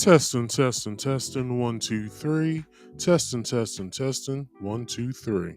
Testing, testing, testing. 1, 2, 3. Testing, testing, testing. 1, 2, 3.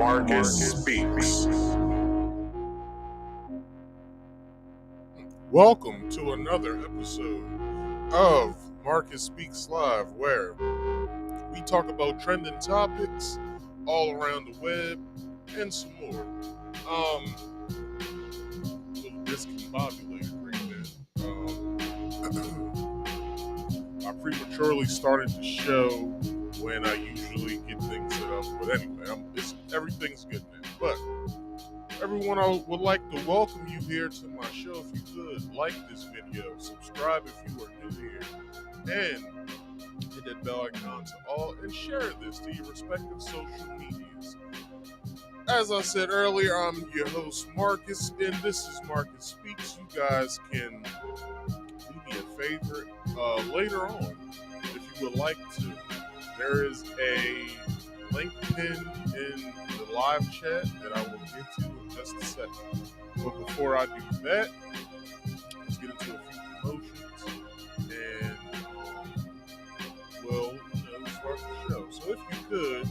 Marcus Speaks. Welcome to another episode of Marcus Speaks Live, where we talk about trending topics all around the web and some more. Little discombobulated right now. I prematurely started the show when I usually get things set up, but anyway, everything's good now. But everyone, I would like to welcome you here to my show. If you could, like this video, subscribe if you are new here, and hit that bell icon to all, and share this to your respective social medias. As I said earlier, I'm your host, Marcus, and this is Marcus Speaks. You guys can do me a favor later on, if you would like to. There is a link pinned in the live chat that I will get to in just a second. But before I do that, let's get into a few promotions, and we'll start the show. So if you could,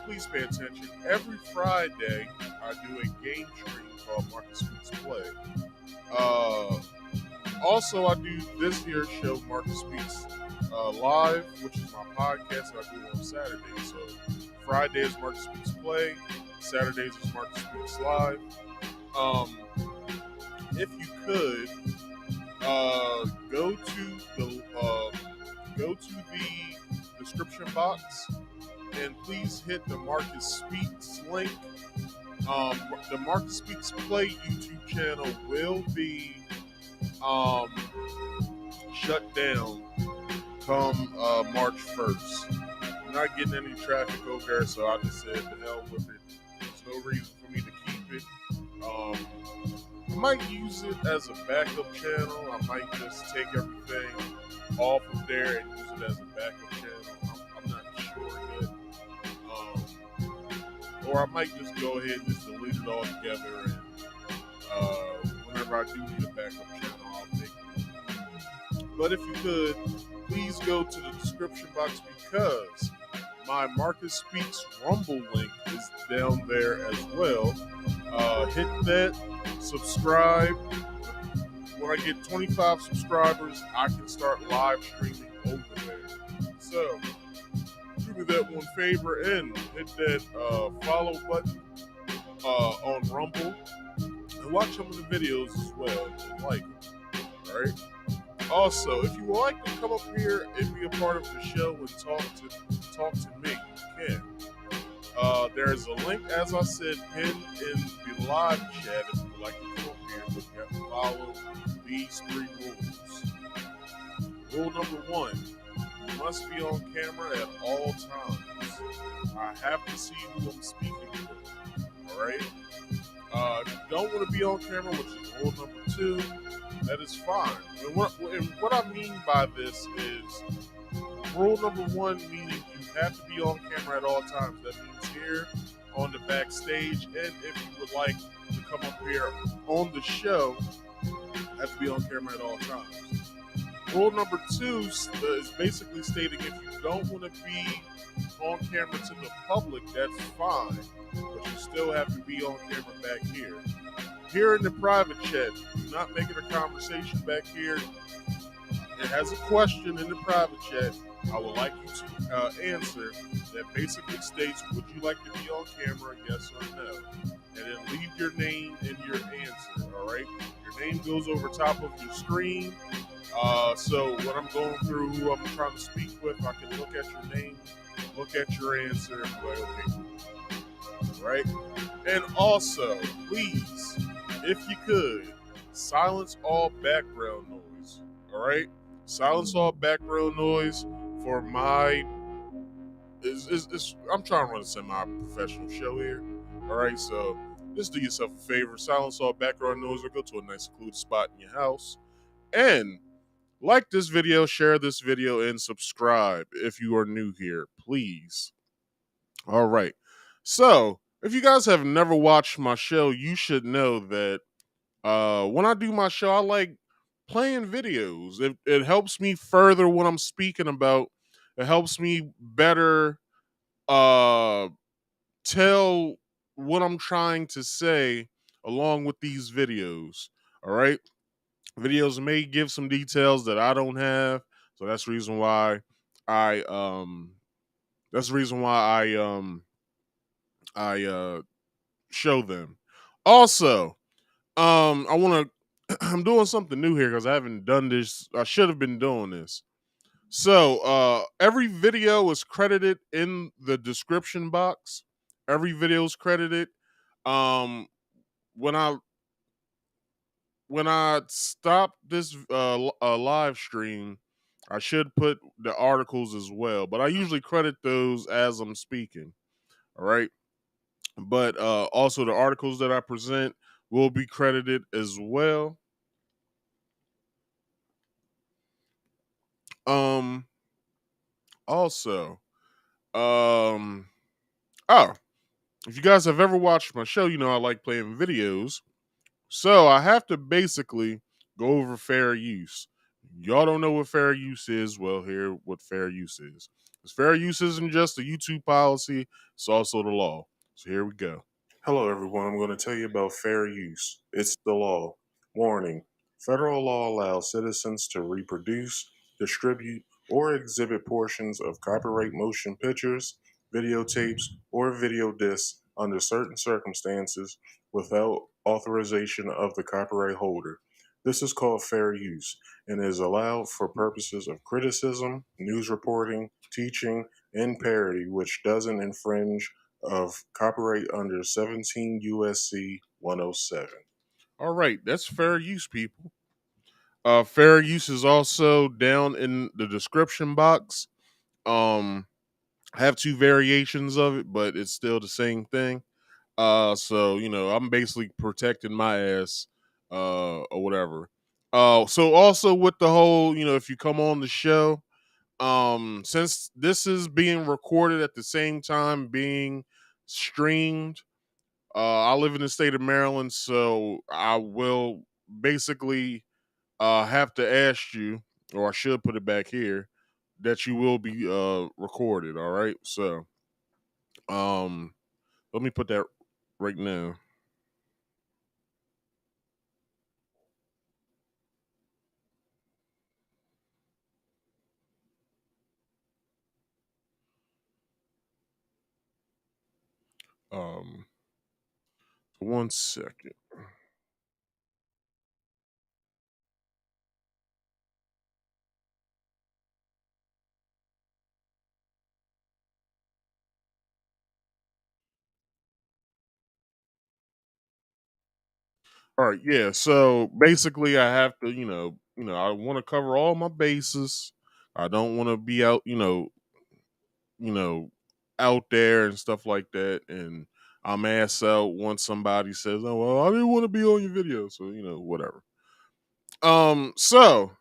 please pay attention. Every Friday, I do a game stream called Marcus Speaks Play. Also, I do this here show, Marcus Speaks Live, which is my podcast that I do on Saturdays. So Friday is Marcus Speaks Play, Saturdays is Marcus Speaks Live. If you could, go to the description box and please hit the Marcus Speaks link The Marcus Speaks Play YouTube channel will be um, shut down come March 1st. I'm not getting any traffic over there, so I just said the hell with it. There's no reason for me to keep it. Um, I might use it as a backup channel. I might just take everything off of there and use it as a backup channel. I'm not sure yet. Or I might just go ahead and just delete it all together. And whenever I do need a backup channel, I'll take it. But if you could, please go to the description box because my Marcus Speaks Rumble link is down there as well. Hit that, subscribe. When I get 25 subscribers, I can start live streaming over there. So, do me that one favor and hit that follow button on Rumble and watch some of the videos as well and like them. Alright? Also, if you would like to come up here and be a part of the show and talk to me, you can. There's a link, as I said, pinned in the live chat if you would like to come up here, but you have to follow these 3 rules. Rule number 1, you must be on camera at all times. I have to see who I'm speaking with. Alright? If you don't want to be on camera, which is rule number 2, that is fine. And what I mean by this is rule number 1, meaning you have to be on camera at all times. That means here on the backstage, and if you would like to come up here on the show, you have to be on camera at all times. Rule number 2 is basically stating if you don't want to be on camera to the public, that's fine, but you still have to be on camera back here. Here in the private chat, do not make it a conversation back here. It has a question in the private chat I would like you to answer that basically states, would you like to be on camera, yes or no? And then leave your name in your answer, all right? Your name goes over top of your screen. So when I'm going through who I'm trying to speak with, I can look at your name, look at your answer, and be like, okay, cool. Right? And also, please, if you could, silence all background noise. All right? Silence all background noise for my. I'm trying to run a semi-professional show here. All right, so just do yourself a favor, silence all background noise, or go to a nice secluded spot in your house, and like this video, share this video, and subscribe if you are new here, please. All right. So, if you guys have never watched my show, you should know that when I do my show, I like playing videos. It helps me further what I'm speaking about. It helps me better uh, tell what I'm trying to say along with these videos. All right. Videos may give some details that I don't have, so that's the reason why I that's the reason why I show them. Also, I want to I'm doing something new here because I haven't done this. I should have been doing this. So, every video is credited in the description box. Every video is credited. Um when I stop this live stream, I should put the articles as well, but I usually credit those as I'm speaking. All right. But also the articles that I present will be credited as well. Um also, um oh, if you guys have ever watched my show, you know I like playing videos. So I have to basically go over fair use. Y'all don't know what fair use is. Well, here what fair use is. Because fair use isn't just a YouTube policy, it's also the law. So here we go. Hello, everyone. I'm going to tell you about fair use. It's the law. Warning. Federal law allows citizens to reproduce, distribute, or exhibit portions of copyright motion pictures, videotapes, or video discs under certain circumstances without authorization of the copyright holder. This is called fair use and is allowed for purposes of criticism, news reporting, teaching, and parody, which doesn't infringe of copyright under 17 USC 107. All right, that's fair use, people. Fair use is also down in the description box. I have two variations of it, but it's still the same thing. So I'm basically protecting my ass, or whatever. So also with the whole, if you come on the show, since this is being recorded at the same time being streamed, I live in the state of Maryland, so I will basically have to ask you, or I should put it back here, that you will be recorded. All right, so um, let me put that right now. Um, 1 second. All right, yeah. So basically, I have to, I want to cover all my bases. I don't want to be out, you know, out there and stuff like that. And I'm ass out once somebody says, "Oh, well, I didn't want to be on your video," so whatever. So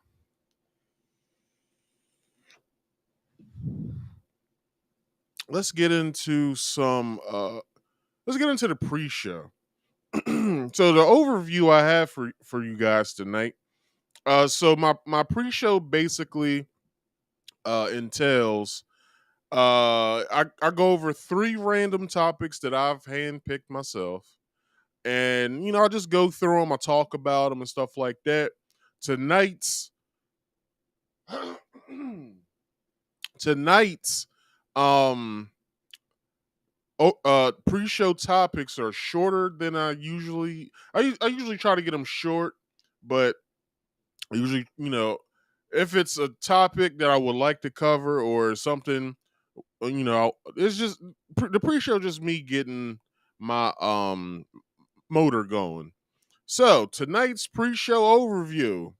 let's get into some. Let's get into the pre-show. So the overview I have for you guys tonight. So my pre-show basically entails I go over three random topics that I've handpicked myself, and I just go through them. I talk about them and stuff like that. Tonight's tonight's um pre-show topics are shorter than I usually try to get them short, but usually if it's a topic that I would like to cover or something, it's just the pre-show just me getting my motor going. So tonight's pre-show overview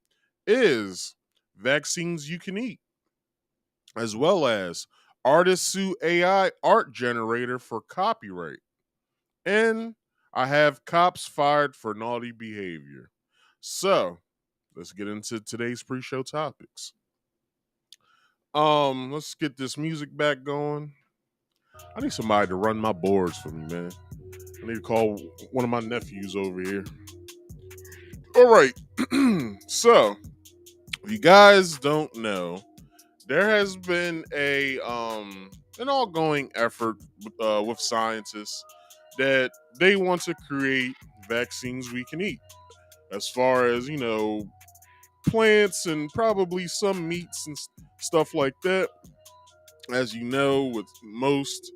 is vaccines you can eat, as well as artist sue AI art generator for copyright, and I have cops fired for naughty behavior. So let's get into today's pre-show topics. Let's get this music back going. I need somebody to run my boards for me, man. I need to call one of my nephews over here. All right. So, if you guys don't know, there has been a an ongoing effort with scientists that they want to create vaccines we can eat. As far as plants and probably some meats and stuff like that. As you know, with most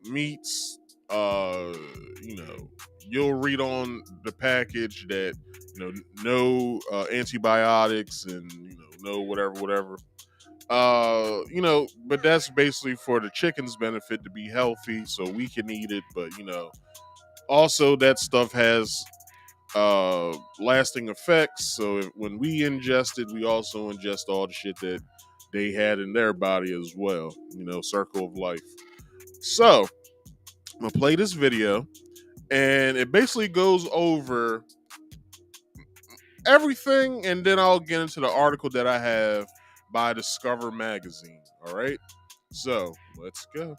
meats, uh, you know, you'll read on the package that no antibiotics and no whatever. But that's basically for the chicken's benefit to be healthy, so we can eat it. But also that stuff has lasting effects. So when we ingest it, we also ingest all the shit that they had in their body as well. Circle of life. So I'm gonna play this video, and it basically goes over everything, and then I'll get into the article that I have by Discover Magazine. All right, so let's go.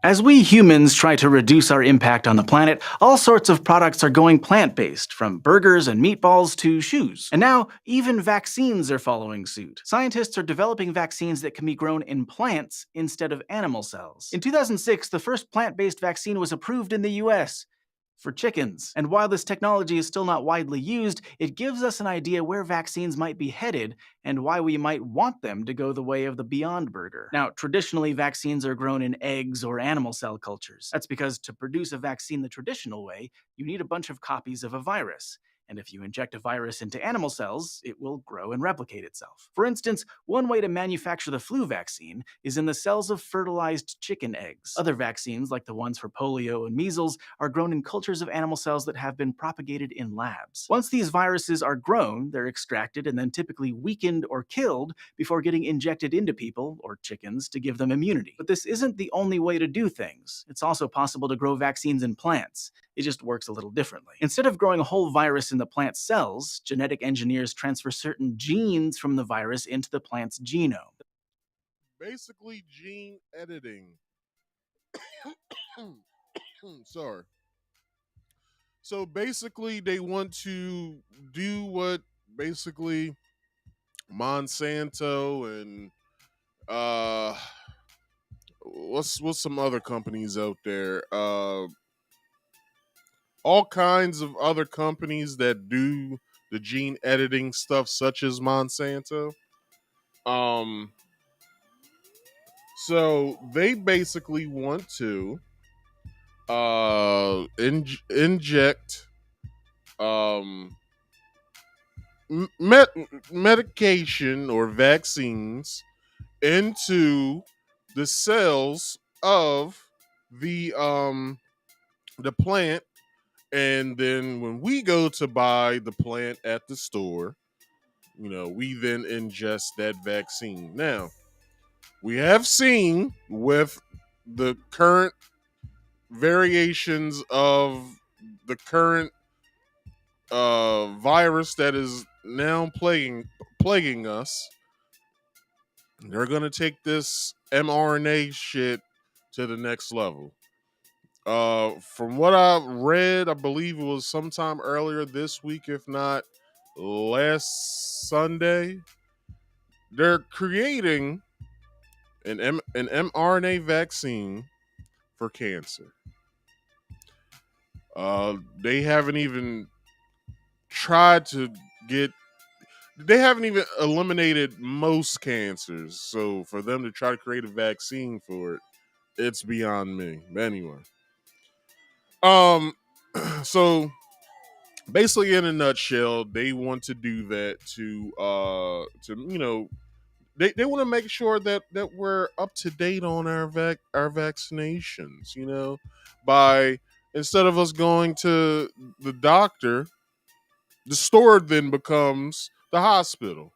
As we humans try to reduce our impact on the planet, all sorts of products are going plant-based, from burgers and meatballs to shoes. And now, even vaccines are following suit. Scientists are developing vaccines that can be grown in plants instead of animal cells. In 2006, the first plant-based vaccine was approved in the US for chickens. And while this technology is still not widely used, it gives us an idea where vaccines might be headed and why we might want them to go the way of the Beyond Burger. Now, traditionally, vaccines are grown in eggs or animal cell cultures. That's because to produce a vaccine the traditional way, you need a bunch of copies of a virus. And if you inject a virus into animal cells, it will grow and replicate itself. For instance, one way to manufacture the flu vaccine is in the cells of fertilized chicken eggs. Other vaccines, like the ones for polio and measles, are grown in cultures of animal cells that have been propagated in labs. Once these viruses are grown, they're extracted and then typically weakened or killed before getting injected into people, or chickens, to give them immunity. But this isn't the only way to do things. It's also possible to grow vaccines in plants. It just works a little differently. Instead of growing a whole virus in the plant's cells, genetic engineers transfer certain genes from the virus into the plant's genome. Basically, gene editing. Sorry. So basically, they want to do what basically Monsanto and what's some other companies out there? All kinds of other companies that do the gene editing stuff, such as Monsanto. Um, so they basically want to inject um medication or vaccines into the cells of the plant, and then when we go to buy the plant at the store, we then ingest that vaccine. Now, we have seen with the current variations of the current virus that is now plaguing us, they're gonna take this mRNA shit to the next level. From what I read, I believe it was sometime earlier this week, if not last Sunday. They're creating an mRNA vaccine for cancer. They haven't even tried to get. They haven't even eliminated most cancers. So for them to try to create a vaccine for it, it's beyond me. But anyway, um, so basically, in a nutshell, they want to do that to they want to make sure that we're up to date on our vaccinations. By instead of us going to the doctor, the store then becomes the hospital.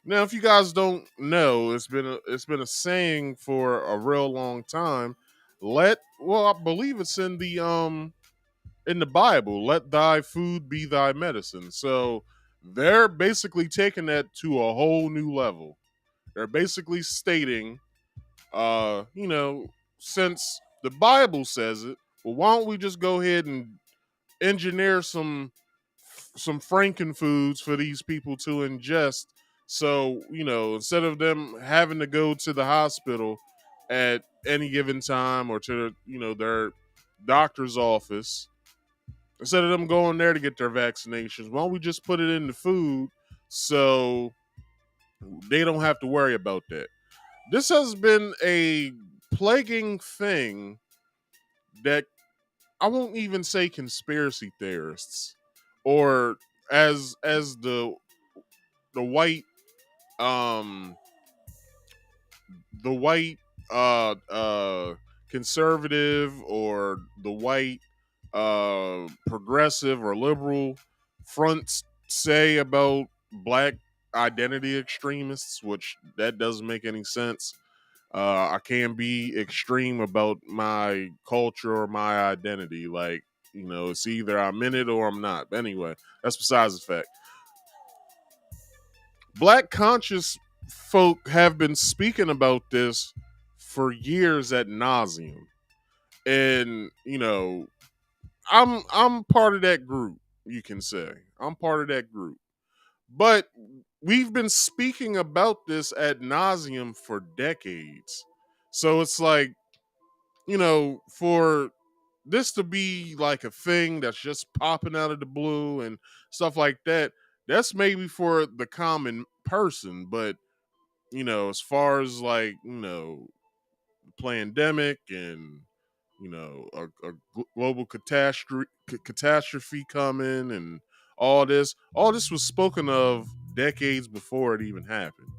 Now, if you guys don't know, it's been a saying for a real long time. I believe it's in the Bible, let thy food be thy medicine. So they're basically taking that to a whole new level. They're basically stating, since the Bible says it, well, why don't we just go ahead and engineer some Franken foods for these people to ingest? So, instead of them having to go to the hospital at any given time or to, their doctor's office, instead of them going there to get their vaccinations, why don't we just put it in the food so they don't have to worry about that? This has been a plaguing thing that I won't even say conspiracy theorists, or as the white um the white conservative, or the white progressive or liberal fronts say about black identity extremists, which that doesn't make any sense. I can't be extreme about my culture or my identity. Like, it's either I'm in it or I'm not. But anyway, that's besides the fact. Black conscious folk have been speaking about this for years at nauseum. And, I'm part of that group, you can say. I'm part of that group. But we've been speaking about this ad nauseum for decades. So it's like, for this to be like a thing that's just popping out of the blue and stuff like that, that's maybe for the common person. But, as far as like, pandemic and, a global catastrophe coming, and all this was spoken of decades before it even happened.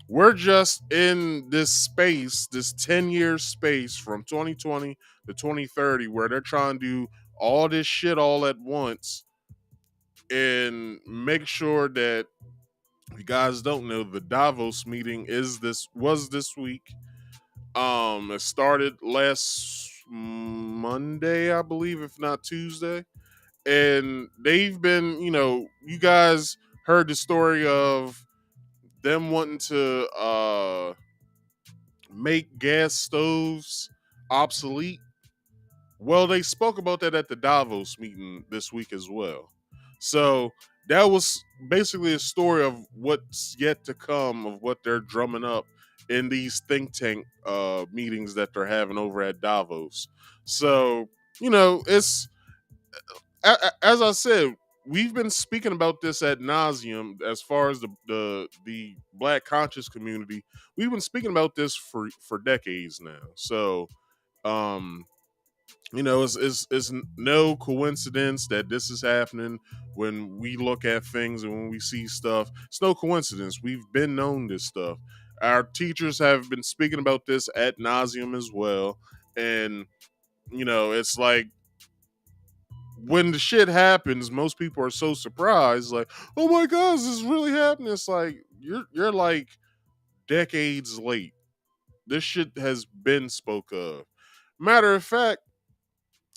We're just in this space, this 10-year space from 2020 to 2030, where they're trying to do all this shit all at once and make sure that, if you guys don't know, the Davos meeting was this week. It started last Monday, I believe, if not Tuesday. And they've been, you guys heard the story of them wanting to make gas stoves obsolete. Well, they spoke about that at the Davos meeting this week as well. So that was basically a story of what's yet to come, of what they're drumming up in these think tank meetings that they're having over at Davos. So, it's as I said, we've been speaking about this ad nauseum as far as the Black conscious community. We've been speaking about this for decades now. So, um, it's no coincidence that this is happening when we look at things and when we see stuff. It's no coincidence. We've been known this stuff. Our teachers have been speaking about this ad nauseum as well. And, it's like, when the shit happens, most people are so surprised, like, "Oh my god, this is really happening!" It's like you're like decades late. This shit has been spoke of. Matter of fact,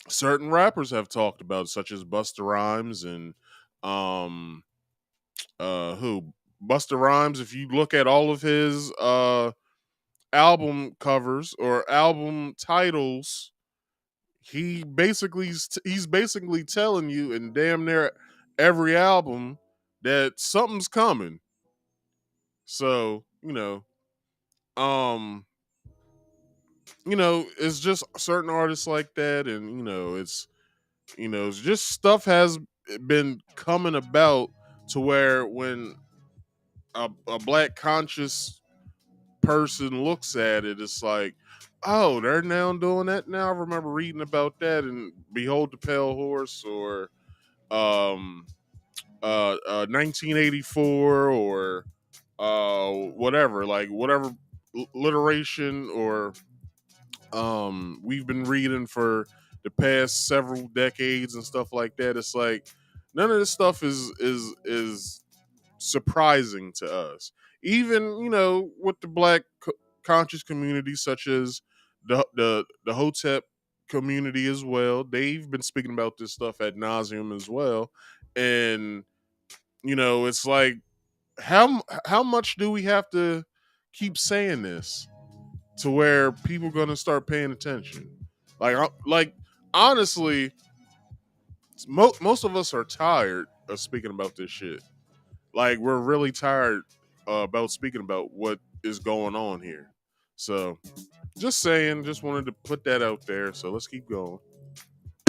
certain rappers have talked about it, such as Busta Rhymes and um who Busta Rhymes. If you look at all of his album covers or album titles, he's basically telling you in damn near every album that something's coming. So, um, it's just certain artists like that, and it's just stuff has been coming about to where when a black conscious person looks at it, it's like, oh, they're now doing that now. I remember reading about that in Behold the Pale Horse, or 1984, or whatever, like whatever literation or we've been reading for the past several decades and stuff like that. It's like none of this stuff is surprising to us. Even with the black conscious community, such as the Hotep community as well, they've been speaking about this stuff ad nauseum as well. And it's like, how much do we have to keep saying this to where people gonna start paying attention? Like honestly, most of us are tired of speaking about this shit. Like, we're really tired about speaking about what is going on here. So, just saying, just wanted to put that out there. So let's keep going.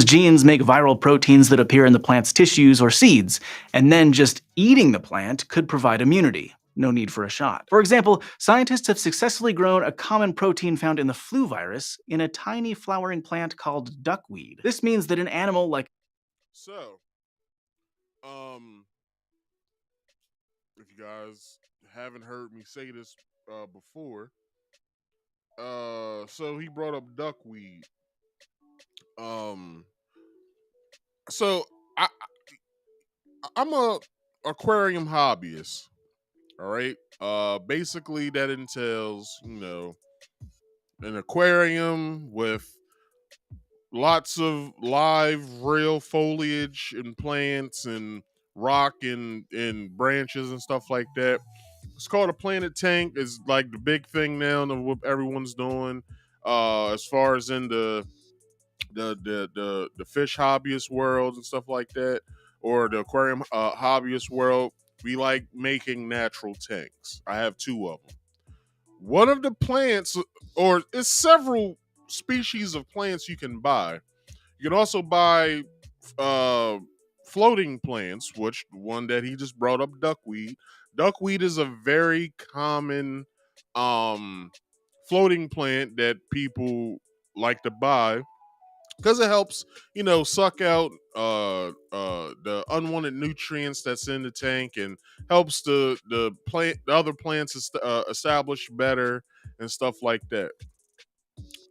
Genes make viral proteins that appear in the plant's tissues or seeds, and then just eating the plant could provide immunity. No need for a shot. For example, scientists have successfully grown a common protein found in the flu virus in a tiny flowering plant called duckweed. This means that an animal like So, um, if you guys haven't heard me say this before, so he brought up duckweed. Um, so I'm a aquarium hobbyist. All right. Basically, that entails, an aquarium with lots of live, real foliage and plants and rock and branches and stuff like that. It's called a planet tank. It's like the big thing now of what everyone's doing. As far as in the fish hobbyist world and stuff like that, or the aquarium hobbyist world, we like making natural tanks. I have two of them. One of the plants, or it's several species of plants you can buy. You can also buy uh, floating plants, which one that he just brought up, duckweed. Duckweed is a very common um, floating plant that people like to buy because it helps, suck out the unwanted nutrients that's in the tank and helps the other plants establish better and stuff like that.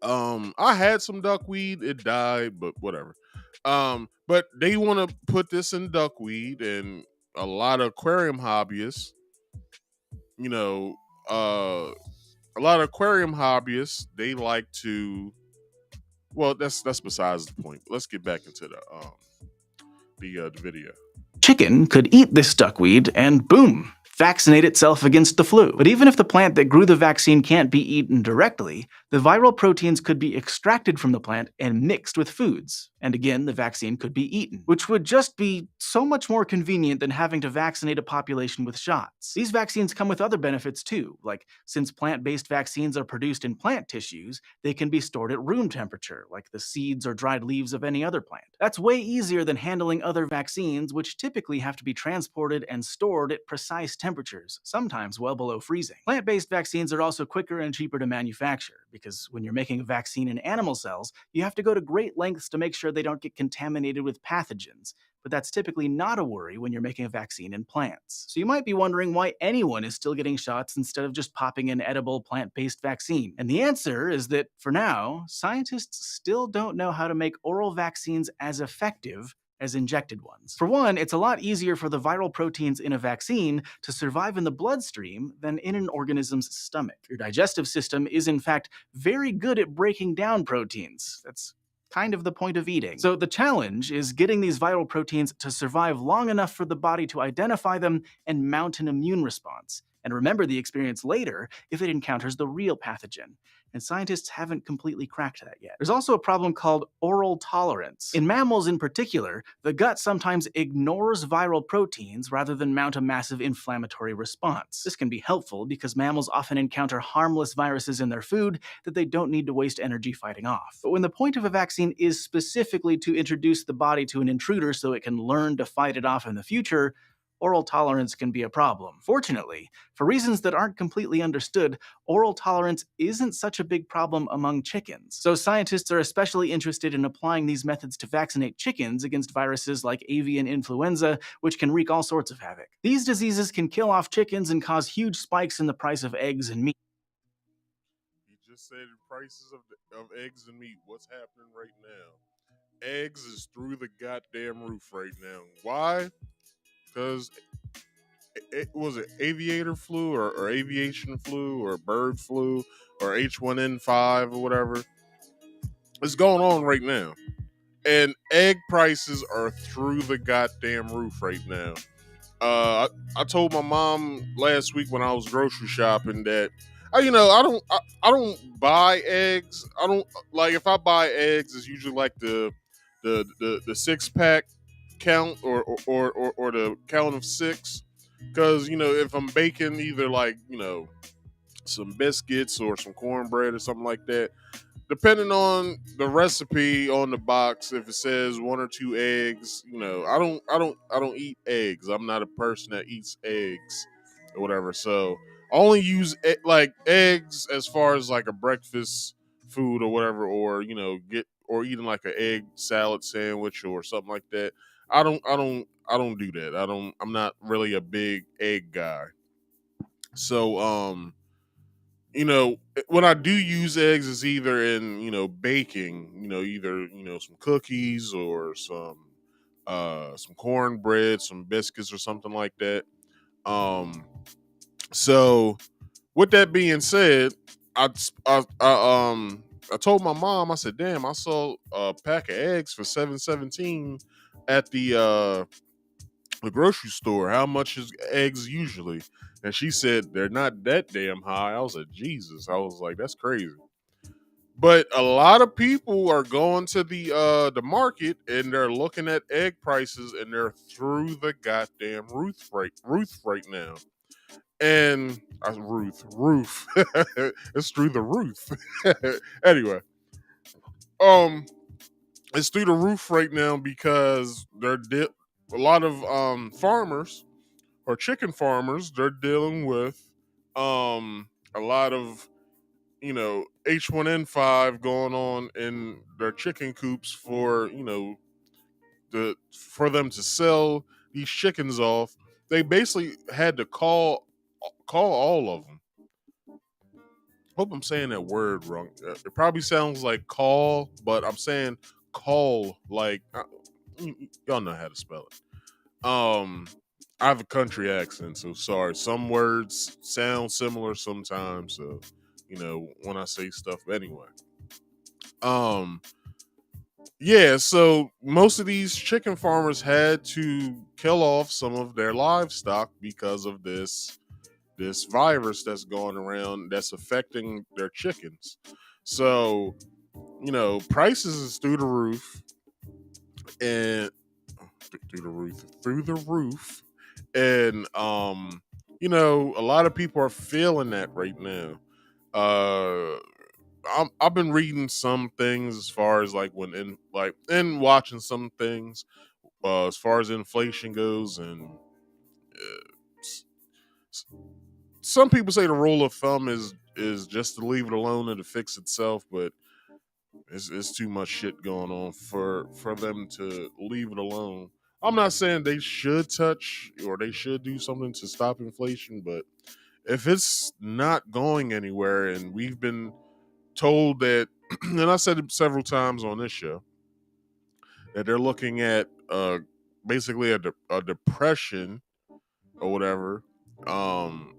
I had some duckweed, it died, but whatever. But they want to put this in duckweed, and a lot of aquarium hobbyists, you know, they like to. Well, that's besides the point. Let's get back into the video. Chicken could eat this duckweed and boom, vaccinate itself against the flu. But even if the plant that grew the vaccine can't be eaten directly, the viral proteins could be extracted from the plant and mixed with foods. And again, the vaccine could be eaten, which would just be so much more convenient than having to vaccinate a population with shots. These vaccines come with other benefits too, like since plant-based vaccines are produced in plant tissues, they can be stored at room temperature, like the seeds or dried leaves of any other plant. That's way easier than handling other vaccines, which typically have to be transported and stored at precise temperatures, sometimes well below freezing. Plant-based vaccines are also quicker and cheaper to manufacture, because when you're making a vaccine in animal cells, you have to go to great lengths to make sure they don't get contaminated with pathogens. But that's typically not a worry when you're making a vaccine in plants. So you might be wondering why anyone is still getting shots instead of just popping an edible plant-based vaccine. And the answer is that, for now, scientists still don't know how to make oral vaccines as effective as injected ones. For one, it's a lot easier for the viral proteins in a vaccine to survive in the bloodstream than in an organism's stomach. Your digestive system is, in fact, very good at breaking down proteins. That's kind of the point of eating. So the challenge is getting these viral proteins to survive long enough for the body to identify them and mount an immune response, and remember the experience later if it encounters the real pathogen. And scientists haven't completely cracked that yet. There's also a problem called oral tolerance. In mammals in particular, the gut sometimes ignores viral proteins rather than mount a massive inflammatory response. This can be helpful because mammals often encounter harmless viruses in their food that they don't need to waste energy fighting off. But when the point of a vaccine is specifically to introduce the body to an intruder so it can learn to fight it off in the future, oral tolerance can be a problem. Fortunately, for reasons that aren't completely understood, oral tolerance isn't such a big problem among chickens. So scientists are especially interested in applying these methods to vaccinate chickens against viruses like avian influenza, which can wreak all sorts of havoc. These diseases can kill off chickens and cause huge spikes in the price of eggs and meat. He just said the prices of eggs and meat. What's happening right now? Eggs is through the goddamn roof right now. Why? Because it was it aviator flu or aviation flu or bird flu or H1N5 or whatever. It's going on right now. And egg prices are through the goddamn roof right now. I told my mom last week when I was grocery shopping that I don't buy eggs. I don't like if I buy eggs, it's usually like the 6 pack count or the count of six. Because if I'm baking either like some biscuits or some cornbread or something like that, depending on the recipe on the box, if it says 1 or 2 eggs, I don't eat eggs. I'm not a person that eats eggs or whatever. So I only use like eggs as far as like a breakfast food or whatever, or eating like an egg salad sandwich or something like that. I don't do that. I'm not really a big egg guy. So when I do use eggs, it's either in baking, either some cookies or some cornbread, some biscuits or something like that. So with that being said, I told my mom, I said, "Damn, I saw a pack of eggs for 7.17 at the grocery store. How much is eggs usually?" And she said they're not that damn high. I was like, Jesus. I was like, that's crazy. But a lot of people are going to the market and they're looking at egg prices and they're through the goddamn roof right now. And roof. It's through the roof. Anyway, um, it's through the roof right now because a lot of farmers or chicken farmers, they're dealing with a lot of H1N5 going on in their chicken coops for for them to sell these chickens off. They basically had to call all of them. Hope I'm saying that word wrong. It probably sounds like call, but I'm saying call like y'all know how to spell it. I have a country accent, so sorry. Some words sound similar sometimes, so when I say stuff. But anyway, um, yeah. So most of these chicken farmers had to kill off some of their livestock because of this virus that's going around that's affecting their chickens. So prices is through the roof, and through the roof, and a lot of people are feeling that right now. uh I've been reading some things as far as like and watching some things as far as inflation goes, and s- s- some people say the rule of thumb is just to leave it alone and to fix itself, but it's too much shit going on for them to leave it alone. I'm not saying they should touch or they should do something to stop inflation, but if it's not going anywhere, and we've been told that, and I said it several times on this show, that they're looking at basically a depression or whatever. Um,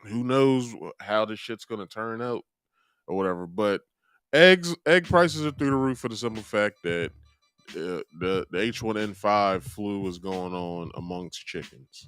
who knows how this shit's gonna turn out or whatever? But egg prices are through the roof for the simple fact that the H1N5 flu is going on amongst chickens.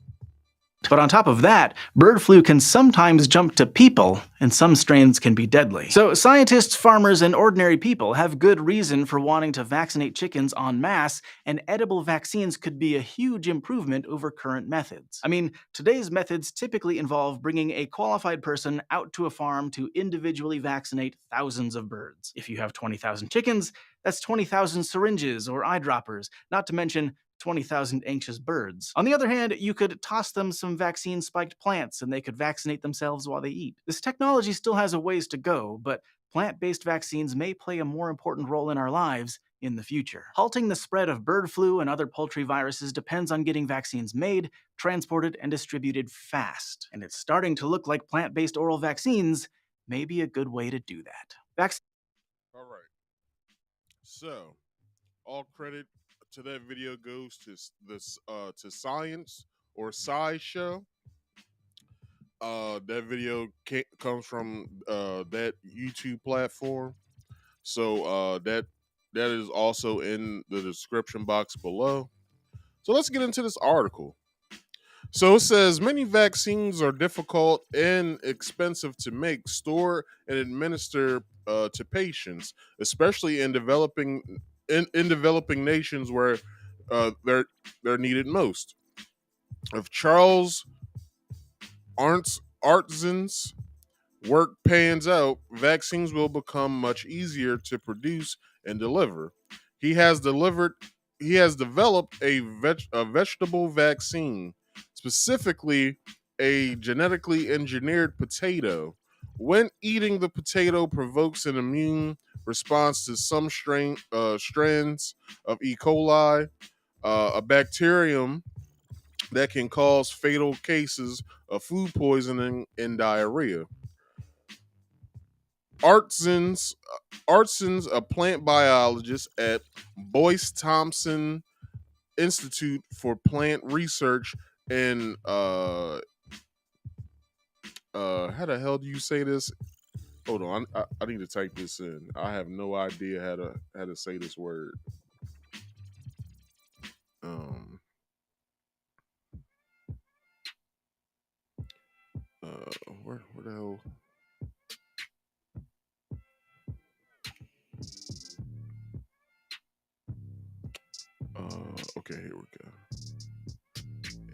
But on top of that, bird flu can sometimes jump to people, and some strains can be deadly. So scientists, farmers, and ordinary people have good reason for wanting to vaccinate chickens en masse, and edible vaccines could be a huge improvement over current methods. I mean, today's methods typically involve bringing a qualified person out to a farm to individually vaccinate thousands of birds. If you have 20,000 chickens, that's 20,000 syringes or eyedroppers, not to mention 20,000 anxious birds. On the other hand, you could toss them some vaccine-spiked plants and they could vaccinate themselves while they eat. This technology still has a ways to go, but plant-based vaccines may play a more important role in our lives in the future. Halting the spread of bird flu and other poultry viruses depends on getting vaccines made, transported, and distributed fast. And it's starting to look like plant-based oral vaccines may be a good way to do that. All right. So, all credit to that video goes to this to Science or SciShow. That video comes from that YouTube platform. So that is also in the description box below. So let's get into this article. So it says many vaccines are difficult and expensive to make, store, and administer to patients, especially in developing nations where they're needed most. If Charles Artzin's work pans out, vaccines will become much easier to produce and deliver. He has delivered. He has developed a vegetable vaccine, specifically a genetically engineered potato. When eating the potato provokes an immune response to some strands of E. coli, a bacterium that can cause fatal cases of food poisoning and diarrhea. Artsons, Artsons, a plant biologist at Boyce Thompson Institute for Plant Research in how the hell do you say this? Hold on, I need to type this in. I have no idea how to say this word. Um, where the hell? Okay, here we go.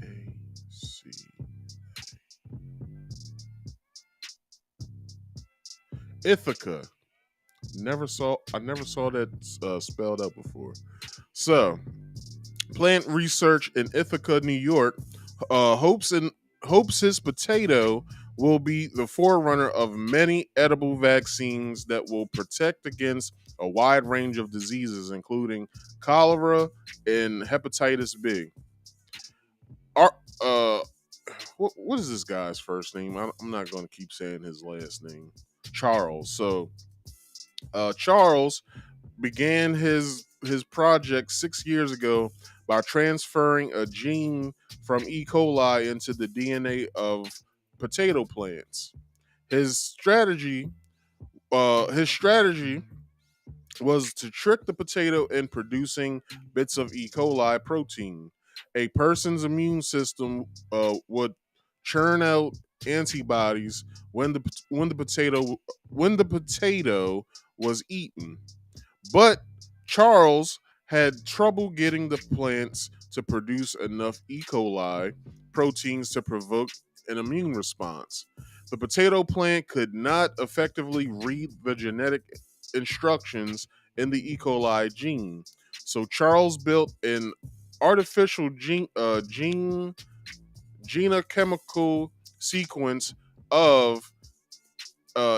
A-C. Ithaca. I never saw that spelled out before. So, plant research in Ithaca, New York, hopes his potato will be the forerunner of many edible vaccines that will protect against a wide range of diseases, including cholera and hepatitis B. Our, uh, what is this guy's first name? I'm not going to keep saying his last name. Charles. So, Charles began his project 6 years ago by transferring a gene from E. coli into the DNA of potato plants. His strategy, his strategy was to trick the potato in producing bits of E. coli protein. A person's immune system would churn out antibodies when the potato was eaten. But Charles had trouble getting the plants to produce enough E. coli proteins to provoke an immune response. The potato plant could not effectively read the genetic instructions in the E. coli gene. So Charles built an artificial genochemical sequence of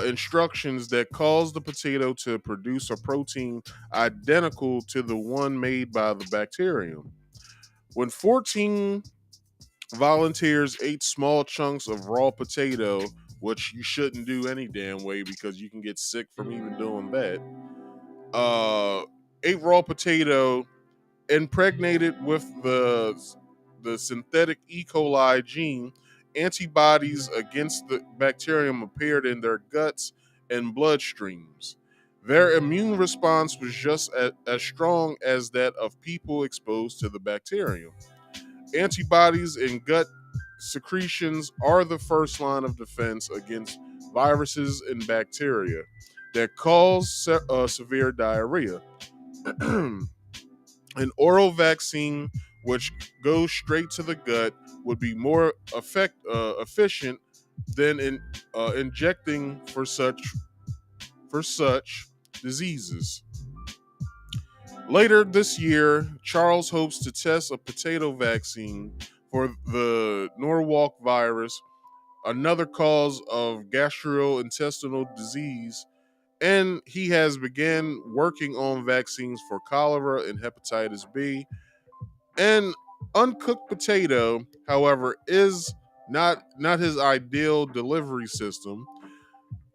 instructions that cause the potato to produce a protein identical to the one made by the bacterium. When 14 volunteers ate small chunks of raw potato, which you shouldn't do any damn way because you can get sick from even doing that, ate raw potato impregnated with the synthetic E. coli gene, antibodies against the bacterium appeared in their guts and bloodstreams. Their immune response was just as strong as that of people exposed to the bacterium. Antibodies and gut secretions are the first line of defense against viruses and bacteria that cause severe diarrhea. An oral vaccine, which goes straight to the gut, would be more efficient than injecting for such diseases. Later this year, Charles hopes to test a potato vaccine for the Norwalk virus, another cause of gastrointestinal disease, and he has began working on vaccines for cholera and hepatitis B. An uncooked potato, however, is not his ideal delivery system.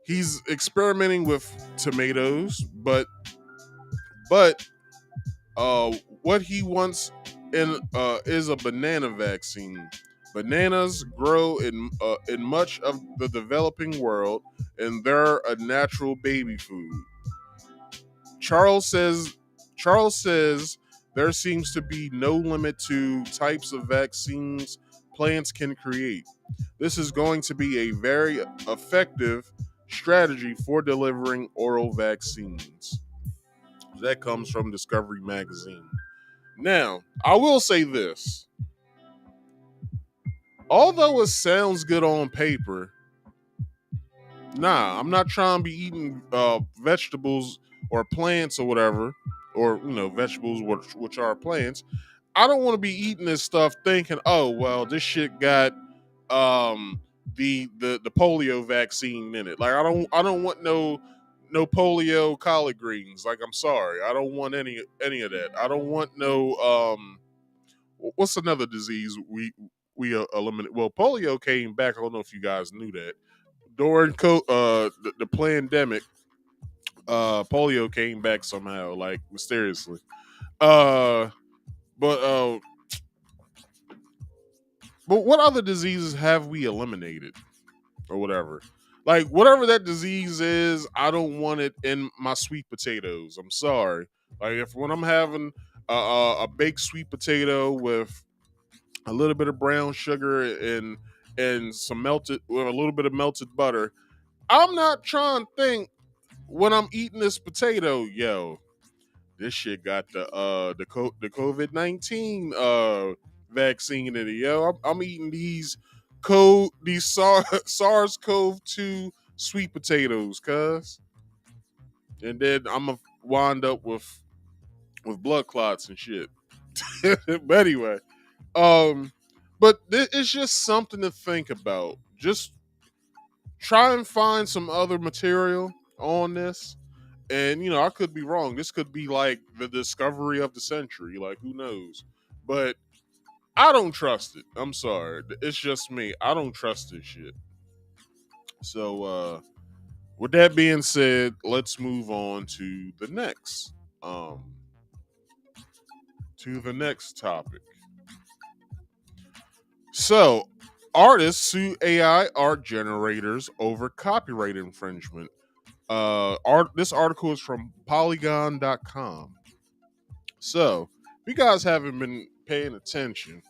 He's experimenting with tomatoes, but what he wants is a banana vaccine. Bananas grow in much of the developing world, and they're a natural baby food. Charles says Charles says there seems to be no limit to types of vaccines plants can create. This is going to be a very effective strategy for delivering oral vaccines. That comes from Discovery Magazine. Now, I will say this. Although it sounds good on paper, nah, I'm not trying to be eating vegetables or plants or whatever, or vegetables which are plants. I don't want to be eating this stuff thinking, oh well, this shit got the polio vaccine in it. Like I don't want no polio collard greens. Like I'm sorry, I don't want any of that. I don't want no what's another disease we eliminated? Well, polio came back. I don't know if you guys knew that during the pandemic. Polio came back somehow, like mysteriously. Uh, but uh, but what other diseases have we eliminated or whatever? Like whatever that disease is, I don't want it in my sweet potatoes. I'm sorry. Like if when I'm having a baked sweet potato with a little bit of brown sugar and some melted with a little bit of melted butter, I'm not trying to think when I'm eating this potato, yo, this shit got the COVID-19 vaccine in it, yo. I'm eating these SARS-CoV-2 sweet potatoes, cuz, and then I'm gonna wind up with blood clots and shit. But anyway, um, but it's just something to think about. Just try and find some other material on this. And I could be wrong. This could be like the discovery of the century. Like, who knows? But I don't trust it. I'm sorry. It's just me. I don't trust this shit. So with that being said, let's move on to the um next topic. So, artists sue AI art generators over copyright infringement. This article is from Polygon.com. So, if you guys haven't been paying attention,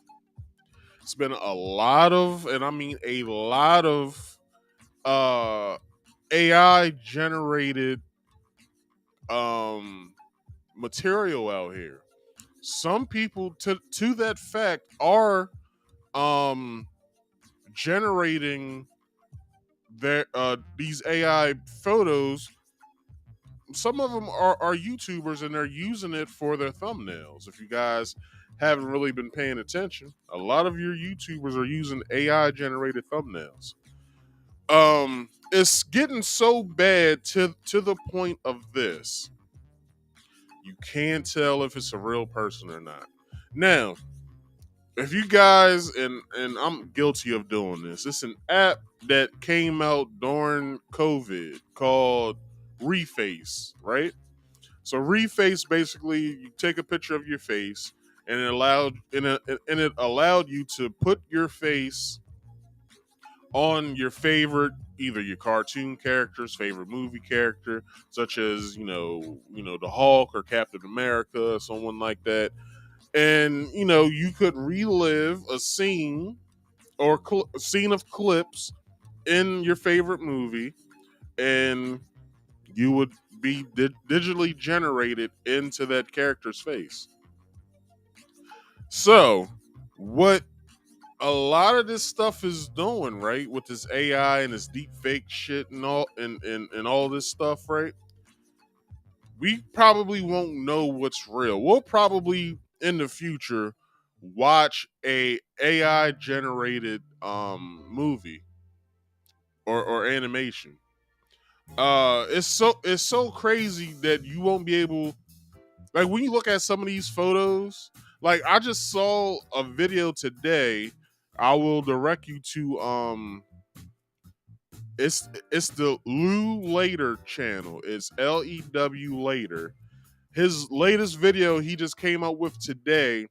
it's been a lot of, and I mean a lot of, AI generated material out here. Some people, to that fact, are um generating their these AI photos. Some of them are YouTubers and they're using it for their thumbnails. If you guys haven't really been paying attention, a lot of your YouTubers are using AI generated thumbnails. It's getting so bad to the point of this. You can't tell if it's a real person or not. Now, if you guys, and I'm guilty of doing this, it's an app that came out during COVID called Reface, right? So Reface, basically you take a picture of your face and it allowed you to put your face on your favorite, either your cartoon character's favorite movie character, such as the Hulk or Captain America or someone like that. And you could relive a scene or a scene of clips in your favorite movie, and you would be digitally generated into that character's face. So, what a lot of this stuff is doing, right, with this AI and this deep fake shit and all this stuff, right? We probably won't know what's real. We'll probably in the future watch a AI generated movie or animation. It's so crazy that you won't be able, like, when you look at some of these photos. Like, I just saw a video today. I will direct you to it's the Lew Later channel. It's LEW Later. His latest video he just came out with today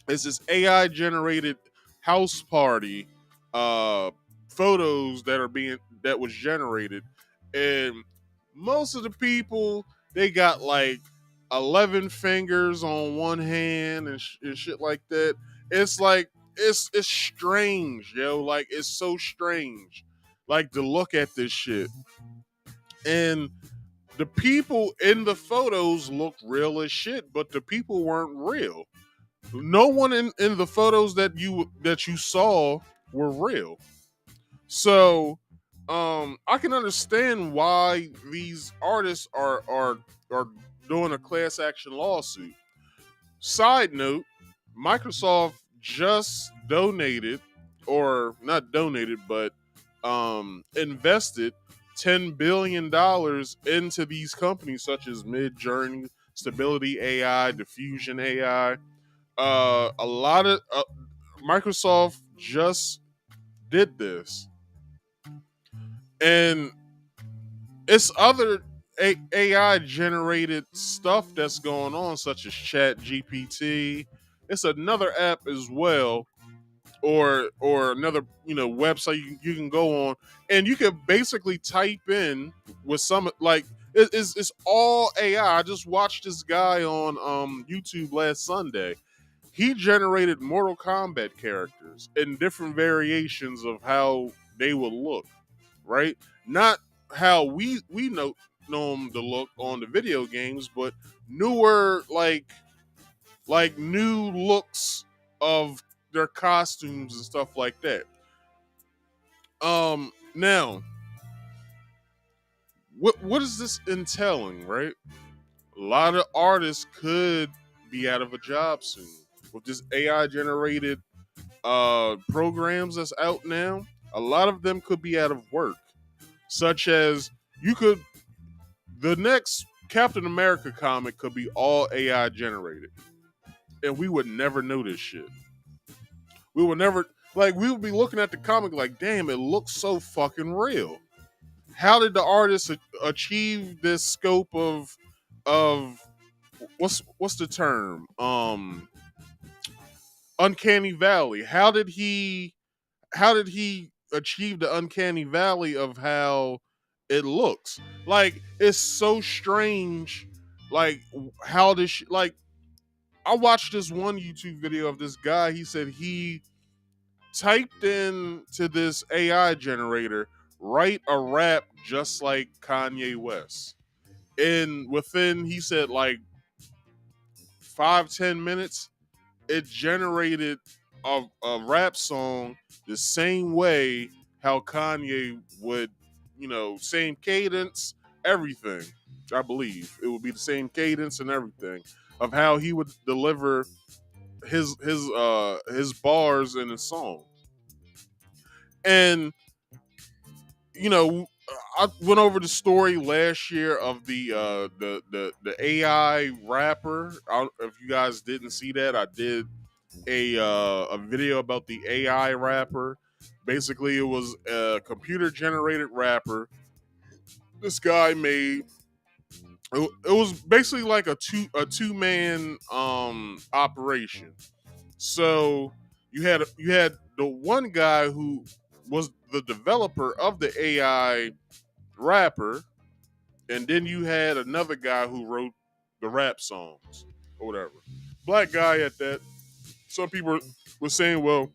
is this AI generated house party uh photos that was generated. And most of the people, they got like 11 fingers on one hand and shit like that. It's like it's strange, yo. Like, it's so strange, like, to look at this shit. And the people in the photos look real as shit, but the people weren't real. No one in the photos that you saw were real. So I can understand why these artists are doing a class action lawsuit. Side note, Microsoft just donated, or not donated, but invested $10 billion into these companies such as Midjourney, Stability AI, Diffusion AI. A lot of Microsoft just did this, and it's other AI generated stuff that's going on, such as Chat GPT. It's another app as well, or another website you can go on, and you can basically type in with some, like, it's all AI. I just watched this guy on YouTube last Sunday. He generated Mortal Kombat characters in different variations of how they would look, right? Not how we know them to look on the video games, but newer, like new looks of their costumes and stuff like that. Now, what is this entailing, right? A lot of artists could be out of a job soon with this AI generated programs that's out now. A lot of them could be out of work. such as the next Captain America comic could be all AI generated, and we would never know this shit. We would never, like, we would be looking at the comic like, damn, it looks so fucking real. How did the artist achieve this scope of what's the term? Uncanny valley. How did he achieve the uncanny valley of how it looks? Like, it's so strange. Like, how does she, like, I watched this one YouTube video of this guy. He said he typed in to this AI generator, write a rap just like Kanye West. And within, he said, like 5-10 minutes, it generated a rap song the same way how Kanye would, same cadence, everything. I believe it would be the same cadence and everything of how he would deliver his bars in his song. And I went over the story last year of the AI rapper. If you guys didn't see that, I did a video about the AI rapper. Basically, it was a computer generated rapper. This guy made it was basically like a two man operation. So you had the one guy who was the developer of the AI rapper, and then you had another guy who wrote the rap songs or whatever. Black guy at that. Some people were saying, well,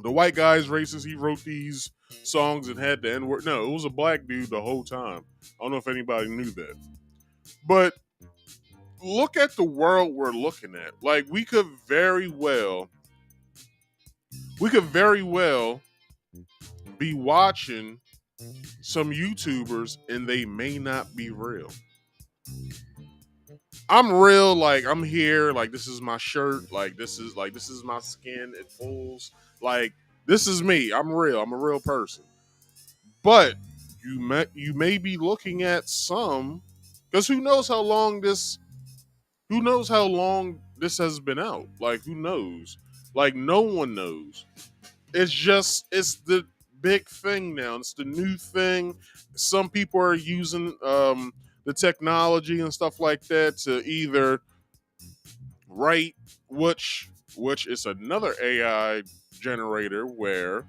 the white guy's racist. He wrote these songs and had the N word. No, it was a black dude the whole time. I don't know if anybody knew that. But look at the world we're looking at. Like, we could very well be watching some YouTubers and they may not be real. I'm real, like, I'm here, like, this is my shirt, like, this is my skin, it pulls, like, this is me. I'm real. I'm a real person. But you may be looking at some, because who knows how long this has been out? Like, who knows? Like, no one knows. It's the big thing now. It's the new thing. Some people are using the technology and stuff like that to either write, which is another AI generator where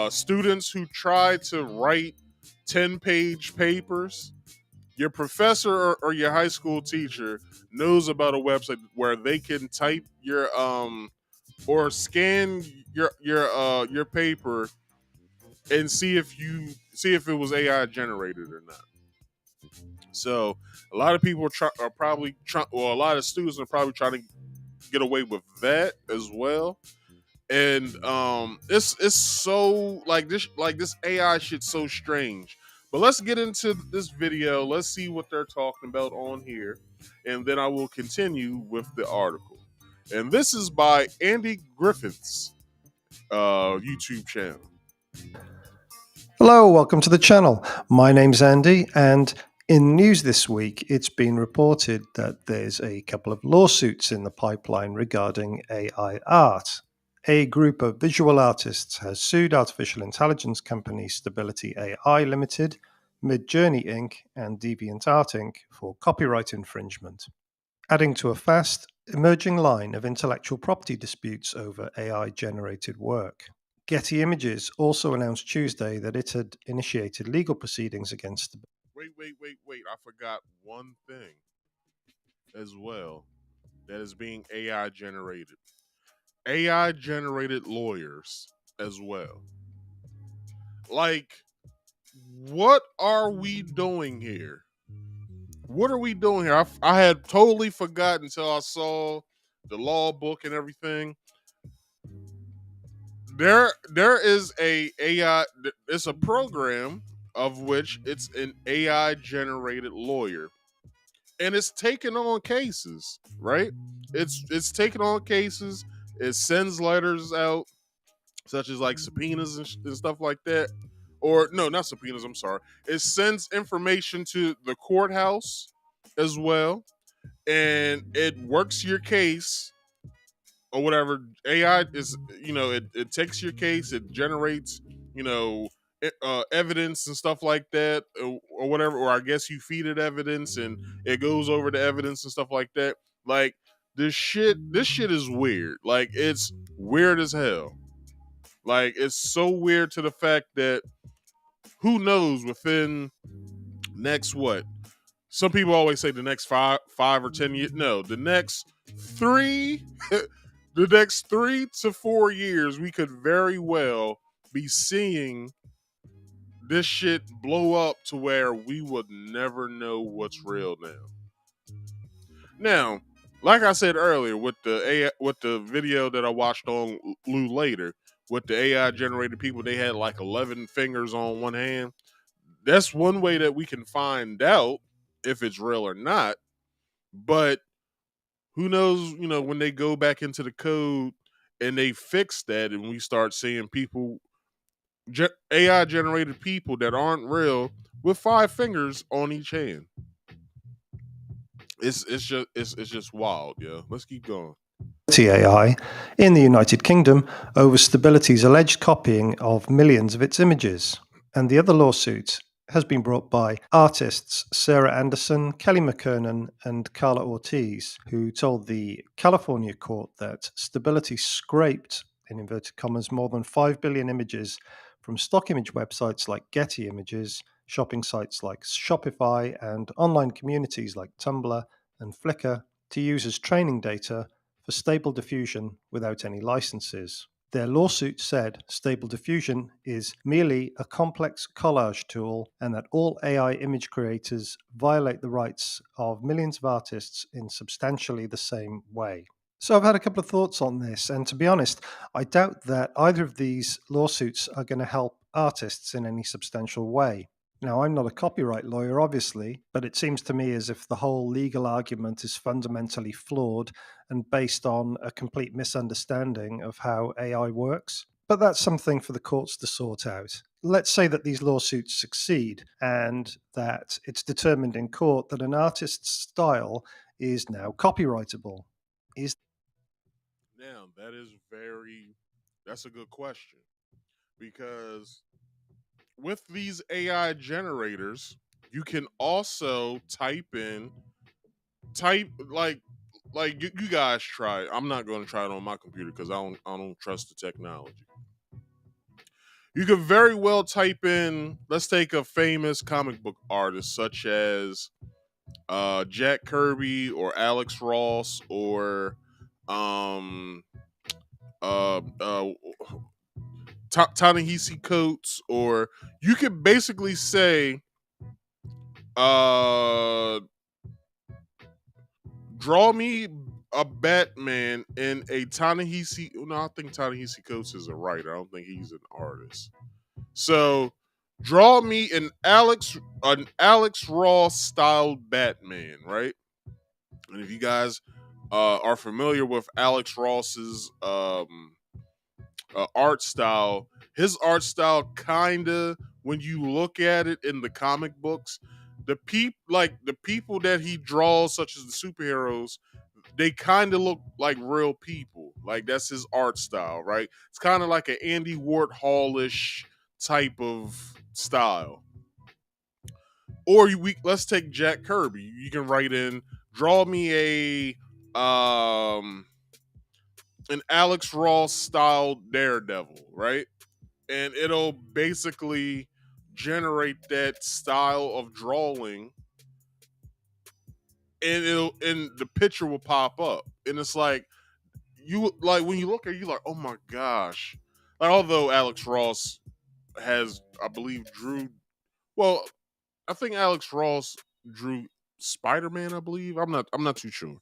students who try to write 10-page papers, your professor or your high school teacher knows about a website where they can type your or scan your paper and see if it was AI generated or not. So a lot of people are probably a lot of students are probably trying to get away with that as well. And it's so this AI shit's so strange. But let's get into this video. Let's see what they're talking about on here, and then I will continue with the article. And this is by Andy Griffiths YouTube channel. Hello, welcome to the channel. My name's Andy, and in news this week, it's been reported that there's a couple of lawsuits in the pipeline regarding AI art. A group of visual artists has sued artificial intelligence company Stability AI Limited, Midjourney Inc., and DeviantArt Inc. for copyright infringement, adding to a fast, emerging line of intellectual property disputes over AI-generated work. Getty Images also announced Tuesday that it had initiated legal proceedings against... Wait. I forgot one thing as well that is being AI generated. AI generated lawyers as well. Like, what are we doing here? What are we doing here? I had totally forgotten until I saw the law book and everything. There is a AI. It's a program of which it's an AI generated lawyer, and it's taking on cases. Right? It's taking on cases. It sends letters out, such as like subpoenas and stuff like that, or no, not subpoenas. I'm sorry. It sends information to the courthouse as well, and it works your case or whatever. AI is, it takes your case, it generates, you know, evidence and stuff like that, or whatever. Or I guess you feed it evidence, and it goes over the evidence and stuff like that. Like this shit is weird. Like it's weird as hell. Like it's so weird to the fact that who knows within next what? Some people always say the next 5 or 10 years. No, the next three, the next 3 to 4 years, we could very well be seeing this shit blow up to where we would never know what's real now. Now, like I said earlier, with the video that I watched on Lou later, with the AI generated people, they had like 11 fingers on one hand. That's one way that we can find out if it's real or not. But who knows, when they go back into the code and they fix that and we start seeing people, AI generated people that aren't real with 5 fingers on each hand. It's just wild, yeah. Let's keep going. AI in the United Kingdom over Stability's alleged copying of millions of its images. And the other lawsuit has been brought by artists Sarah Anderson, Kelly McKernan, and Carla Ortiz, who told the California court that Stability scraped, in inverted commas, more than 5 billion images from stock image websites like Getty Images, shopping sites like Shopify, and online communities like Tumblr and Flickr to use as training data for Stable Diffusion without any licenses. Their lawsuit said Stable Diffusion is merely a complex collage tool and that all AI image creators violate the rights of millions of artists in substantially the same way. So I've had a couple of thoughts on this, and to be honest, I doubt that either of these lawsuits are going to help artists in any substantial way. Now, I'm not a copyright lawyer, obviously, but it seems to me as if the whole legal argument is fundamentally flawed and based on a complete misunderstanding of how AI works. But that's something for the courts to sort out. Let's say that these lawsuits succeed and that it's determined in court that an artist's style is now copyrightable. Now, that's a good question, because with these AI generators, you can also type you guys try it. I'm not going to try it on my computer because I don't trust the technology. You could very well type in, let's take a famous comic book artist such as Jack Kirby or Alex Ross or uh, uh, Ta-Nehisi Coates, or you could basically say, draw me a Batman in a Ta-Nehisi. No, I think Ta-Nehisi Coates is a writer. I don't think he's an artist. So, draw me an Alex Ross styled Batman, right? And if you guys are familiar with Alex Ross's art style, his art style kinda, when you look at it in the comic books, the people that he draws, such as the superheroes, they kind of look like real people. Like that's his art style, right? It's kind of like an Andy Warhol-ish type of style. Or let's take Jack Kirby. You can write in, draw me an Alex Ross style Daredevil, right? And it'll basically generate that style of drawing, and the picture will pop up, and it's like when you look at it, you're like, oh my gosh. Like, although Alex Ross has, I believe, well, I think Alex Ross drew Spider-Man, I believe. I'm not too sure.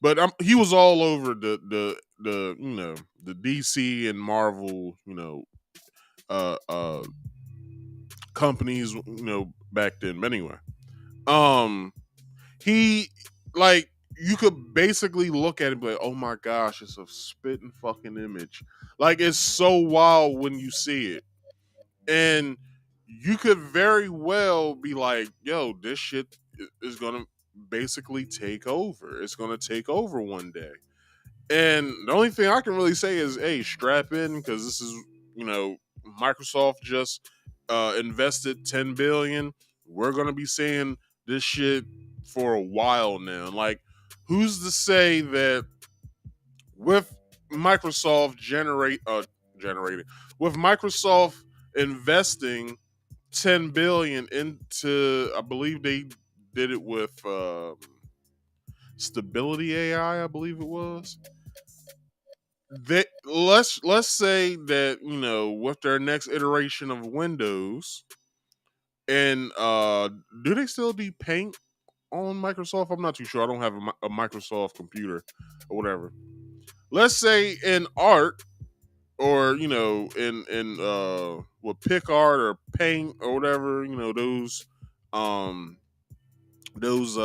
But he was all over the the DC and Marvel, companies, back then. But anyway, he, like, you could basically look at it and be like, oh my gosh, it's a spitting fucking image. Like, it's so wild when you see it. And you could very well be like, yo, this shit is gonna basically take over. It's gonna take over one day. And the only thing I can really say is, hey, strap in, because this is, you know, Microsoft just invested 10 billion. We're gonna be saying this shit for a while now. Like, who's to say that with Microsoft generated with Microsoft investing 10 billion into, I believe they did it with Stability AI, I believe it was. Let's say that, you know, with their next iteration of Windows, and do they still do Paint on Microsoft? I'm not too sure. I don't have a Microsoft computer or whatever. Let's say in art, or you know, in with PicArt or Paint or whatever, you know, um those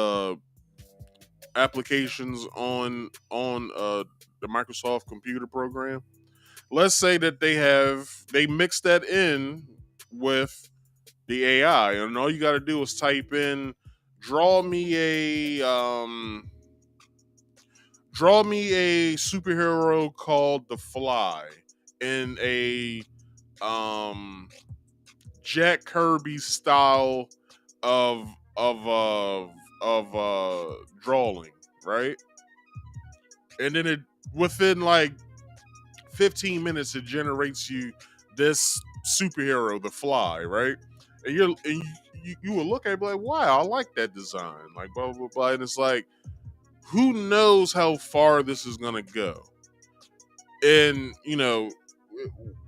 applications on the Microsoft computer program. Let's say that they mix that in with the AI, and all you got to do is type in, draw me a superhero called the Fly in a um Jack Kirby style of of uh drawing, right? And then it, within like 15 minutes, it generates you this superhero, the Fly, right? And you will look at it and be like, wow, I like that design, like blah blah blah. And it's like, who knows how far this is gonna go? And you know,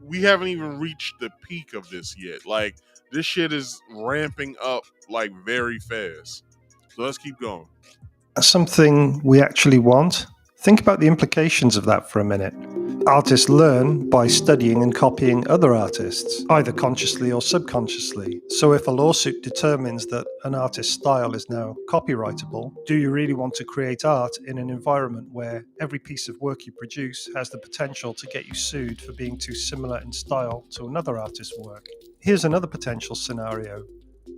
we haven't even reached the peak of this yet. Like, this shit is ramping up like very fast. So let's keep going. Something we actually want? Think about the implications of that for a minute. Artists learn by studying and copying other artists, either consciously or subconsciously. So if a lawsuit determines that an artist's style is now copyrightable, do you really want to create art in an environment where every piece of work you produce has the potential to get you sued for being too similar in style to another artist's work? Here's another potential scenario.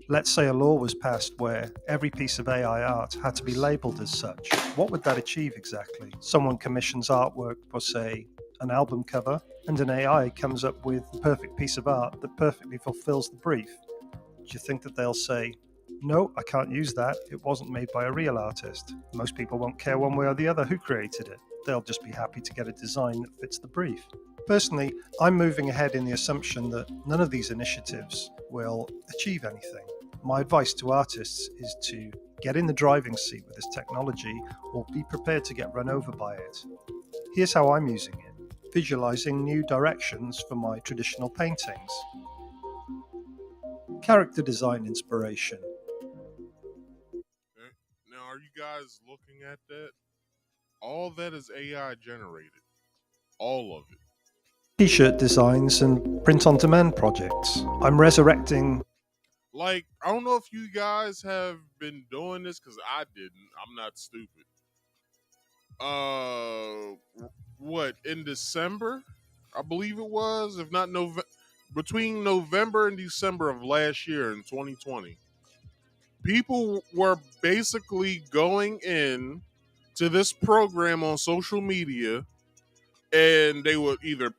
Let's say a law was passed where every piece of AI art had to be labelled as such. What would that achieve exactly? Someone commissions artwork for, say, an album cover, and an AI comes up with the perfect piece of art that perfectly fulfills the brief. Do you think that they'll say, no, I can't use that, it wasn't made by a real artist? Most people won't care one way or the other who created it. They'll just be happy to get a design that fits the brief. Personally, I'm moving ahead in the assumption that none of these initiatives will achieve anything. My advice to artists is to get in the driving seat with this technology, or be prepared to get run over by it. Here's how I'm using it: visualizing new directions for my traditional paintings. Character design inspiration. Okay. Now, are you guys looking at that? All that is AI generated. All of it. T-shirt designs and print-on-demand projects. I'm resurrecting. Like, I don't know if you guys have been doing this, because I didn't. I'm not stupid. What, in December? I believe it was, if not November, between November and December of last year in 2020. People were basically going in to this program on social media, and they would either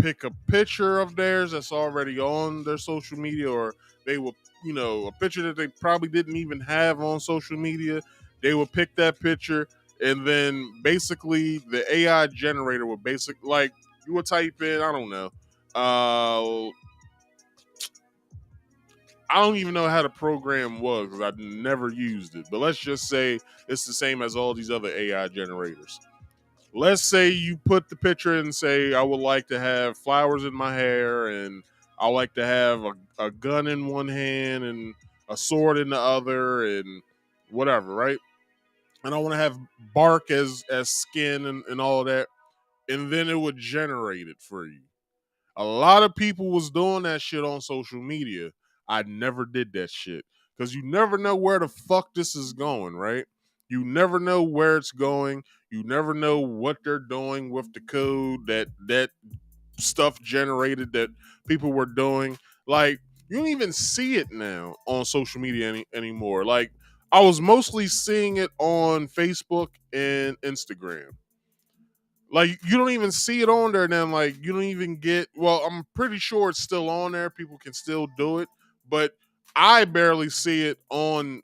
pick a picture of theirs that's already on their social media, or they would, you know, a picture that they probably didn't even have on social media. They would pick that picture, and then basically the AI generator would like, you would type in, I don't know, I don't even know how the program was because I never used it. But let's just say it's the same as all these other AI generators. Let's say you put the picture and say, I would like to have flowers in my hair, and I like to have a gun in one hand and a sword in the other, and whatever, right? And I want to have bark as skin, and all of that. And then it would generate it for you. A lot of people was doing that shit on social media. I never did that shit, because you never know where the fuck this is going, right? You never know where it's going. You never know what they're doing with the code that stuff generated that people were doing. Like, You don't even see it now on social media anymore. Like, I was mostly seeing it on Facebook and Instagram. Like, you don't even see it on there now. Like, you don't even get, well, I'm pretty sure it's still on there. People can still do it, but I barely see it on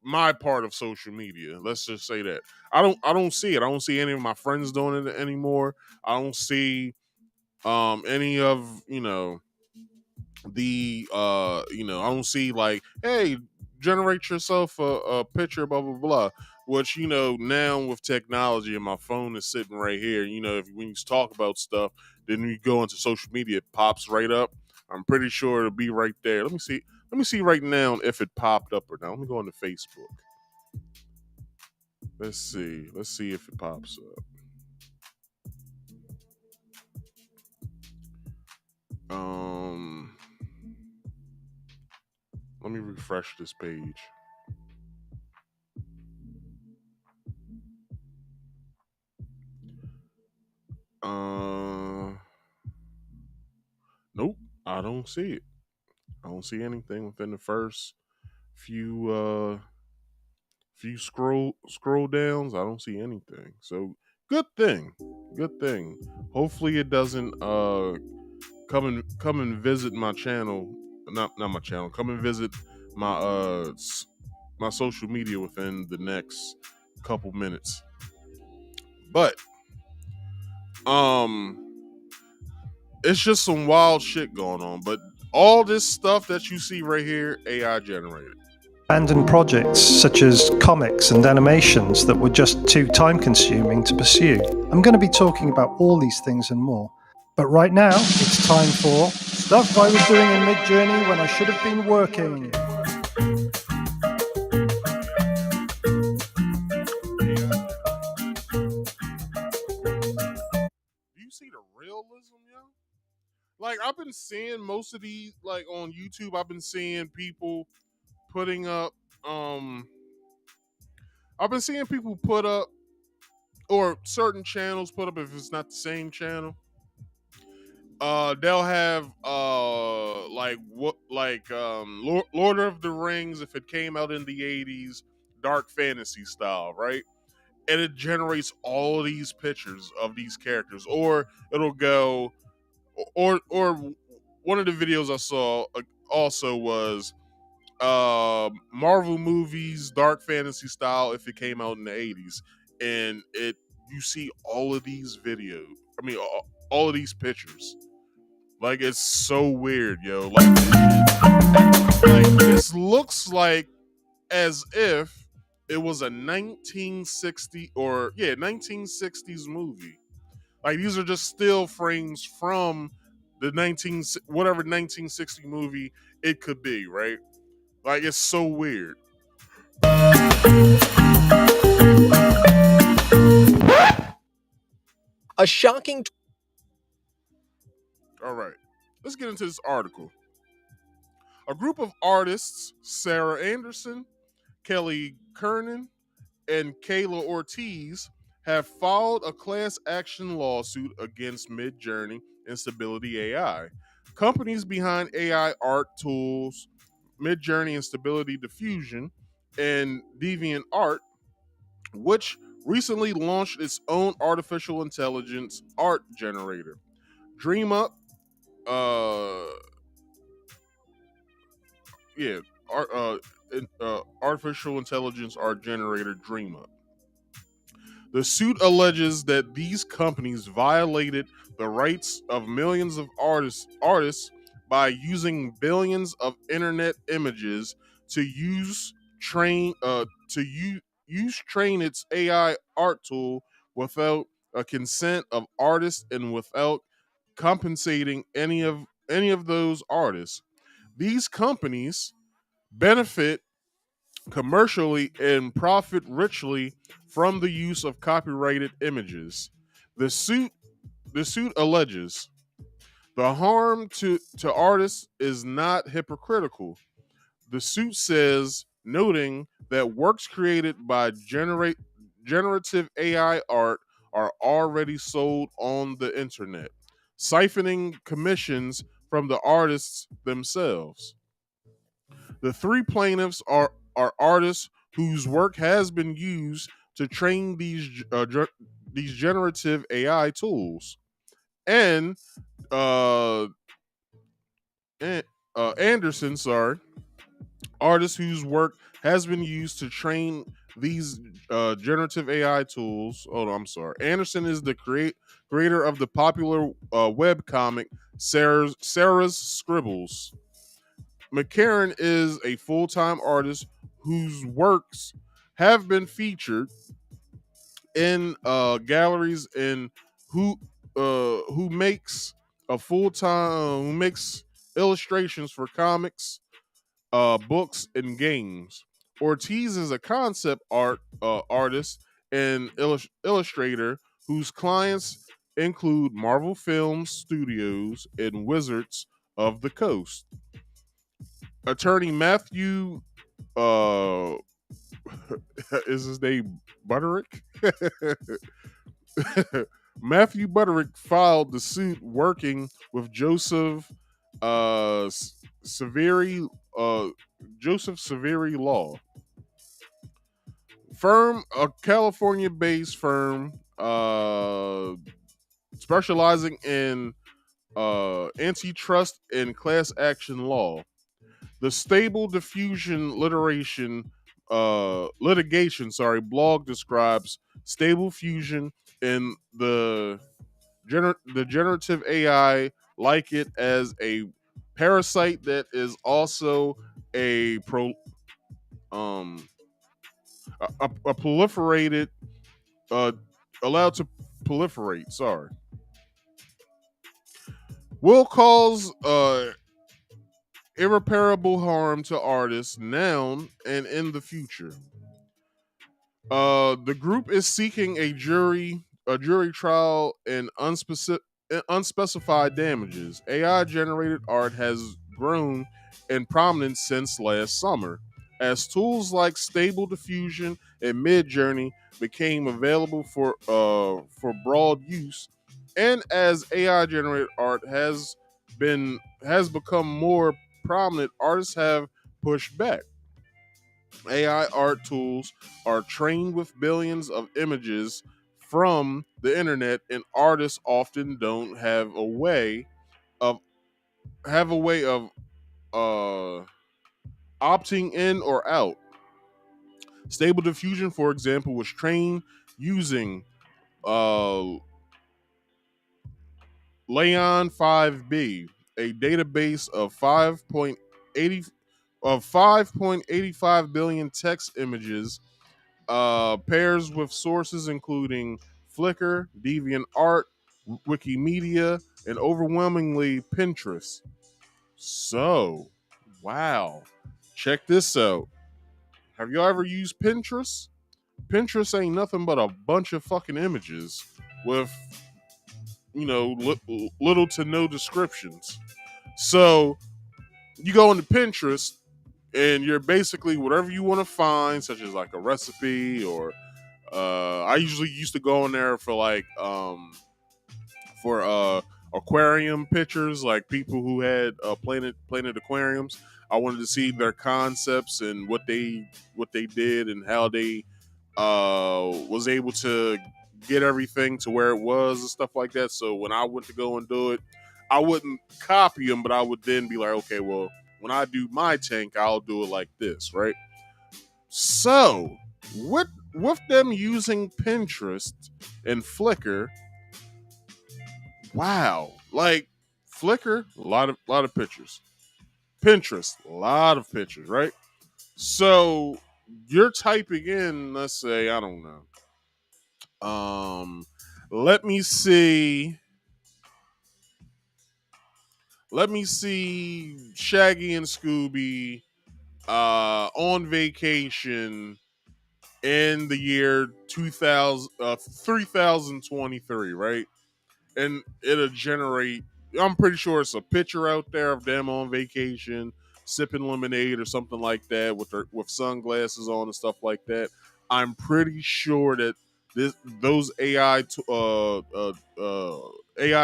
my part of social media. Let's just say that. I don't see it. I don't see any of my friends doing it anymore. I don't see any of, the I don't see like, hey, generate yourself a picture, blah blah blah. Which, now with technology and my phone is sitting right here, if when you talk about stuff, then you go into social media, it pops right up. I'm pretty sure it'll be right there. Let me see right now if it popped up or not. Let me go into Facebook. Let's see if it pops up. Let me refresh this page. Nope, I don't see it. I don't see anything within the first few scroll downs. I don't see anything. So good thing. Good thing. Hopefully it doesn't come and visit my channel. Not my channel. Come and visit my my social media within the next couple minutes. But it's just some wild shit going on. But all this stuff that you see right here, AI generated. Abandoned projects such as comics and animations that were just too time consuming to pursue. I'm going to be talking about all these things and more. But right now, it's time for stuff I was doing in Midjourney when I should have been working. Do you see the realism, yo? Like, I've been seeing most of these, like, on YouTube, I've been seeing people putting up, I've been seeing people put up, or certain channels put up, if it's not the same channel, they'll have, like, what, like, Lord of the Rings, if it came out in the 80s, dark fantasy style, right? And it generates all these pictures of these characters, or it'll go, or one of the videos I saw also was Marvel movies, dark fantasy style, if it came out in the 80s, and you see all of these videos. I mean, all of these pictures. Like, it's so weird, yo. Like this looks like as if it was a 1960s movie. Like, these are just still frames from the 1960 movie it could be, right? Like, it's so weird. A shocking. All right, let's get into this article. A group of artists, Sarah Anderson, Kelly Kernan, and Kayla Ortiz, have filed a class action lawsuit against Midjourney and Stability AI. Companies behind AI art tools, Midjourney and Stability Diffusion, and Deviant Art, which recently launched its own artificial intelligence art generator. DreamUp, yeah, artificial intelligence art generator DreamUp. The suit alleges that these companies violated the rights of millions of artists by using billions of internet images to train its AI art tool without a consent of artists and without compensating any of those artists. These companies benefit commercially and profit richly from the use of copyrighted images. The suit alleges the harm to artists is not hypocritical. The suit says, noting that works created by generative AI art are already sold on the internet, siphoning commissions from the artists themselves. The three plaintiffs are artists whose work has been used to train these generative AI tools, and uh, Anderson, artists whose work has been used to train these generative AI tools. Oh, no, I'm sorry. Anderson is the creator of the popular web comic Sarah's Scribbles. McCarran is a full-time artist whose works have been featured in galleries and who makes a full-time who makes illustrations for comics, books, and games. Ortiz is a concept artist and illustrator whose clients include Marvel Film Studios and Wizards of the Coast. Attorney Matthew, uh, is his name Butterick? Matthew Butterick filed the suit working with Severi, uh, Joseph Severi Law firm, a California-based firm specializing in antitrust and class action law. The Stable Diffusion litigation blog describes Stable Fusion and the generative AI like it as a parasite that is also a um a proliferated allowed to proliferate. Sorry, will cause irreparable harm to artists now and in the future. The group is seeking a jury trial and unspecified damages. AI generated art has grown in prominence since last summer, as tools like Stable Diffusion and Midjourney became available for broad use, and as AI generated art has become more prominent, artists have pushed back. AI art tools are trained with billions of images from the internet, and artists often don't of have a way of uh, opting in or out. Stable Diffusion, for example, was trained using uh, Leon 5B, a database of 5.85 billion text images, pairs with sources including Flickr, DeviantArt, Wikimedia, and overwhelmingly Pinterest. So, wow. Check this out. Have y'all ever used Pinterest? Pinterest ain't nothing but a bunch of fucking images with, little to no descriptions. So, you go into Pinterest and you're basically whatever you want to find, such as like a recipe or I usually used to go in there for aquarium pictures, like people who had planet aquariums. I wanted to see their concepts and what they did and how they was able to get everything to where it was and stuff like that. So when I went to go and do it, I wouldn't copy them, but I would then be like, okay, well, when I do my tank, I'll do it like this, right? So with them using Pinterest and Flickr, wow, like Flickr, a lot of pictures. Pinterest, a lot of pictures, right? So you're typing in, let's say, I don't know. Let me see. Shaggy and Scooby on vacation in the year 3023, right? And it'll generate, I'm pretty sure it's a picture out there of them on vacation sipping lemonade or something like that with sunglasses on and stuff like that. I'm pretty sure that those AI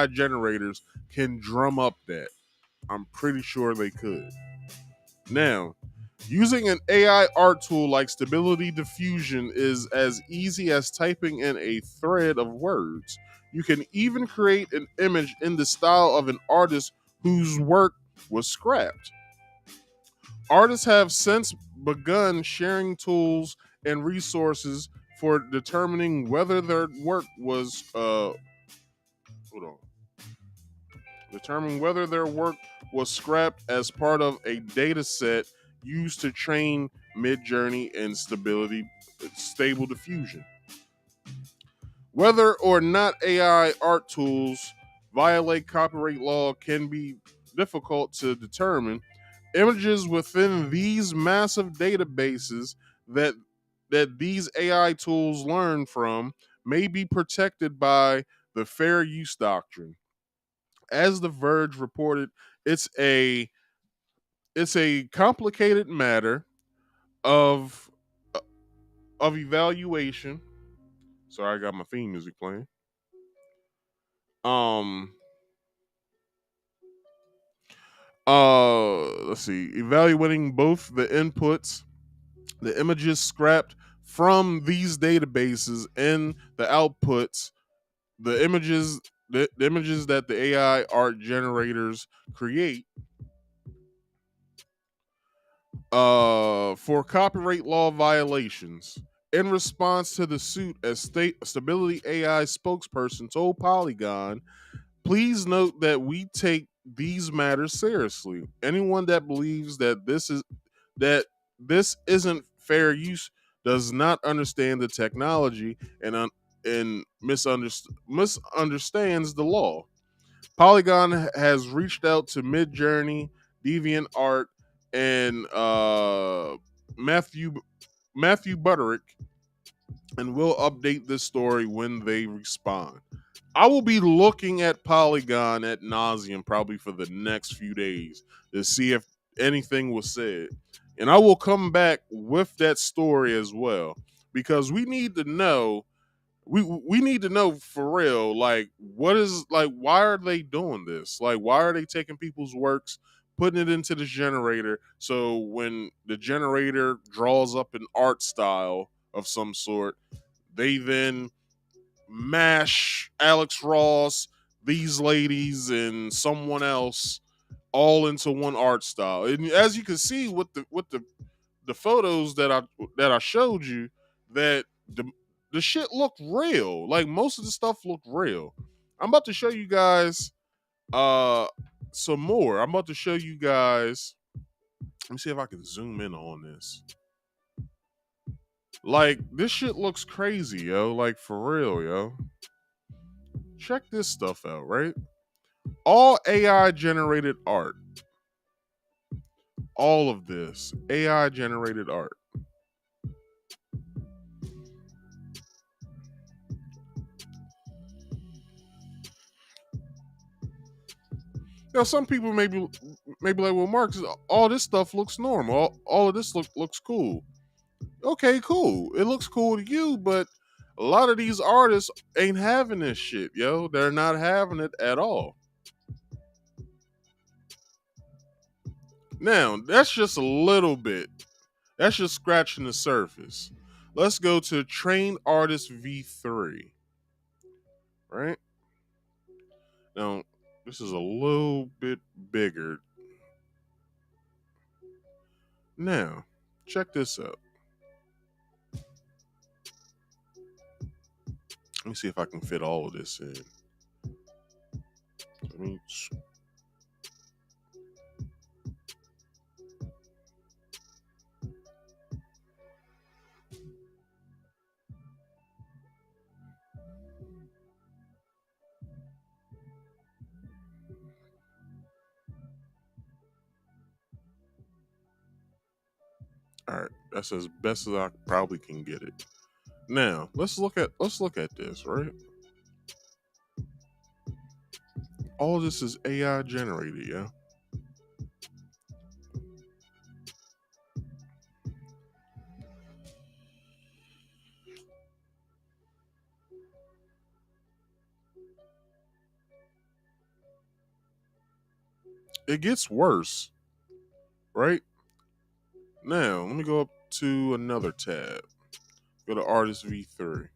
generators can drum up that. I'm pretty sure they could. Now, using an AI art tool like Stability Diffusion is as easy as typing in a thread of words. You can even create an image in the style of an artist whose work was scrapped. Artists have since begun sharing tools and resources for determining whether their work was hold on. Determine whether their work was scrapped as part of a data set used to train Midjourney and Stable Diffusion. Whether or not AI art tools violate copyright law can be difficult to determine. Images within these massive databases that these AI tools learn from may be protected by the fair use doctrine. As The Verge reported, it's a complicated matter of evaluation. Sorry, I got my theme music playing. Um let's see. Evaluating both the inputs, the images scrapped from these databases, and the outputs, the images that the AI art generators create for copyright law violations. In response to the suit, a Stability AI spokesperson told Polygon, "Please note that we take these matters seriously. Anyone that believes that this isn't fair use does not understand the technology and misunderstands the law." Polygon has reached out to Midjourney, DeviantArt, and Matthew Butterick, and will update this story when they respond. I will be looking at Polygon at nauseum probably for the next few days to see if anything was said, and I will come back with that story as well, because we need to know. We need to know for real, like, what is, like, why are they doing this? Like, why are they taking people's works, putting it into the generator, so when the generator draws up an art style of some sort, they then mash Alex Ross, these ladies, and someone else all into one art style. And as you can see with the photos that I showed you, that the shit looked real. Like, most of the stuff looked real. I'm about to show you guys some more. I'm about to show you guys. Let me see if I can zoom in on this. Like, this shit looks crazy, yo. Like, for real, yo. Check this stuff out, right? All AI generated art. All of this AI generated art. Now, some people may be like, well, Marcus, all this stuff looks normal. All of this looks cool. Okay, cool. It looks cool to you, but a lot of these artists ain't having this shit, yo. They're not having it at all. Now, that's just a little bit. That's just scratching the surface. Let's go to Trained Artist V3. Right? Now, this is a little bit bigger. Now, check this out. Let me see if I can fit all of this in. Let me. All right, that's as best as I probably can get it. Now, let's look at this, right? All this is AI generated, yeah. it gets worse, right? Now, let me go up to another tab. Go to Artist V3.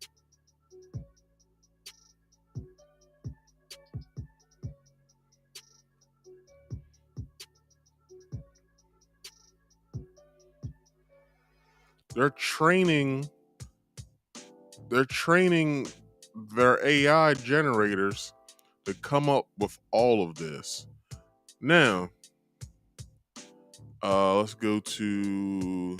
They're training their AI generators to come up with all of this. Now, let's go to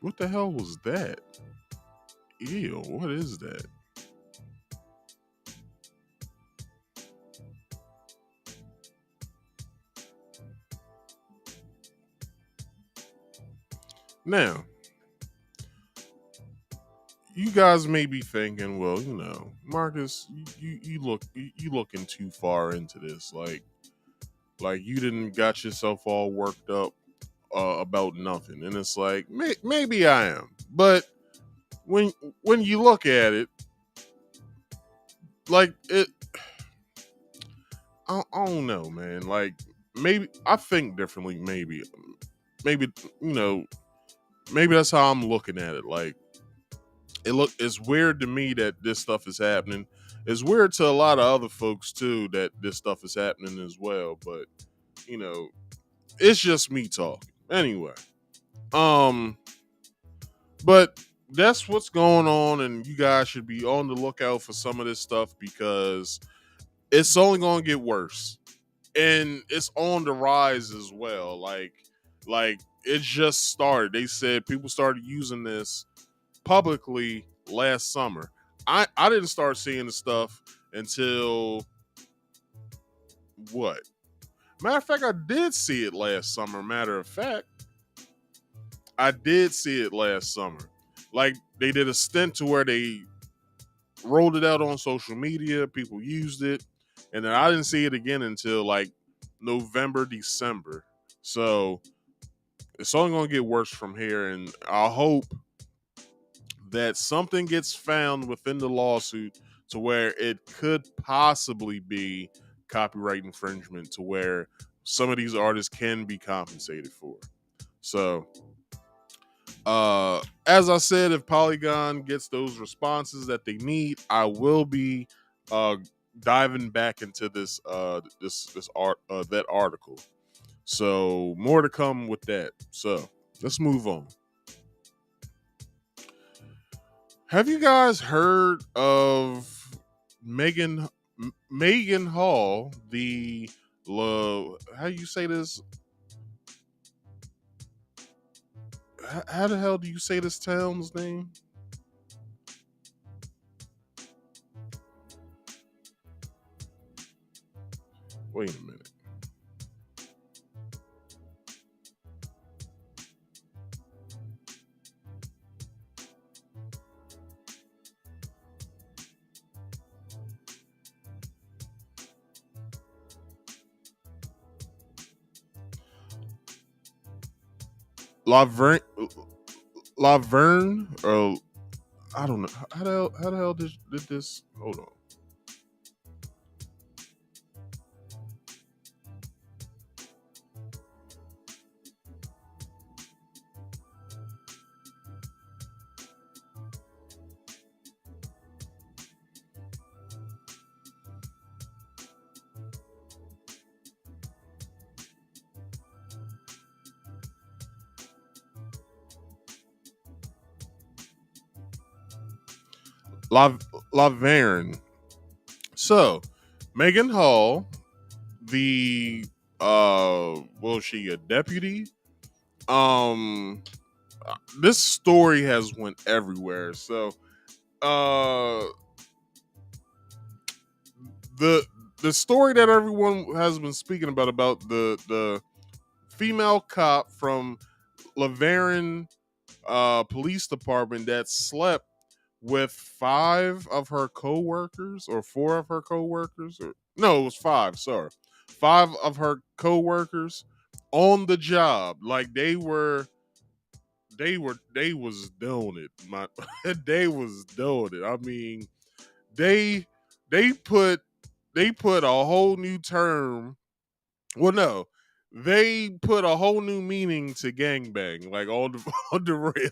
what the hell was that? Ew, what is that? Now, you guys may be thinking, well, Marcus, you looking too far into this. Like you didn't got yourself all worked up about nothing, and it's like maybe I am, but when you look at it, like it, I don't know, man. Like maybe I think differently. Maybe maybe that's how I'm looking at it. Like it's weird to me that this stuff is happening. It's weird to a lot of other folks too that this stuff is happening as well. But it's just me talking. Anyway, but that's what's going on, and you guys should be on the lookout for some of this stuff because it's only going to get worse, and it's on the rise as well. Like it just started. They said people started using this publicly last summer. I didn't start seeing the stuff until what? Matter of fact, I did see it last summer. Matter of fact, I did see it last summer. Like they did a stint to where they rolled it out on social media, people used it, and then I didn't see it again until like November, December. So it's only going to get worse from here, and I hope that something gets found within the lawsuit to where it could possibly be copyright infringement to where some of these artists can be compensated for. So as I said, if Polygon gets those responses that they need, I will be diving back into this that article. So more to come with that. So let's move on. Have you guys heard of Megan Hall, how do you say this? How the hell do you say this town's name? Wait a minute. Laverne, or I don't know how the hell did this? Hold on. Laverne. So, Megan Hall, the was she a deputy? This story has went everywhere. So, the story that everyone has been speaking about the female cop from Laverne police department that slept with 5 of her co-workers or 4 of her co-workers, or no, it was 5, sorry. 5 of her co-workers on the job. Like they were they was doing it. They was doing it. I mean, they they put a whole new term. Well, no, they put a whole new meaning to gangbang, like on the on the rail.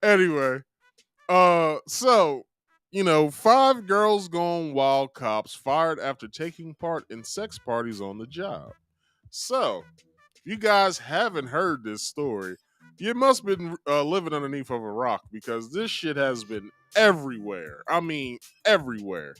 Anyway, so five girls gone wild cops fired after taking part in sex parties on the job. So, if you guys haven't heard this story, you must have been living underneath of a rock because this shit has been everywhere. I mean, everywhere.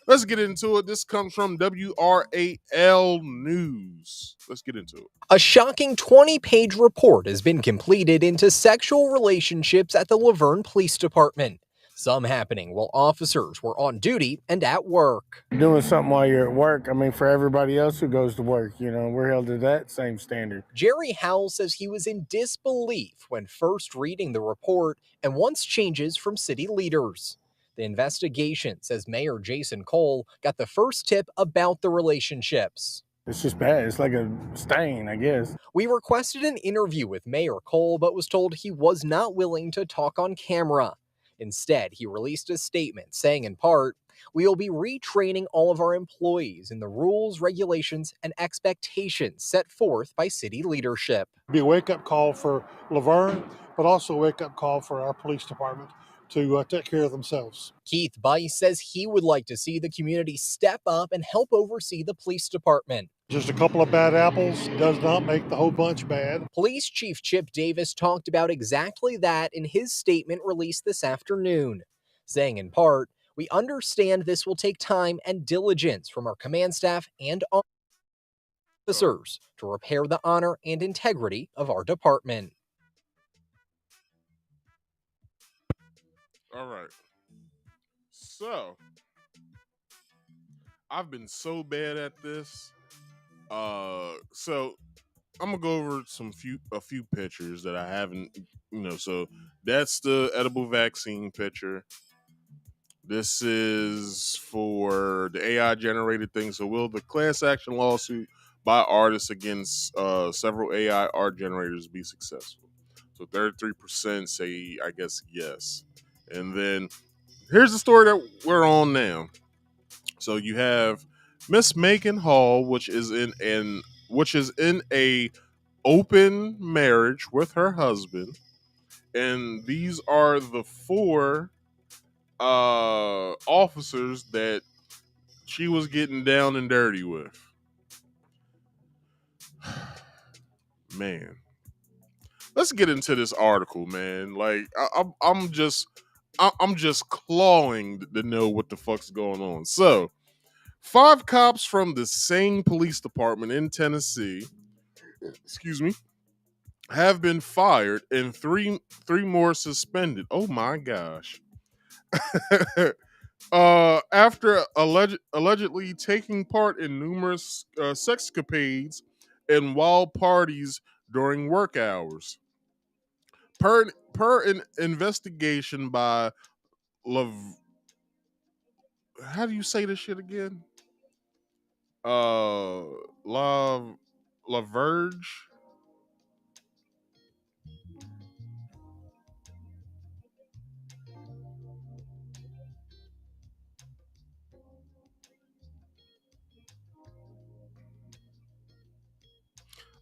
Let's get into it. This comes from WRAL News. Let's get into it. A shocking 20-page report has been completed into sexual relationships at the Laverne Police Department. Some happening while officers were on duty and at work. Doing something while you're at work, I mean, for everybody else who goes to work, we're held to that same standard. Jerry Howell says he was in disbelief when first reading the report and wants changes from city leaders. The investigation says Mayor Jason Cole got the first tip about the relationships. It's just bad. It's like a stain, I guess. We requested an interview with Mayor Cole, but was told he was not willing to talk on camera. Instead, he released a statement saying in part, "We will be retraining all of our employees in the rules, regulations, and expectations set forth by city leadership." Be a wake-up call for Laverne, but also a wake-up call for our police department to take care of themselves. Keith Bice says he would like to see the community step up and help oversee the police department. Just a couple of bad apples does not make the whole bunch bad. Police Chief Chip Davis talked about exactly that in his statement released this afternoon, saying in part, "We understand this will take time and diligence from our command staff and officers to repair the honor and integrity of our department." All right. So, I've been so bad at this. So I'm gonna go over a few pictures that I haven't, So that's the edible vaccine picture. This is for the AI generated thing. So will the class action lawsuit by artists against several AI art generators be successful? So 33% say, I guess, yes. And then here's the story that we're on now. So you have Miss Megan Hall, which is in a open marriage with her husband, and these are the four officers that she was getting down and dirty with. Man, let's get into this article, man. Like I'm just clawing to know what the fuck's going on. So, 5 cops from the same police department in Tennessee, have been fired and three more suspended. Oh my gosh. After allegedly taking part in numerous sexcapades and wild parties during work hours. Per an investigation by how do you say this shit again? La Verge.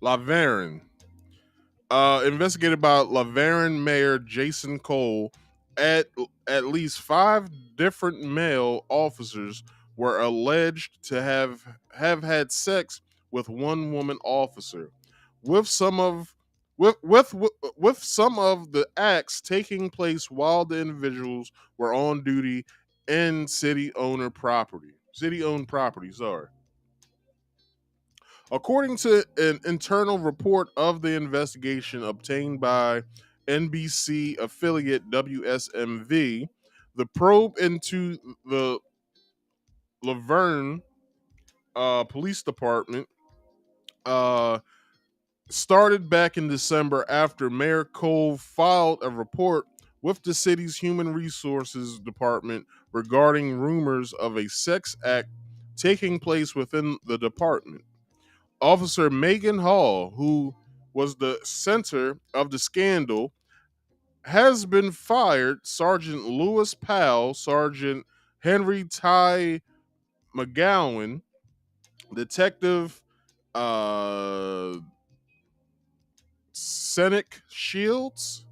Laverne. Investigated by Laverne Mayor Jason Cole, at least 5 different male officers were alleged to have had sex with one woman officer, with some of some of the acts taking place while the individuals were on duty in city-owned property. Sorry. According to an internal report of the investigation obtained by NBC affiliate WSMV, the probe into the Laverne Police Department started back in December after Mayor Cole filed a report with the city's Human Resources Department regarding rumors of a sex act taking place within the department. Officer Megan Hall, who was the center of the scandal, has been fired. Sergeant Lewis Powell, Sergeant Henry Ty McGowan, Detective uh, Seneca Shields,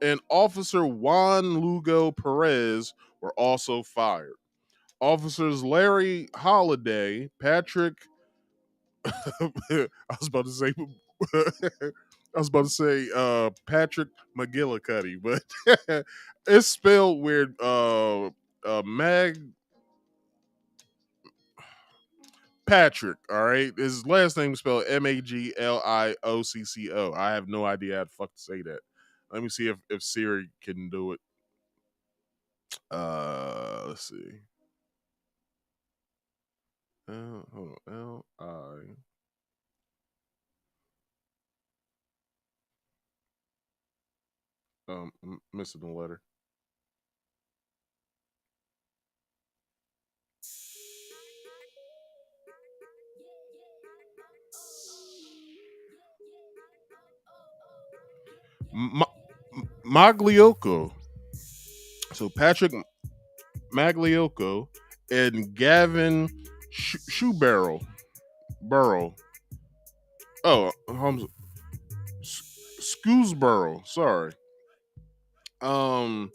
and Officer Juan Lugo Perez were also fired. Officers Larry Holiday, Patrick I was about to say Patrick McGillicuddy, but it's spelled weird. Mag Patrick. All right, his last name is spelled Magliocco. I have no idea how the fuck to say that. Let me see if Siri can do it. Let's see. Hold on. L-I. I'm missing the letter. Magliocco. So Patrick Magliocco and Gavin Shoebarrow. Burrow. Oh, Scoosborough. Sorry. Um,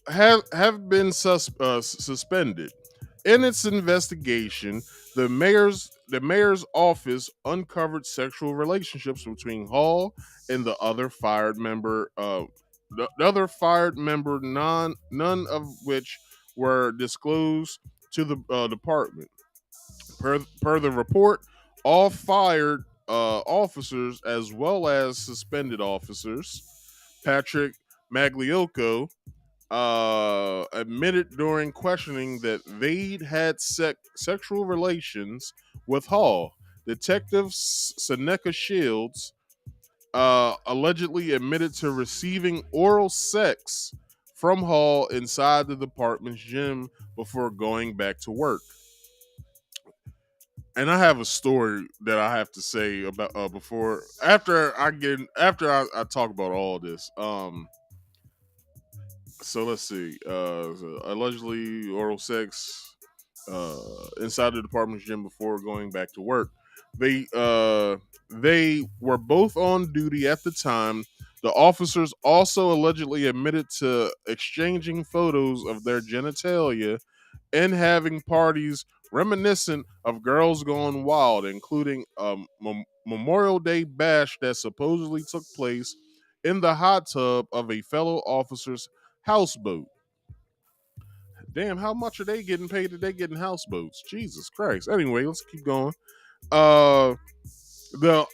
have been suspended. In its investigation, the mayor's office uncovered sexual relationships between Hall and the other fired member. The other fired member, none of which were disclosed to the department. Per the report, all fired officers as well as suspended officers. Patrick Magliocco admitted during questioning that they'd had sexual relations with Hall. Detective Seneca Shields allegedly admitted to receiving oral sex from Hall inside the department's gym before going back to work. And I have a story that I have to say about before after I talk about all this. So let's see. So allegedly oral sex inside the department's gym before going back to work. They were both on duty at the time. The officers also allegedly admitted to exchanging photos of their genitalia and having parties reminiscent of Girls Gone Wild, including a Memorial Day bash that supposedly took place in the hot tub of a fellow officer's houseboat. Damn, how much are they getting paid that they getting houseboats? Jesus Christ. Anyway, let's keep going. Uh, the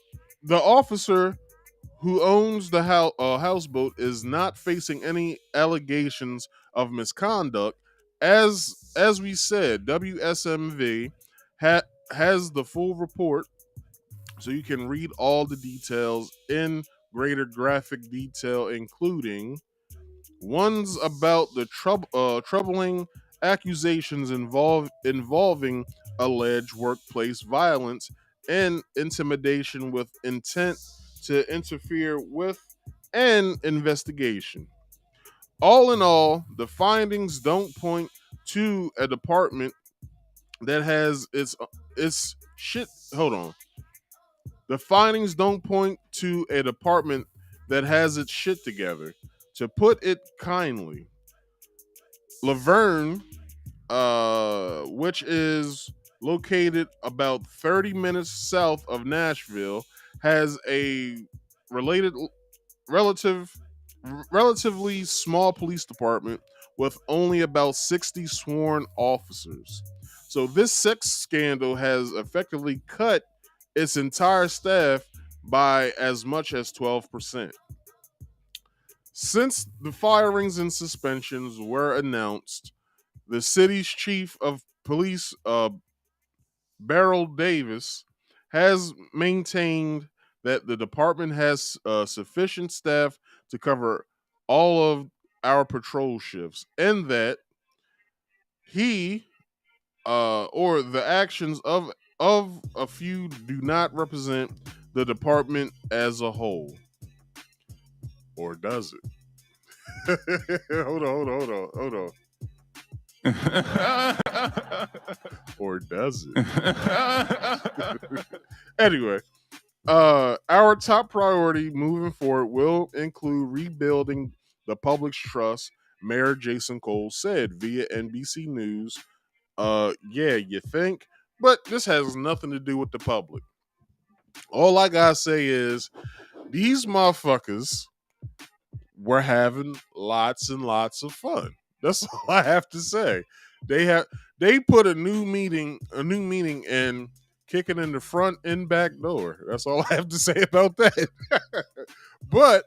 the officer who owns the houseboat is not facing any allegations of misconduct. As we said, WSMV has the full report, so you can read all the details in greater graphic detail, including one's about the troubling accusations involving alleged workplace violence and intimidation with intent to interfere with an investigation. All in all, the findings don't point to a department that has its shit. Hold on. The findings don't point to a department that has its shit together. To put it kindly, Laverne, which is located about 30 minutes south of Nashville, has a related relative relatively small police department with only about 60 sworn officers. So this sex scandal has effectively cut its entire staff by as much as 12%. Since the firings and suspensions were announced, the city's chief of police, Beryl Davis, has maintained that the department has sufficient staff to cover all of our patrol shifts, and that he or the actions of of a few do not represent the department as a whole. Or does it? Hold on. Or does it? Anyway, our top priority moving forward will include rebuilding the public's trust, Mayor Jason Cole said via NBC News. Yeah, you think? But this has nothing to do with the public. All I gotta say is these motherfuckers were having lots and lots of fun. That's all I have to say. They put a new meaning in kicking in the front and back door. That's all I have to say about that. but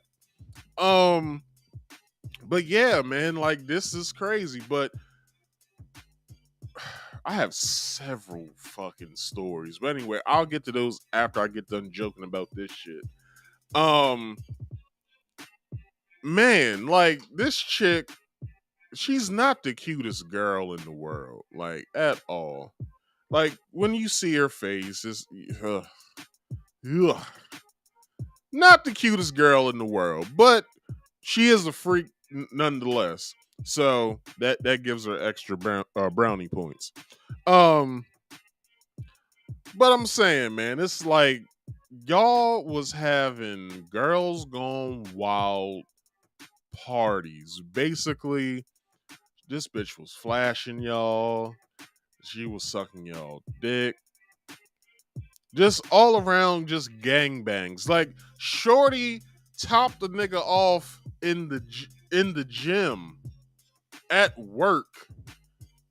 but yeah, man, like this is crazy. But I have several fucking stories. But anyway, I'll get to those after I get done joking about this shit. Man, like this chick, she's not the cutest girl in the world, like at all. Like when you see her face, it's ugh. Not the cutest girl in the world, but she is a freak nonetheless. So that gives her extra brownie points. But I'm saying, man, it's like y'all was having girls gone wild parties. Basically, this bitch was flashing y'all. She was sucking y'all dick. Just all around, just gangbangs. Like Shorty topped the nigga off in the gym at work.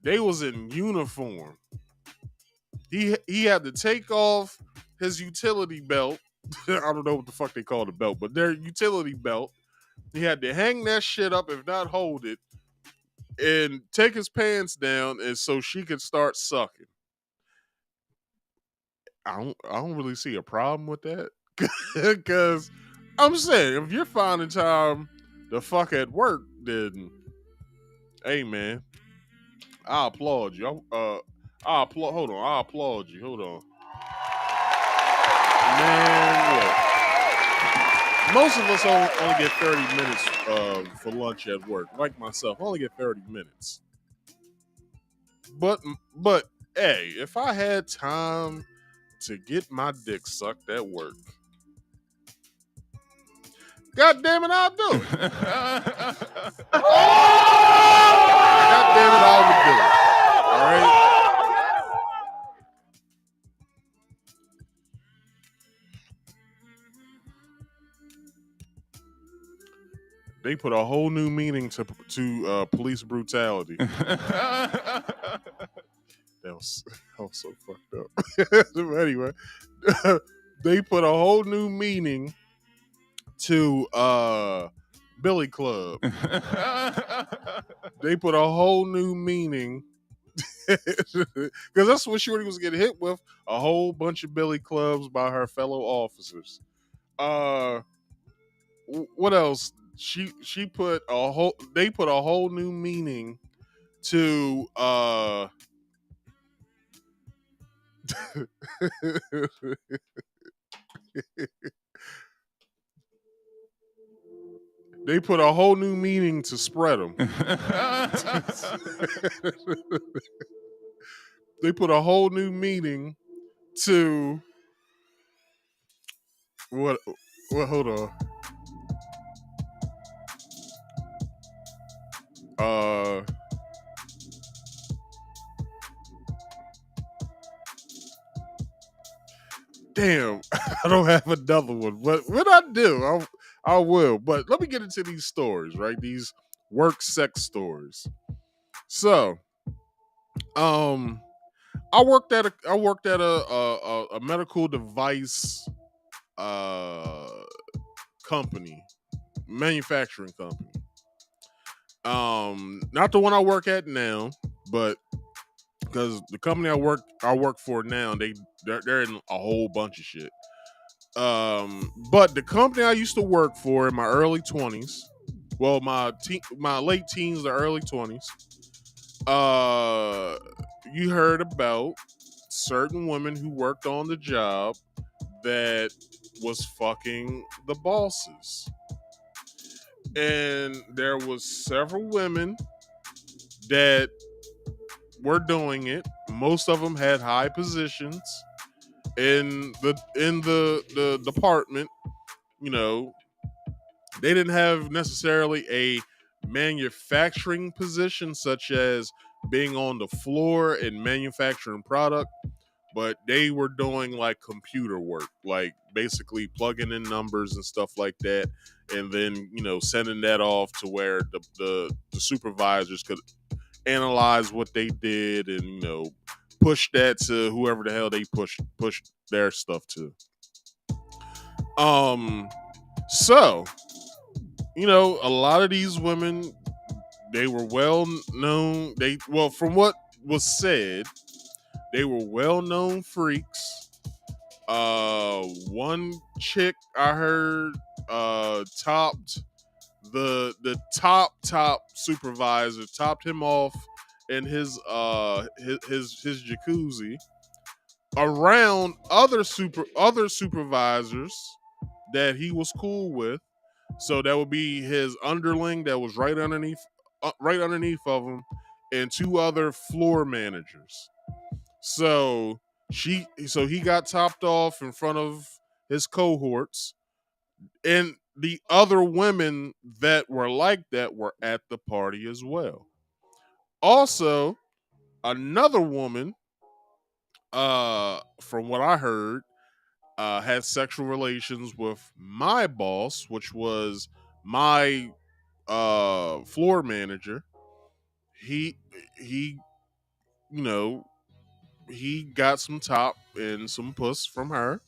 They was in uniform. He had to take off his utility belt. I don't know what the fuck they call the belt, but their utility belt. He had to hang that shit up, if not hold it, and take his pants down, and so she could start sucking. I don't really see a problem with that, because I'm saying if you're finding time to fuck at work, then hey man, I applaud you. I applaud. Hold on, I applaud you. Hold on, man. Look, most of us only get 30 minutes for lunch at work. Like myself, I only get 30 minutes. But hey, if I had time to get my dick sucked at work, God damn it, I'll do it. God damn it, I would do it. All right. They put a whole new meaning to police brutality. That was so fucked up. Anyway, they put a whole new meaning to Billy Club. They put a whole new meaning because that's what Shorty was getting hit with, a whole bunch of Billy Clubs by her fellow officers. What else? She put a whole. They put a whole new meaning to they put a whole new meaning to spread them. They put a whole new meaning to what? Well, hold on. Damn, I don't have another one. But when I do, I will. But let me get into these stories, right? These work sex stories. So, I worked at a medical device company, manufacturing company. Not the one I work at now, but because the company I work for now, they're in a whole bunch of shit. But the company I used to work for in my early 20s, well, my late teens to early 20s, you heard about certain women who worked on the job that was fucking the bosses. And there was several women that were doing it. Most of them had high positions in the department. You know, they didn't have necessarily a manufacturing position such as being on the floor and manufacturing product, but they were doing like computer work, like basically plugging in numbers and stuff like that, and then sending that off to where the supervisors could analyze what they did and push that to whoever the hell they push their stuff to. So a lot of these women, they were well known. From what was said, they were well known freaks. One chick I heard topped the top supervisor, topped him off in his jacuzzi around other supervisors that he was cool with. So that would be his underling that was right underneath of him, and two other floor managers. So he got topped off in front of his cohorts, and the other women that were like that were at the party as well. Also, another woman, from what I heard, had sexual relations with my boss, which was my floor manager. He he got some top and some puss from her.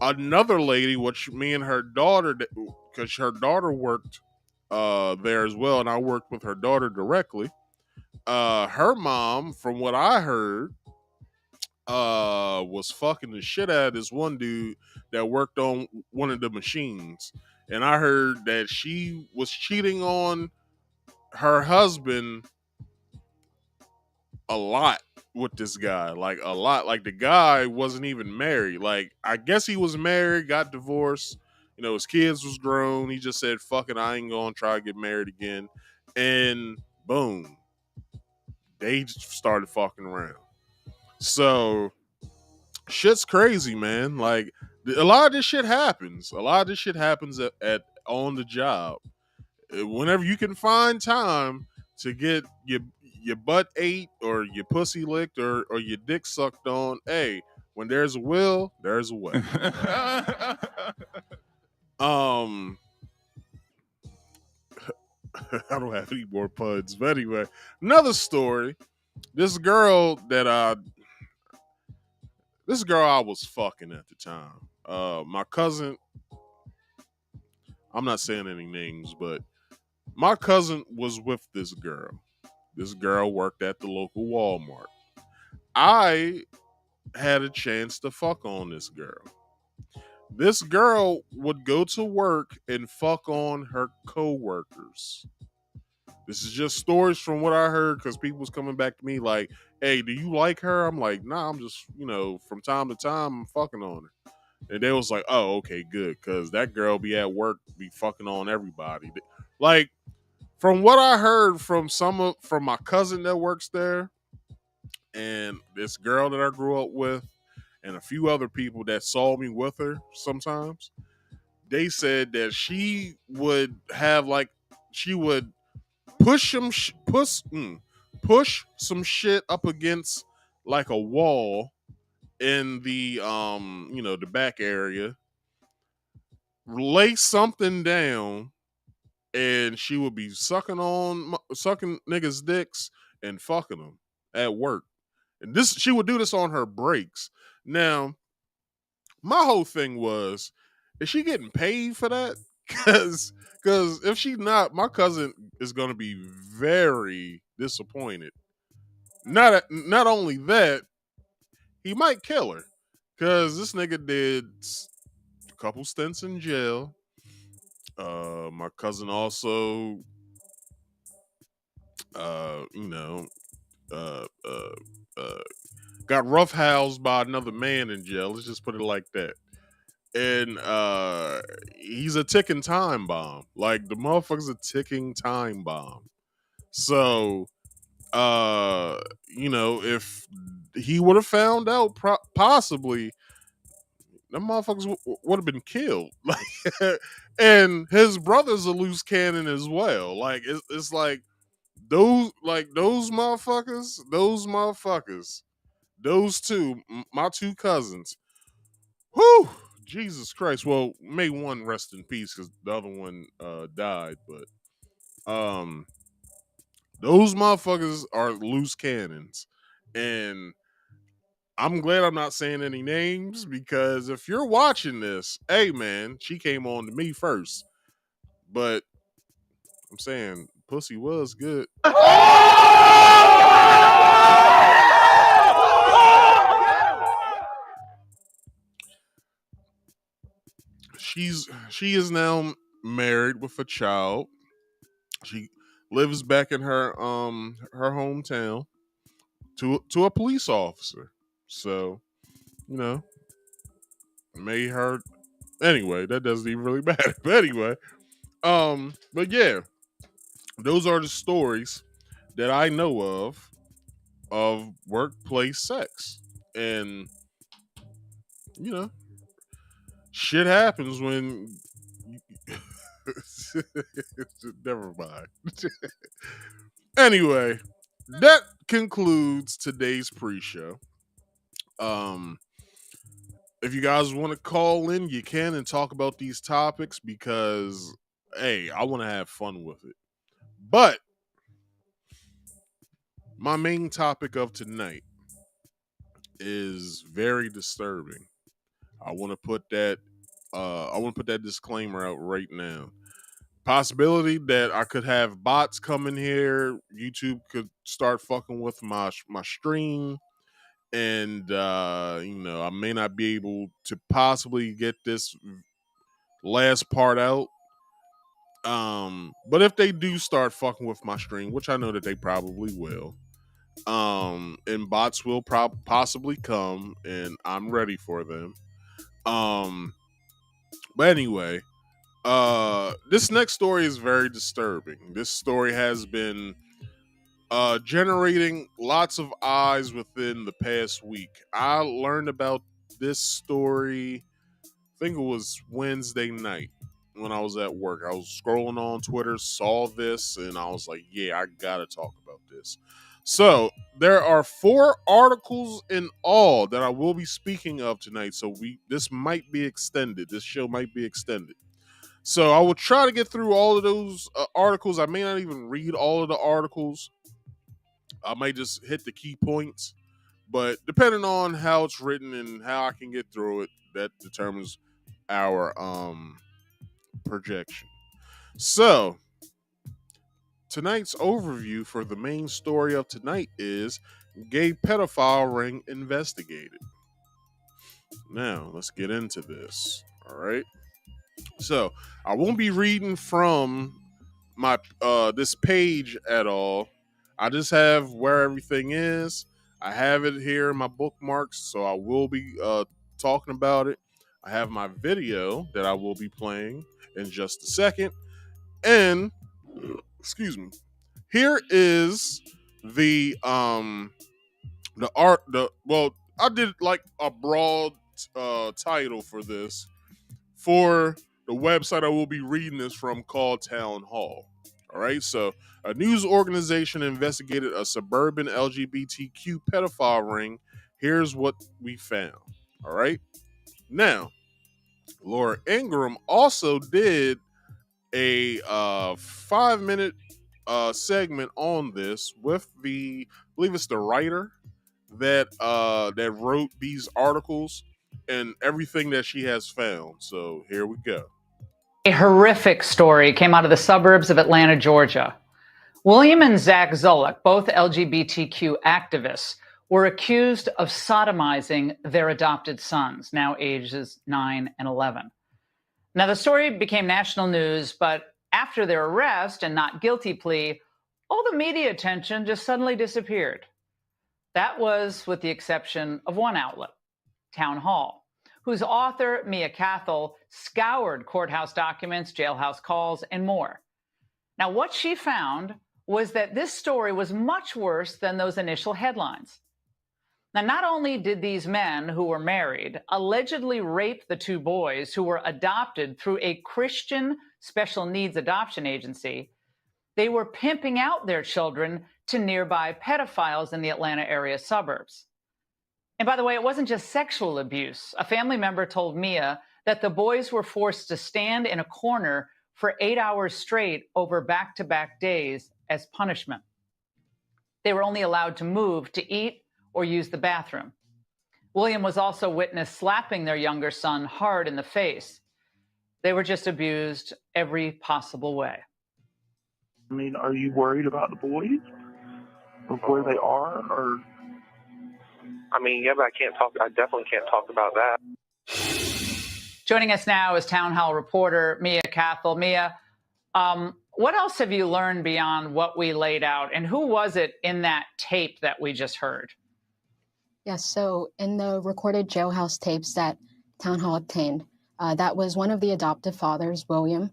Another lady, which me and her daughter, because her daughter worked there as well, and I worked with her daughter directly. Her mom, from what I heard, was fucking the shit out of this one dude that worked on one of the machines. And I heard that she was cheating on her husband a lot with this guy. Like a lot. Like the guy wasn't even married. Like I guess he was married, got divorced. His kids was grown. He just said, fuck it, I ain't gonna try to get married again. And boom. They started fucking around. So shit's crazy, man. Like a lot of this shit happens. A lot of this shit happens at on the job. Whenever you can find time to get your butt ate or your pussy licked or your dick sucked on, hey, when there's a will, there's a way. I don't have any more puns, but anyway, another story. This girl I was fucking at the time. My cousin, I'm not saying any names, but my cousin was with this girl. This girl worked at the local Walmart. I had a chance to fuck on this girl. This girl would go to work and fuck on her coworkers. This is just stories from what I heard because people was coming back to me like, hey, do you like her? I'm like, nah, I'm just, from time to time, I'm fucking on her. And they was like, oh, okay, good. Because that girl be at work, be fucking on everybody. Like, from what I heard from from my cousin that works there, and this girl that I grew up with, and a few other people that saw me with her sometimes, they said that she would push some shit up against like a wall in the the back area, lay something down, and she would be sucking niggas' dicks and fucking them at work. And she would do this on her breaks. Now, my whole thing was, is she getting paid for that? Because if she's not, my cousin is going to be very disappointed. Not only that, he might kill her. Because this nigga did a couple stints in jail. My cousin also, uh, uh, uh, got roughhoused by another man in jail. Let's just put it like that. And he's a ticking time bomb. Like, the motherfucker's a ticking time bomb. So, if he would have found out, possibly, them motherfuckers would have been killed. Like, and his brother's a loose cannon as well. Like, it's like those motherfuckers, those two, my two cousins. Whew, Jesus Christ. Well, may one rest in peace because the other one died, but those motherfuckers are loose cannons. And I'm glad I'm not saying any names, because if you're watching this, hey man, she came on to me first. But I'm saying pussy was good. She is now married with a child. She lives back in her hometown to a police officer. So, may her anyway, that doesn't even really matter. But anyway, but yeah, those are the stories that I know of workplace sex. And shit happens when never mind. Anyway, that concludes today's pre-show. If you guys want to call in, you can and talk about these topics, because hey, I want to have fun with it. But my main topic of tonight is very disturbing. I want to put that disclaimer out right now. Possibility that I could have bots come in here. YouTube could start fucking with my stream, and I may not be able to possibly get this last part out. But if they do start fucking with my stream, which I know that they probably will, and bots will possibly come, and I'm ready for them. But anyway, this next story is very disturbing. This story has been generating lots of eyes within the past week. I learned about this story, I think it was Wednesday night when I was at work. I was scrolling on Twitter, saw this, and I was like, yeah, I gotta talk about this. So there are 4 articles in all that I will be speaking of tonight. So this might be extended. This show might be extended. So I will try to get through all of those articles. I may not even read all of the articles. I might just hit the key points. But depending on how it's written and how I can get through it, that determines our projection. So tonight's overview for the main story of tonight is gay pedophile ring investigated. Now, let's get into this. All right. So, I won't be reading from my this page at all. I just have where everything is. I have it here in my bookmarks, so I will be talking about it. I have my video that I will be playing in just a second. And excuse me. Here is the art. I did like a broad title for this for the website I will be reading this from, called Townhall. All right, so a news organization investigated a suburban LGBTQ pedophile ring. Here's what we found. All right, now Laura Ingraham also did a 5-minute segment on this with I believe it's the writer that wrote these articles and everything that she has found. So here we go. A horrific story came out of the suburbs of Atlanta, Georgia. William and Zach Zolik, both LGBTQ activists, were accused of sodomizing their adopted sons, now ages 9 and 11. Now, the story became national news, but after their arrest and not guilty plea, all the media attention just suddenly disappeared. That was with the exception of one outlet, Townhall, whose author, Mia Cathell, scoured courthouse documents, jailhouse calls, and more. Now, what she found was that this story was much worse than those initial headlines. Now, not only did these men who were married allegedly rape the two boys who were adopted through a Christian special needs adoption agency, they were pimping out their children to nearby pedophiles in the Atlanta area suburbs. And by the way, it wasn't just sexual abuse. A family member told Mia that the boys were forced to stand in a corner for 8 hours straight over back-to-back days as punishment. They were only allowed to move to eat or use the bathroom. William was also witnessed slapping their younger son hard in the face. They were just abused every possible way. I mean, are you worried about the boys? Of where they are? Or I mean, yeah, but I definitely can't talk about that. Joining us now is Town Hall reporter Mia Cathell. Mia, what else have you learned beyond what we laid out? And who was it in that tape that we just heard? Yes, so in the recorded jailhouse tapes that Town Hall obtained, that was one of the adoptive fathers, William,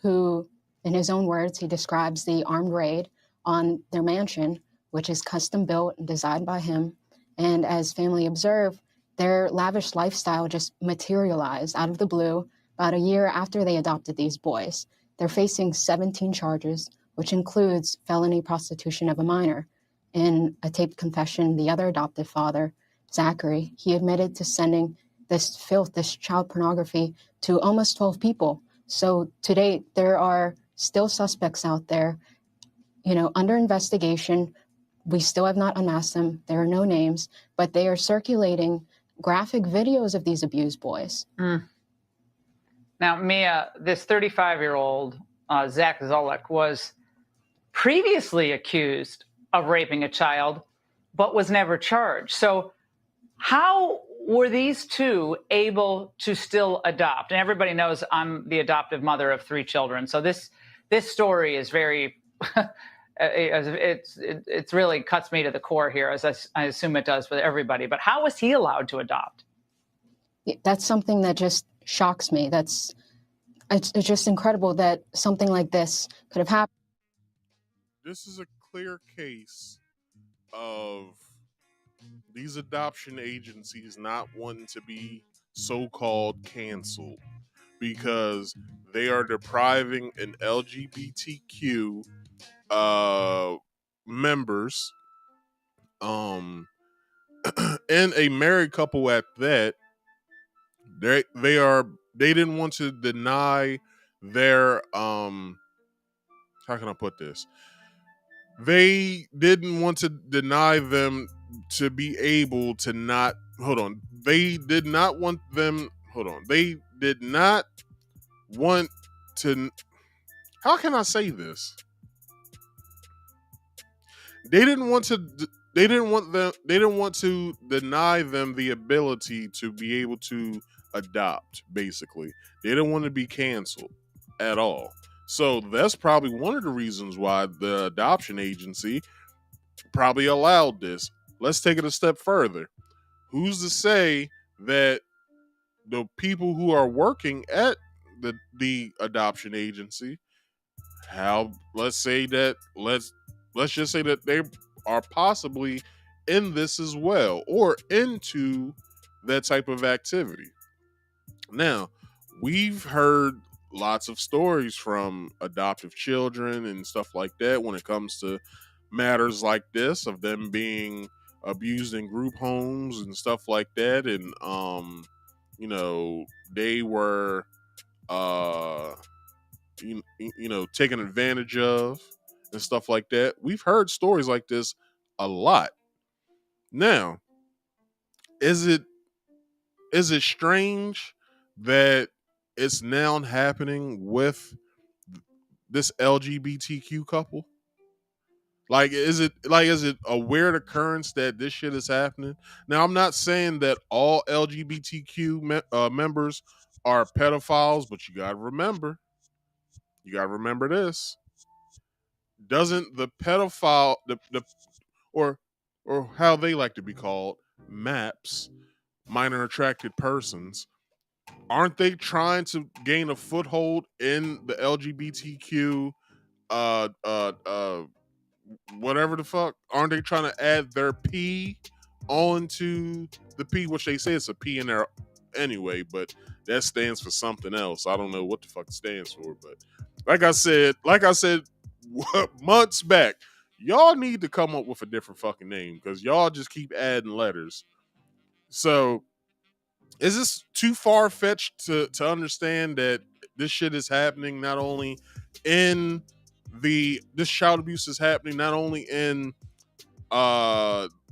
who, in his own words, he describes the armed raid on their mansion, which is custom built and designed by him. And as family observed, their lavish lifestyle just materialized out of the blue about a year after they adopted these boys. They're facing 17 charges, which includes felony prostitution of a minor. In a taped confession, the other adoptive father, Zachary, he admitted to sending this filth, this child pornography, to almost 12 people. So to date, there are still suspects out there, under investigation. We still have not unmasked them. There are no names, but they are circulating graphic videos of these abused boys. Now, Mia, this 35-year-old Zach Zolek was previously accused of raping a child, but was never charged. So how were these two able to still adopt? And everybody knows I'm the adoptive mother of 3 children. So this story is very, it really cuts me to the core here, as I assume it does with everybody. But how was he allowed to adopt? That's something that just shocks me. It's just incredible that something like this could have happened. This is a clear case of these adoption agencies not wanting to be so-called canceled because they are depriving an LGBTQ members and a married couple at that. They didn't want to deny their how can I put this? They didn't want to deny them to be able to not They did not want them They did not want to how can I say this? They didn't want to deny them the ability to be able to adopt, basically. They didn't want to be canceled at all. So that's probably one of the reasons why the adoption agency probably allowed this. Let's take it a step further. Who's to say that the people who are working at the adoption agency, let's just say that they are possibly in this as well, or into that type of activity. Now, we've heard lots of stories from adoptive children and stuff like that when it comes to matters like this, of them being abused in group homes and stuff like that. And, they were, taken advantage of and stuff like that. We've heard stories like this a lot. Now, is it strange that it's now happening with this LGBTQ couple? Is it a weird occurrence that this shit is happening? Now, I'm not saying that all LGBTQ members are pedophiles, but you gotta remember this. Doesn't the pedophile or or how they like to be called, MAPS, minor attracted persons, aren't they trying to gain a foothold in the LGBTQ whatever the fuck? Aren't they trying to add their P onto the P, which they say it's a P in there anyway, but that stands for something else. I don't know what the fuck it stands for, but like I said months back, y'all need to come up with a different fucking name because y'all just keep adding letters. So is this too far-fetched to understand that this shit is happening not only in this child abuse is happening not only in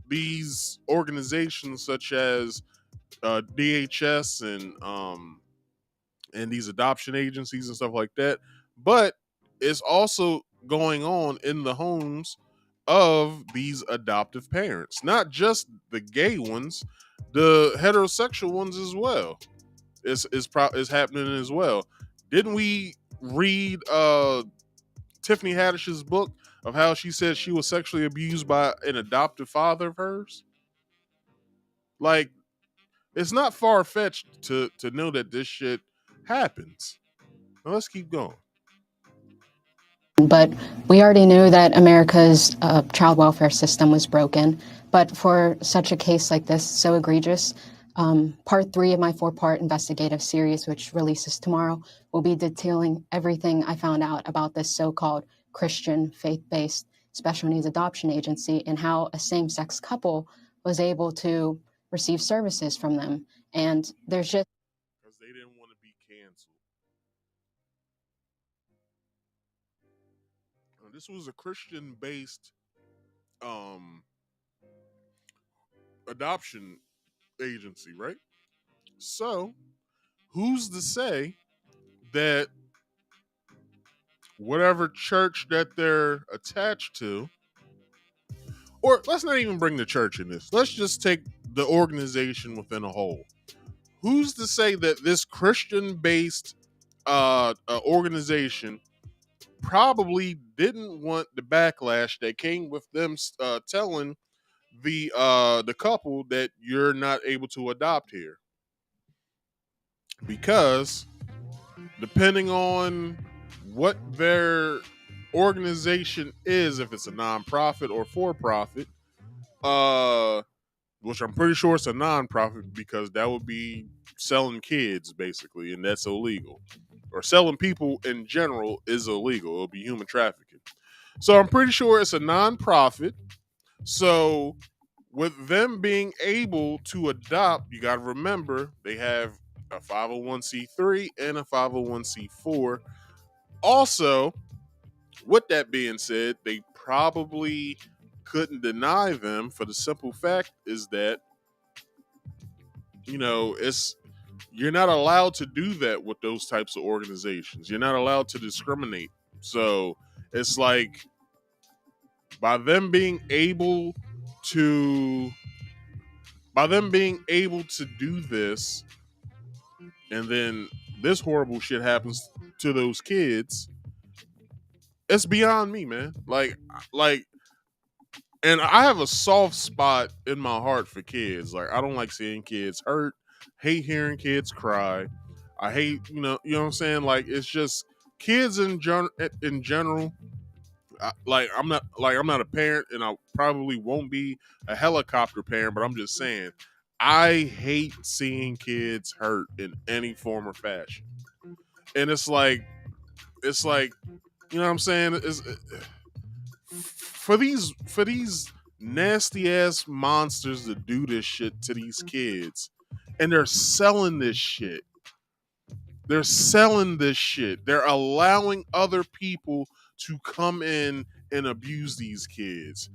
these organizations such as DHS and these adoption agencies and stuff like that, but it's also going on in the homes of these adoptive parents, not just the gay ones, the heterosexual ones as well. Is happening as well. Didn't we read Tiffany Haddish's book of how she said she was sexually abused by an adoptive father of hers? Like, it's not far-fetched to know that this shit happens. Now let's keep going. But we already knew that America's child welfare system was broken. But for such a case like this, so egregious, part 3 of my 4-part investigative series, which releases tomorrow, will be detailing everything I found out about this so-called Christian faith-based special needs adoption agency and how a same-sex couple was able to receive services from them. And there's just... because they didn't want to be canceled. This was a Christian-based adoption agency, right? So, who's to say that whatever church that they're attached to, or let's not even bring the church in this, let's just take the organization within a whole. Who's to say that this Christian-based organization probably didn't want the backlash that came with them telling the couple that you're not able to adopt here? Because depending on what their organization is, if it's a nonprofit or for-profit, which I'm pretty sure it's a nonprofit because that would be selling kids basically, and that's illegal. Or selling people in general is illegal. It'll be human trafficking. So I'm pretty sure it's a nonprofit. So with them being able to adopt, you got to remember they have a 501c3 and a 501c4. Also, with that being said, they probably couldn't deny them for the simple fact is that, you know, you're not allowed to do that with those types of organizations. You're not allowed to discriminate. So it's like by them being able to do this, and then this horrible shit happens to those kids, it's beyond me, man. Like, and I have a soft spot in my heart for kids. Like, I don't like seeing kids hurt. Hate hearing kids cry. I hate, you know what I'm saying? Like, it's just kids in general. I'm not a parent, and I probably won't be a helicopter parent. But I'm just saying, I hate seeing kids hurt in any form or fashion. And it's like, you know what I'm saying? For these nasty ass monsters to do this shit to these kids, and they're selling this shit. They're allowing other people to come in and abuse these kids.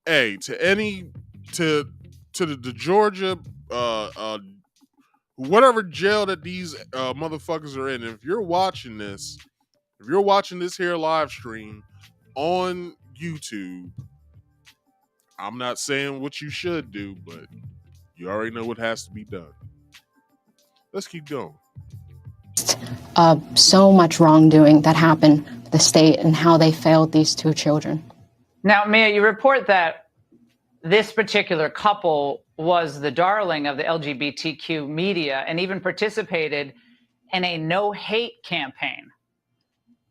Hey, to the Georgia, whatever jail that these motherfuckers are in, if you're watching this here live stream on YouTube, I'm not saying what you should do, but you already know what has to be done. Let's keep going. So much wrongdoing that happened with the state and how they failed these 2 children. Now, Mia, you report that this particular couple was the darling of the LGBTQ media and even participated in a no-hate campaign.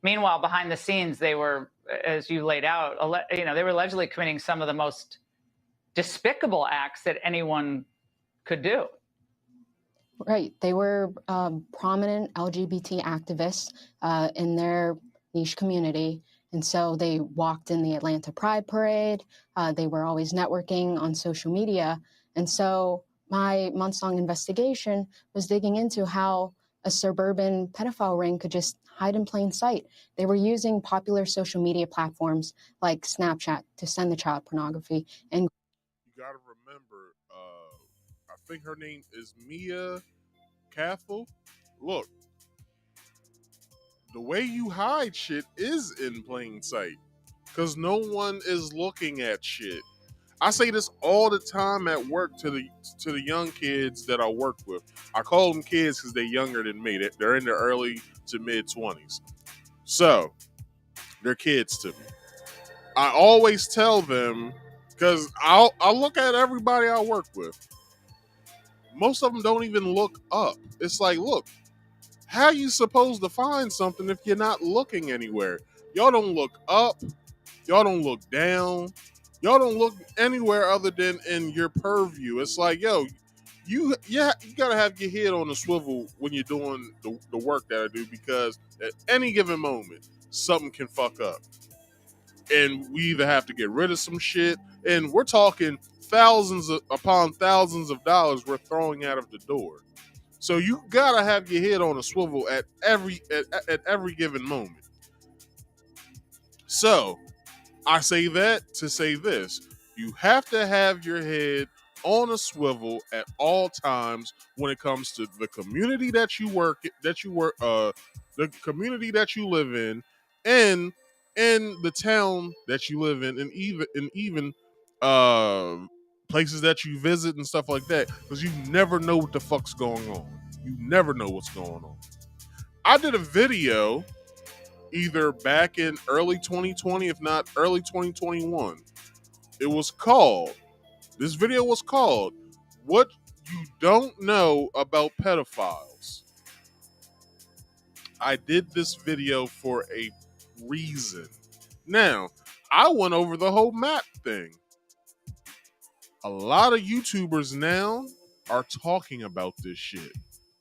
Meanwhile, behind the scenes, they were, as you laid out, they were allegedly committing some of the most despicable acts that anyone could do. Right. They were prominent LGBT activists in their niche community. And so they walked in the Atlanta Pride Parade. They were always networking on social media. And so my months-long investigation was digging into how a suburban pedophile ring could just hide in plain sight. They were using popular social media platforms like Snapchat to send the child pornography. And you got to remember, I think her name is Mia Cathel. Look, the way you hide shit is in plain sight because no one is looking at shit. I say this all the time at work to the young kids that I work with. I call them kids because they're younger than me. They're in their early to mid 20s. So, they're kids to me. I always tell them, because I'll look at everybody I work with. Most of them don't even look up. It's like, look, how are you supposed to find something if you're not looking anywhere? Y'all don't look up. Y'all don't look down. Y'all don't look anywhere other than in your purview. It's like, yo, you gotta have your head on a swivel when you're doing the work that I do, because at any given moment, something can fuck up. And we either have to get rid of some shit, and we're talking thousands upon thousands of dollars we're throwing out of the door. So you gotta have your head on a swivel at every given moment. So I say that to say this: you have to have your head on a swivel at all times when it comes to the community that you work, the community that you live in, and the town that you live in, and even places that you visit and stuff like that, because you never know what the fuck's going on. You never know what's going on. I did a video either back in early 2020, if not early 2021. This video was called, What You Don't Know About Pedophiles. I did this video for a reason. Now, I went over the whole map thing. A lot of YouTubers now are talking about this shit.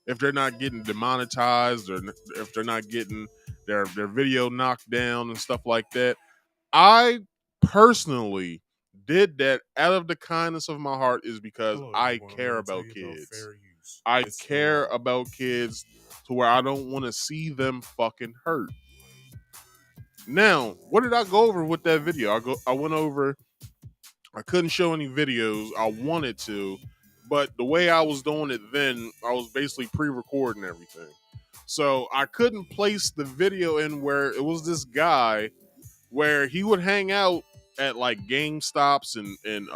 If they're not getting demonetized, or if they're not getting their video knocked down and stuff like that. I personally did that out of the kindness of my heart, is because I care about kids. I care about kids to where I don't want to see them fucking hurt. Now, what did I go over with that video? I went over, I couldn't show any videos. I wanted to, but the way I was doing it then, I was basically pre-recording everything. So I couldn't place the video in where it was this guy where he would hang out at like GameStops and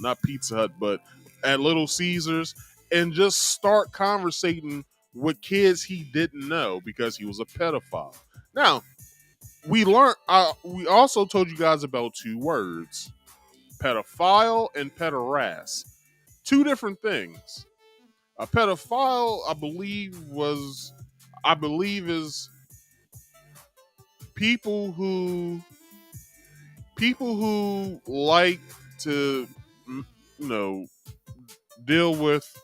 not Pizza Hut, but at Little Caesars, and just start conversating with kids he didn't know because he was a pedophile. Now, we also told you guys about two words: pedophile and pederast. Two different things. A pedophile, I believe, is people who like to, deal with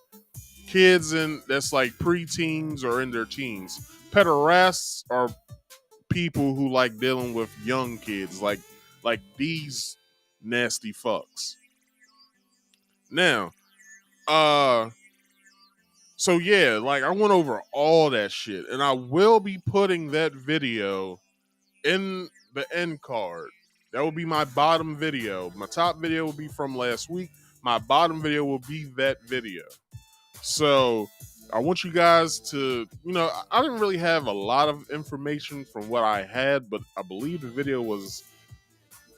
kids that's like preteens or in their teens. Pederasts are people who like dealing with young kids, like these nasty fucks. Now, so yeah, like I went over all that shit, and I will be putting that video in the end card. That will be my bottom video. My top video will be from last week. My bottom video will be that video. So I want you guys to, I didn't really have a lot of information from what I had, but I believe the video was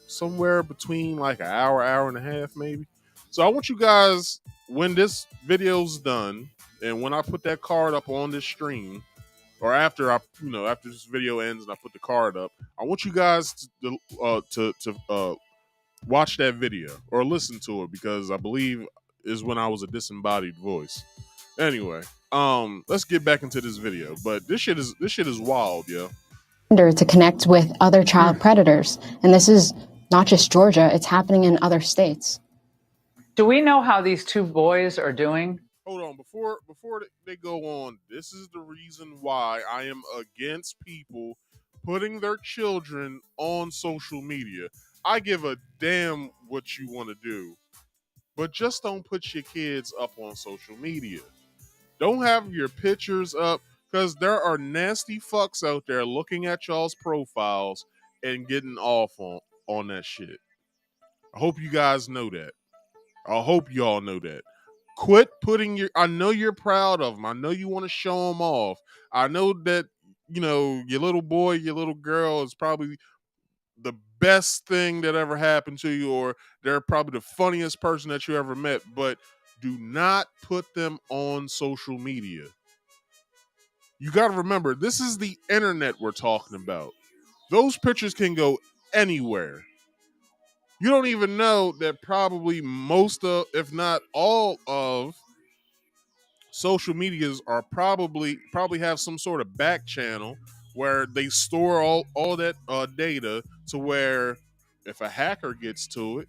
somewhere between like an hour and a half maybe. So I want you guys, when this video's done and when I put that card up on this stream or after after this video ends and I put the card up, I want you guys to watch that video or listen to it, because I believe is when I was a disembodied voice. Anyway, let's get back into this video. But this shit is wild, yo. To connect with other child predators. And this is not just Georgia, it's happening in other states. Do we know how these two boys are doing? Hold on, before they go on, this is the reason why I am against people putting their children on social media. I give a damn what you want to do, but just don't put your kids up on social media. Don't have your pictures up, because there are nasty fucks out there looking at y'all's profiles and getting off on that shit. I hope you guys know that. I hope y'all know that. Quit putting I know you're proud of them. I know you want to show them off. I know that, your little boy, your little girl is probably the best thing that ever happened to you, or they're probably the funniest person that you ever met, but do not put them on social media. You got to remember, this is the internet we're talking about. Those pictures can go anywhere. You don't even know that probably most of, if not all of, social medias are probably have some sort of back channel where they store all that data, to where if a hacker gets to it,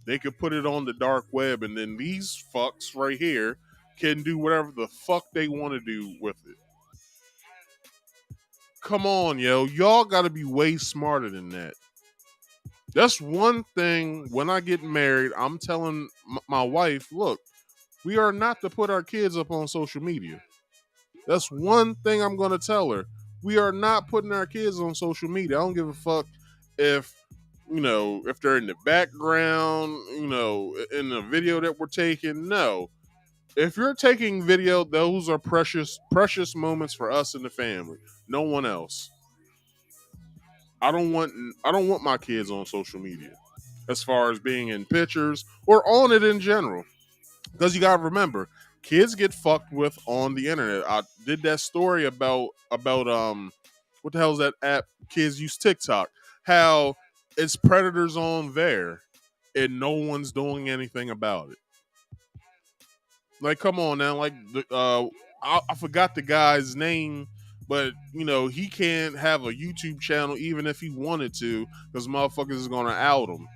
they could put it on the dark web, and then these fucks right here can do whatever the fuck they want to do with it. Come on, yo. Y'all got to be way smarter than that. That's one thing. When I get married, I'm telling my wife, look, we are not to put our kids up on social media. That's one thing I'm going to tell her. We are not putting our kids on social media. I don't give a fuck if they're in the background, in the video that we're taking. No. If you're taking video, those are precious moments for us and the family. No one else. I don't want my kids on social media, as far as being in pictures or on it in general. Because you gotta remember, kids get fucked with on the internet. I did that story about what the hell is that app? Kids use TikTok. How it's predators on there, and no one's doing anything about it. Like, come on now. Like, I forgot the guy's name, but he can't have a YouTube channel even if he wanted to, because motherfuckers is gonna out him.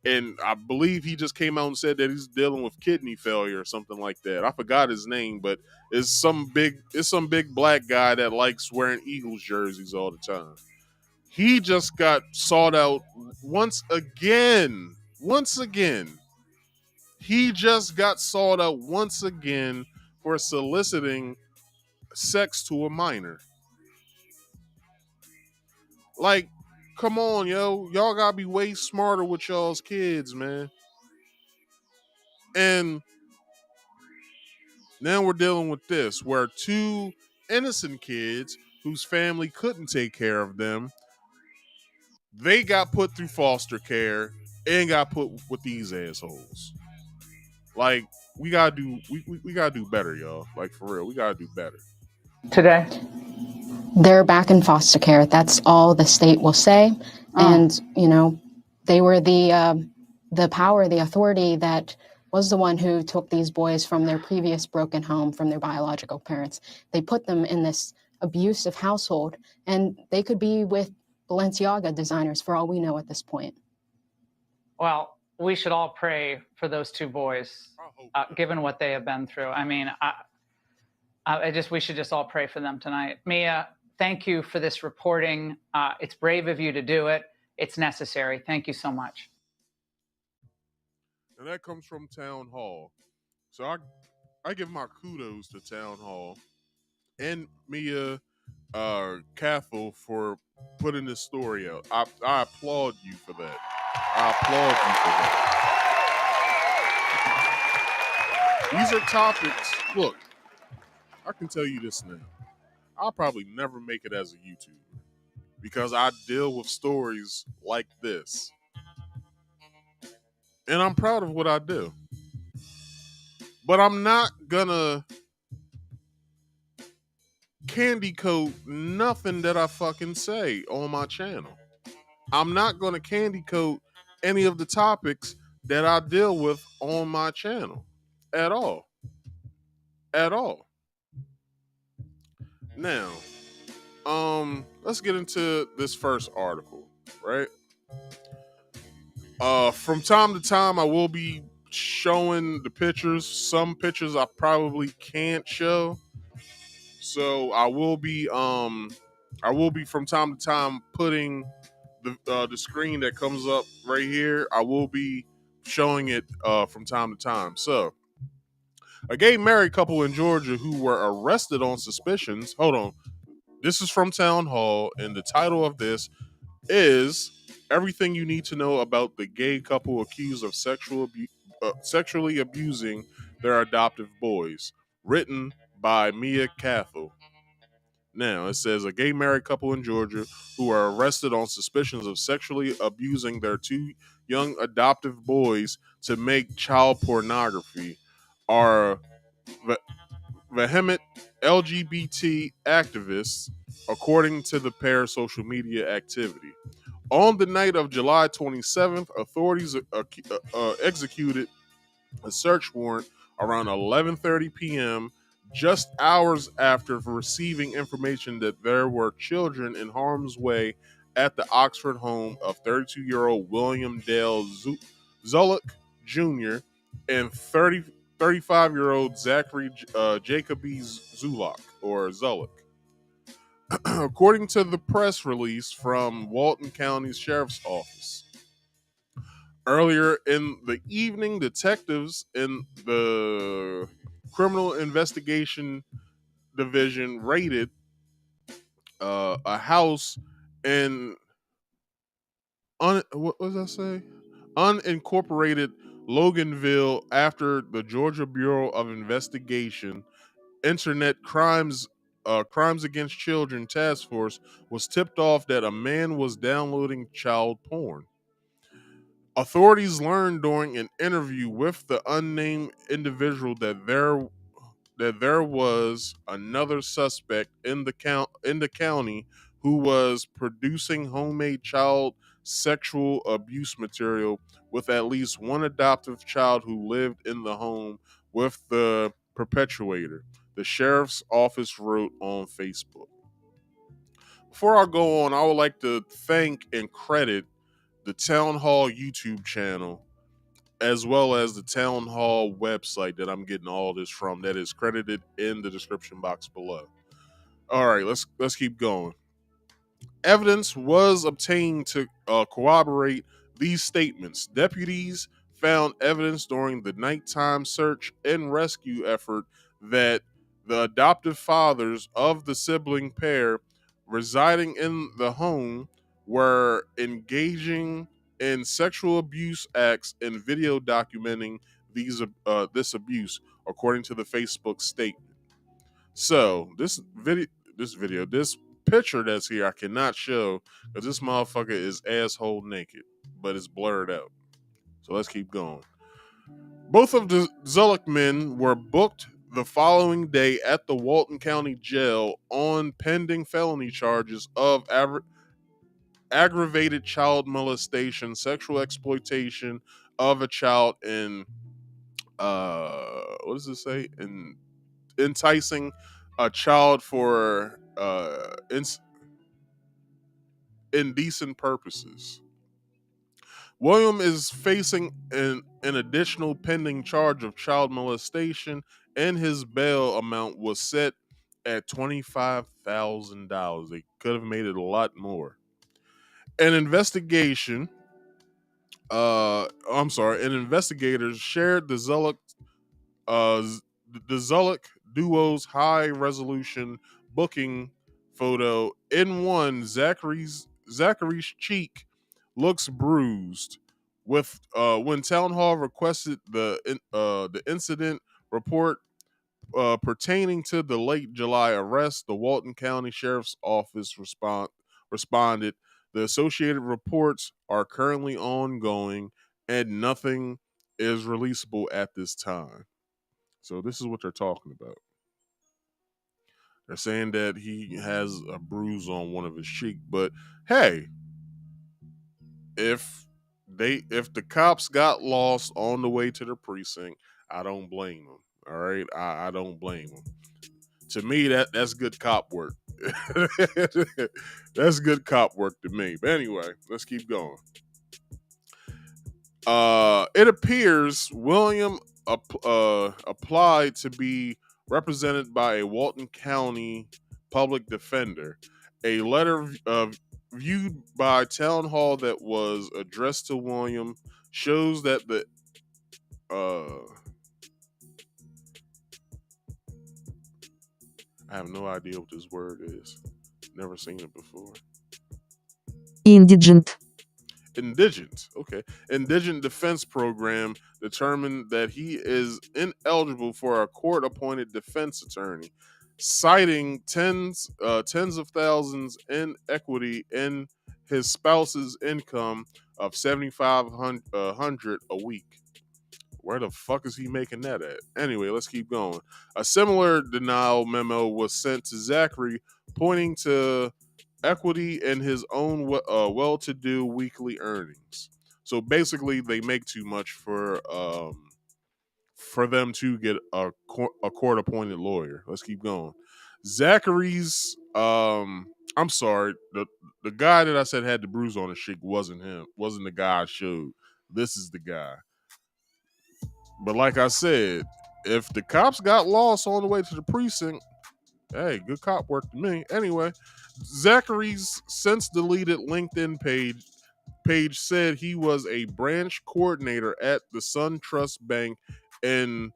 And I believe he just came out and said that he's dealing with kidney failure or something like that. I forgot his name, but it's some big black guy that likes wearing Eagles jerseys all the time. He just got sought out once again. He just got sought out once again for soliciting sex to a minor. Like, come on, yo. Y'all gotta be way smarter with y'all's kids, man. And now we're dealing with this, where two innocent kids whose family couldn't take care of them, they got put through foster care and got put with these assholes. Like, we gotta do better, y'all. Like, for real, we gotta do better. Today? They're back in foster care. That's all the state will say. And, they were the power, the authority that was the one who took these boys from their previous broken home, from their biological parents. They put them in this abusive household, and they could be with Balenciaga designers for all we know at this point. Well, we should all pray for those two boys, given what they have been through. I mean, we should just all pray for them tonight. Mia, thank you for this reporting. It's brave of you to do it. It's necessary. Thank you so much. And that comes from Townhall. So I give my kudos to Townhall and Mia Cathal for putting this story out. I applaud you for that. These are topics. Look, I can tell you this now. I'll probably never make it as a YouTuber because I deal with stories like this. And I'm proud of what I do. But I'm not gonna candy coat nothing that I fucking say on my channel. I'm not going to candy coat any of the topics that I deal with on my channel at all. At all. Now, let's get into this first article, right? From time to time, I will be showing the pictures. Some pictures I probably can't show, so I will be from time to time putting the screen that comes up right here. I will be showing it from time to time. So, a gay married couple in Georgia who were arrested on suspicions. Hold on, this is from Town Hall, and the title of this is everything you need to know about the gay couple accused of sexually abusing their adoptive boys, written by Mia Cathell. Now, it says a gay married couple in Georgia who are arrested on suspicions of sexually abusing their two young adoptive boys to make child pornography are vehement LGBT activists, according to the pair's social media activity. On the night of July 27th, authorities executed a search warrant around 11:30 p.m., just hours after receiving information that there were children in harm's way at the Oxford home of 32-year-old William Dale Zulick Jr. and 35-year-old Zachary Jacoby Zulick, or Zulick. According to the press release from Walton County Sheriff's Office. Earlier in the evening, detectives in the Criminal Investigation Division raided a house in what does that say? Unincorporated Loganville after the Georgia Bureau of Investigation Internet Crimes Against Children Task Force was tipped off that a man was downloading child porn. Authorities learned during an interview with the unnamed individual that there was another suspect in the county who was producing homemade child sexual abuse material with at least one adoptive child who lived in the home with the perpetrator, the sheriff's office wrote on Facebook. Before I go on, I would like to thank and credit the Town Hall YouTube channel as well as the Town Hall website that I'm getting all this from, that is credited in the description box below. All right, let's keep going. Evidence was obtained to corroborate these statements. Deputies found evidence during the nighttime search and rescue effort that the adoptive fathers of the sibling pair residing in the home were engaging in sexual abuse acts and video documenting this abuse, according to the Facebook statement. So this picture that's here, I cannot show because this motherfucker is asshole naked, but it's blurred out. So let's keep going. Both of the Zulick men were booked the following day at the Walton County Jail on pending felony charges of aggravated child molestation, sexual exploitation of a child, and what does it say? And enticing a child for indecent purposes. William is facing an additional pending charge of child molestation, and his bail amount was set at $25,000. They could have made it a lot more. An investigators shared the Zulick duo's high resolution booking photo. In one, Zachary's cheek looks bruised. With when Town Hall requested the incident report pertaining to the late July arrest, the Walton County Sheriff's Office responded. The associated reports are currently ongoing, and nothing is releasable at this time. So this is what they're talking about. They're saying that he has a bruise on one of his cheeks. But hey, if the cops got lost on the way to the precinct, I don't blame them. All right, I don't blame them. To me, that's good cop work. That's good cop work to me. But anyway, let's keep going. It appears William applied to be represented by a Walton County public defender. A letter viewed by Town Hall that was addressed to William shows that the I have no idea what this word is. Never seen it before. Indigent. Okay. Indigent Defense Program determined that he is ineligible for a court-appointed defense attorney, citing tens of thousands in equity in his spouse's income of $7,500 a week. Where the fuck is he making that at? Anyway, let's keep going. A similar denial memo was sent to Zachary, pointing to equity in his own well-to-do weekly earnings. So basically, they make too much for them to get a court-appointed lawyer. Let's keep going. Zachary's I'm sorry, the guy that I said had the bruise on his cheek wasn't him. Wasn't the guy I showed. This is the guy. But like I said, if the cops got lost on the way to the precinct, hey, good cop work to me. Anyway, Zachary's since deleted LinkedIn page said he was a branch coordinator at the SunTrust Bank in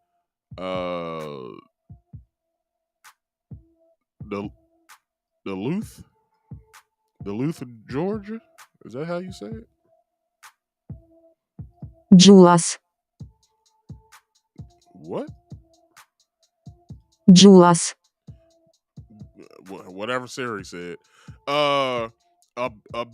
Duluth, Georgia. Is that how you say it? Julas. What? Julas. Whatever Siri said. A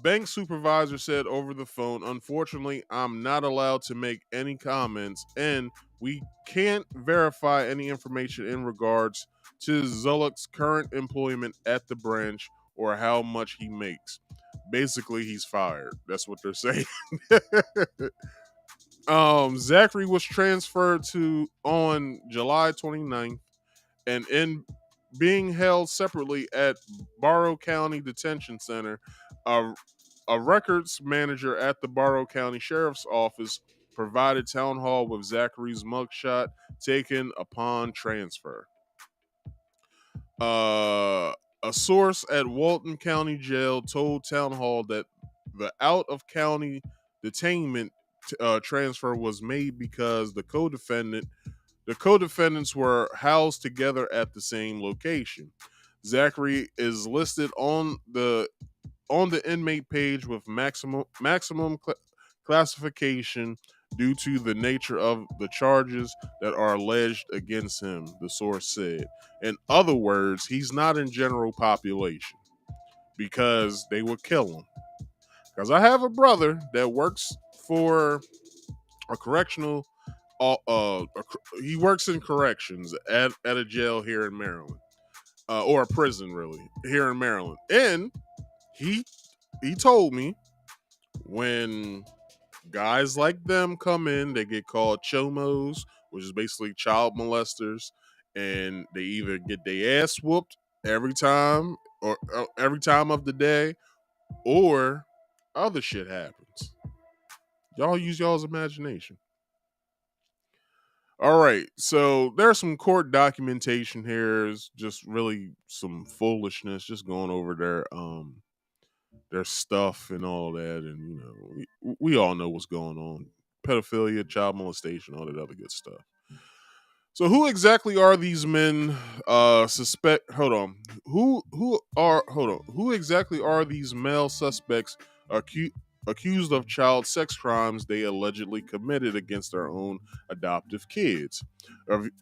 bank supervisor said over the phone, unfortunately, I'm not allowed to make any comments, and we can't verify any information in regards to Zulek's current employment at the branch or how much he makes. Basically, he's fired. That's what they're saying. Zachary was transferred on July 29th and in being held separately at Barrow County Detention Center. A records manager at the Barrow County Sheriff's Office provided Town Hall with Zachary's mugshot taken upon transfer. A source at Walton County Jail told Town Hall that the out-of-county detainment transfer was made because the co-defendants were housed together at the same location. Zachary is listed on the inmate page with maximum classification due to the nature of the charges that are alleged against him, the source said. In other words, he's not in general population because they would kill him. Because I have a brother that works for a correctional he works in corrections at a jail here in Maryland, or a prison really here in Maryland, and he told me when guys like them come in, they get called chomos, which is basically child molesters, and they either get their ass whooped every time of the day, or other shit happens. Y'all use y'all's imagination. All right, so there's some court documentation here. It's just really some foolishness, just going over their stuff and all that, and we all know what's going on: pedophilia, child molestation, all that other good stuff. So, who exactly are these men? Who exactly are these male suspects accused of child sex crimes they allegedly committed against their own adoptive kids?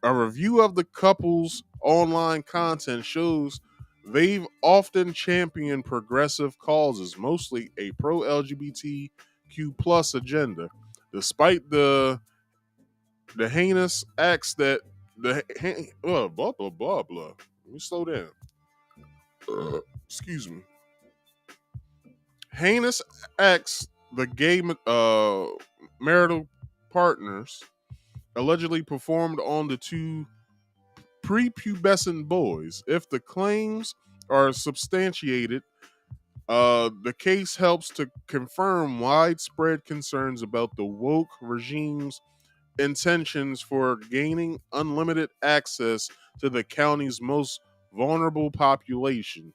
A review of the couple's online content shows they've often championed progressive causes, mostly a pro-LGBTQ plus agenda, despite the heinous acts that blah blah blah blah. Let me slow down. excuse me. Heinous acts the gay marital partners allegedly performed on the two prepubescent boys. If the claims are substantiated, the case helps to confirm widespread concerns about the woke regime's intentions for gaining unlimited access to the county's most vulnerable population.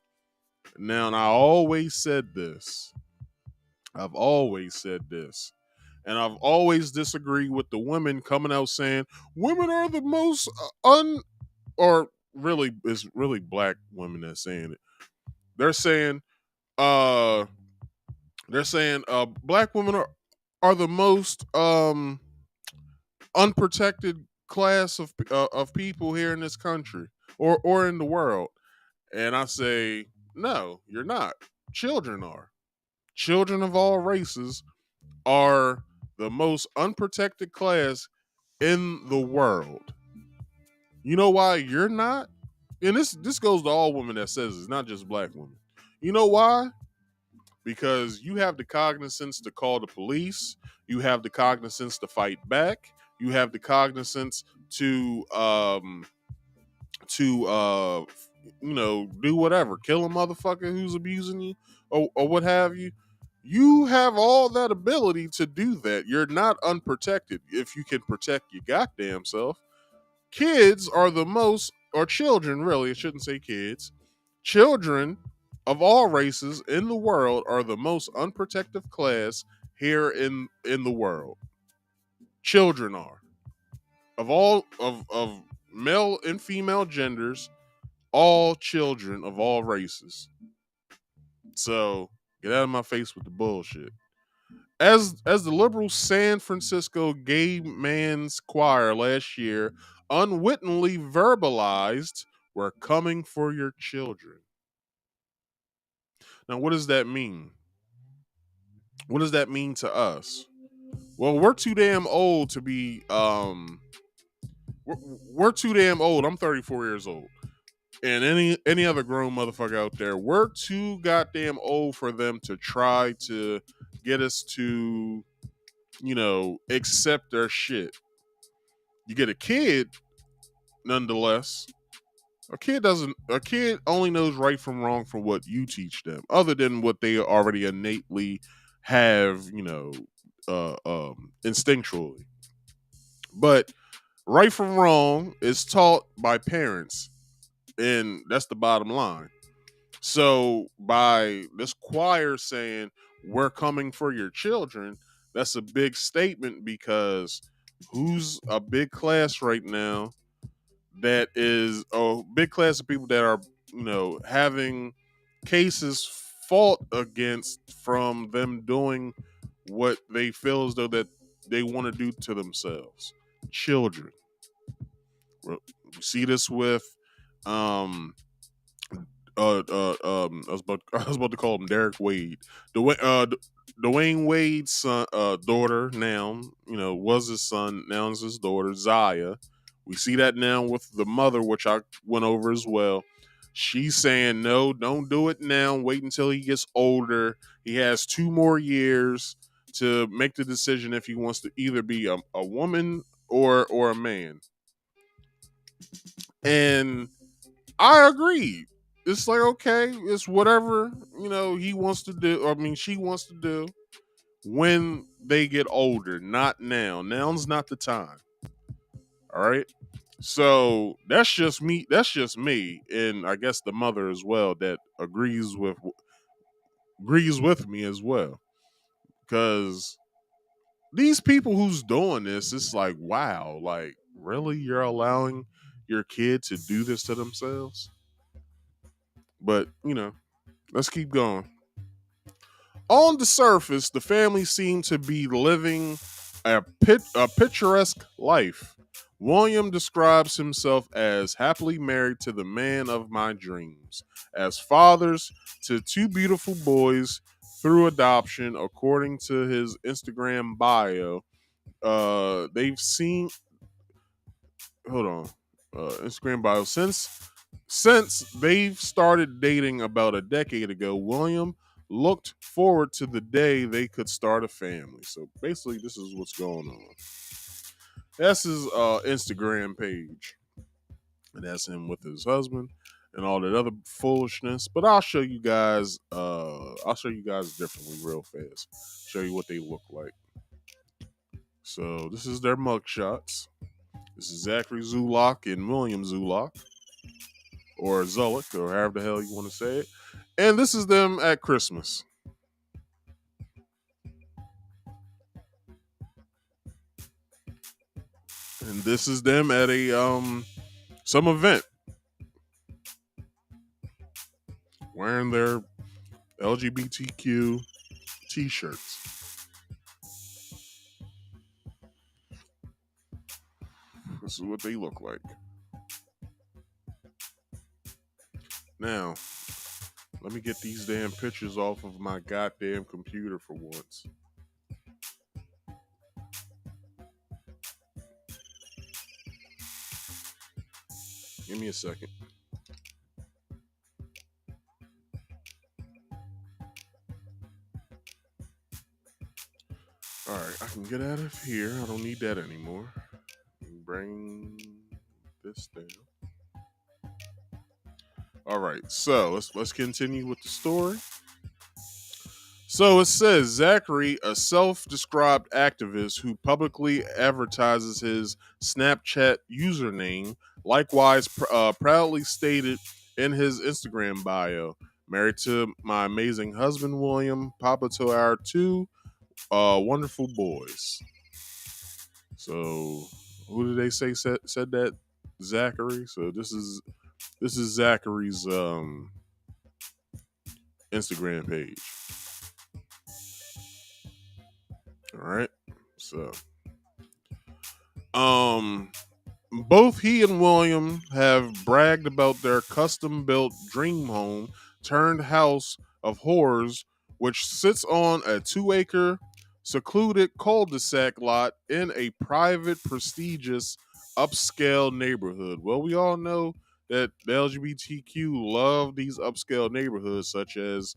Now, and I always said this. I've always said this. And I've always disagreed with the women coming out saying women are the most or really it's really black women that's saying it. They're saying black women are the most unprotected class of people here in this country or in the world. And I say, no, you're not. Children are. Children of all races are the most unprotected class in the world. You know why you're not? And this goes to all women that says it's not just black women. You know why? Because you have the cognizance to call the police, you have the cognizance to fight back, you have the cognizance to do whatever, kill a motherfucker who's abusing you or what have you. You have all that ability to do that. You're not unprotected if you can protect your goddamn self. Kids are the most, or children really, I shouldn't say kids. Children of all races in the world are the most unprotected class here in the world. Children are. Of all of male and female genders, all children of all races. So get out of my face with the bullshit. As the liberal San Francisco gay man's choir last year unwittingly verbalized, "We're coming for your children." Now, what does that mean? What does that mean to us? Well, we're too damn old to be we're too damn old. I'm 34 years old. And any other grown motherfucker out there, we're too goddamn old for them to try to get us to, accept their shit. You get a kid, nonetheless. A kid only knows right from wrong from what you teach them, other than what they already innately have, instinctually. But right from wrong is taught by parents, and that's the bottom line. So by this choir saying, "We're coming for your children," that's a big statement, because who's a big class right now that is a big class of people that are, having cases fought against from them doing what they feel as though that they want to do to themselves? Children. You see this with I was about to call him Derek Wade. Dwayne Wade's son, daughter now, was his son, now is his daughter, Zaya. We see that now with the mother, which I went over as well. She's saying, no, don't do it now. Wait until he gets older. He has 2 more years to make the decision if he wants to either be a woman or a man. And I agree. It's like, okay, it's whatever, he wants to do. I mean, she wants to do when they get older, not now. Now's not the time. All right. So that's just me. And I guess the mother as well that agrees with me as well. Because these people who's doing this, it's like, wow, like, really? You're allowing your kid to do this to themselves? But, let's keep going. On the surface, the family seemed to be living a picturesque life. William describes himself as happily married to the man of my dreams, as fathers to 2 beautiful boys through adoption, according to his Instagram bio. They've seen, hold on, Instagram bio, since Since they've started dating about a decade ago, William looked forward to the day they could start a family. So basically, this is what's going on. That's his Instagram page, and that's him with his husband and all that other foolishness. But I'll show you guys. I'll show you guys differently real fast. Show you what they look like. So this is their mugshots. This is Zachary Zulak and William Zulak, or Zulik, or however the hell you want to say it. And this is them at Christmas. And this is them at a some event, wearing their LGBTQ t-shirts. This is what they look like. Now, let me get these damn pictures off of my goddamn computer for once. Give me a second. Alright, I can get out of here. I don't need that anymore. Bring this down. Alright, so let's continue with the story. So it says Zachary, a self-described activist who publicly advertises his Snapchat username, likewise proudly stated in his Instagram bio, married to my amazing husband William, papa to our two wonderful boys. So who did they say said that? Zachary. So this is Zachary's Instagram page. All right. So both he and William have bragged about their custom-built dream home turned house of horrors, which sits on a 2-acre secluded cul-de-sac lot in a private, prestigious, upscale neighborhood. Well, we all know that the LGBTQ love these upscale neighborhoods, such as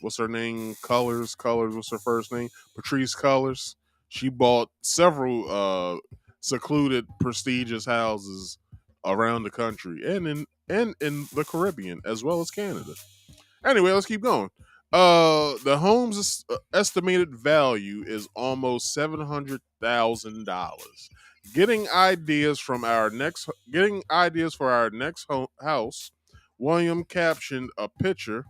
what's her name? Colors. What's her first name? Patrice Colors. She bought several secluded, prestigious houses around the country and in the Caribbean as well as Canada. Anyway, let's keep going. The home's estimated value is almost $700,000. Getting ideas for our next house, William captioned a picture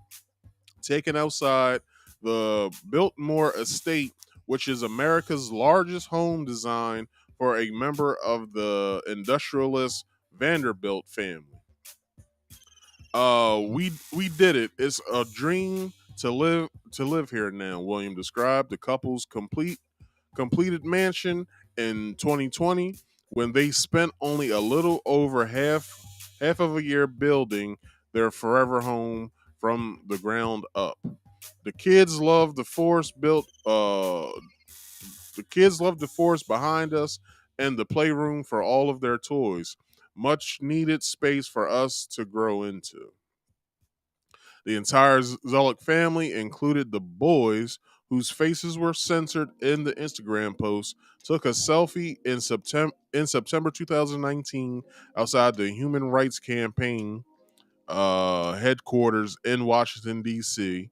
taken outside the Biltmore Estate, which is America's largest home design for a member of the industrialist Vanderbilt family. We did it. It's a dream to live here now, William described the couple's completed mansion in 2020 when they spent only a little over half of a year building their forever home from the ground up. The kids love the forest behind us and the playroom for all of their toys. Much needed space for us to grow into. The entire Zulik family, included the boys, whose faces were censored in the Instagram post, took a selfie in September 2019 outside the Human Rights Campaign headquarters in Washington, D.C.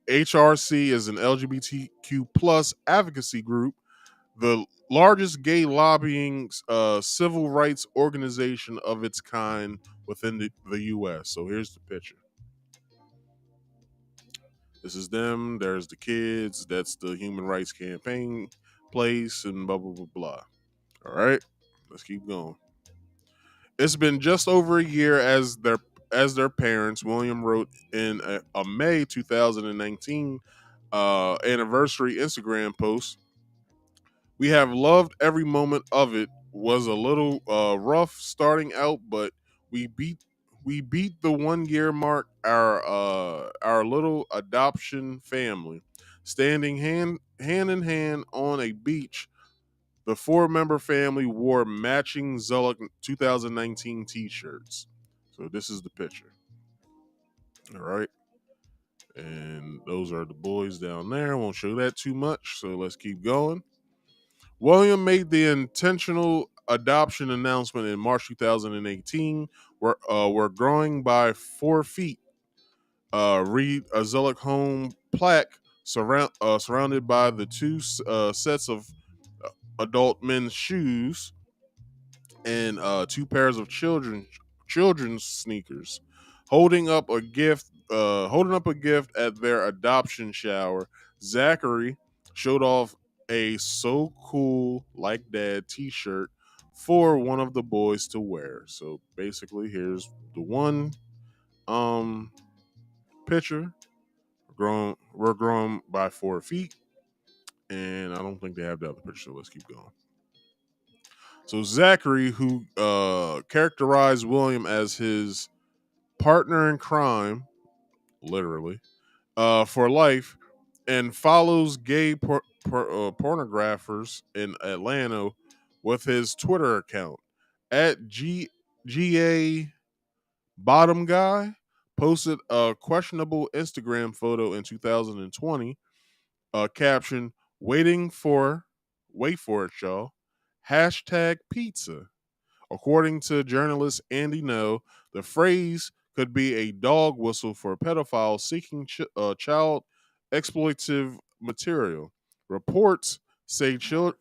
HRC is an LGBTQ plus advocacy group, the largest gay lobbying civil rights organization of its kind within the U.S. So here's the picture. This is them. There's the kids. That's the Human Rights Campaign place, and blah blah blah blah. All right, let's keep going. It's been just over a year as their parents. William wrote in a May 2019 anniversary Instagram post. We have loved every moment of it. Was a little rough starting out, but we beat the 1 year mark. Our little adoption family, standing hand in hand on a beach The 4-member family wore matching Zullock 2019 t-shirts. So this is the picture. All right. And those are the boys down there. I won't show that too much, so let's keep going. William made the intentional adoption announcement in March 2018. We're growing by 4 feet. Read a Zullock home plaque surrounded by the 2 sets of adult men's shoes and 2 pairs of children's sneakers. Holding up a gift at their adoption shower, Zachary showed off a "So Cool Like Dad" t-shirt for one of the boys to wear. So basically, here's the one picture. We're growing by 4 feet, and I don't think they have the other picture. So let's keep going. So Zachary, who characterized William as his partner in crime, literally, for life, and follows gay pornographers in Atlanta with his Twitter account at GA Bottom Guy, posted a questionable Instagram photo in 2020, caption, wait for it, y'all, #pizza. According to journalist Andy No, the phrase could be a dog whistle for pedophiles seeking child exploitative material. Reports say child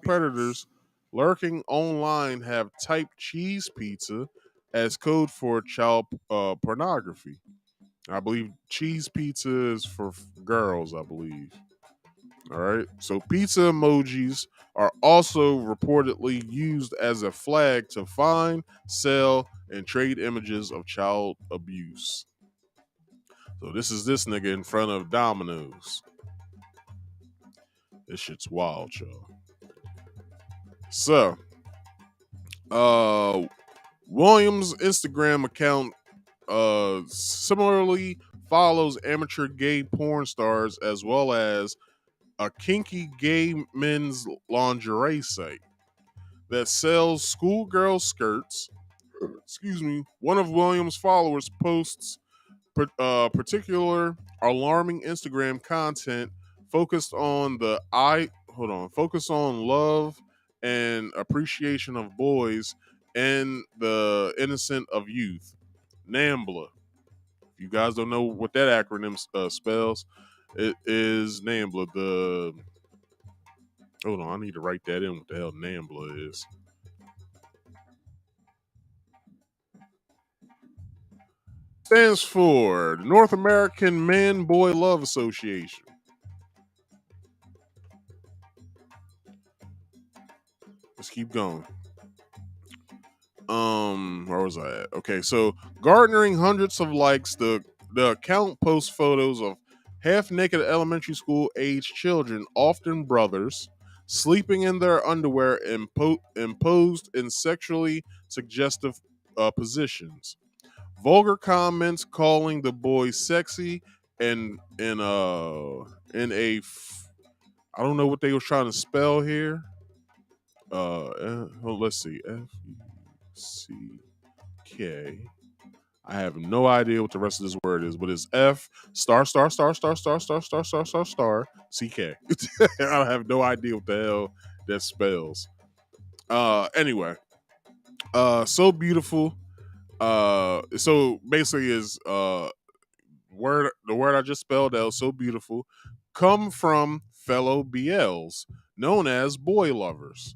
predators lurking online have typed cheese pizza as code for child pornography. I believe cheese pizza is for girls, I believe. All right. So pizza emojis are also reportedly used as a flag to find, sell, and trade images of child abuse. So this is this nigga in front of Domino's. This shit's wild, y'all. So, Williams' Instagram account similarly follows amateur gay porn stars as well as a kinky gay men's lingerie site that sells schoolgirl skirts. Excuse me. One of Williams' followers posts particular alarming Instagram content focused on focus on love and appreciation of boys and the innocent of youth. NAMBLA. If you guys don't know what that acronym spells, it is NAMBLA. Hold on, I need to write that in. What the hell NAMBLA is? Stands for North American Man Boy Love Association. Let's keep going. Where was I at? Okay, so garnering hundreds of likes, the account posts photos of half-naked elementary school age children, often brothers, sleeping in their underwear and posed in sexually suggestive positions. Vulgar comments calling the boys sexy and in a I don't know what they were trying to spell here. Let's see, FUCK. I have no idea what the rest of this word is, but it's F star star star star star star star star star star CK. I have no idea what the hell that spells. Anyway, so beautiful. So basically is the word I just spelled out, so beautiful, come from fellow BLs known as boy lovers.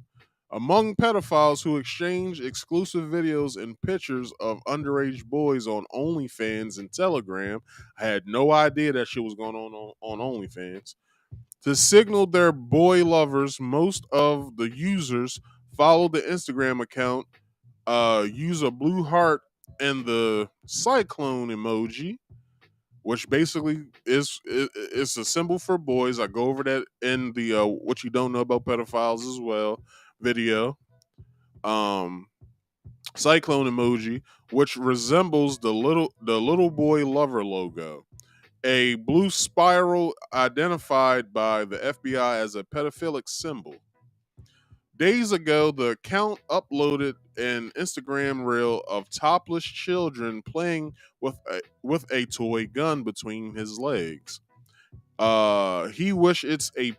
Among pedophiles who exchange exclusive videos and pictures of underage boys on OnlyFans and Telegram, I had no idea that shit was going on OnlyFans. To signal their boy lovers, most of the users follow the Instagram account, use a blue heart and the cyclone emoji, which basically is a symbol for boys. I go over that in the what you don't know about pedophiles as well video. Cyclone emoji, which resembles the little boy lover logo. A blue spiral identified by the FBI as a pedophilic symbol. Days ago, the account uploaded an Instagram reel of topless children playing with a toy gun between his legs. He wish it's a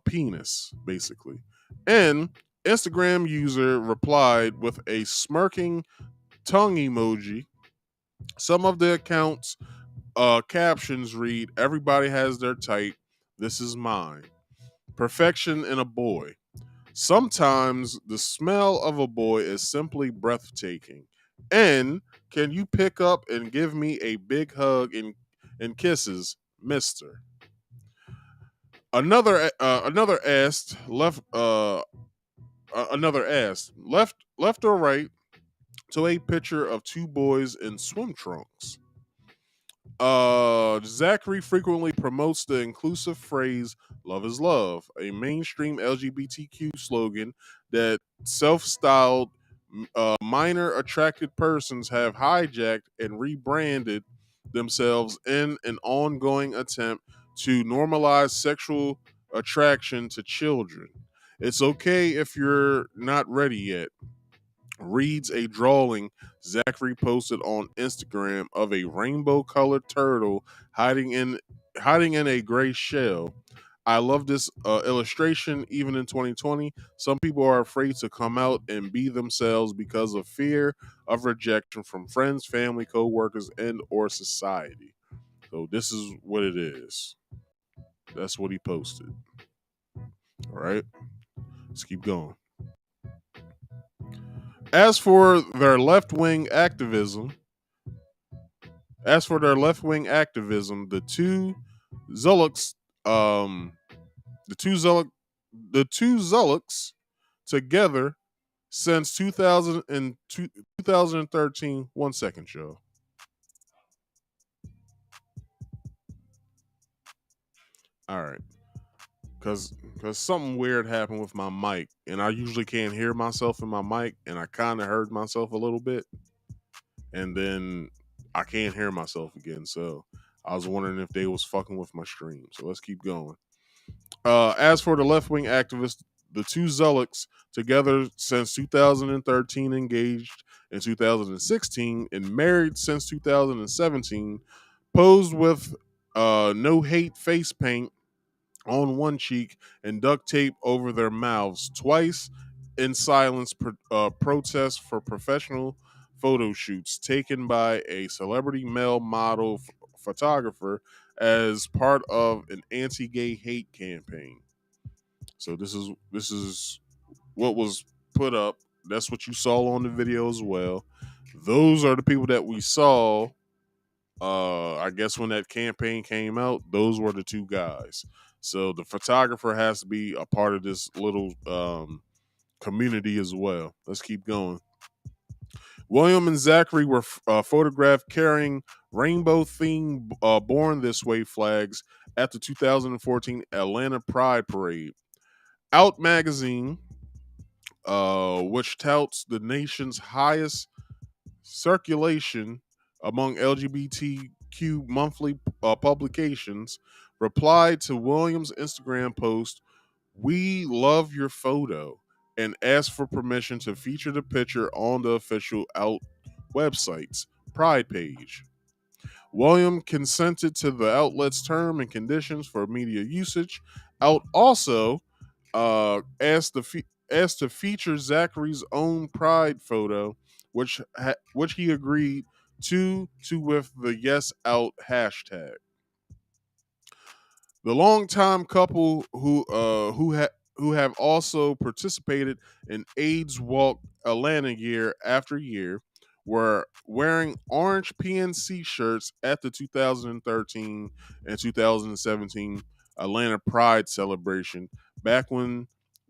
penis, basically. And Instagram user replied with a smirking tongue emoji. Some of the account's captions read, "Everybody has their type. This is mine. Perfection in a boy. Sometimes the smell of a boy is simply breathtaking. And can you pick up and give me a big hug and kisses, mister?" Another asked left or right to a picture of two boys in swim trunks. Zachary frequently promotes the inclusive phrase "love is love," a mainstream LGBTQ slogan that self-styled minor attracted persons have hijacked and rebranded themselves in an ongoing attempt to normalize sexual attraction to children. It's okay if you're not ready yet, reads a drawing Zachary posted on Instagram of a rainbow-colored turtle hiding in a gray shell. I love this illustration. Even in 2020, some people are afraid to come out and be themselves because of fear of rejection from friends, family, co-workers, and or society. So this is what it is. That's what he posted. All right, let's keep going. As for their left-wing activism, the two Zulloks, the two Zullock, the two Zulloks together since 2013. 1 second, Joe. All right, because something weird happened with my mic, and I usually can't hear myself in my mic, and I kind of heard myself a little bit, and then I can't hear myself again. So I was wondering if they was fucking with my stream. So let's keep going. As for the left wing activists, the two Zulloks, together since 2013, engaged in 2016, and married since 2017, posed with no hate face paint on one cheek and duct tape over their mouths twice in silence protest for professional photo shoots taken by a celebrity male model photographer as part of an anti-gay hate campaign. So this is what was put up. That's what you saw on the video as well. Those are the people that we saw. I guess when that campaign came out, those were the two guys. So the photographer has to be a part of this little community as well. Let's keep going. William and Zachary were photographed carrying rainbow-themed Born This Way flags at the 2014 Atlanta Pride Parade. Out magazine, which touts the nation's highest circulation among LGBTQ monthly publications, replied to Williams' Instagram post, "We love your photo," and asked for permission to feature the picture on the official Out website's Pride page. William consented to the outlet's term and conditions for media usage. Out also asked to feature Zachary's own Pride photo, which he agreed to with the Yes Out hashtag. The longtime couple who have also participated in AIDS Walk Atlanta year after year were wearing orange PNC shirts at the 2013 and 2017 Atlanta Pride celebration, back when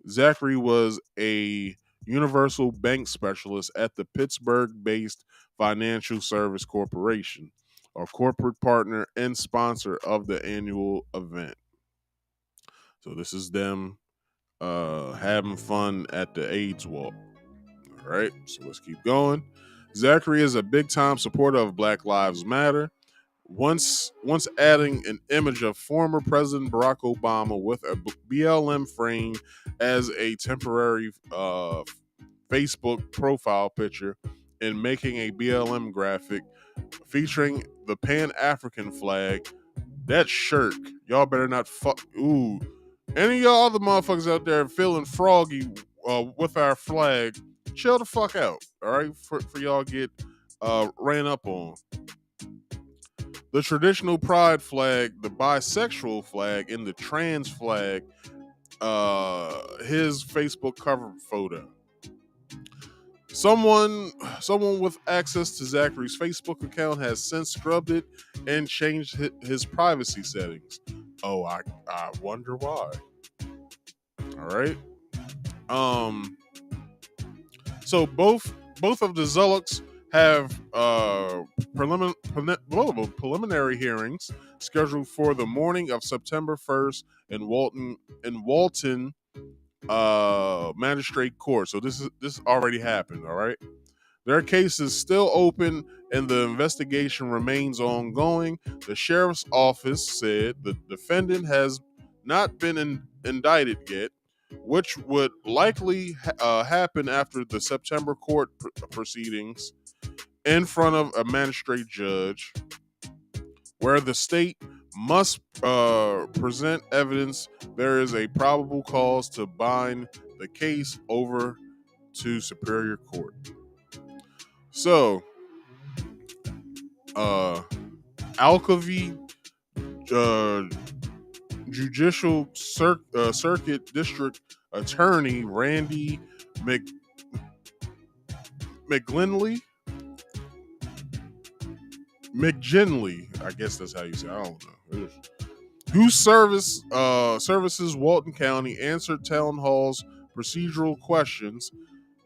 Zachary was a universal bank specialist at the Pittsburgh-based Financial Service Corporation, a corporate partner and sponsor of the annual event. So this is them having fun at the AIDS Walk. All right, so let's keep going. Zachary is a big-time supporter of Black Lives Matter. once adding an image of former President Barack Obama with a BLM frame as a temporary Facebook profile picture and making a BLM graphic featuring the Pan-African flag. That shirk, y'all better not fuck. Ooh, any of y'all other motherfuckers out there feeling froggy with our flag, chill the fuck out, all right? For y'all get ran up on. The traditional pride flag, the bisexual flag, and the trans flag, his Facebook cover photo. Someone with access to Zachary's Facebook account has since scrubbed it and changed his privacy settings. Oh, I wonder why. All right. So both of the Zulloks have preliminary hearings scheduled for the morning of September 1st in Walton Magistrate Court. So this already happened. All right. Their case is still open and the investigation remains ongoing. The sheriff's office said the defendant has not been indicted yet, which would likely happen after the September court proceedings in front of a magistrate judge, where the state must present evidence there is a probable cause to bind the case over to Superior Court. So, Alcovy Judicial Circuit District Attorney Randy McGinley, I guess that's how you say it, I don't know. Whose services Walton County answered Town Hall's procedural questions,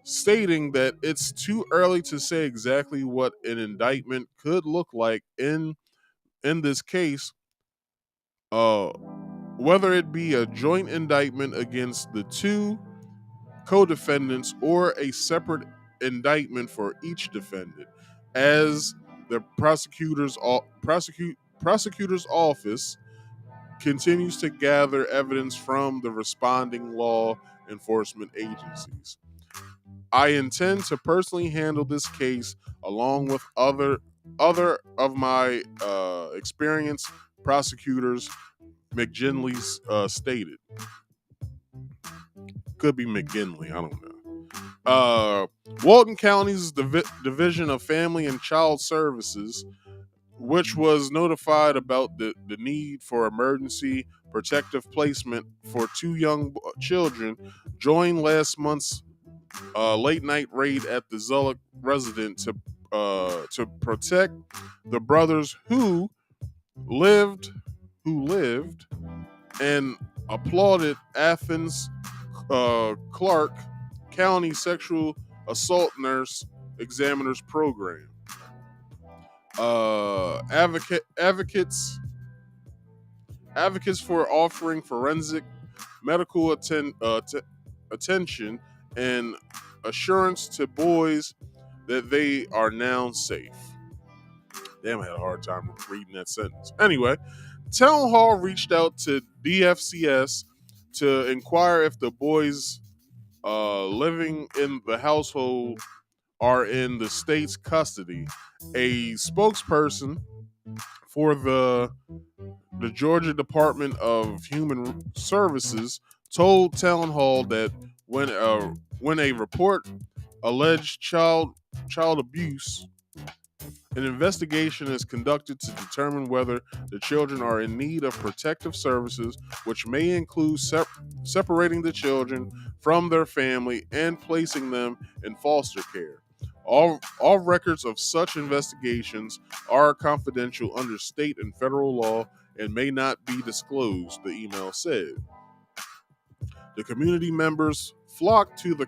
stating that it's too early to say exactly what an indictment could look like in this case, whether it be a joint indictment against the two co-defendants or a separate indictment for each defendant, as the prosecutor's office continues to gather evidence from the responding law enforcement agencies. I intend to personally handle this case along with other of my experienced prosecutors, McGinley's stated. Could be McGinley, I don't know. Walton County's Division of Family and Child Services, which was notified about the need for emergency protective placement for two young children, joined last month's late night raid at the Zullock residence to protect the brothers who lived and applauded Athens Clark County Sexual Assault Nurse Examiner's Program. Advocates for offering forensic medical attention and assurance to boys that they are now safe. Damn, I had a hard time reading that sentence. Anyway, Town Hall reached out to DFCS to inquire if the boys living in the household are in the state's custody. A spokesperson for the Georgia Department of Human Services told Town Hall that when a report alleged child abuse, an investigation is conducted to determine whether the children are in need of protective services, which may include separating the children from their family and placing them in foster care. All records of such investigations are confidential under state and federal law and may not be disclosed, the email said. The community members flocked to the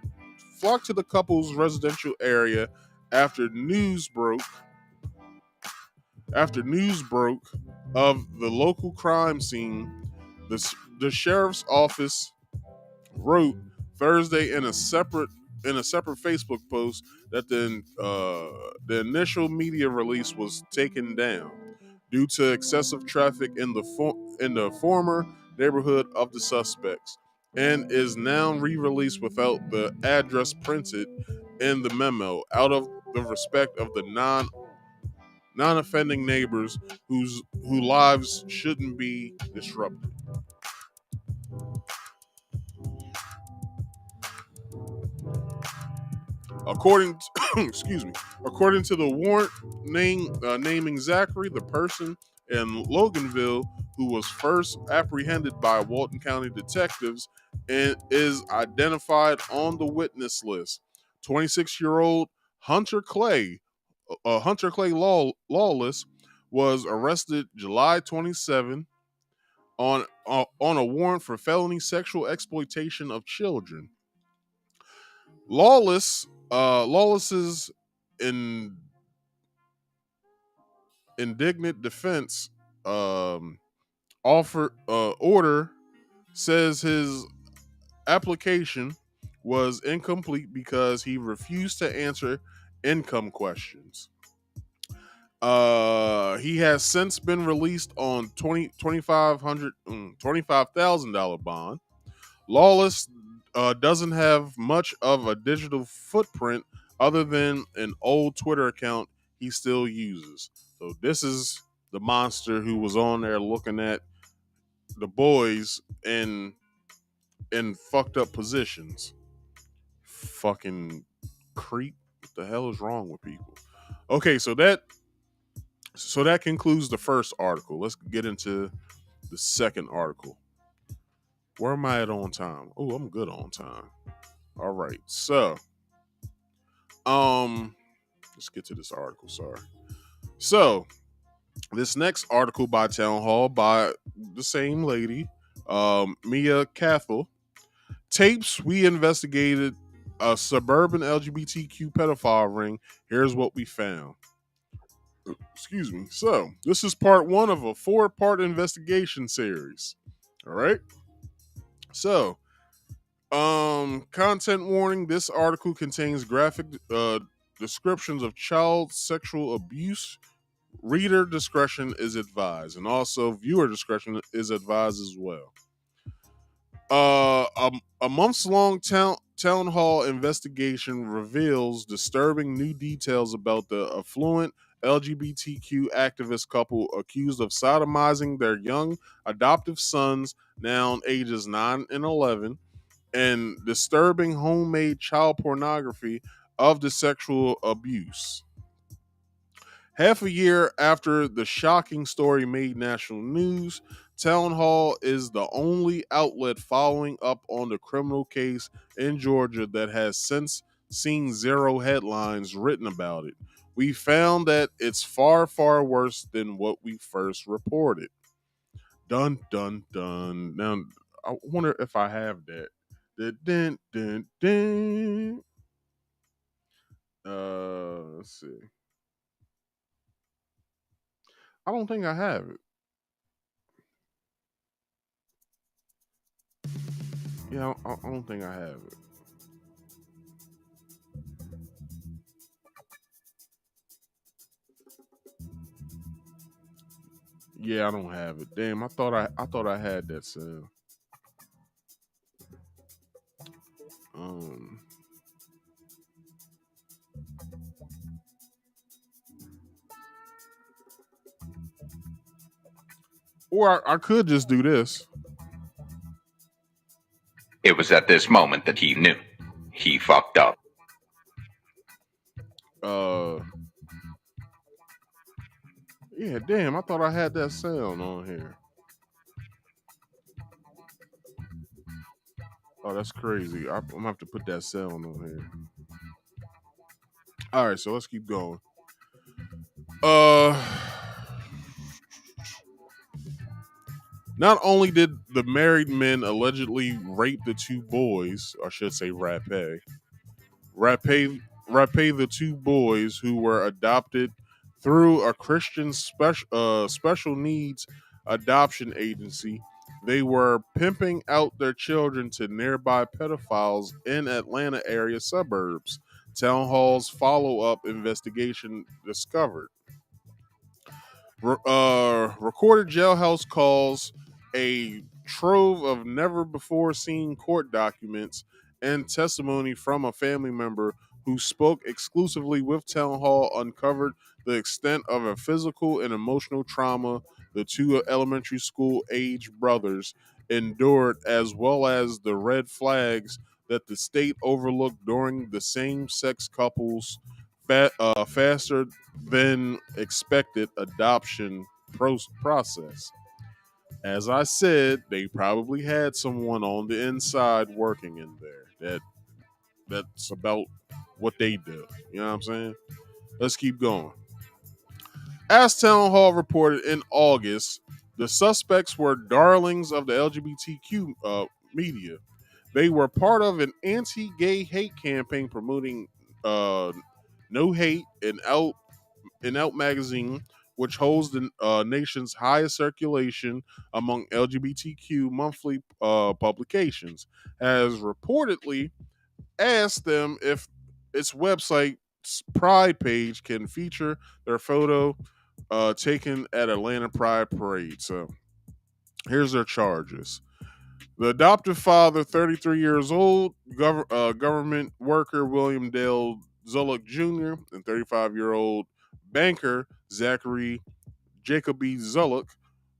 couple's residential area after news broke of the local crime scene. The sheriff's office wrote Thursday in a separate Facebook post that the initial media release was taken down. due to excessive traffic in the former neighborhood of the suspects, and is now re-released without the address printed in the memo, out of the respect of the non-offending neighbors whose lives shouldn't be disrupted. According to, according to the warrant naming Zachary, the person in Loganville who was first apprehended by Walton County detectives and is identified on the witness list. 26-year-old Hunter Clay Lawless was arrested July 27 on a warrant for felony sexual exploitation of children. Lawless's indignant defense order says his application was incomplete because he refused to answer income questions. He has since been released on $25,000 bond. Lawless doesn't have much of a digital footprint other than an old Twitter account he still uses. So this is the monster who was on there looking at the boys in fucked up positions. Fucking creep. What the hell is wrong with people? Okay, so that concludes the first article. Let's get into the second article. Where am I at on time? Oh, I'm good on time. All right. So, let's get to this article. Sorry. So, this next article by Townhall by the same lady, Mia Cathell, tapes we investigated a suburban LGBTQ pedophile ring. Here's what we found. Excuse me. So, this is part one of a 4-part investigation series. All right. So, content warning. This article contains graphic descriptions of child sexual abuse. Reader discretion is advised, and also viewer discretion is advised as well. A months-long town hall investigation reveals disturbing new details about the affluent LGBTQ activist couple accused of sodomizing their young adoptive sons, now ages 9 and 11, and disturbing homemade child pornography of the sexual abuse. Half a year after the shocking story made national news, Townhall is the only outlet following up on the criminal case in Georgia that has since seen zero headlines written about it. We found that it's far, far worse than what we first reported. Dun, dun, dun. Now, I wonder if I have that. Dun, dun, dun. Let's see. I don't think I have it. Yeah, I don't think I have it. Yeah, I don't have it. Damn, I thought I had that sound. Or I could just do this. It was at this moment that he knew. He fucked up. Yeah, damn, I thought I had that sound on here. Oh, that's crazy. I'm gonna have to put that sound on here. All right, so let's keep going. Not only did the married men allegedly rape the two boys, or I should say rape the two boys who were adopted through a Christian special needs adoption agency, they were pimping out their children to nearby pedophiles in Atlanta area suburbs. Townhall's follow-up investigation discovered. Recorded jailhouse calls, a trove of never before seen court documents, and testimony from a family member who spoke exclusively with Town Hall uncovered the extent of a physical and emotional trauma the two elementary school age brothers endured, as well as the red flags that the state overlooked during the same sex couples faster than expected adoption process. As I said, they probably had someone on the inside working in there that's about what they do. You know what I'm saying? Let's keep going. As Town Hall reported in August, the suspects were darlings of the LGBTQ media. They were part of an anti-gay hate campaign promoting no hate and out magazine, which holds the nation's highest circulation among LGBTQ monthly publications, has reportedly asked them if its website's Pride page can feature their photo taken at Atlanta Pride Parade. So here's their charges. The adoptive father, 33 years old, government worker William Dale Zullock Jr., and 35-year-old banker Zachary Jacoby Zullock,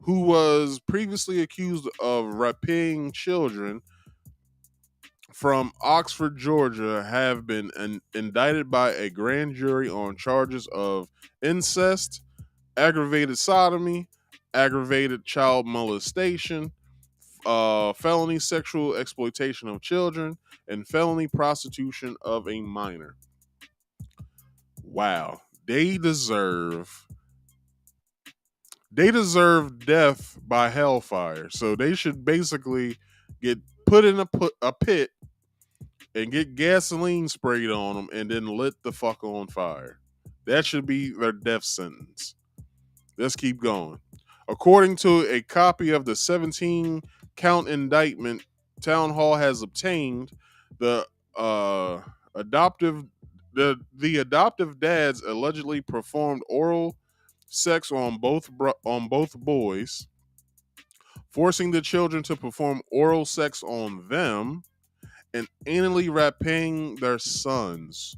who was previously accused of raping children from Oxford, Georgia, have been indicted by a grand jury on charges of incest, aggravated sodomy, aggravated child molestation, felony sexual exploitation of children, and felony prostitution of a minor. Wow, they deserve death by hellfire. So they should basically get put in a pit and get gasoline sprayed on them and then lit the fuck on fire. That should be their death sentence. Let's keep going. According to a copy of the 17 count indictment Town Hall has obtained, the adoptive dads allegedly performed oral sex on both boys, forcing the children to perform oral sex on them, and anally raping their sons.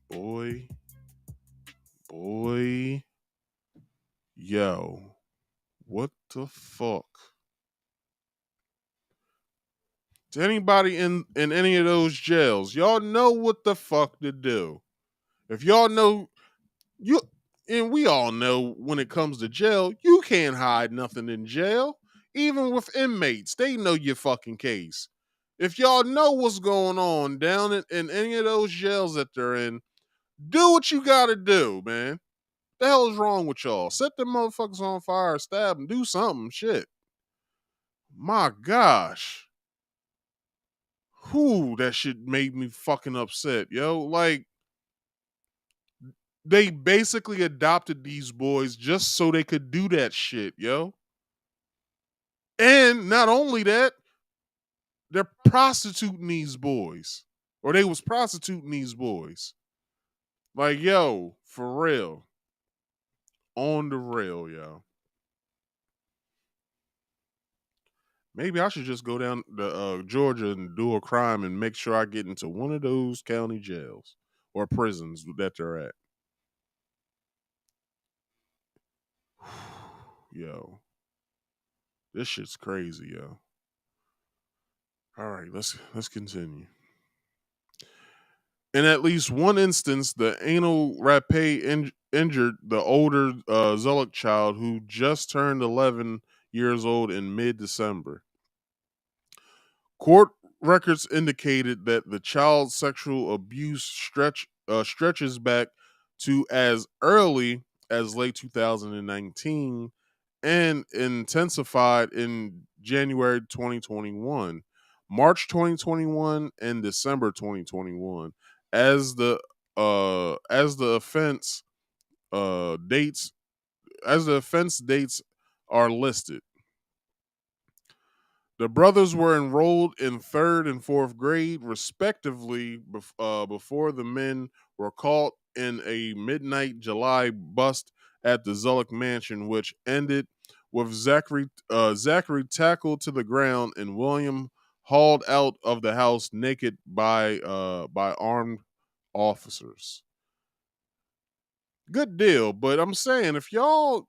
Boy, yo, what the fuck? To anybody in any of those jails, y'all know what the fuck to do. If y'all know, and we all know when it comes to jail, you can't hide nothing in jail. Even with inmates, they know your fucking case. If y'all know what's going on down in any of those jails that they're in, do what you gotta do, man. The hell is wrong with y'all? Set them motherfuckers on fire, stab them, do something, shit. My gosh. Whew, that shit made me fucking upset, yo. Like, they basically adopted these boys just so they could do that shit, yo. And not only that, they're prostituting these boys. Or they was prostituting these boys. Like, yo, for real. On the rail, yo. Maybe I should just go down to Georgia and do a crime and make sure I get into one of those county jails or prisons that they're at. Yo. This shit's crazy, yo. All right, let's continue. In at least one instance, the anal rapé injured the older Zullock child who just turned 11 years old in mid-December. Court records indicated that the child's sexual abuse stretches back to as early as late 2019 and intensified in January 2021, March 2021, and December 2021 as the offense dates are listed. The brothers were enrolled in 3rd and 4th grade, respectively, before the men were caught in a midnight July bust at the Zullock mansion, which ended with Zachary tackled to the ground and William hauled out of the house naked by armed officers. Good deal, but I'm saying if y'all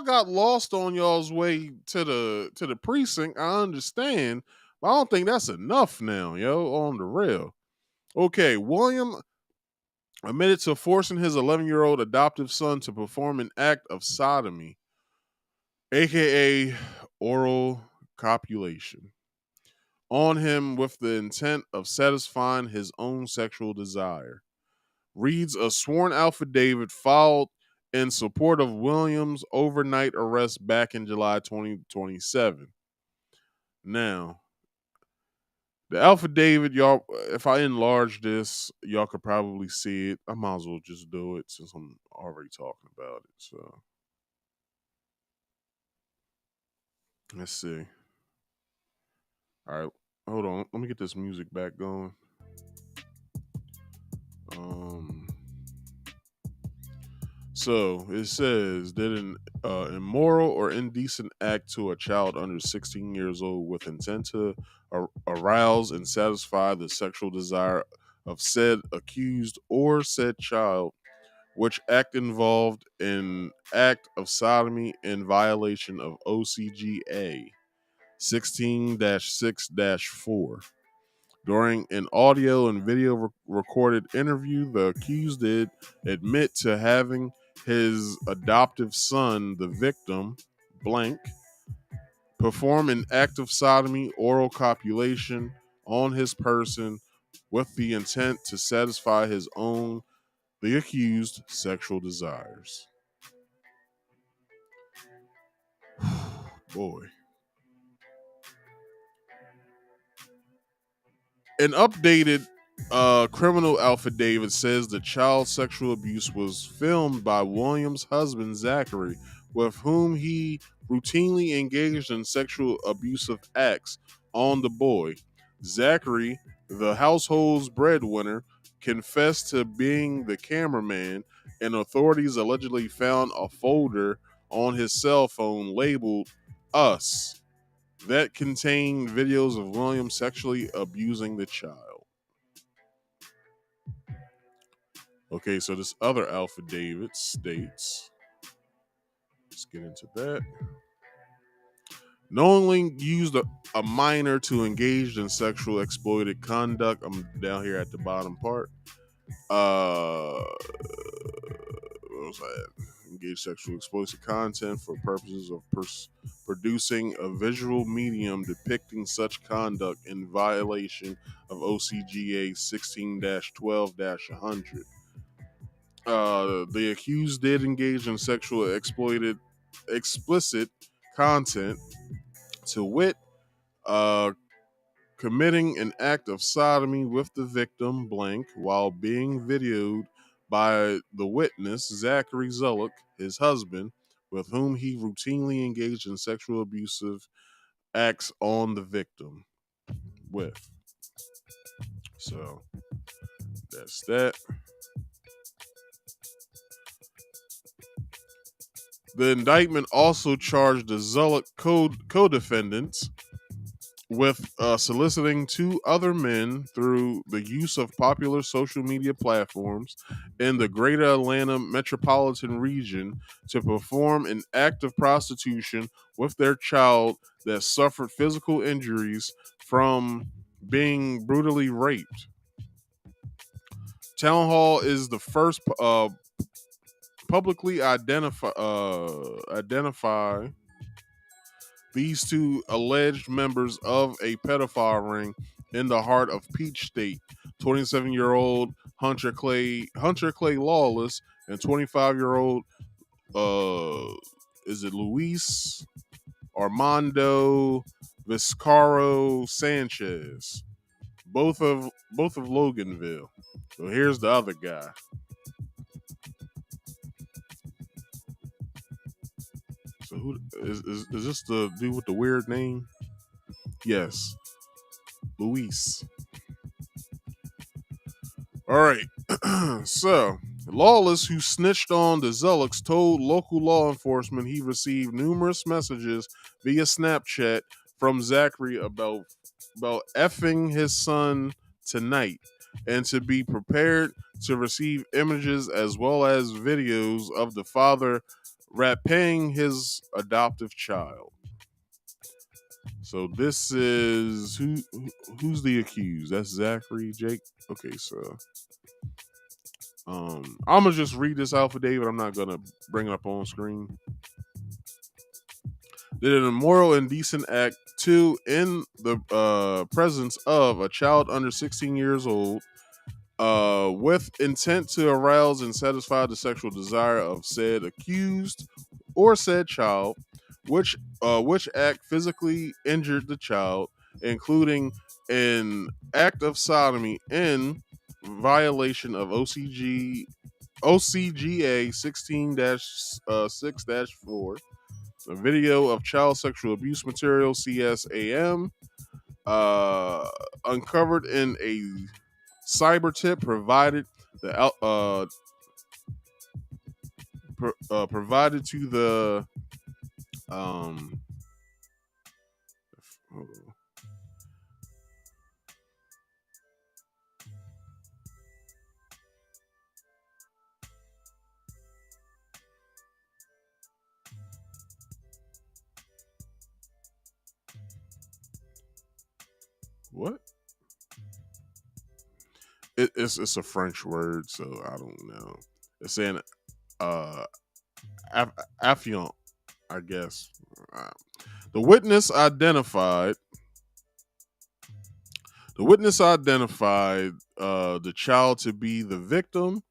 got lost on y'all's way to the precinct, I understand, but I don't think that's enough now, yo, on the real. Okay, William admitted to forcing his 11-year-old adoptive son to perform an act of sodomy, aka oral copulation, on him with the intent of satisfying his own sexual desire. Reads a sworn affidavit filed in support of Williams' overnight arrest back in July 2027. Now, the affidavit, y'all, if I enlarge this, y'all could probably see it. I might as well just do it since I'm already talking about it. So, let's see. All right, hold on. Let me get this music back going. So it says, did an immoral or indecent act to a child under 16 years old with intent to arouse and satisfy the sexual desire of said accused or said child, which act involved an act of sodomy in violation of OCGA 16-6-4. During an audio and video recorded interview, the accused did admit to having his adoptive son, the victim, blank, perform an act of sodomy, oral copulation on his person with the intent to satisfy his own, the accused, sexual desires. Boy. An updated criminal affidavit says the child sexual abuse was filmed by Williams' husband, Zachary, with whom he routinely engaged in sexual abusive acts on the boy. Zachary, the household's breadwinner, confessed to being the cameraman, and authorities allegedly found a folder on his cell phone labeled Us that contained videos of William sexually abusing the child. Okay, so this other affidavit states, let's get into that. Knowingly used a minor to engage in sexual exploited conduct. I'm down here at the bottom part. What was that? Engage sexual explicit content for purposes of producing a visual medium depicting such conduct in violation of OCGA 16-12-100. The accused did engage in sexual explicit content, to wit, committing an act of sodomy with the victim, blank, while being videoed by the witness, Zachary Zullock, his husband, with whom he routinely engaged in sexual abusive acts on the victim with. So, that's that. The indictment also charged the Zullock co-defendants with soliciting 2 other men through the use of popular social media platforms in the greater Atlanta metropolitan region to perform an act of prostitution with their child that suffered physical injuries from being brutally raped. Townhall is the first publicly identify these 2 alleged members of a pedophile ring in the heart of Peach State, 27-year-old Hunter Clay Lawless and 25-year-old is it Luis Armando Vizcarro Sanchez, both of Loganville. So here's the other guy. So who is this the dude with the weird name? Yes, Luis. All right. So, Lawless, who snitched on the Zelux, told local law enforcement he received numerous messages via Snapchat from Zachary about effing his son tonight and to be prepared to receive images as well as videos of the father raping his adoptive child. So this is who's the accused? That's Zachary, Jake. Okay, so I'm gonna just read this out for David. I'm not gonna bring it up on screen. Did an immoral and indecent act 2 in the presence of a child under 16 years old, with intent to arouse and satisfy the sexual desire of said accused or said child, which act physically injured the child, including an act of sodomy in violation of OCGA 16-6-4, a video of child sexual abuse material CSAM, uncovered in a cyber tip provided provided to the hold on. What? It's a French word, so I don't know. It's saying affiant, I guess. The witness identified the child to be the victim,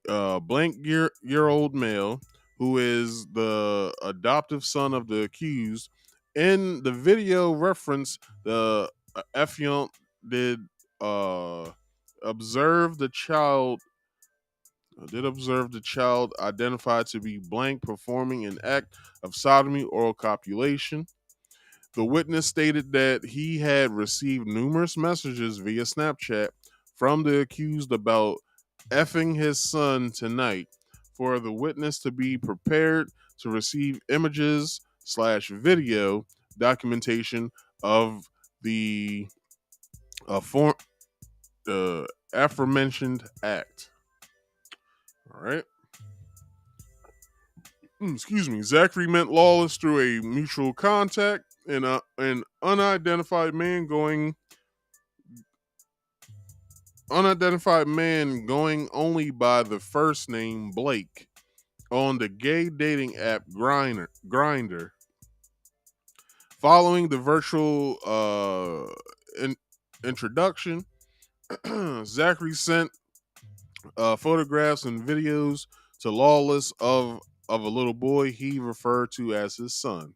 blank year old male, who is the adoptive son of the accused. In the video reference, the affiant did observe the child identified to be blank performing an act of sodomy or copulation. The witness stated that he had received numerous messages via Snapchat from the accused about effing his son tonight, for the witness to be prepared to receive images/video documentation of the aforementioned act. All right. Excuse me. Zachary met Lawless through a mutual contact, and an unidentified man going only by the first name Blake on the gay dating app Grindr. Following the virtual introduction, Zachary sent photographs and videos to Lawless of a little boy he referred to as his son.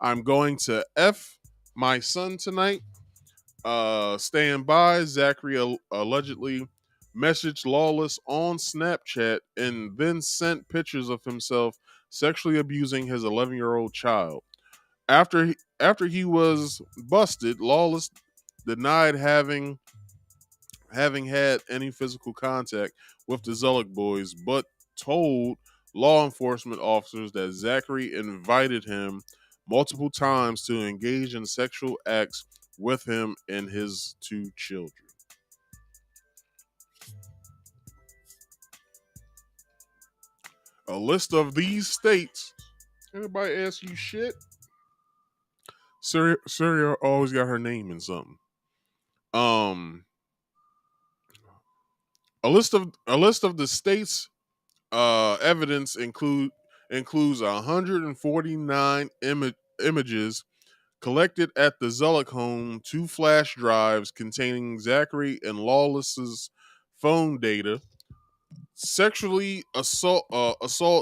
I'm going to F my son tonight. Stand by. Zachary allegedly messaged Lawless on Snapchat and then sent pictures of himself sexually abusing his 11-year-old child. After he was busted, Lawless denied having had any physical contact with the Zellick boys, but told law enforcement officers that Zachary invited him multiple times to engage in sexual acts with him and his two children. A list of these states. Anybody ask you shit? Syria always got her name in something. A list of the states evidence includes 149 images collected at the Zellick home, 2 flash drives containing Zachary and Lawless's phone data, sexually assault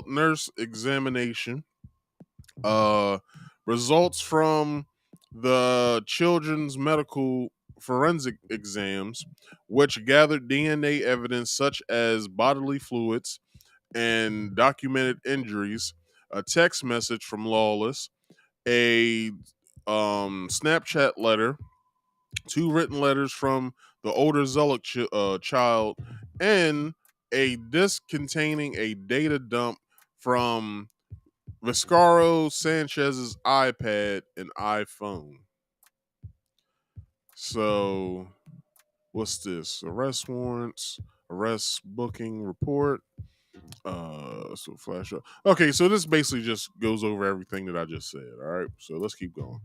nurse examination, results from the children's medical forensic exams, which gathered DNA evidence such as bodily fluids and documented injuries, a text message from Lawless, a Snapchat letter, 2 written letters from the older Zullock child, and a disc containing a data dump from Viscaro Sanchez's iPad and iPhone. So, what's this? Arrest warrants, arrest booking report. So flash up. Okay, so this basically just goes over everything that I just said. All right, so let's keep going.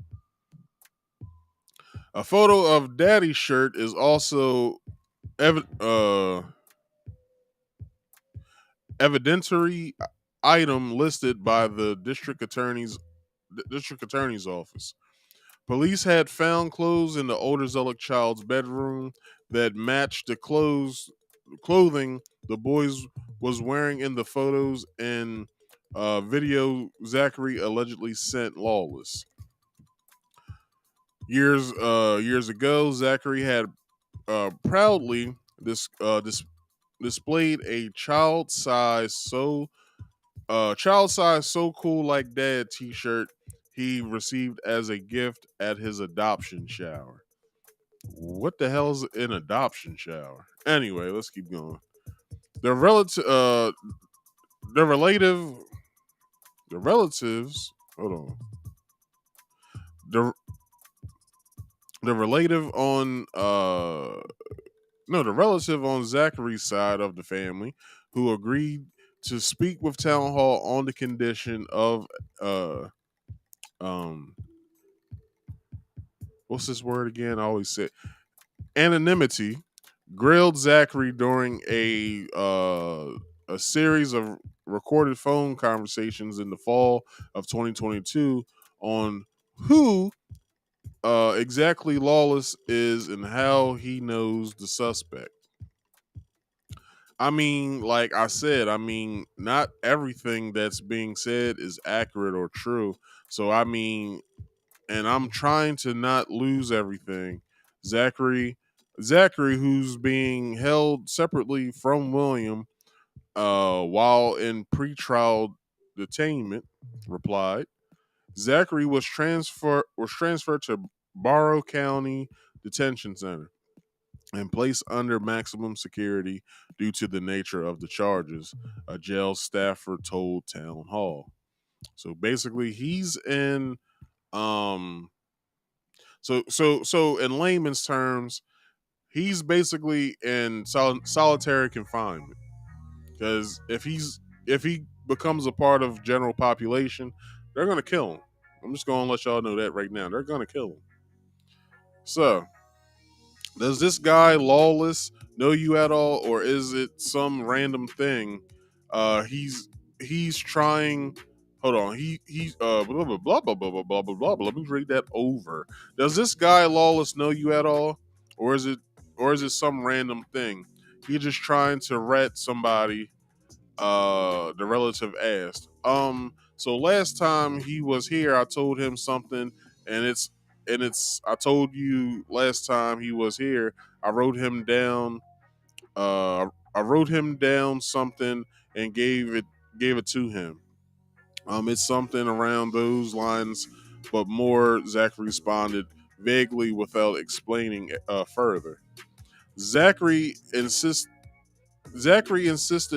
A photo of Daddy's shirt is also evidentiary item listed by the district attorney's office. Police had found clothes in the older Zullock child's bedroom that matched the clothing the boys was wearing in the photos and video Zachary allegedly sent Lawless. Years ago, Zachary had proudly displayed a child size so cool like dad t-shirt he received as a gift at his adoption shower. What the hell's an adoption shower? Anyway, let's keep going. The relatives. Hold on. The relative on the relative on Zachary's side of the family, who agreed to speak with Town Hall on the condition of what's this word again? I always say anonymity, grilled Zachary during a series of recorded phone conversations in the fall of 2022 on who exactly Lawless is and how he knows the suspect. I mean, like I said, not everything that's being said is accurate or true. So, and I'm trying to not lose everything. Zachary, who's being held separately from William while in pretrial detainment, replied. Zachary was transferred to Barrow County Detention Center and placed under maximum security due to the nature of the charges, a jail staffer told Town Hall. So basically, he's in so in layman's terms, he's basically in solitary confinement, because if he becomes a part of general population, they're gonna kill him. I'm just gonna let y'all know that right now. They're gonna kill him. So, does this guy Lawless know you at all, or is it some random thing? He's trying. Hold on. He's blah blah blah blah blah blah blah blah blah. Let me read that over. Does this guy Lawless know you at all, or is it some random thing? He's just trying to rat somebody. The relative asked. So last time he was here, I told him something, and it's I told you last time he was here, I wrote him down something and gave it to him. It's something around those lines, but more, Zach responded vaguely without explaining further. Zachary insisted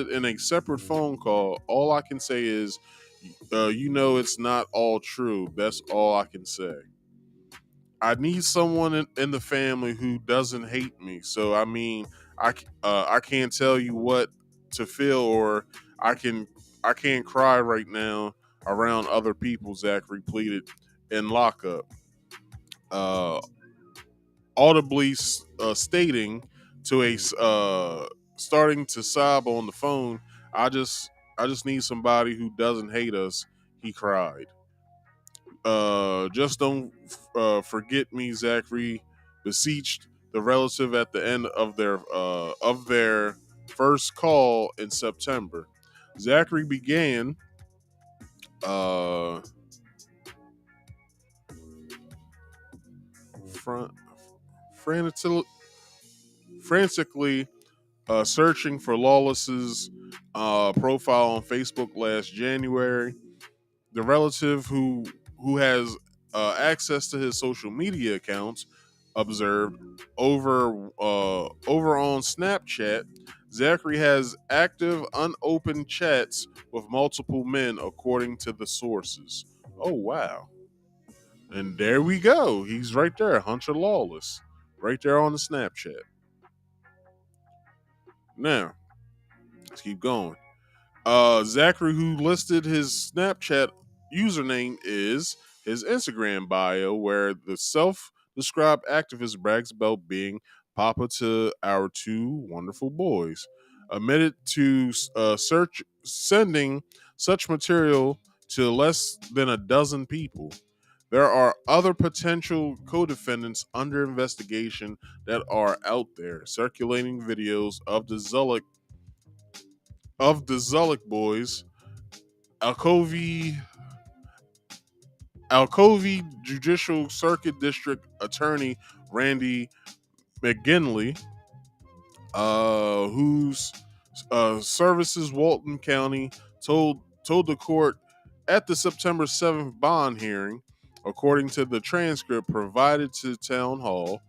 in a separate phone call. All I can say is, it's not all true. That's all I can say. I need someone in the family who doesn't hate me. So I can't tell you what to feel, or I can't cry right now around other people. Zachary pleaded in lockup, audibly stating to a starting to sob on the phone. I just need somebody who doesn't hate us. He cried. Just don't forget me, Zachary beseeched the relative at the end of their first call in September. Zachary began frantically searching for Lawless's profile on Facebook last January. the relative who has access to his social media accounts observed over on Snapchat, Zachary has active unopened chats with multiple men, according to the sources. Oh wow! And there we go. He's right there, Hunter Lawless, right there on the Snapchat. Now, let's keep going. Zachary, who listed his Snapchat username is his Instagram bio, where the self-described activist brags about being papa to our two wonderful boys, admitted to sending such material to less than a dozen people. There are other potential co-defendants under investigation that are out there, circulating videos of the Zulik boys. Alcovey Judicial Circuit District Attorney Randy McGinley, whose services Walton County told the court at the September 7th bond hearing, according to the transcript provided to Town Hall,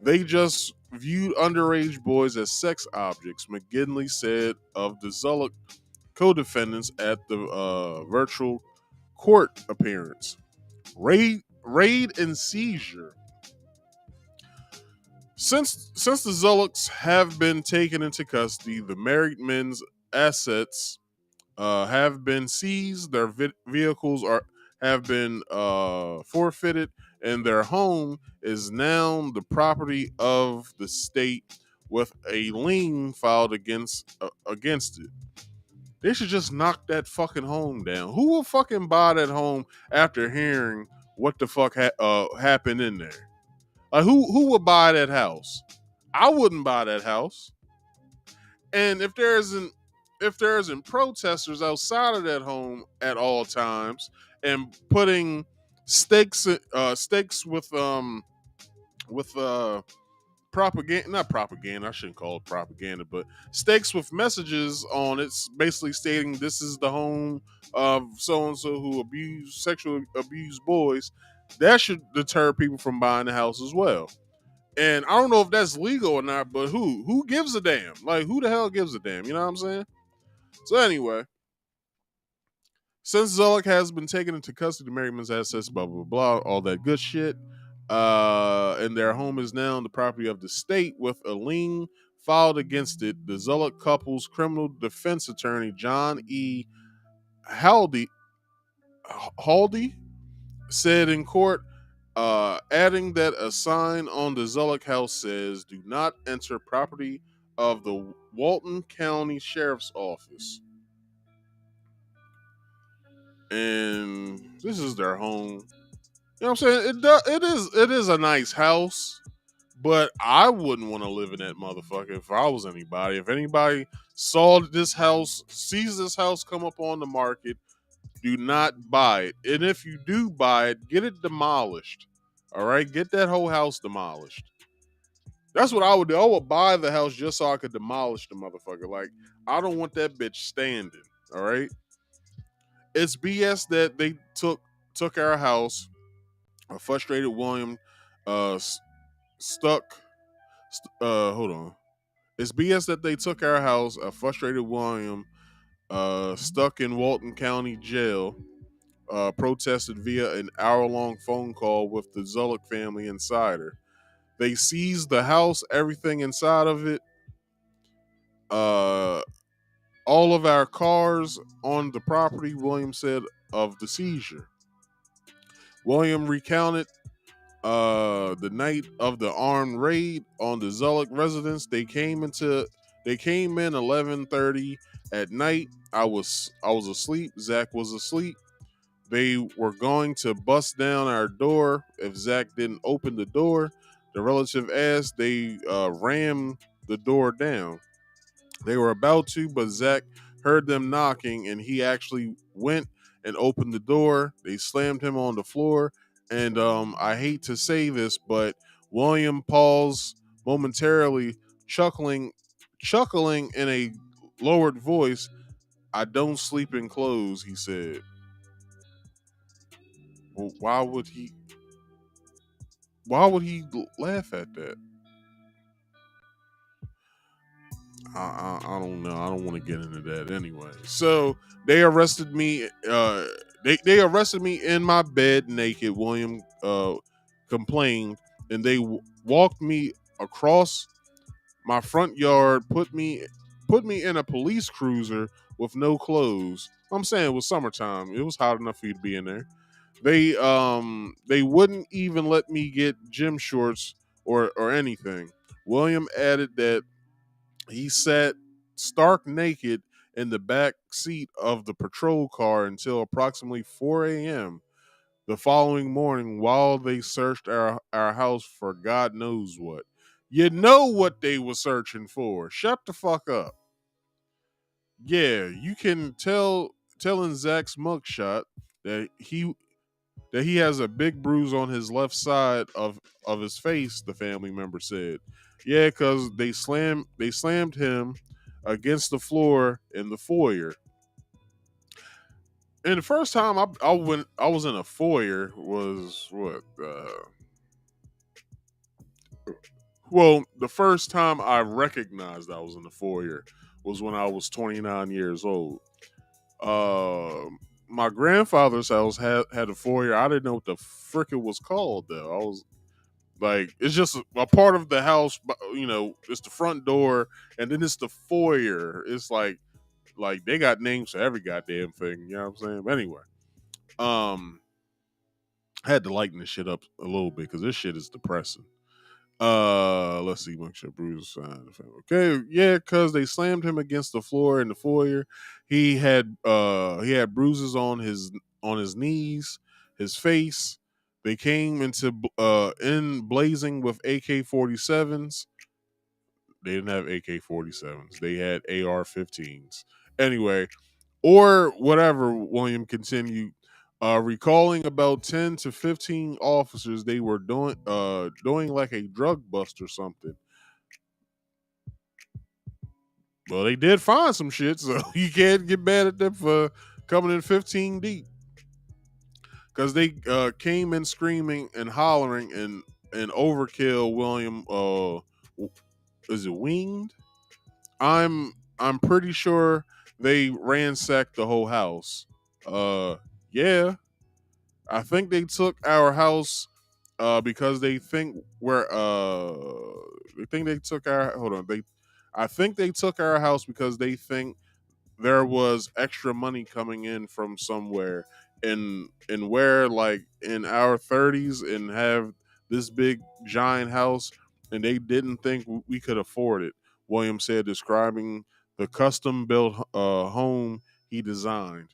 they just viewed underage boys as sex objects, McGinley said of the Zulik co-defendants at the virtual court appearance. Raid and seizure. Since the Zuliks have been taken into custody, the married men's assets have been seized. Their vehicles have been forfeited, and their home is now the property of the state with a lien filed against it. They should just knock that fucking home down. Who will fucking buy that home after hearing what the fuck happened in there? Like who would buy that house? I wouldn't buy that house. And if there isn't protesters outside of that home at all times and putting stakes with propaganda, not propaganda, I shouldn't call it propaganda, but stakes with messages on it basically stating this is the home of so-and-so who sexually abuse boys, that should deter people from buying the house as well. And I don't know if that's legal or not, but who gives a damn? Like, who the hell gives a damn? You know what I'm saying? So anyway, since Zulik has been taken into custody, the married men's assets, blah, blah, blah, all that good shit, and their home is now the property of the state with a lien filed against it. The Zulik couple's criminal defense attorney, John E. Haldy, said in court, adding that a sign on the Zulik house says, "Do not enter property of the Walton County Sheriff's Office." And this is their home. You know what I'm saying? It is a nice house, but I wouldn't want to live in that motherfucker if I was anybody. If anybody sees this house come up on the market, do not buy it. And if you do buy it, get it demolished. All right? Get that whole house demolished. That's what I would do. I would buy the house just so I could demolish the motherfucker. Like, I don't want that bitch standing. All right? It's BS that they took our house. A frustrated William hold on. It's BS that they took our house. A frustrated William stuck in Walton County Jail protested via an hour-long phone call with the Zulik family insider. They seized the house, everything inside of it, all of our cars on the property, William said of the seizure. William recounted the night of the armed raid on the Zulik residence. They came in 11:30 at night. I was asleep. Zach was asleep. They were going to bust down our door if Zach didn't open the door. The relative asked. They rammed the door down. They were about to, but Zach heard them knocking, and he actually went and opened the door. They slammed him on the floor. And I hate to say this, but William paused momentarily, chuckling in a lowered voice. "I don't sleep in clothes," he said. Well, why would he? Why would he laugh at that? I don't know. I don't want to get into that anyway. So they arrested me. They arrested me in my bed naked. William complained, and they walked me across my front yard, put me in a police cruiser with no clothes. I'm saying it was summertime. It was hot enough for you to be in there. They wouldn't even let me get gym shorts or anything. William added that he sat stark naked in the back seat of the patrol car until approximately 4 a.m. the following morning while they searched our house for God knows what. You know what they were searching for. Shut the fuck up. Yeah, you can tell in Zach's mugshot that he has a big bruise on his left side of his face, the family member said. Yeah, because they slammed him against the floor in the foyer. And the first time I was in a foyer was what? Well, the first time I recognized I was in the foyer was when I was 29 years old. Uh, my grandfather's house had a foyer. I didn't know what the frick it was called though. I was like, it's just a part of the house. It's the front door, and then it's the foyer. It's like they got names for every goddamn thing. You know what I'm saying? But anyway, um, I had to lighten this shit up a little bit because this shit is depressing. Let's see, make sure Bruce signed. Okay, yeah, because they slammed him against the floor in the foyer. He had bruises on his knees, his face. They came in blazing with AK-47s. They didn't have AK-47s. They had AR-15s. Anyway, or whatever. William continued, recalling about 10 to 15 officers. They were doing like a drug bust or something. Well, they did find some shit, so you can't get mad at them for coming in 15 deep. Because they came in screaming and hollering and overkill. William, is it winged? I'm pretty sure they ransacked the whole house. Yeah, I think they took our house because they think we're they think they took our hold on. I think they took our house because they think there was extra money coming in from somewhere, and we're like in our 30s and have this big giant house, and they didn't think we could afford it. William said, describing the custom built home he designed.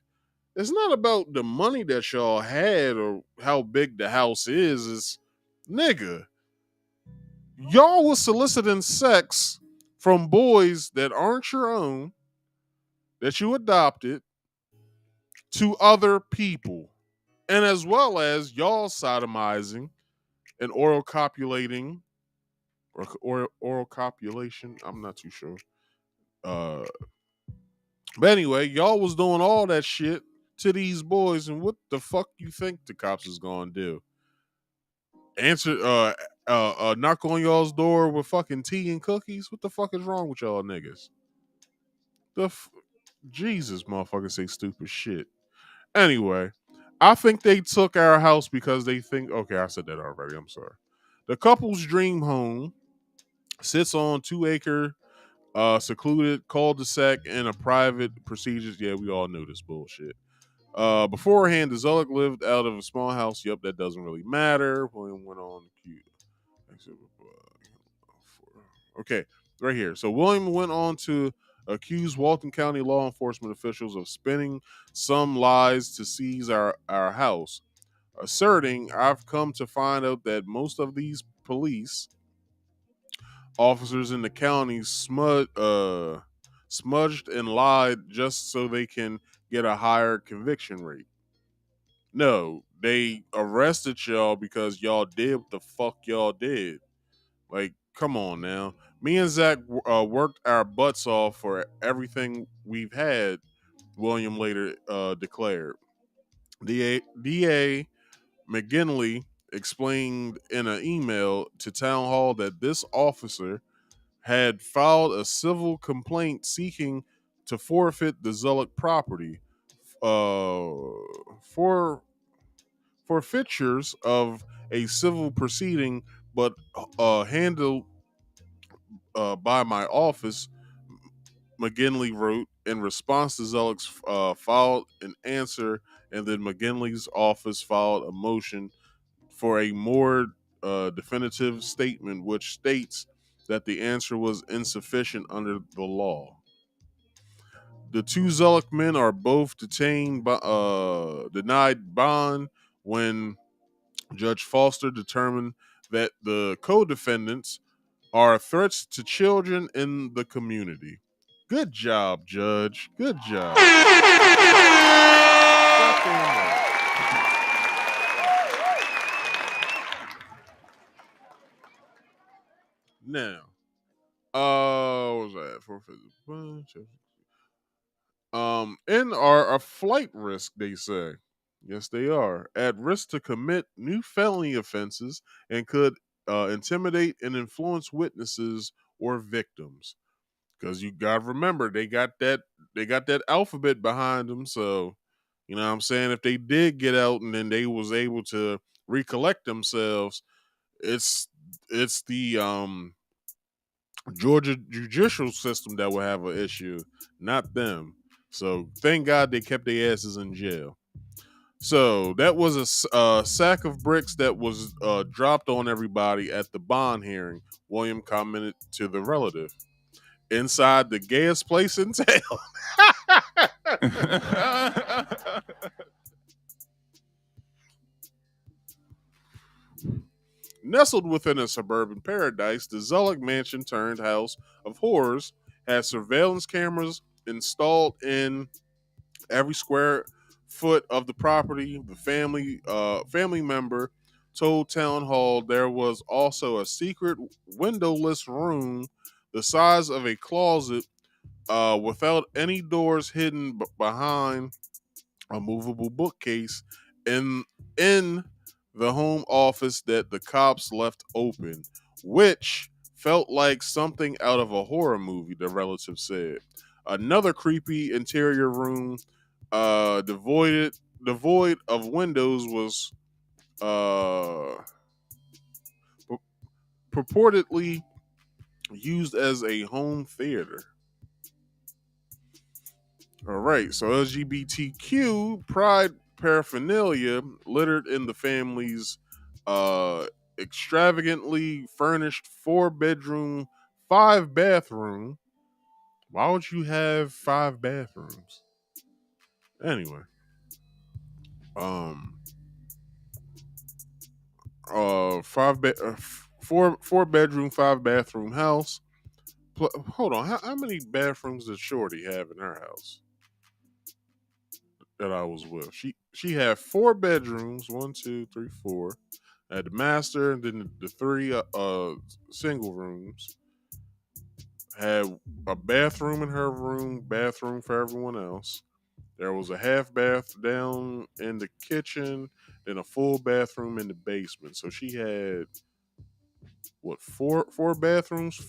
It's not about the money that y'all had or how big the house is. It's nigga, y'all was soliciting sex from boys that aren't your own, that you adopted, to other people. And as well as y'all sodomizing and oral copulating or oral copulation. I'm not too sure. Uh, but anyway, y'all was doing all that shit to these boys, and what the fuck you think the cops is gonna do? Answer knock on y'all's door with fucking tea and cookies? What the fuck is wrong with y'all niggas? Jesus, motherfuckers say stupid shit. Anyway, I think they took our house because they think, okay, I said that already. I'm sorry. The couple's dream home sits on 2-acre secluded cul-de-sac in a private procedures. Yeah, we all know this bullshit. Beforehand, the Zolik lived out of a small house. Yep, that doesn't really matter. William went on. Okay, right here. So William went on to accuse Walton County law enforcement officials of spinning some lies to seize our house, asserting, I've come to find out that most of these police officers in the county smudged and lied just so they can get a higher conviction rate. No, they arrested y'all because y'all did what the fuck y'all did. Like, come on now. Me and Zach worked our butts off for everything we've had, William later declared. DA McGinley explained in an email to Town Hall that this officer had filed a civil complaint seeking to forfeit the Zullock property. For forfeitures of a civil proceeding, but handled by my office, McGinley wrote. In response to Zullock's filed an answer, and then McGinley's office filed a motion for a more definitive statement, which states that the answer was insufficient under the law. The two Zullock men are both detained, denied bond when Judge Foster determined that the co-defendants are threats to children in the community. Good job, Judge. Good job. Now, what was that? And are a flight risk, they say. Yes, they are. At risk to commit new felony offenses and could intimidate and influence witnesses or victims. Because you gotta remember, they got that alphabet behind them. So, you know what I'm saying? If they did get out and then they was able to recollect themselves, it's the Georgia judicial system that will have an issue, not them. So thank God they kept their asses in jail. So that was a sack of bricks that was dropped on everybody at the bond hearing. William commented to the relative. Inside the gayest place in town. Nestled within a suburban paradise, the Zullock mansion turned house of horrors has surveillance cameras installed in every square foot of the property. The family member told Town Hall there was also a secret windowless room the size of a closet without any doors hidden behind a movable bookcase in the home office that the cops left open, which felt like something out of a horror movie, the relative said. Another creepy interior room, devoid of windows, was purportedly used as a home theater. All right, so LGBTQ pride paraphernalia littered in the family's extravagantly furnished 4-bedroom, 5-bathroom. Why would you have 5 bathrooms? Anyway, four bedroom, 5-bathroom house. Hold on, how many bathrooms does Shorty have in her house that I was with? She had 4 bedrooms, 1, 2, 3, 4. Had the master, and then the 3 single rooms. Had a bathroom in her room, bathroom for everyone else. There was a half bath down in the kitchen, then a full bathroom in the basement. So she had what, four bathrooms,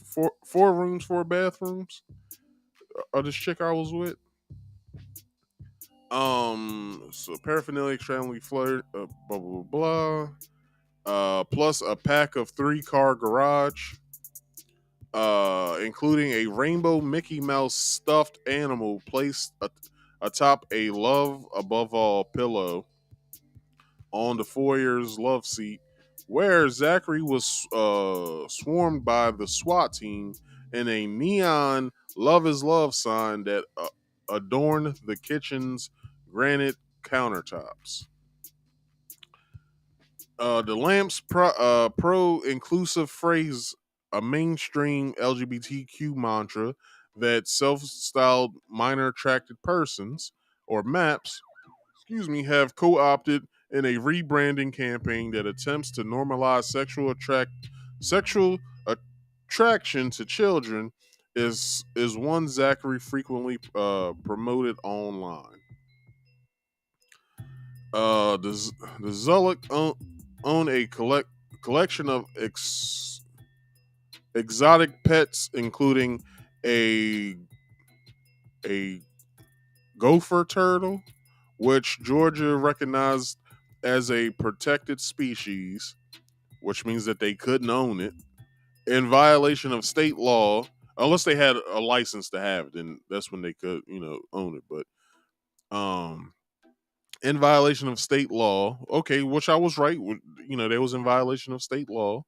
four rooms, 4 bathrooms. This chick I was with. So paraphernalia extremely flirted, blah blah blah. Plus a pack of 3-car garage, including a rainbow Mickey Mouse stuffed animal placed atop a love above all pillow on the foyer's love seat, where Zachary was swarmed by the SWAT team in a neon "Love is Love" sign that adorned the kitchen's granite countertops. The lamp's pro-inclusive phrase, a mainstream LGBTQ mantra that self-styled minor attracted persons, or MAPS, have co-opted in a rebranding campaign that attempts to normalize sexual attraction to children, is one Zachary frequently promoted online. The Zullock own a collection of exotic pets, including a gopher turtle, which Georgia recognized as a protected species, which means that they couldn't own it in violation of state law, unless they had a license to have it. Then that's when they could, own it. But in violation of state law, okay, which I was right. They was in violation of state law,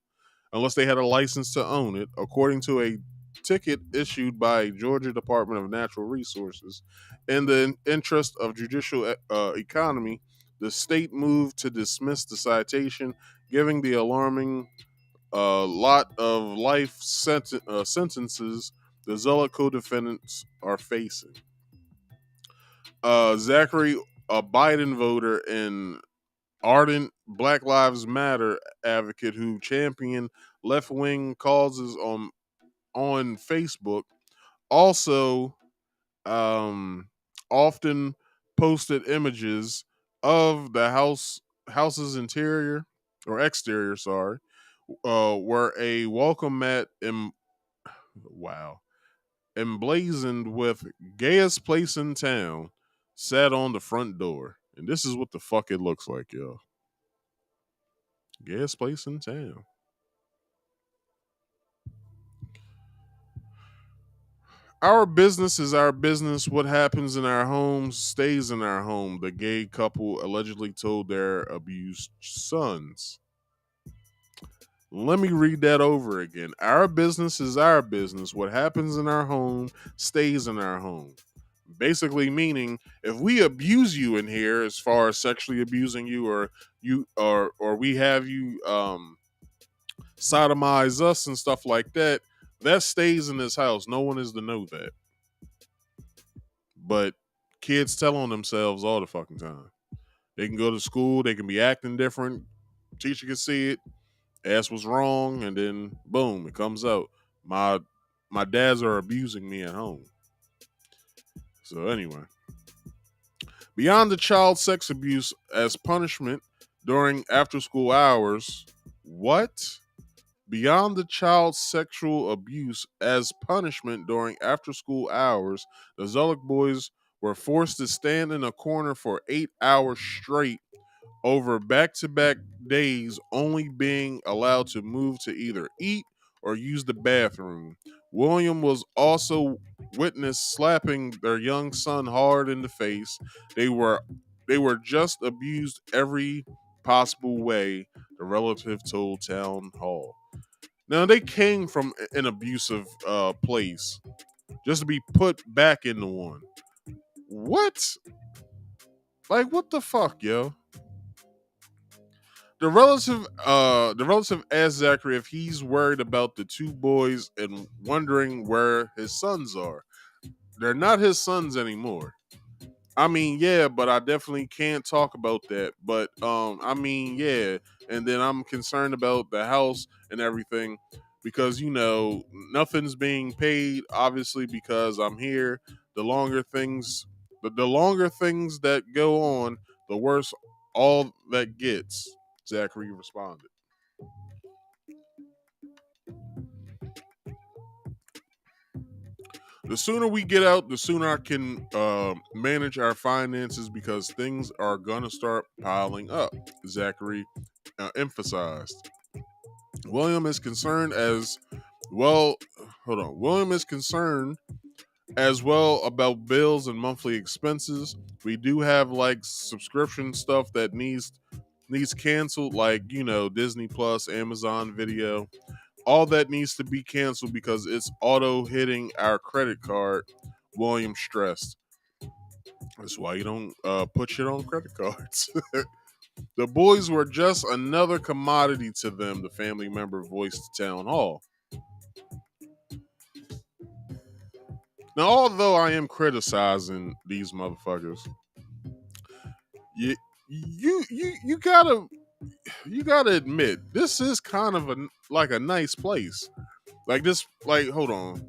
unless they had a license to own it, according to a ticket issued by Georgia Department of Natural Resources. In the interest of judicial economy, the state moved to dismiss the citation, giving the alarming lot of life sentences the Zella co-defendants are facing. Zachary, a Biden voter and ardent Black Lives Matter advocate who championed left-wing causes on Facebook, also often posted images of the house's interior or exterior, where a welcome mat emblazoned with "gayest place in town" sat on the front door. And this is what the fuck it looks like, yo. Gayest place in town. Our business is our business. What happens in our homes stays in our home, the gay couple allegedly told their abused sons. Let me read that over again. Our business is our business. What happens in our home stays in our home. Basically meaning, if we abuse you in here, as far as sexually abusing you, or we have you sodomize us and stuff like that, that stays in this house. No one is to know that. But kids tell on themselves all the fucking time. They can go to school, they can be acting different, teacher can see it, ask what's wrong, and then boom, it comes out. My dads are abusing me at home. So anyway, beyond the child sex abuse as punishment during after-school hours, what? Beyond the child sexual abuse as punishment during after-school hours, the Zullock boys were forced to stand in a corner for 8 hours straight over back-to-back days, only being allowed to move to either eat or use the bathroom. William was also witnessed slapping their young son hard in the face. They were just abused every possible way, the relative told Town Hall. Now, they came from an abusive place just to be put back into one. What? Like, what the fuck, yo? The relative asked Zachary if he's worried about the two boys and wondering where his sons are. They're not his sons anymore. I mean, yeah, but I definitely can't talk about that. But I mean, yeah, and then I'm concerned about the house and everything because nothing's being paid. Obviously, because I'm here. The longer things that go on, the worse all that gets. Zachary responded. The sooner we get out, the sooner I can manage our finances because things are gonna start piling up, Zachary emphasized. William is concerned as well. Hold on. William is concerned as well about bills and monthly expenses. We do have like subscription stuff that needs canceled, like Disney Plus, Amazon Video. All that needs to be canceled because it's auto hitting our credit card, William stressed. That's why you don't put shit on credit cards. The boys were just another commodity to them, the family member voiced to Town Hall. Now, although I am criticizing these motherfuckers, you gotta admit this is kind of a nice place. Like this, like hold on,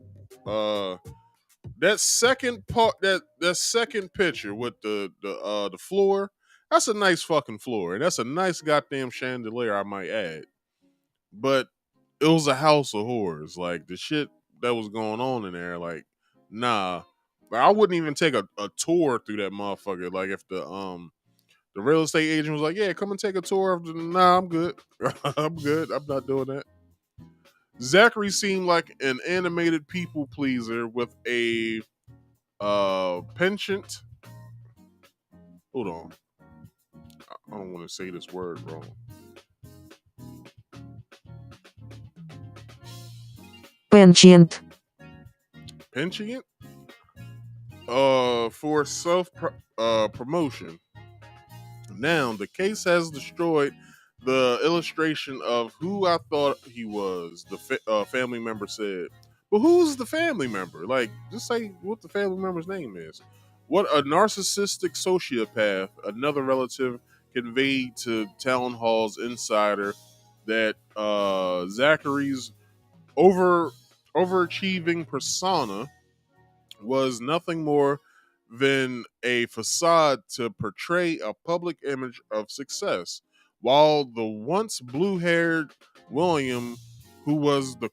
that second part, that second picture with the floor, That's a nice fucking floor, and that's a nice goddamn chandelier, I might add. But it was a house of horrors. Like, the shit that was going on in there, like, nah. Like, I wouldn't even take a tour through that motherfucker. Like, if the real estate agent was like, yeah, come and take a tour of the, nah, I'm good. I'm good. I'm not doing that. Zachary seemed like an animated people pleaser with a penchant. Hold on. I don't want to say this word wrong. Penchant. Penchant? For self promotion. Now, the case has destroyed the illustration of who I thought he was, the family member said. But who's the family member? Like, just say what the family member's name is. What a narcissistic sociopath, another relative conveyed to Town Hall's insider that Zachary's overachieving persona was nothing more than a facade to portray a public image of success, while the once blue-haired William, who was the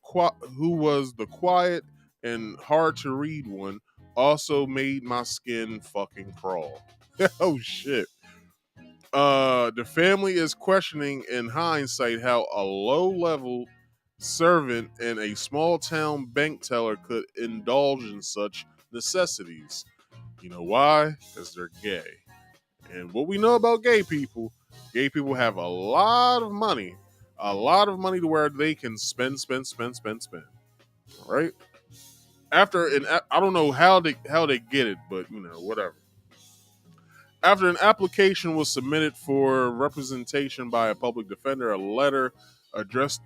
quiet and hard to read one, also made my skin fucking crawl. Oh shit. The family is questioning in hindsight how a low-level servant and a small-town bank teller could indulge in such necessities. You know why? Because they're gay. And what we know about gay people have a lot of money to where they can spend. All right? I don't know how they get it, but you know, whatever. After an application was submitted for representation by a public defender, a letter addressed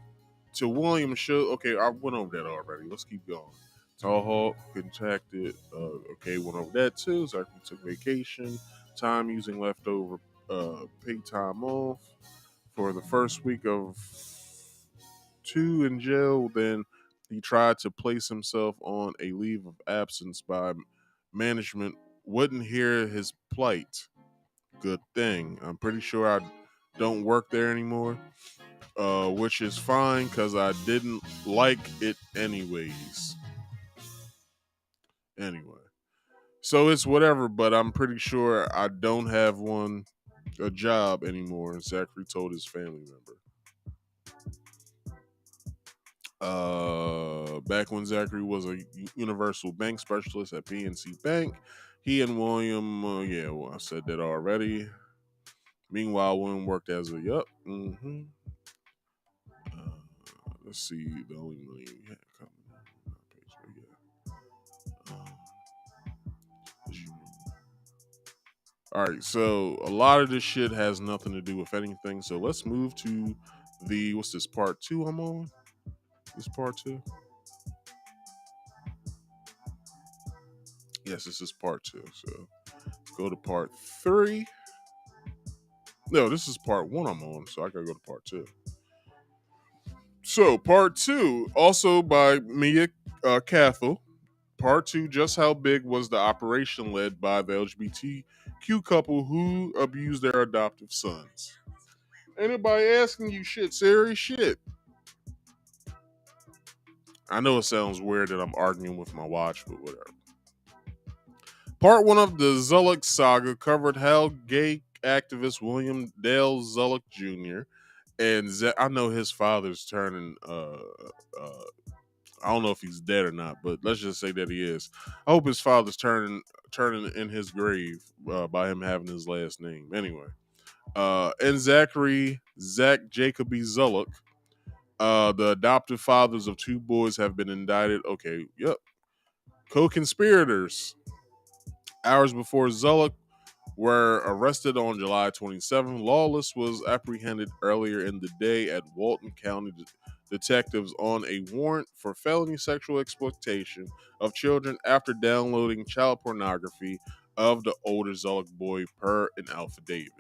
to William showed. Okay, I went over that already. Let's keep going. Townhall contacted. Okay, went over that too. So I took vacation time using leftover paid time off for the first week of 2 in jail. Then he tried to place himself on a leave of absence by management. Wouldn't hear his plight. Good thing. I'm pretty sure I don't work there anymore. Which is fine because I didn't like it anyways. Anyway, so it's whatever, but I'm pretty sure I don't have a job anymore, Zachary told his family member. Back when Zachary was a universal bank specialist at PNC Bank, he and William, I said that already. Meanwhile, William worked as a, let's see, the only money we had coming. All right, so a lot of this shit has nothing to do with anything. So let's move to what's this, part 2 I'm on? This part 2? Yes, this is part 2. So go to part 3. No, this is part 1 I'm on, so I gotta go to part 2. So part 2, also by Mia Cathell. Part 2, just how big was the operation led by the LGBTQ couple who abused their adoptive sons? Anybody asking you shit, serious shit? I know it sounds weird that I'm arguing with my watch, but whatever. Part 1 of the Zullock saga covered how gay activist William Dale Zullock Jr. and I know his father's turning I don't know if he's dead or not, but let's just say that he is. I hope his father's turning in his grave by him having his last name. Anyway, and Zach Jacoby Zullock, the adoptive fathers of 2 boys, have been indicted. Okay, yep. Co-conspirators. Hours before Zullock were arrested on July 27th, Lawless was apprehended earlier in the day at Walton County detectives on a warrant for felony sexual exploitation of children after downloading child pornography of the older Zullock boy per an affidavit.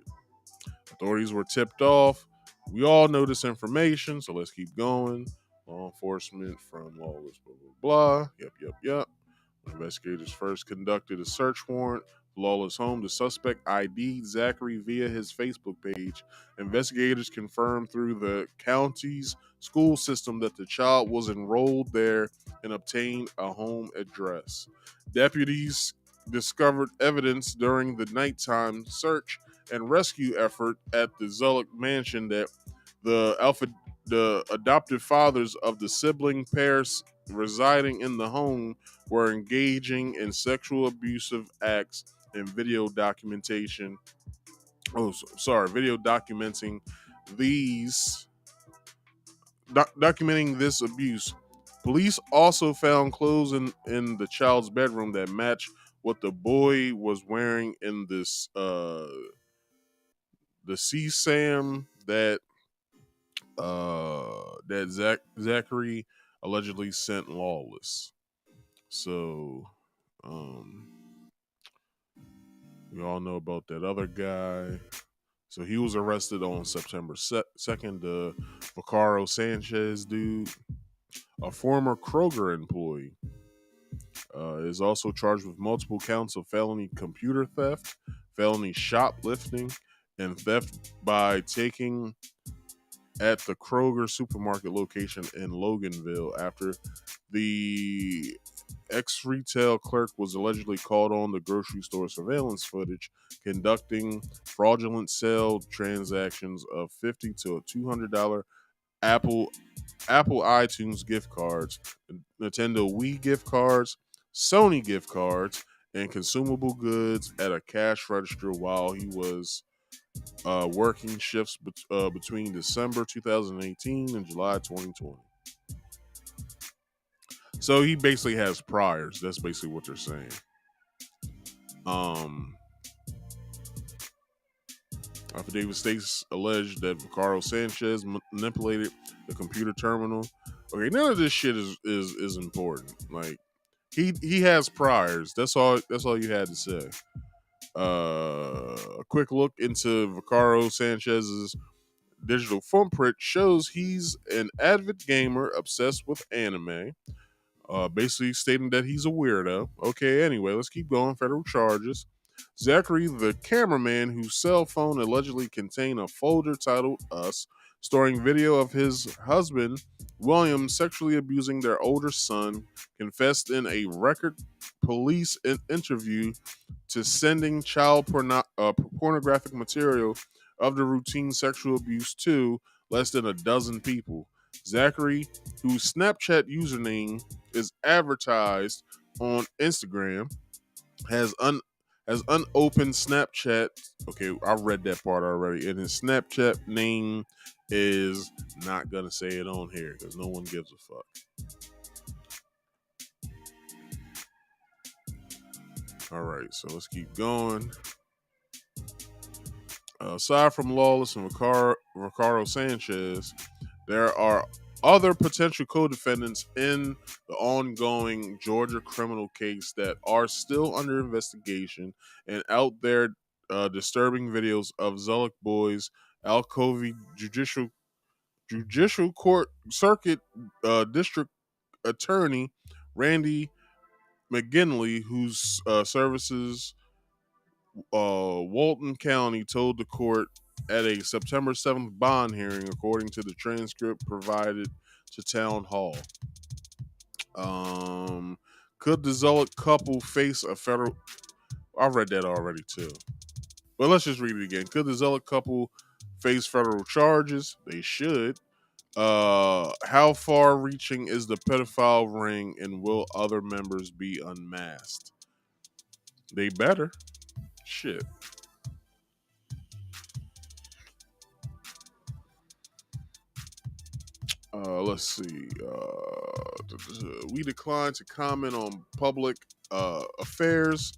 Authorities were tipped off. We all know this information, so let's keep going. Law enforcement from Lawless, blah, blah, blah. Yep. Investigators first conducted a search warrant Lawless home. The suspect ID'd Zachary via his Facebook page. Investigators confirmed through the county's school system that the child was enrolled there and obtained a home address. Deputies discovered evidence during the nighttime search and rescue effort at the Zulick mansion that the adoptive fathers of the sibling pairs residing in the home were engaging in sexual abusive acts and video documentation. Video documenting documenting this abuse. Police also found clothes in the child's bedroom that match what the boy was wearing in this the CSAM that Zachary allegedly sent Lawless. So we all know about that other guy. So he was arrested on September 2nd. The Vaccaro Sanchez dude, a former Kroger employee, is also charged with multiple counts of felony computer theft, felony shoplifting, and theft by taking at the Kroger supermarket location in Loganville after the ex-retail clerk was allegedly called on the grocery store surveillance footage conducting fraudulent sale transactions of $50 to $200 Apple iTunes gift cards, Nintendo Wii gift cards, Sony gift cards, and consumable goods at a cash register while he was working shifts between December 2018 and July 2020. So he basically has priors. That's basically what they're saying. Affidavit states alleged that Vaccaro Sanchez manipulated the computer terminal. Okay, none of this shit is important. Like he has priors. That's all you had to say. A quick look into Vaccaro Sanchez's digital footprint shows he's an avid gamer obsessed with anime. Basically stating that he's a weirdo. Okay, anyway, let's keep going. Federal charges. Zachary, the cameraman whose cell phone allegedly contained a folder titled Us, storing video of his husband, William, sexually abusing their older son, confessed in a record police interview to sending child pornographic material of the routine sexual abuse to less than a dozen people. Zachary, whose Snapchat username is advertised on Instagram, has unopened Snapchat. Okay, I read that part already. And his Snapchat name is not gonna say it on here because no one gives a fuck. All right, so let's keep going. Aside from Lawless and Vaccaro Sanchez, there are other potential co-defendants in the ongoing Georgia criminal case that are still under investigation, and out there disturbing videos of Zulick Boys, Alcovey Judicial Court Circuit District Attorney Randy McGinley, whose services Walton County told the court at a September 7th bond hearing, according to the transcript provided to Town Hall. Could the Zulick couple face a federal... I read that already too. But let's just read it again. Could the Zulick couple face federal charges? They should. How far-reaching is the pedophile ring, and will other members be unmasked? They better. Shit. Let's see. We decline to comment on public affairs.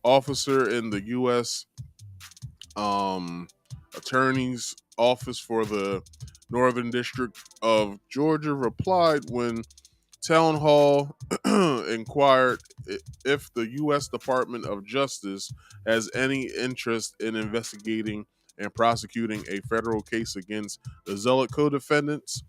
Officer in the U.S. Attorney's Office for the Northern District of Georgia replied when Town Hall inquired if the U.S. Department of Justice has any interest in investigating and prosecuting a federal case against the Zulick co-defendants.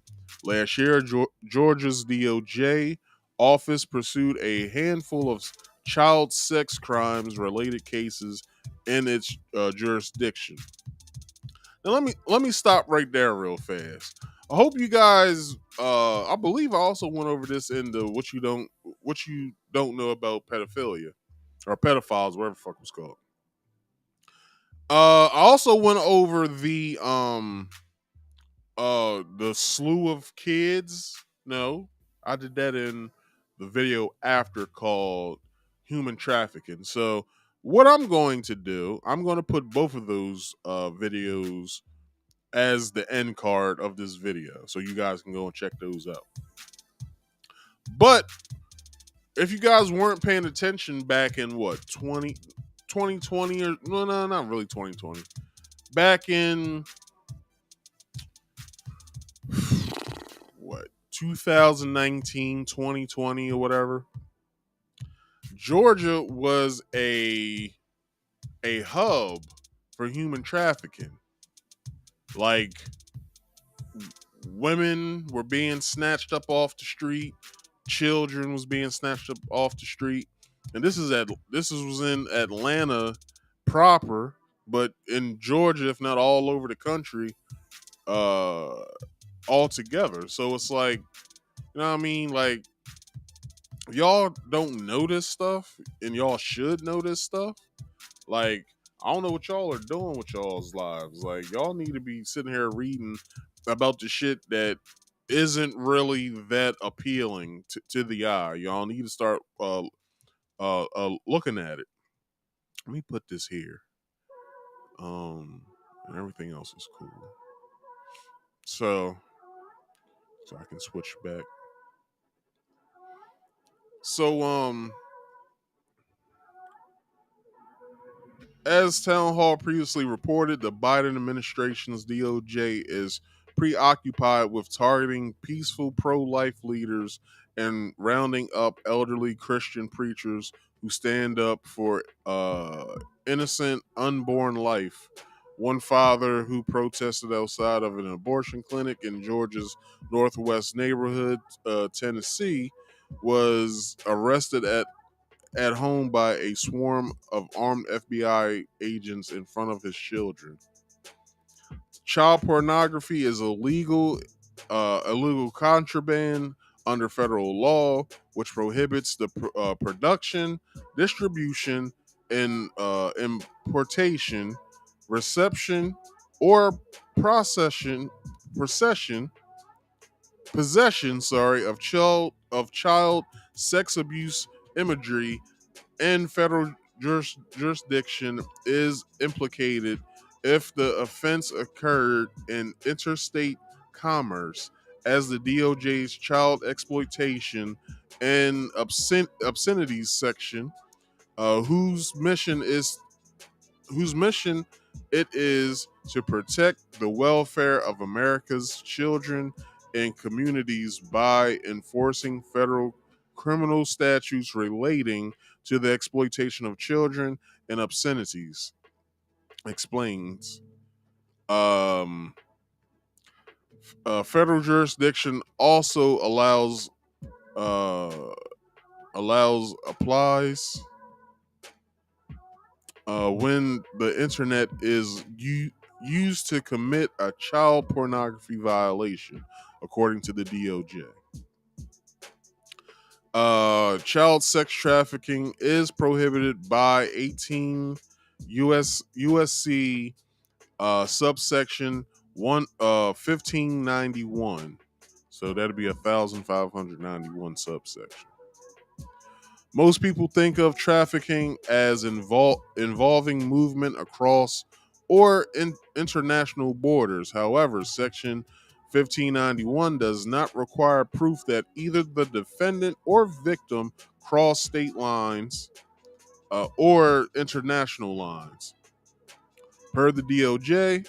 Last year, Georgia's DOJ office pursued a handful of child sex crimes related cases in its jurisdiction. Now let me stop right there real fast. I hope you guys. I believe I also went over this in the what you don't know about pedophilia or pedophiles, whatever the fuck it was called. I also went over the slew of kids. No, I did that in the video after called human trafficking. So what I'm going to do, I'm going to put both of those videos as the end card of this video, so you guys can go and check those out. But if you guys weren't paying attention back in what 2020 or no, not really 2020, back in what 2019, 2020 or whatever, Georgia was a hub for human trafficking. Like, women were being snatched up off the street, children was being snatched up off the street, and this was in Atlanta proper, but in Georgia, if not all over the country, all together. So it's like, you know what I mean? Like, y'all don't know this stuff, and y'all should know this stuff. Like, I don't know what y'all are doing with y'all's lives. Like, y'all need to be sitting here reading about the shit that isn't really that appealing to the eye. Y'all need to start looking at it. Let me put this here. And everything else is cool. So I can switch back. So as Town Hall previously reported, the Biden administration's DOJ is preoccupied with targeting peaceful pro-life leaders and rounding up elderly Christian preachers who stand up for innocent unborn life. One father who protested outside of an abortion clinic in Georgia's northwest neighborhood, Tennessee, was arrested at home by a swarm of armed FBI agents in front of his children. Child pornography is illegal contraband under federal law, which prohibits the production, distribution, and importation, reception, or possession of child sex abuse imagery in federal jurisdiction is implicated if the offense occurred in interstate commerce, as the DOJ's child exploitation and obscenities section, whose mission it is to protect the welfare of America's children and communities by enforcing federal criminal statutes relating to the exploitation of children and obscenities, explains. Federal jurisdiction also applies when the internet is used to commit a child pornography violation, according to the DOJ. Child sex trafficking is prohibited by 18 USC subsection 1591. So that'd be 1591 subsection. Most people think of trafficking as involving movement across or international borders. However, Section 1591 does not require proof that either the defendant or victim crossed state lines or international lines. Per the DOJ,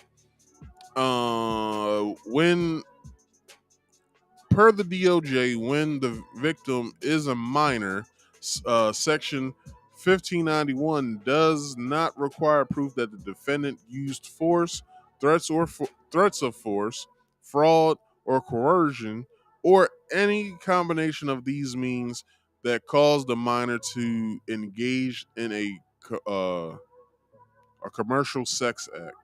when the victim is a minor, Section 1591 does not require proof that the defendant used force, threats of force, fraud, or coercion, or any combination of these means that caused the minor to engage in a commercial sex act.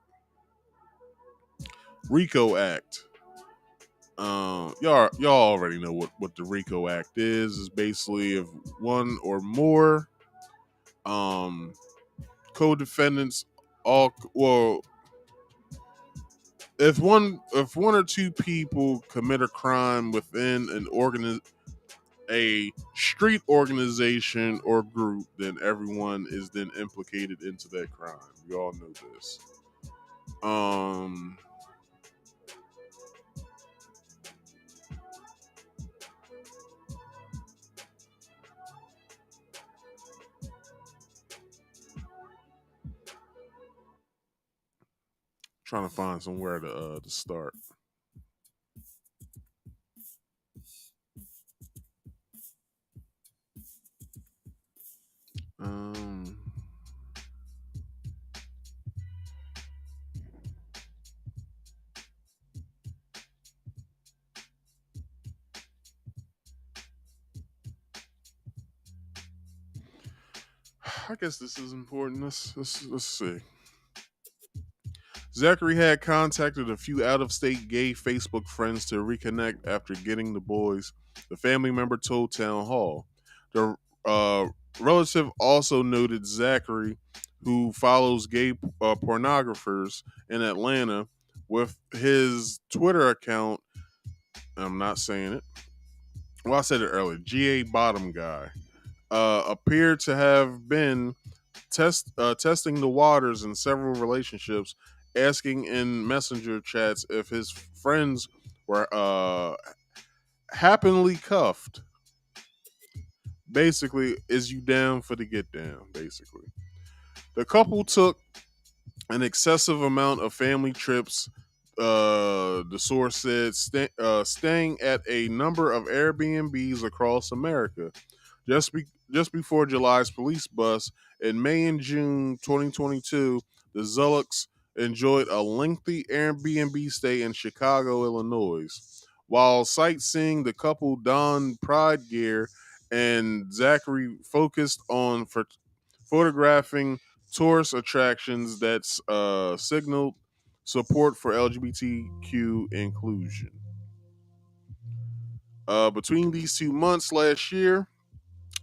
RICO Act. Y'all already know what the RICO Act is. It's basically if one or more co-defendants if one or two people commit a crime within a street organization or group, then everyone is then implicated into that crime. We all know this. Trying to find somewhere to start. I guess this is important. Let's see. Zachary had contacted a few out-of-state gay Facebook friends to reconnect after getting the boys. The family member told Town Hall. The relative also noted Zachary, who follows gay pornographers in Atlanta, with his Twitter account. I'm not saying it. Well, I said it earlier. GA Bottom Guy appeared to have been testing the waters in several relationships, asking in messenger chats if his friends were happily cuffed. Basically, is you down for the get down, basically. The couple took an excessive amount of family trips, the source said, staying at a number of Airbnbs across America. Just before July's police bust, in May and June 2022, the Zulloks enjoyed a lengthy Airbnb stay in Chicago, Illinois. While sightseeing, the couple donned pride gear, and Zachary focused on photographing tourist attractions that signaled support for LGBTQ inclusion. Between these 2 months last year,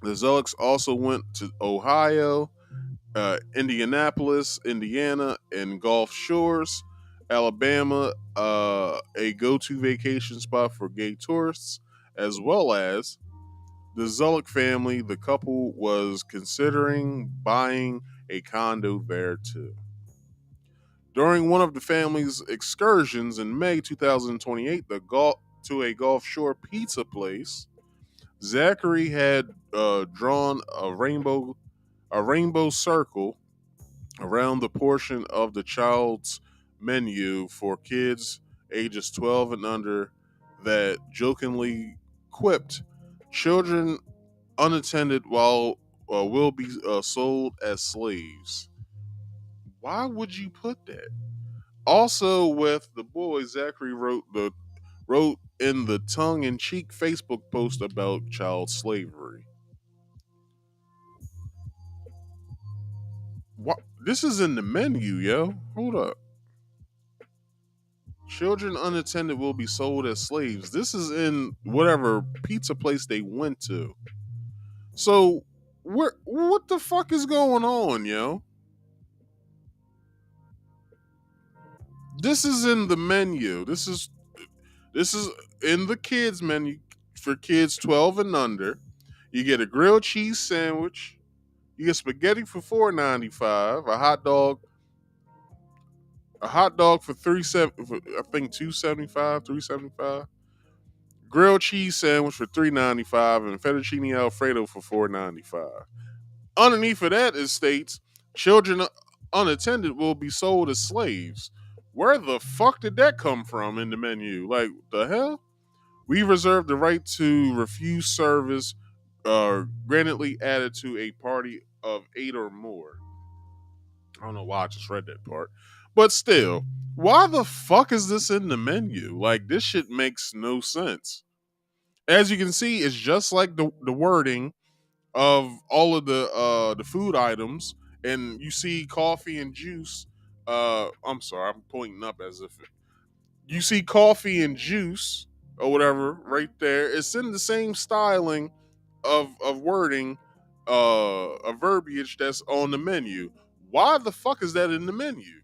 the Zulloks also went to Ohio, Indianapolis, Indiana, and Gulf Shores, Alabama, a go-to vacation spot for gay tourists, as well as the Zullock family. The couple was considering buying a condo there too. During one of the family's excursions in May 2028 to a Gulf Shore pizza place, Zachary had drawn a rainbow circle around the portion of the child's menu for kids ages 12 and under that jokingly quipped, "Children unattended will be sold as slaves." Why would you put that? Also, with the boy, Zachary wrote in the tongue-in-cheek Facebook post about child slavery. What? This is in the menu, yo. Hold up. Children unattended will be sold as slaves. This is in whatever pizza place they went to. So, what the fuck is going on, yo? This is in the menu. This is in the kids menu for kids 12 and under. You get a grilled cheese sandwich. You get spaghetti for $4.95, a hot dog for $2.75, $3.75. Grilled cheese sandwich for $3.95 and fettuccine alfredo for $4.95. Underneath of that, it states children unattended will be sold as slaves. Where the fuck did that come from in the menu? Like, the hell? We reserve the right to refuse service, grantedly added to a party of 8 or more. I don't know why I just read that part. But still, why the fuck is this in the menu? Like, this shit makes no sense. As you can see, it's just like the wording of all of the food items, and you see coffee and juice. I'm sorry, I'm pointing up as if you see coffee and juice or whatever right there. It's in the same styling of wording, a verbiage that's on the menu. Why the fuck is that in the menu?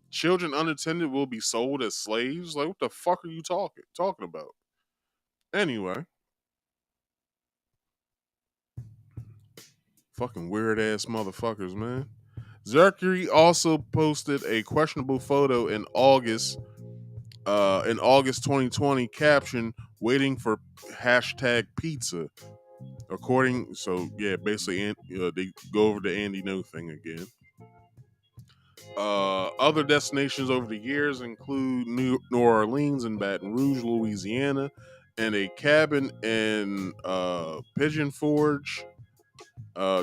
Children unattended will be sold as slaves. Like, what the fuck are you talking about? Anyway, fucking weird ass motherfuckers, man. Zachary also posted a questionable photo in August 2020, caption "Waiting for #pizza." Basically, they go over the Andy No thing again. Other destinations over the years include New Orleans and Baton Rouge, Louisiana, and a cabin in Pigeon Forge,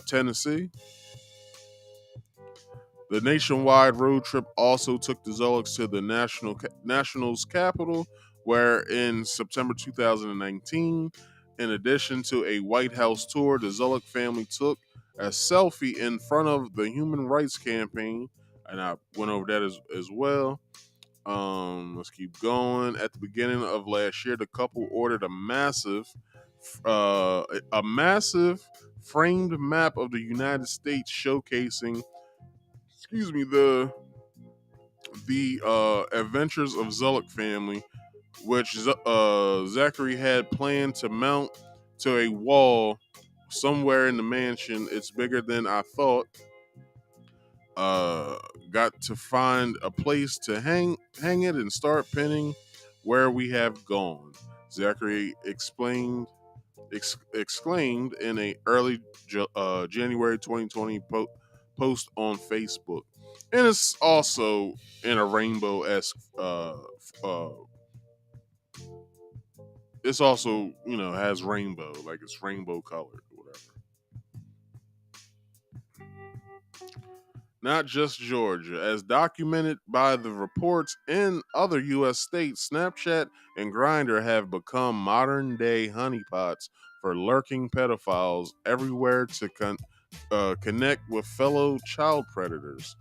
Tennessee. The nationwide road trip also took the Zolix to the Nationals capital, where in September 2019, in addition to a White House tour, the Zolix family took a selfie in front of the Human Rights Campaign, and I went over that as well. Let's keep going. At the beginning of last year, the couple ordered a massive framed map of the United States showcasing the Adventures of Zolix family, which Zachary had planned to mount to a wall somewhere in the mansion. It's bigger than I thought. Got to find a place to hang it and start pinning where we have gone. Zachary exclaimed in a early January 2020 post on Facebook, and it's also in a rainbow-esque. It's also has rainbow, like it's rainbow colored or whatever. Not just Georgia. As documented by the reports in other U.S. states, Snapchat and Grindr have become modern-day honeypots for lurking pedophiles everywhere to connect with fellow child predators,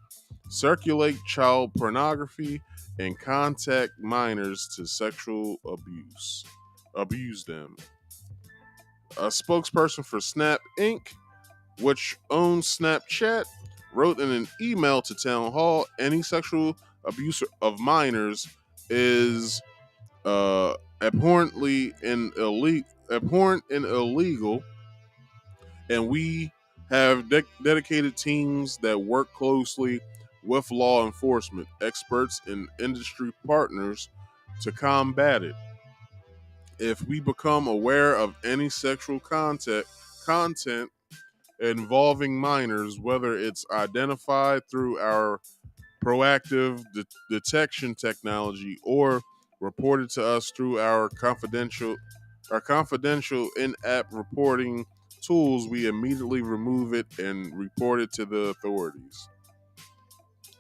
circulate child pornography, and contact minors to sexual abuse them. A spokesperson for Snap Inc., which owns Snapchat, wrote in an email to Town Hall, any sexual abuse of minors is abhorrent and illegal, and we have dedicated teams that work closely with law enforcement, experts, and industry partners to combat it. If we become aware of any sexual content involving minors, whether it's identified through our proactive detection technology or reported to us through our confidential in-app reporting tools, we immediately remove it and report it to the authorities.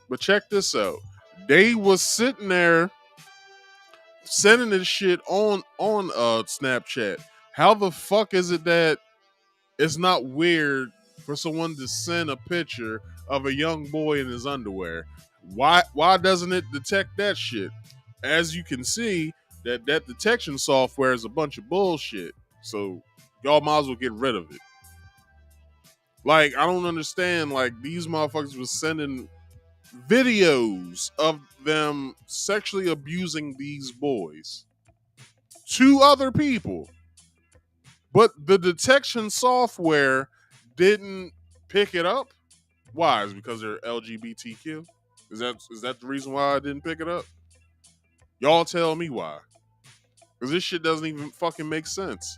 But check this out. They was sitting there sending this shit on Snapchat. How the fuck is it that it's not weird for someone to send a picture of a young boy in his underwear? Why doesn't it detect that shit? As you can see, that detection software is a bunch of bullshit. So y'all might as well get rid of it. Like, I don't understand. Like, these motherfuckers was sending videos of them sexually abusing these boys to other people, but the detection software didn't pick it up. Why? Is it because they're LGBTQ? Is that the reason why I didn't pick it up? Y'all tell me why. Because this shit doesn't even fucking make sense.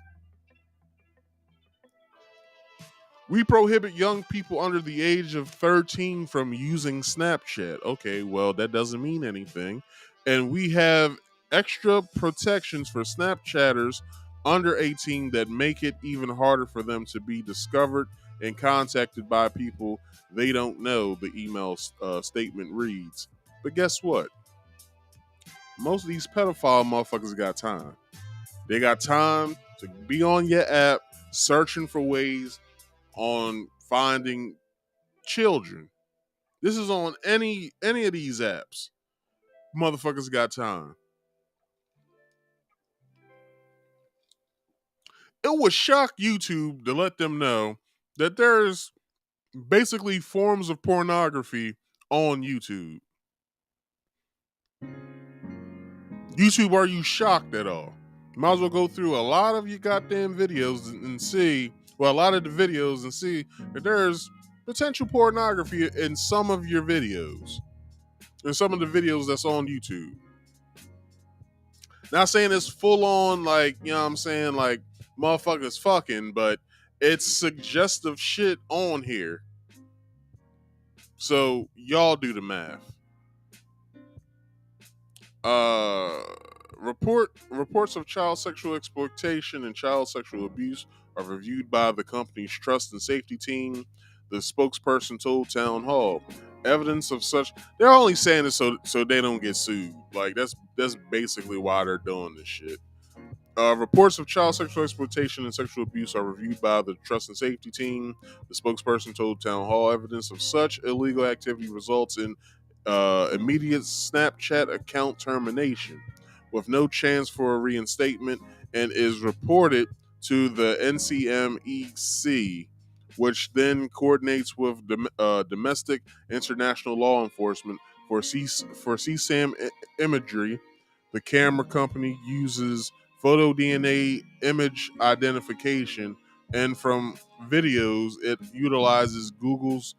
We prohibit young people under the age of 13 from using Snapchat. Okay, well, that doesn't mean anything. And we have extra protections for Snapchatters under 18 that make it even harder for them to be discovered and contacted by people they don't know, the email statement reads. But guess what? Most of these pedophile motherfuckers got time. They got time to be on your app, searching for ways on finding children. This is on any of these apps. Motherfuckers got time. It would shock YouTube to let them know that there's basically forms of pornography on YouTube. YouTube, are you shocked at all? Might as well go through a lot of your goddamn videos and see, well, a lot of the videos and see that there's potential pornography in some of your videos. In some of the videos that's on YouTube. Not saying it's full on, like, you know what I'm saying, like, motherfuckers fucking, but it's suggestive shit on here. So, y'all do the math. Reports of child sexual exploitation and child sexual abuse are reviewed by the company's trust and safety team, the spokesperson told Town Hall. Evidence of such, they're only saying this so they don't get sued. Like, that's basically why they're doing this shit. Reports of child sexual exploitation and sexual abuse are reviewed by the trust and safety team, the spokesperson told Town Hall. Evidence of such illegal activity results in immediate Snapchat account termination with no chance for a reinstatement and is reported to the NCMEC, which then coordinates with domestic international law enforcement for CSAM imagery. The camera company uses photo DNA image identification, and from videos, it utilizes Google's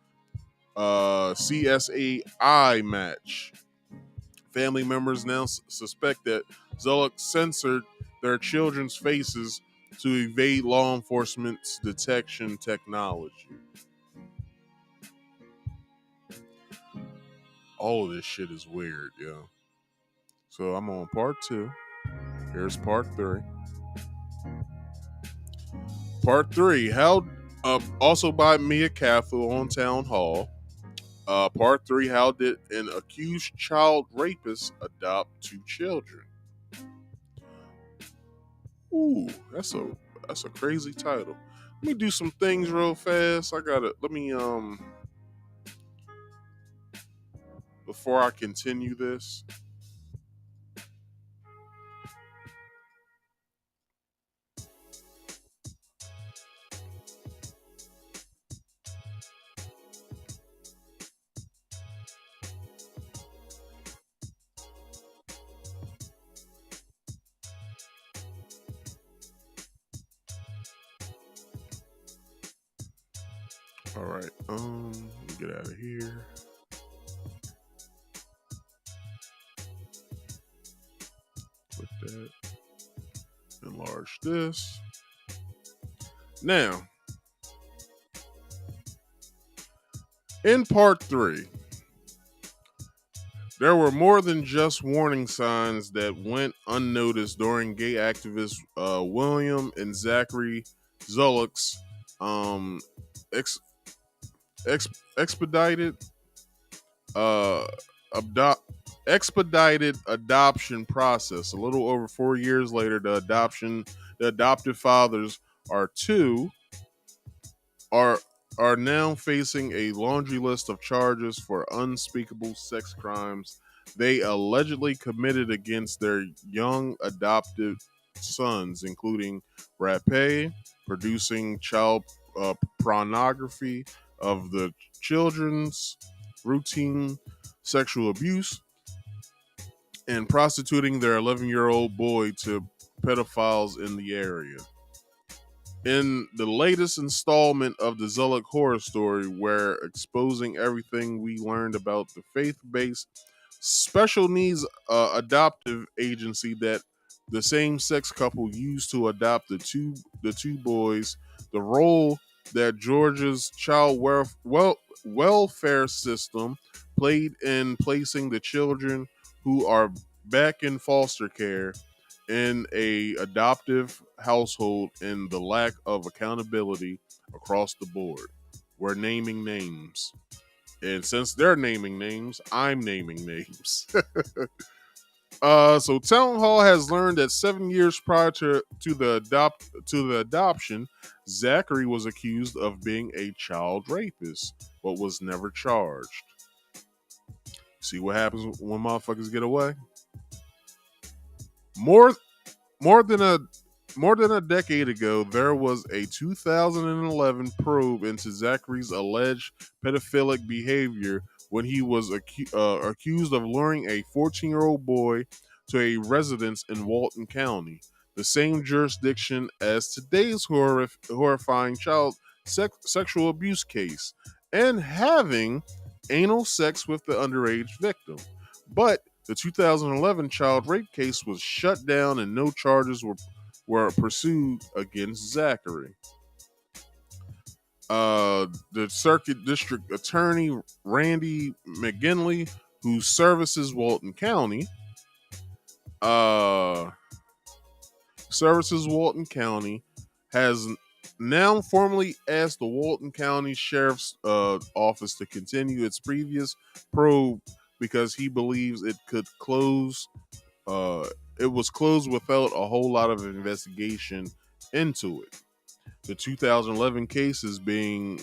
CSAI match. Family members now suspect that Zullock censored their children's faces to evade law enforcement's detection technology. All of this shit is weird, yo. So I'm on part 2. Here's part 3. Part 3, how also by Mia Cathell on Town Hall. Part 3, how did an accused child rapist adopt 2 children? Ooh, that's a crazy title. Let me do some things real fast. Before I continue this. All right, let me get out of here. Put that. Enlarge this. Now, in part 3, there were more than just warning signs that went unnoticed during gay activists William and Zachary Zullock's expedited adoption process. A little over 4 years later, the adoptive fathers are now facing a laundry list of charges for unspeakable sex crimes they allegedly committed against their young adopted sons, including rape, producing child pornography of the children's, routine sexual abuse, and prostituting their 11-year-old boy to pedophiles in the area. In the latest installment of the Zullock horror story, we're exposing everything we learned about the faith-based special needs adoptive agency that the same-sex couple used to adopt the two boys, the role that Georgia's child welfare system played in placing the children who are back in foster care in a adoptive household, and the lack of accountability across the board. We're naming names. And since they're naming names, I'm naming names. So Townhall has learned that 7 years prior to the adoption, Zachary was accused of being a child rapist, but was never charged. See what happens when motherfuckers get away? More than a decade ago, there was a 2011 probe into Zachary's alleged pedophilic behavior when he was accused of luring a 14-year-old boy to a residence in Walton County, the same jurisdiction as today's horrifying child sexual abuse case, and having anal sex with the underage victim. But the 2011 child rape case was shut down and no charges were pursued against Zachary. The Circuit District Attorney Randy McGinley, who services Walton County, has now formally asked the Walton County Sheriff's Office to continue its previous probe because he believes it could close. It was closed without a whole lot of investigation into it. The 2011 case is being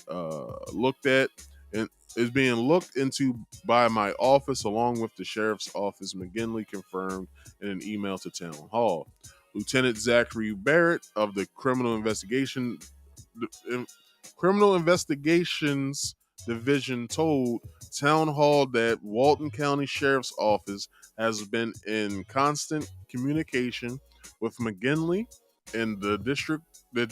looked at and is being looked into by my office along with the sheriff's office, McGinley confirmed in an email to Town Hall. Lieutenant Zachary Barrett of the Criminal Investigations Division told Town Hall that Walton County Sheriff's Office has been in constant communication with McGinley and the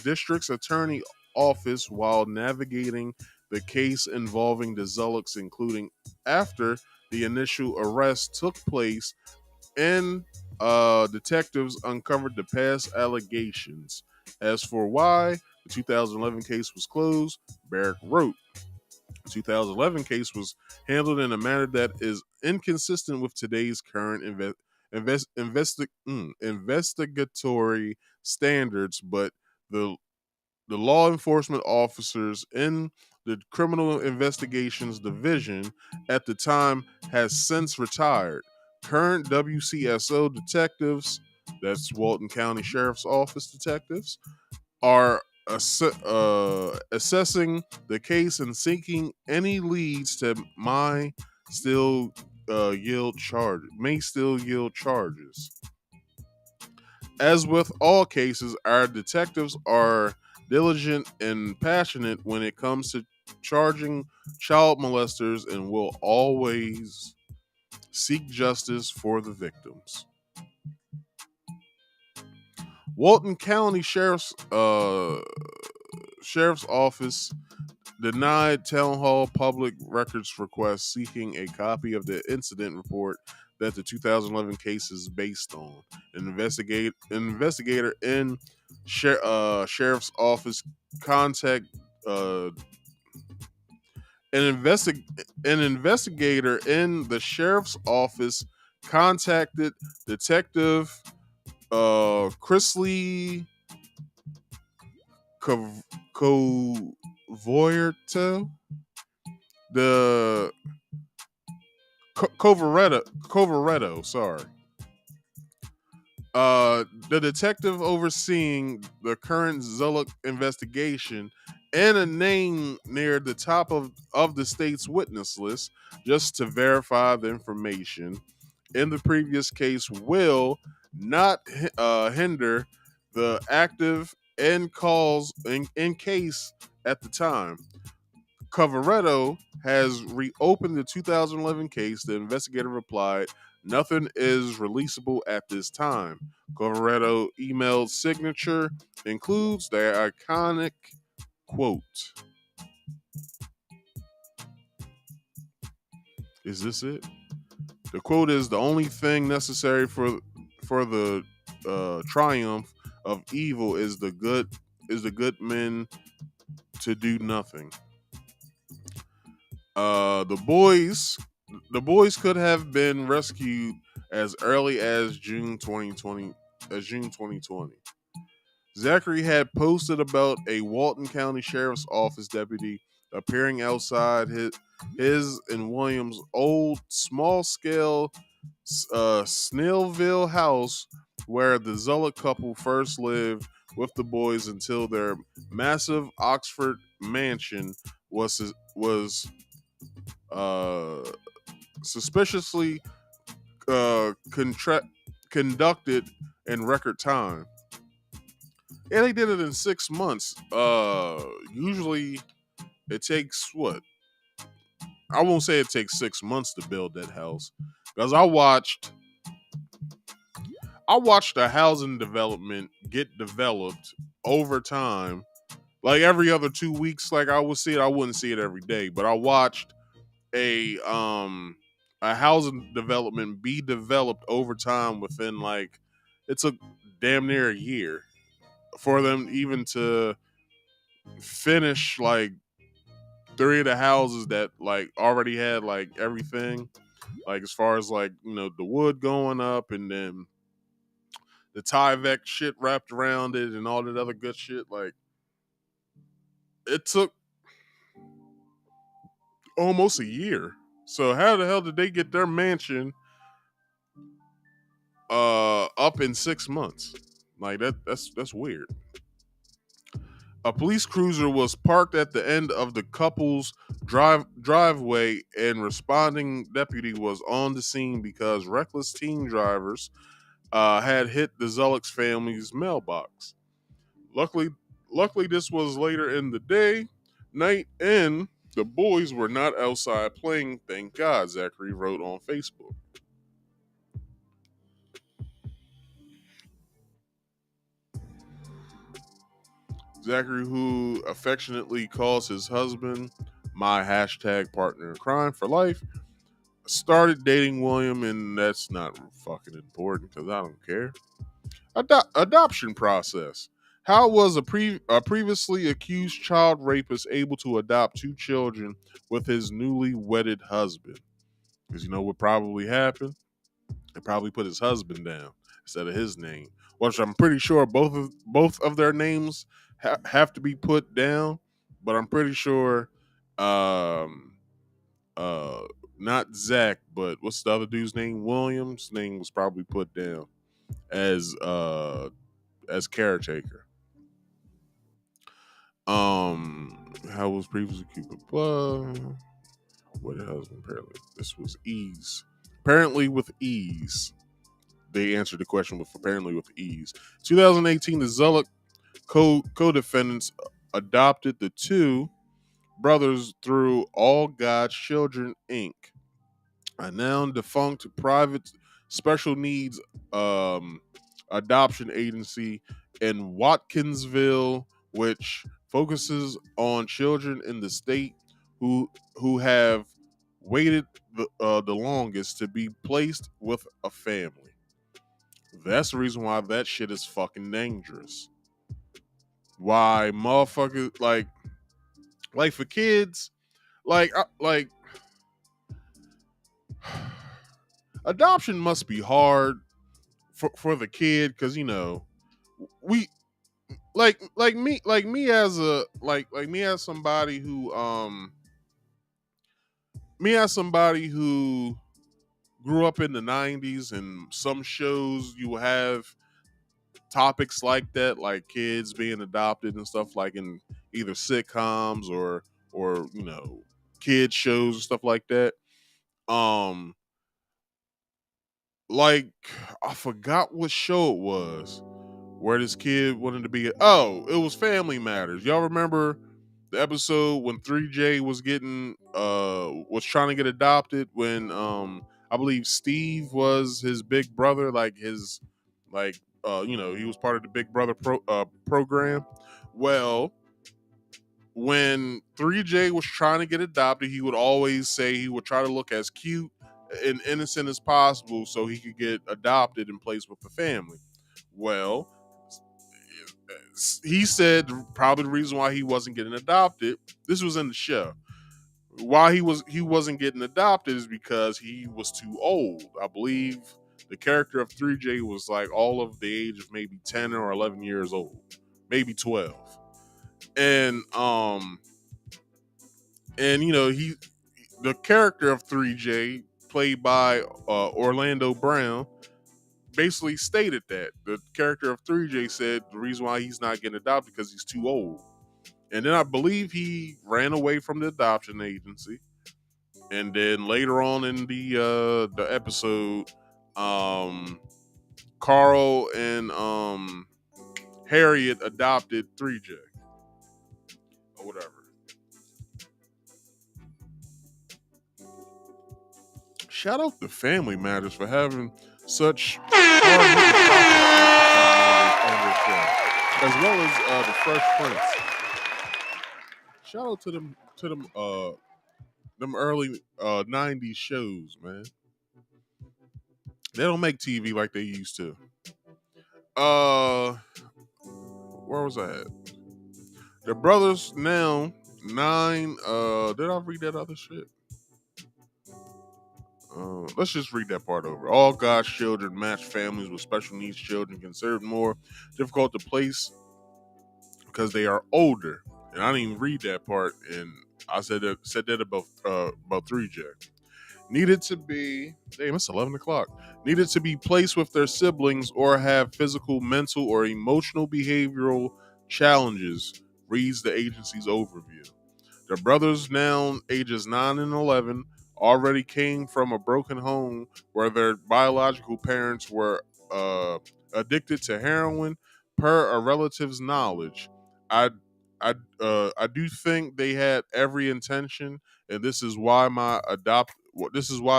district's attorney office while navigating the case involving the Zulloks, including after the initial arrest took place and detectives uncovered the past allegations. As for why the 2011 case was closed, Barrett wrote, the 2011 case was handled in a manner that is inconsistent with today's current investigatory standards, but the law enforcement officers in the Criminal Investigations Division at the time has since retired. Current WCSO detectives, that's Walton County Sheriff's Office detectives, are assessing the case and seeking any leads that may still yield charges. As with all cases, our detectives are diligent and passionate when it comes to charging child molesters and will always seek justice for the victims. Walton County Sheriff's Office denied Town Hall public records request seeking a copy of the incident report that the 2011 case is based on. An investigator in Sheriff's Office contact an investigator in the Sheriff's Office contacted Detective Chrisley Covoretto, the Covoretto, sorry. The detective overseeing the current Zullock investigation and a name near the top of the state's witness list just to verify the information in the previous case will not hinder the active and calls in case at the time. Covoretto has reopened the 2011 case. The investigator replied, "Nothing is releasable at this time." Covoretto emailed signature includes their iconic quote. Is this it? The quote is, "The only thing necessary for the triumph of evil is the good men to do nothing." The boys could have been rescued as early as June 2020. Zachary had posted about a Walton County Sheriff's Office deputy appearing outside his and Williams' old small-scale Snellville house where the Zullock couple first lived with the boys until their massive Oxford mansion was suspiciously conducted in record time. Yeah, they did it in 6 months. Usually it takes what? I won't say it takes 6 months to build that house, because I watched a housing development get developed over time, like every other 2 weeks. Like I would see it, I wouldn't see it every day, but I watched a housing development be developed over time within, like, it took damn near a year for them even to finish like 3 of the houses that like already had like everything, like as far as like, the wood going up, and then the Tyvek shit wrapped around it and all that other good shit. Like, it took almost a year. So how the hell did they get their mansion up in 6 months? Like, that's weird. A police cruiser was parked at the end of the couple's driveway, and responding deputy was on the scene because reckless teen drivers had hit the Zullock's family's mailbox. Luckily, this was later in the night, and the boys were not outside playing. Thank God, Zachary wrote on Facebook. Zachary, who affectionately calls his husband my #partner in crime for life, started dating William, and that's not fucking important because I don't care. Adoption process. How was a previously accused child rapist able to adopt 2 children with his newly wedded husband? Because you know what probably happened? They probably put his husband down instead of his name, which I'm pretty sure both of their names have to be put down. But I'm pretty sure, not Zach, but what's the other dude's name? William's name was probably put down as caretaker. How was previously Cupid? What husband? Apparently, this was ease. Apparently, with ease. They answered the question with apparently with ease. 2018, the Zullock co-defendants adopted the 2 brothers through All God's Children, Inc., a now defunct private special needs adoption agency in Watkinsville, which focuses on children in the state who have waited the longest to be placed with a family. That's the reason why that shit is fucking dangerous. Why motherfuckers like for kids, like adoption must be hard for the kid, because we like me as a me as somebody who grew up in the 90s, and some shows you have topics like that, like kids being adopted and stuff, like in either sitcoms or kids shows and stuff like that. Like, I forgot what show it was where this kid wanted to be. It was Family Matters. Y'all remember the episode when 3J was trying to get adopted, when I believe Steve was his big brother, like his he was part of the Big Brother program. Well, when 3J was trying to get adopted, he would always say he would try to look as cute and innocent as possible so he could get adopted and placed with the family. Well, he said probably the reason why he wasn't getting adopted, this was in the show, why he wasn't getting adopted is because he was too old. I believe the character of 3J was like all of the age of maybe 10 or 11 years old, maybe 12. And the character of 3J played by Orlando Brown, basically stated that the character of 3J said the reason why he's not getting adopted because he's too old. And then I believe he ran away from the adoption agency. And then later on in the episode, Carl and Harriet adopted 3J or whatever. Shout out to Family Matters for having such hard-hitting topics on their show, as well as the Fresh Prince. Shout out to them early 90s shows, man. They don't make TV like they used to. Where was I at? The brothers now 9. Did I read that other shit? Let's just read that part over. All God's children match families with special needs children considered more difficult to place because they are older. And I didn't even read that part, and I said that about 3J. Needed to be, damn, it's 11 o'clock. Needed to be placed with their siblings or have physical, mental, or emotional behavioral challenges, reads the agency's overview. The brothers, now ages 9 and 11, already came from a broken home where their biological parents were addicted to heroin, per a relative's knowledge. I do think they had every intention, and this is why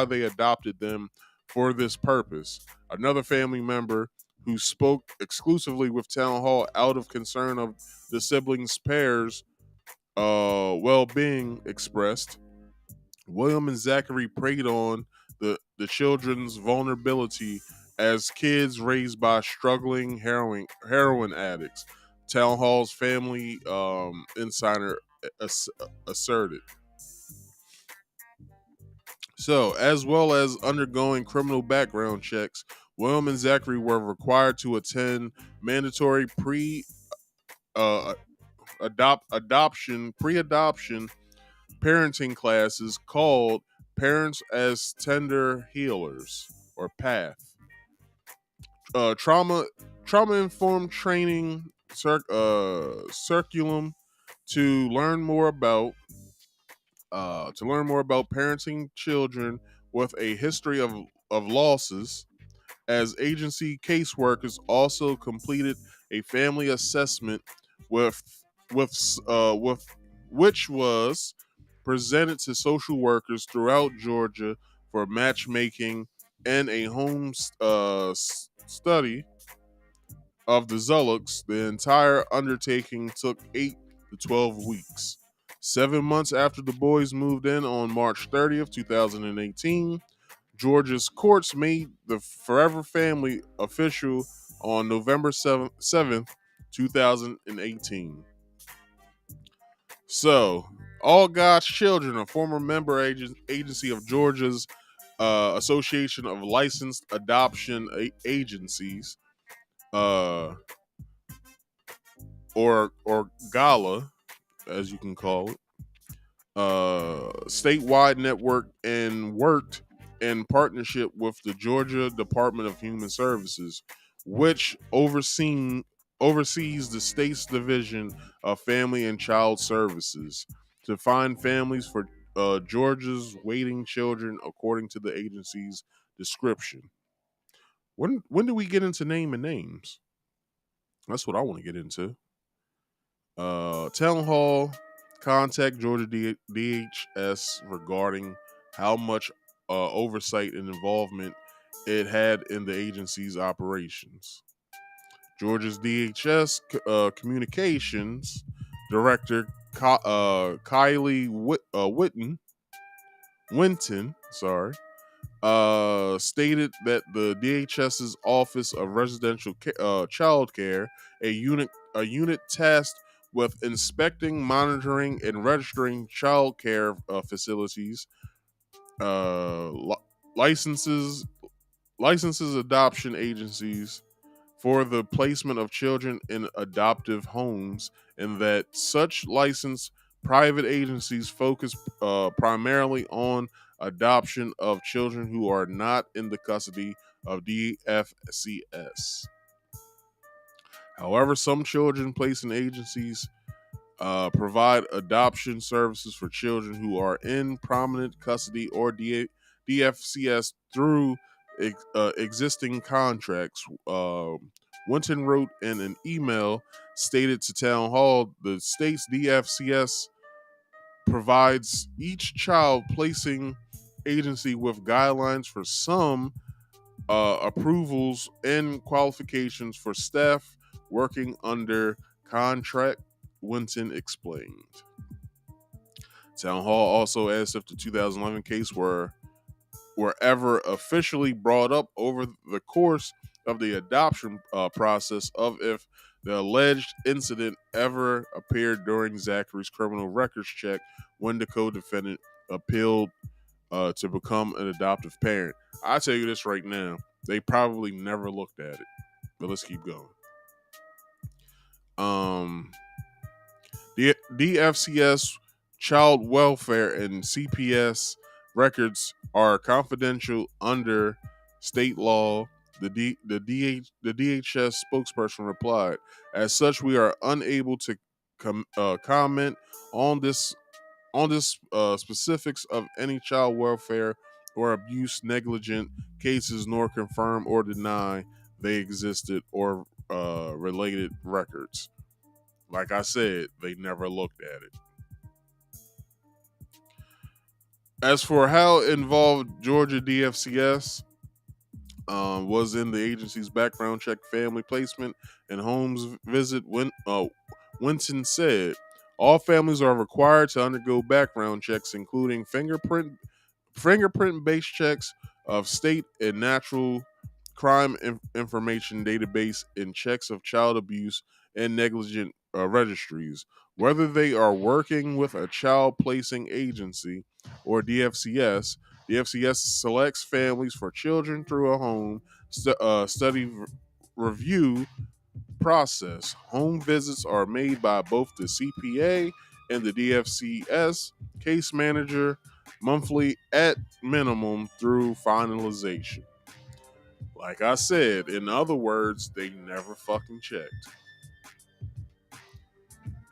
they adopted them for this purpose. Another family member who spoke exclusively with Townhall out of concern of the siblings' pairs' well-being expressed. William and Zachary preyed on the children's vulnerability as kids raised by struggling heroin addicts. Townhall's family insider asserted. So, as well as undergoing criminal background checks, William and Zachary were required to attend mandatory pre-adoption parenting classes called Parents as Tender Healers, or PATH. Trauma-informed training curriculum to learn more about parenting children with a history of losses. As agency caseworkers also completed a family assessment with which was presented to social workers throughout Georgia for matchmaking and a home study of the Zulloks. The entire undertaking took 8 to 12 weeks. 7 months after the boys moved in on March 30th, 2018, Georgia's courts made the Forever Family official on November 7th, 2018. So, All God's Children, a former member agency of Georgia's Association of Licensed Adoption Agencies, or GALA, as you can call it, statewide network, and worked in partnership with the Georgia Department of Human Services, which oversees the state's Division of Family and Child Services, to find families for Georgia's waiting children, according to the agency's description. When do we get into naming names? That's what I want to get into. Townhall contact Georgia DHS regarding how much oversight and involvement it had in the agency's operations. Georgia's DHS communications director Kylie Winton, stated that the DHS's Office of Residential Child Care, a unit tasked with inspecting, monitoring, and registering child care facilities, licenses adoption agencies for the placement of children in adoptive homes, and that such licensed private agencies focus primarily on adoption of children who are not in the custody of DFCS. However, some children placed in agencies provide adoption services for children who are in prominent custody or DFCS through existing contracts. Winton wrote in an email stated to Town Hall, the state's DFCS provides each child placing agency with guidelines for some approvals and qualifications for staff working under contract, Winton explained. Town Hall also asked if the 2011 case were ever officially brought up over the course of the adoption process, of if the alleged incident ever appeared during Zachary's criminal records check when the co-defendant appealed to become an adoptive parent. I tell you this right now, they probably never looked at it. But let's keep going. The DFCS child welfare and CPS records are confidential under state law. The DHS spokesperson replied, "As such, we are unable to comment on this specifics of any child welfare or abuse negligent cases, nor confirm or deny they existed or related records." Like I said, they never looked at it. As for how involved Georgia DFCS was in the agency's background check, family placement, and homes visit, Winton said, "All families are required to undergo background checks, including fingerprint-based checks of state and natural crime information database and checks of child abuse and negligent registries. Whether they are working with a child placing agency or DFCS, DFCS selects families for children through a home study review process. Home visits are made by both the CPA and the DFCS case manager monthly at minimum through finalization." Like I said, in other words, they never fucking checked.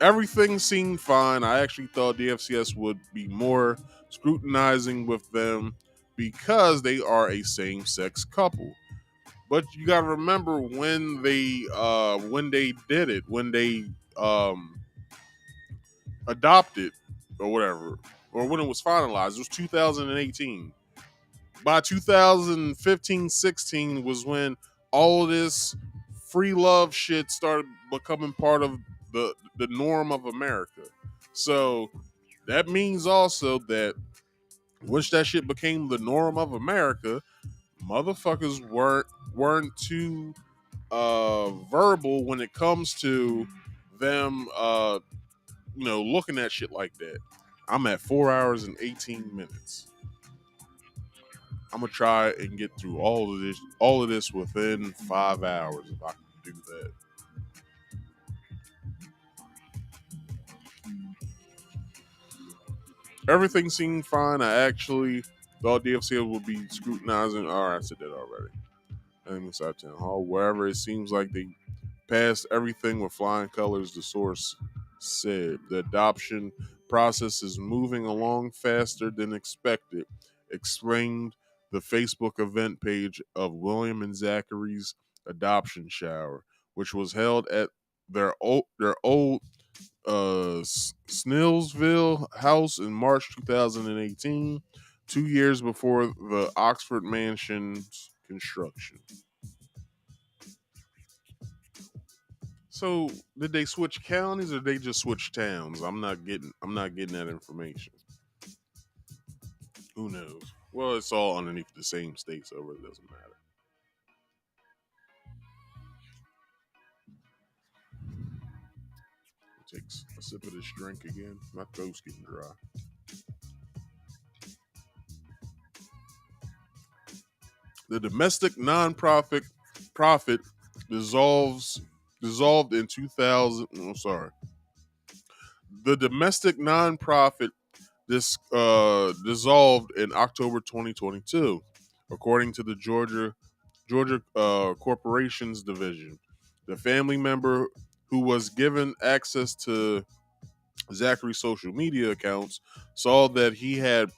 Everything seemed fine. I actually thought DFCS would be more scrutinizing with them because they are a same-sex couple. But you gotta remember when they did it, when they adopted or whatever, or when it was finalized, it was 2018. By 2015-16 was when all of this free love shit started becoming part of the norm of America. So that means also that once that shit became the norm of America, motherfuckers weren't too verbal when it comes to them looking at shit like that. I'm at 4 hours and 18 minutes. I'm gonna try and get through all of this within 5 hours if I can do that. Everything seemed fine. I actually thought DFCS would be scrutinizing. All right, I said that already. I'm inside Town Hall. Wherever it seems like they passed everything with flying colors, the source said. The adoption process is moving along faster than expected, explained the Facebook event page of William and Zachary's adoption shower, which was held at their old Snillsville house in March 2018, 2 years before the Oxford Mansion's construction. So, did they switch counties or did they just switch towns? I'm not getting that information. Who knows? Well, it's all underneath the same state, so it really doesn't matter. Takes a sip of this drink again. My throat's getting dry. The domestic nonprofit dissolved in 2000. The domestic nonprofit dissolved in October 2022, according to the Georgia Corporations Division. The family member who was given access to Zachary's social media accounts saw that he had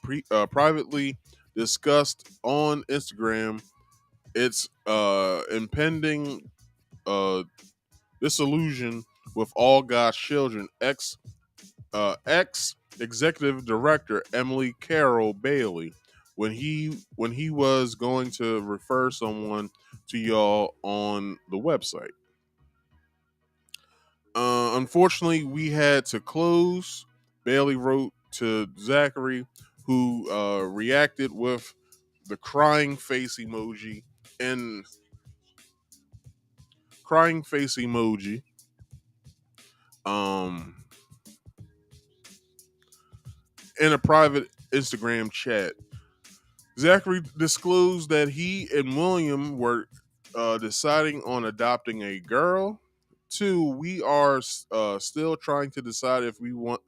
privately discussed on Instagram its impending disillusion with All God's Children ex executive director Emily Carroll Bailey when he was going to refer someone to y'all on the website. Unfortunately, we had to close. Bailey wrote to Zachary, who reacted with the crying face emoji and crying face emoji. In a private Instagram chat. Zachary disclosed that he and William were deciding on adopting a girl. 2, we are still trying to decide if we want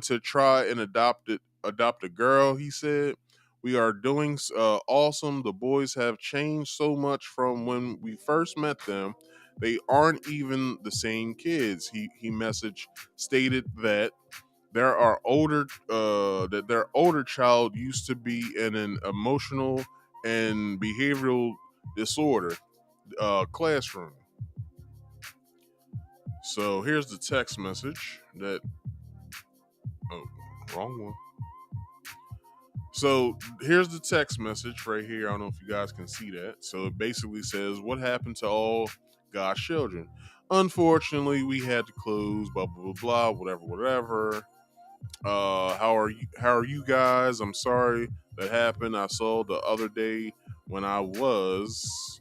to try and adopt a girl. He said, "We are doing awesome. The boys have changed so much from when we first met them. They aren't even the same kids." He message stated that their older child used to be in an emotional and behavioral disorder classroom. So here's the text message that wrong one. So here's the text message right here. I don't know if you guys can see that. So it basically says, "What happened to all God's children? Unfortunately, we had to close, blah blah blah, whatever. How are you guys? I'm sorry that happened. I saw the other day when I was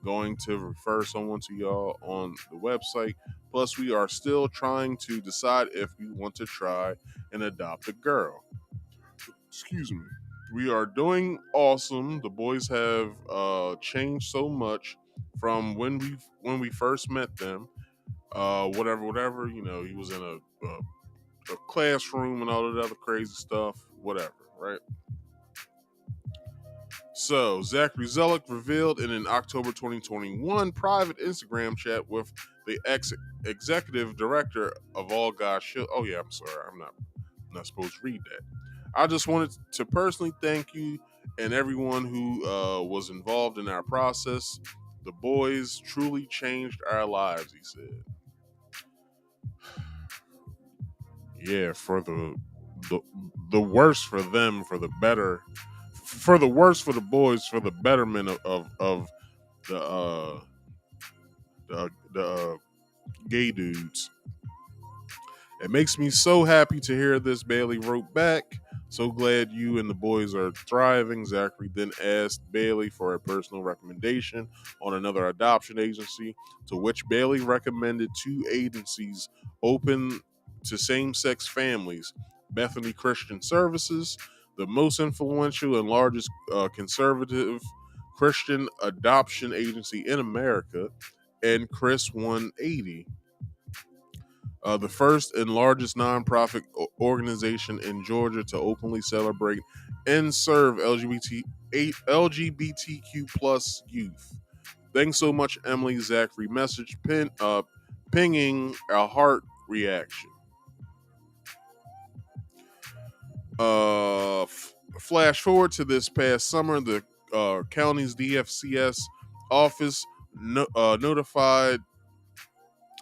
going to refer someone to y'all on the website. Plus, we are still trying to decide if we want to try and adopt a girl." Excuse me. "We are doing awesome. The boys have changed so much from when we first met them. Whatever. You know, he was in a classroom and all that other crazy stuff. Whatever, right?" So, Zachary Zellick revealed in an October 2021 private Instagram chat with the executive director of All God's Children. Oh yeah, I'm sorry, I'm not supposed to read that. "I just wanted to personally thank you and everyone who was involved in our process. The boys truly changed our lives," he said. Yeah, for the worse for them, for the better, for the worse for the boys, for the betterment of the gay dudes. "It makes me so happy to hear this," Bailey wrote back. "So glad you and the boys are thriving." Zachary then asked Bailey for a personal recommendation on another adoption agency, to which Bailey recommended 2 agencies open to same-sex families: Bethany Christian Services, the most influential and largest conservative Christian adoption agency in America, and Chris 180, the first and largest nonprofit organization in Georgia to openly celebrate and serve LGBTQ plus youth. "Thanks so much, Emily," Zachary message pinging a heart reaction. Flash forward to this past summer, the county's DFCS office notified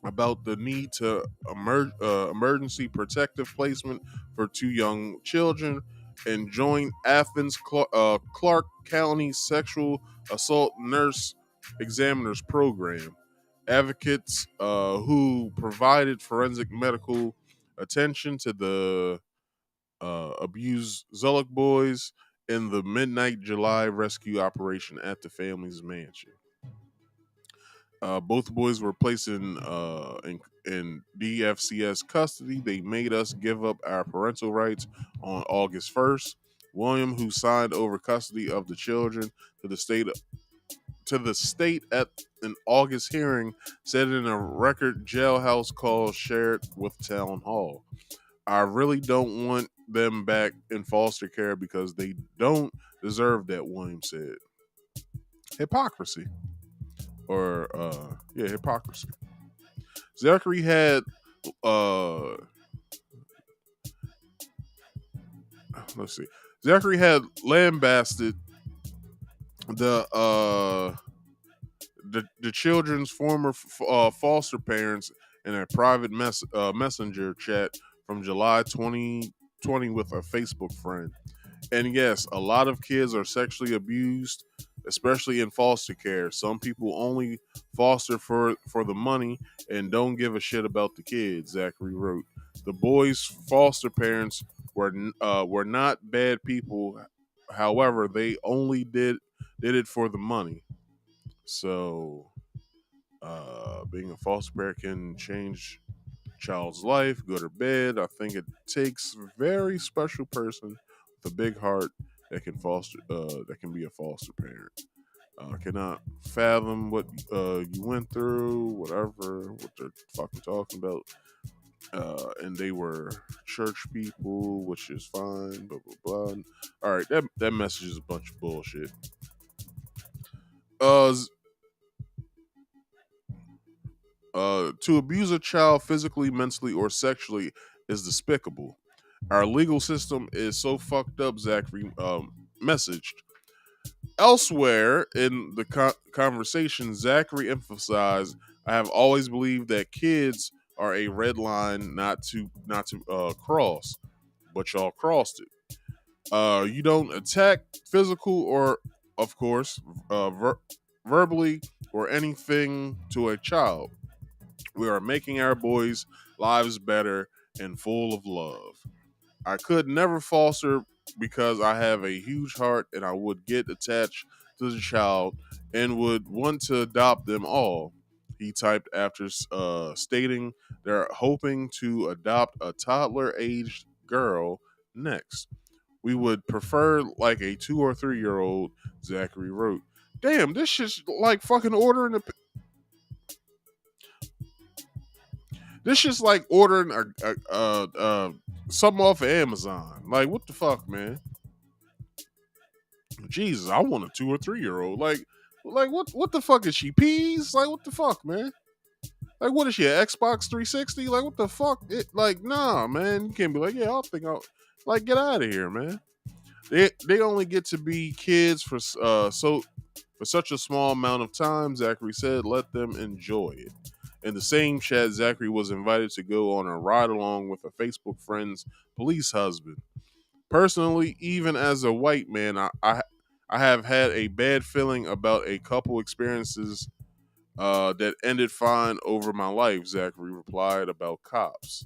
about the need to emergency protective placement for 2 young children and joined Athens Clark County Sexual Assault Nurse Examiners Program. Advocates who provided forensic medical attention to the abused Zullock boys in the midnight July rescue operation at the family's mansion. Both boys were placed in DFCS custody. They made us give up our parental rights on August 1st. William, who signed over custody of the children to the state at an August hearing, said in a record jailhouse call shared with Townhall. I really don't want them back in foster care because they don't deserve that, Williams said. Hypocrisy. Hypocrisy. Zachary had let's see. Zachary had lambasted the children's former foster parents in a private messenger chat from July 2020 with a Facebook friend. And yes, a lot of kids are sexually abused, especially in foster care. Some people only foster for the money and don't give a shit about the kids, Zachary wrote. The boys' foster parents were not bad people. However, they only did it for the money. So, being a foster parent can change child's life, good or bad. I think it takes a very special person with a big heart that can be a foster parent. Cannot fathom what you went through, whatever, what they're fucking talking about. And they were church people, which is fine, blah blah blah. All right, that message is a bunch of bullshit. To abuse a child physically, mentally, or sexually is despicable. Our legal system is so fucked up, Zachary messaged. Elsewhere in the conversation, Zachary emphasized, "I have always believed that kids are a red line not to cross, but y'all crossed it. You don't attack physical or, of course, verbally or anything to a child. We are making our boys' lives better and full of love. I could never foster because I have a huge heart and I would get attached to the child and would want to adopt them all," he typed after stating they're hoping to adopt a toddler-aged girl next. "We would prefer like a 2 or 3-year-old," Zachary wrote. Damn, this shit's like fucking ordering a... This shit's like ordering something off of Amazon. Like, what the fuck, man? Jesus, I want a 2 or 3-year-old. Like what the fuck is she? Peas? Like, what the fuck, man? Like, what is she? An Xbox 360? Like, what the fuck? Nah, man. You can't be like, yeah, like, get out of here, man. They only get to be kids for such a small amount of time, Zachary said. Let them enjoy it. In the same chat, Zachary was invited to go on a ride along with a Facebook friend's police husband. Personally, even as a white man, I have had a bad feeling about a couple experiences that ended fine over my life, Zachary replied about cops.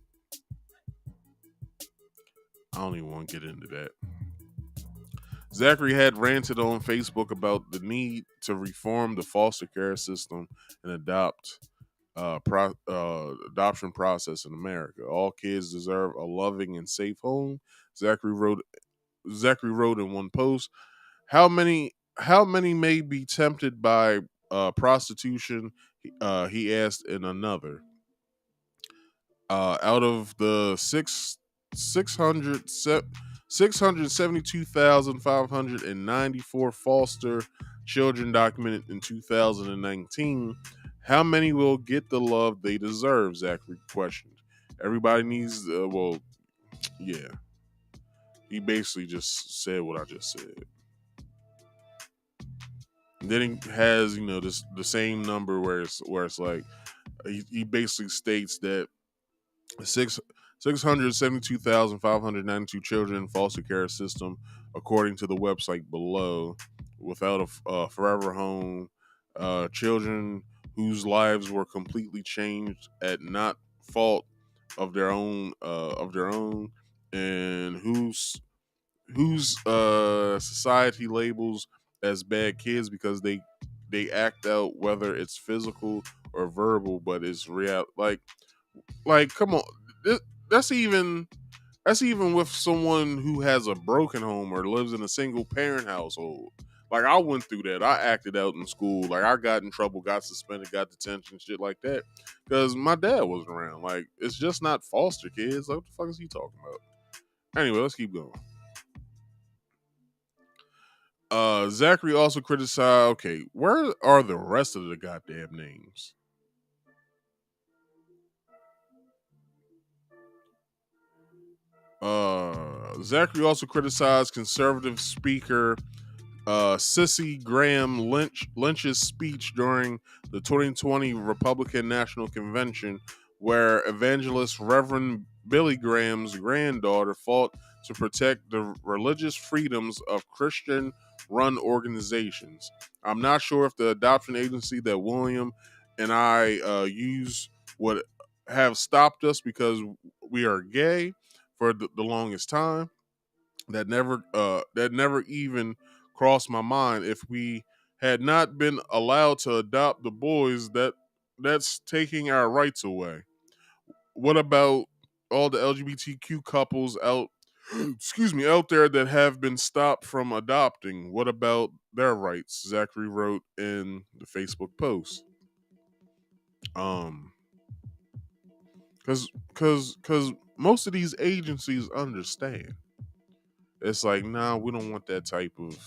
I don't even want to get into that. Zachary had ranted on Facebook about the need to reform the foster care system and adoption process in America. All kids deserve a loving and safe home, Zachary wrote in one post. How many may be tempted by prostitution? He asked in another. Out of the 672,594 foster children documented in 2019, how many will get the love they deserve? Zachary questioned. Everybody needs, yeah. He basically just said what I just said. And then he has, the same number where it's like, he basically states that 672,592 children in foster care system, according to the website below, without a forever home, children whose lives were completely changed at not fault of their own, and whose society labels as bad kids because they act out, whether it's physical or verbal, but it's real. Like come on, that's even with someone who has a broken home or lives in a single parent household. Like, I went through that. I acted out in school. Like, I got in trouble, got suspended, got detention, shit like that, because my dad wasn't around. Like, it's just not foster kids. Like, what the fuck is he talking about? Anyway, let's keep going. Zachary also criticized, okay, where are the rest of the goddamn names? Zachary also criticized conservative speaker Sissy Graham Lynch's speech during the 2020 Republican National Convention, where evangelist Reverend Billy Graham's granddaughter fought to protect the religious freedoms of Christian-run organizations. I'm not sure if the adoption agency that William and I use would have stopped us because we are gay for the longest time. That never even crossed my mind. If we had not been allowed to adopt the boys, that's taking our rights away. What about all the LGBTQ couples out there that have been stopped from adopting? What about their rights? Zachary wrote in the Facebook post. Cause most of these agencies understand. It's like, nah, we don't want that type of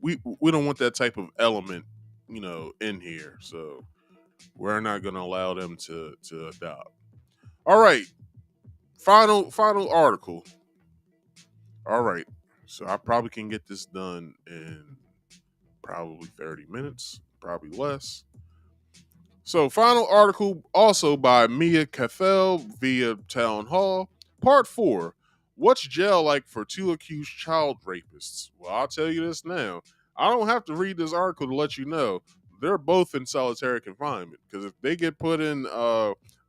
we don't want that type of element, in here. So we're not gonna allow them to adopt. All right. Final article. All right. So I probably can get this done in probably 30 minutes, probably less. So final article also by Mia Cathell via Townhall. Part 4. What's jail like for 2 accused child rapists? Well, I'll tell you this now. I don't have to read this article to let you know. They're both in solitary confinement. Because if they get put in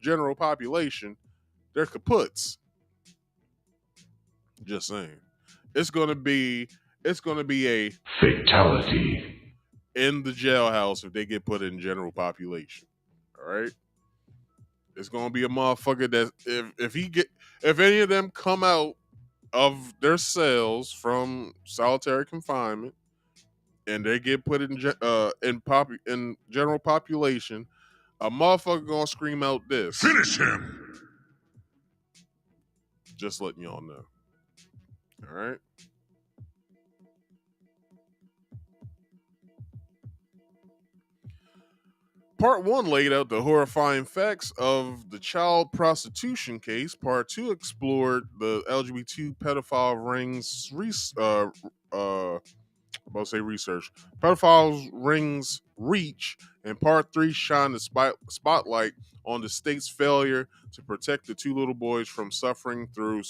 general population, they're kaputs. Just saying. It's gonna be a fatality in the jailhouse if they get put in general population. All right. It's gonna be a motherfucker that if any of them come out of their cells from solitary confinement and they get put in general population, a motherfucker gonna scream out this. Finish him. Just letting y'all know. All right. Part 1 laid out the horrifying facts of the child prostitution case. Part 2 explored the LGBT pedophile rings research. Pedophiles rings reach, and Part 3 shined the spotlight on the state's failure to protect the 2 little boys from suffering through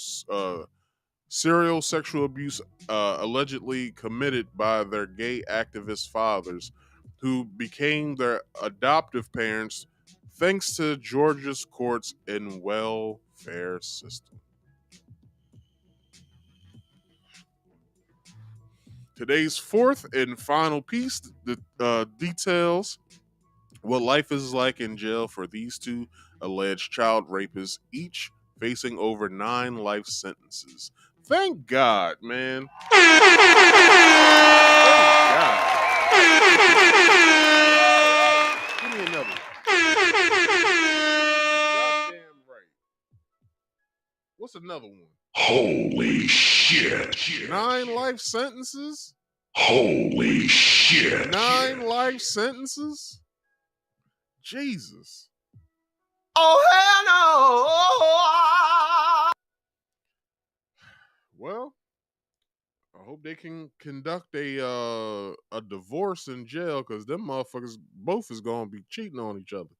serial sexual abuse allegedly committed by their gay activist fathers, who became their adoptive parents thanks to Georgia's courts and welfare system. Today's fourth and final piece details what life is like in jail for these 2 alleged child rapists, each facing over 9 life sentences. Thank God, man. Thank God. Give me another one. Goddamn right. What's another one? Holy shit. 9 life sentences? Holy shit. 9 life sentences? Jesus. Oh, hell no. Well, I hope they can conduct a divorce in jail, because them motherfuckers both is going to be cheating on each other.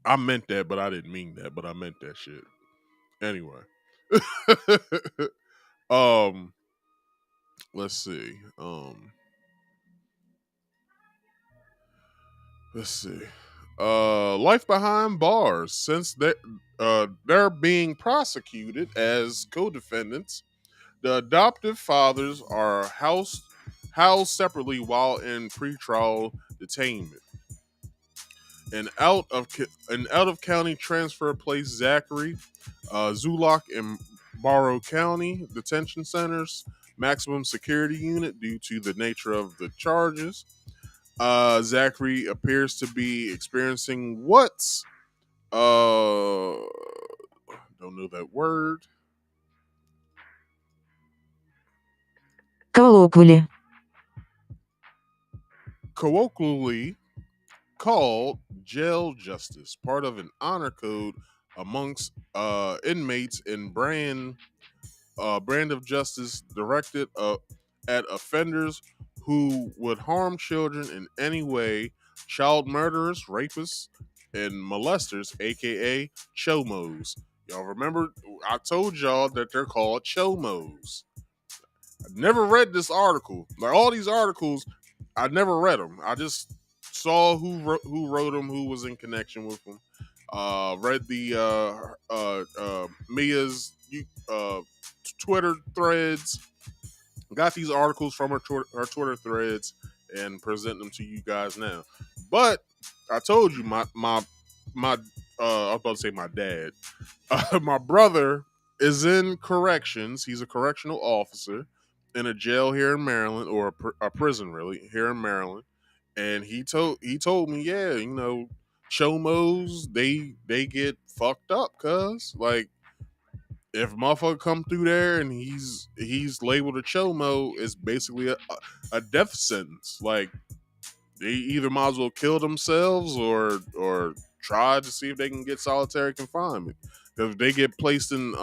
I meant that, but I didn't mean that, but I meant that shit. Anyway. Let's see. Life behind bars. Since they're being prosecuted as co-defendants, the adoptive fathers are housed separately while in pretrial detainment. An out of county transfer placed Zachary, Zuluck and Barrow County detention centers, maximum security unit due to the nature of the charges. Zachary appears to be experiencing what's don't know that word. Коллоквиали. Colloquially called jail justice, part of an honor code amongst inmates in brand of justice directed at offenders who would harm children in any way, child murderers, rapists, and molesters, aka chomos. Y'all remember I told y'all that they're called chomos. I never read this article. Like all these articles, I never read them. I just saw who wrote them, who was in connection with them. Read the Mia's Twitter threads. Got these articles from her Twitter threads and present them to you guys now. But I told you my I was about to say my dad. My brother is in corrections. He's a correctional officer in a jail here in Maryland, or a prison really here in Maryland. And he told me, yeah, you know, chomos they get fucked up, cuz like if a motherfucker come through there and he's labeled a chomo, it's basically a death sentence. Like they either might as well kill themselves or try to see if they can get solitary confinement. Because if they get placed in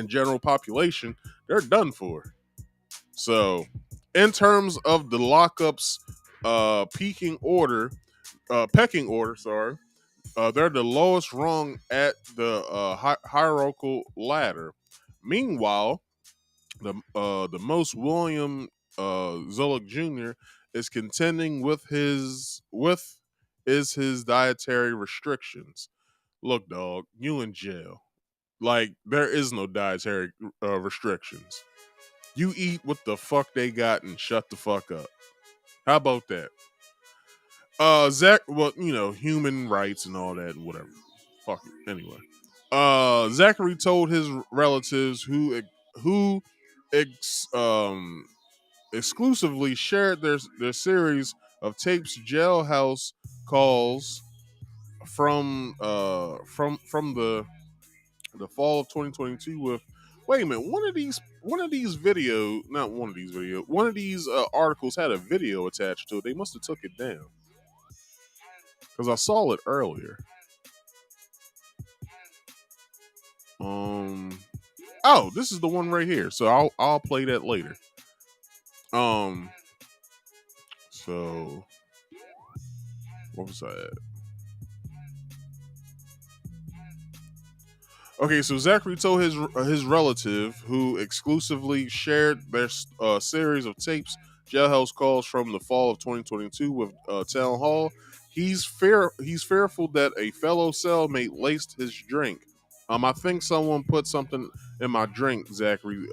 general population, they're done for. So, in terms of the lockups, pecking order, sorry, they're the lowest rung at the hierarchical ladder. Meanwhile, the most William Zolik Jr. is contending with his dietary restrictions. Look, dog, you in jail. Like there is no dietary restrictions. You eat what the fuck they got and shut the fuck up. How about that? Zach, well, you know, human rights and all that and whatever. Fuck it. Anyway. Zachary told his relatives who exclusively shared their series of tapes jailhouse calls from the fall of 2022 with wait a minute, one of these articles had a video attached to it. They must have took it down because I saw it earlier. Oh, this is the one right here. So I'll play that later. So what was that? Okay, so Zachary told his relative, who exclusively shared their series of tapes, jailhouse calls from the fall of 2022 with Townhall, he's fearful that a fellow cellmate laced his drink. I think someone put something in my drink. Zachary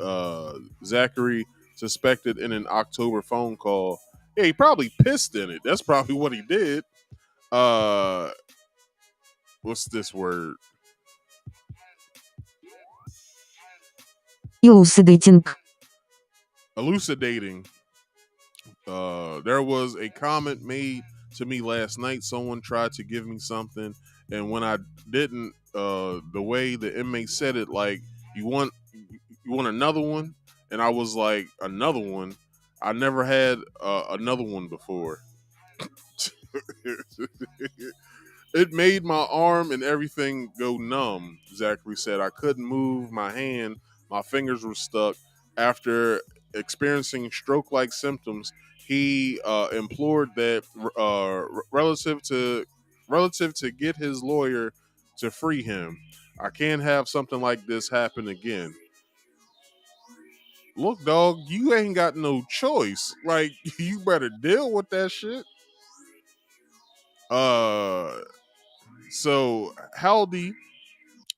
suspected in an October phone call. Yeah, he probably pissed in it. That's probably what he did. What's this word? Elucidating. There was a comment made to me last night. Someone tried to give me something, and when I didn't, the way the inmate said it, like, you want another one? And I was like, another one? I never had another one before. It made my arm and everything go numb, Zachary said. I couldn't move my hand. My fingers were stuck. After experiencing stroke-like symptoms, he implored that relative to get his lawyer to free him. I can't have something like this happen again. Look, dog, you ain't got no choice. Like, you better deal with that shit. So Haldy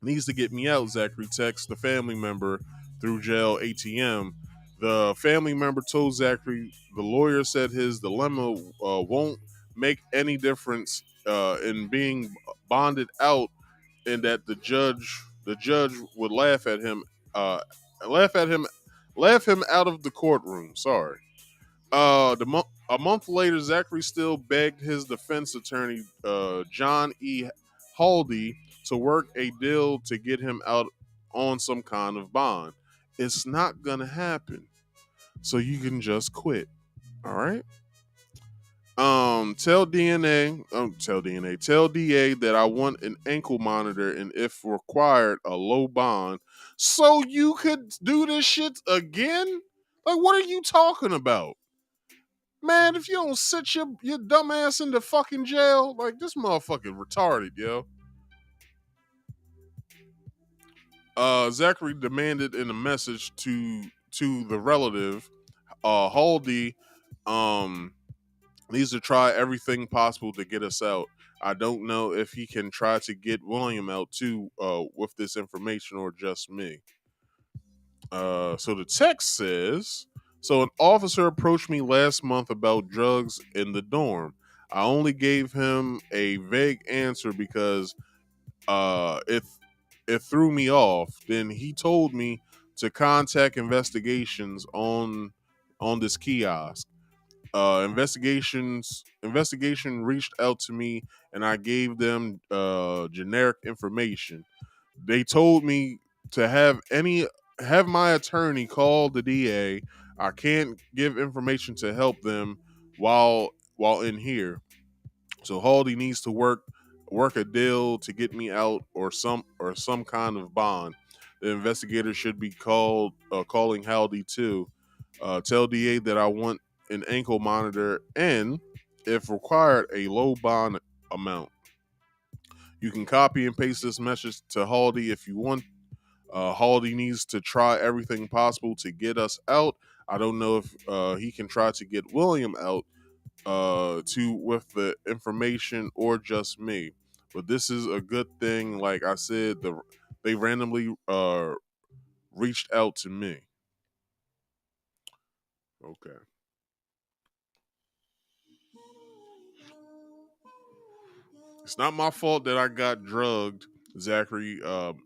needs to get me out, Zachary texts the family member through jail ATM. The family member told Zachary the lawyer said his dilemma won't make any difference in being bonded out, and that the judge the judge would laugh at him, laugh him out of the courtroom. Sorry. A month later, Zachary still begged his defense attorney, John E. Haldy, to work a deal to get him out on some kind of bond. It's not gonna happen, so you can just quit. All right. Tell DA that I want an ankle monitor and, if required, a low bond, so you could do this shit again. Like, what are you talking about? Man, if you don't sit your dumb ass in the fucking jail, like, this motherfucker retarded, yo. Zachary demanded in a message to the relative, Haldy, needs to try everything possible to get us out. I don't know if he can try to get William out too, with this information, or just me. So the text says, so an officer approached me last month about drugs in the dorm. I only gave him a vague answer because it threw me off. Then he told me to contact investigations on this kiosk. Investigation reached out to me, and I gave them generic information. They told me to have my attorney call the DA. I can't give information to help them while in here. So Haldy needs to work a deal to get me out, or some kind of bond. The investigator should be calling Haldy too. Tell DA that I want an ankle monitor and, if required, a low bond amount. You can copy and paste this message to Haldy if you want. Haldy needs to try everything possible to get us out. I don't know if he can try to get William out with the information, or just me. But this is a good thing. Like I said, they randomly reached out to me. Okay. It's not my fault that I got drugged. Zachary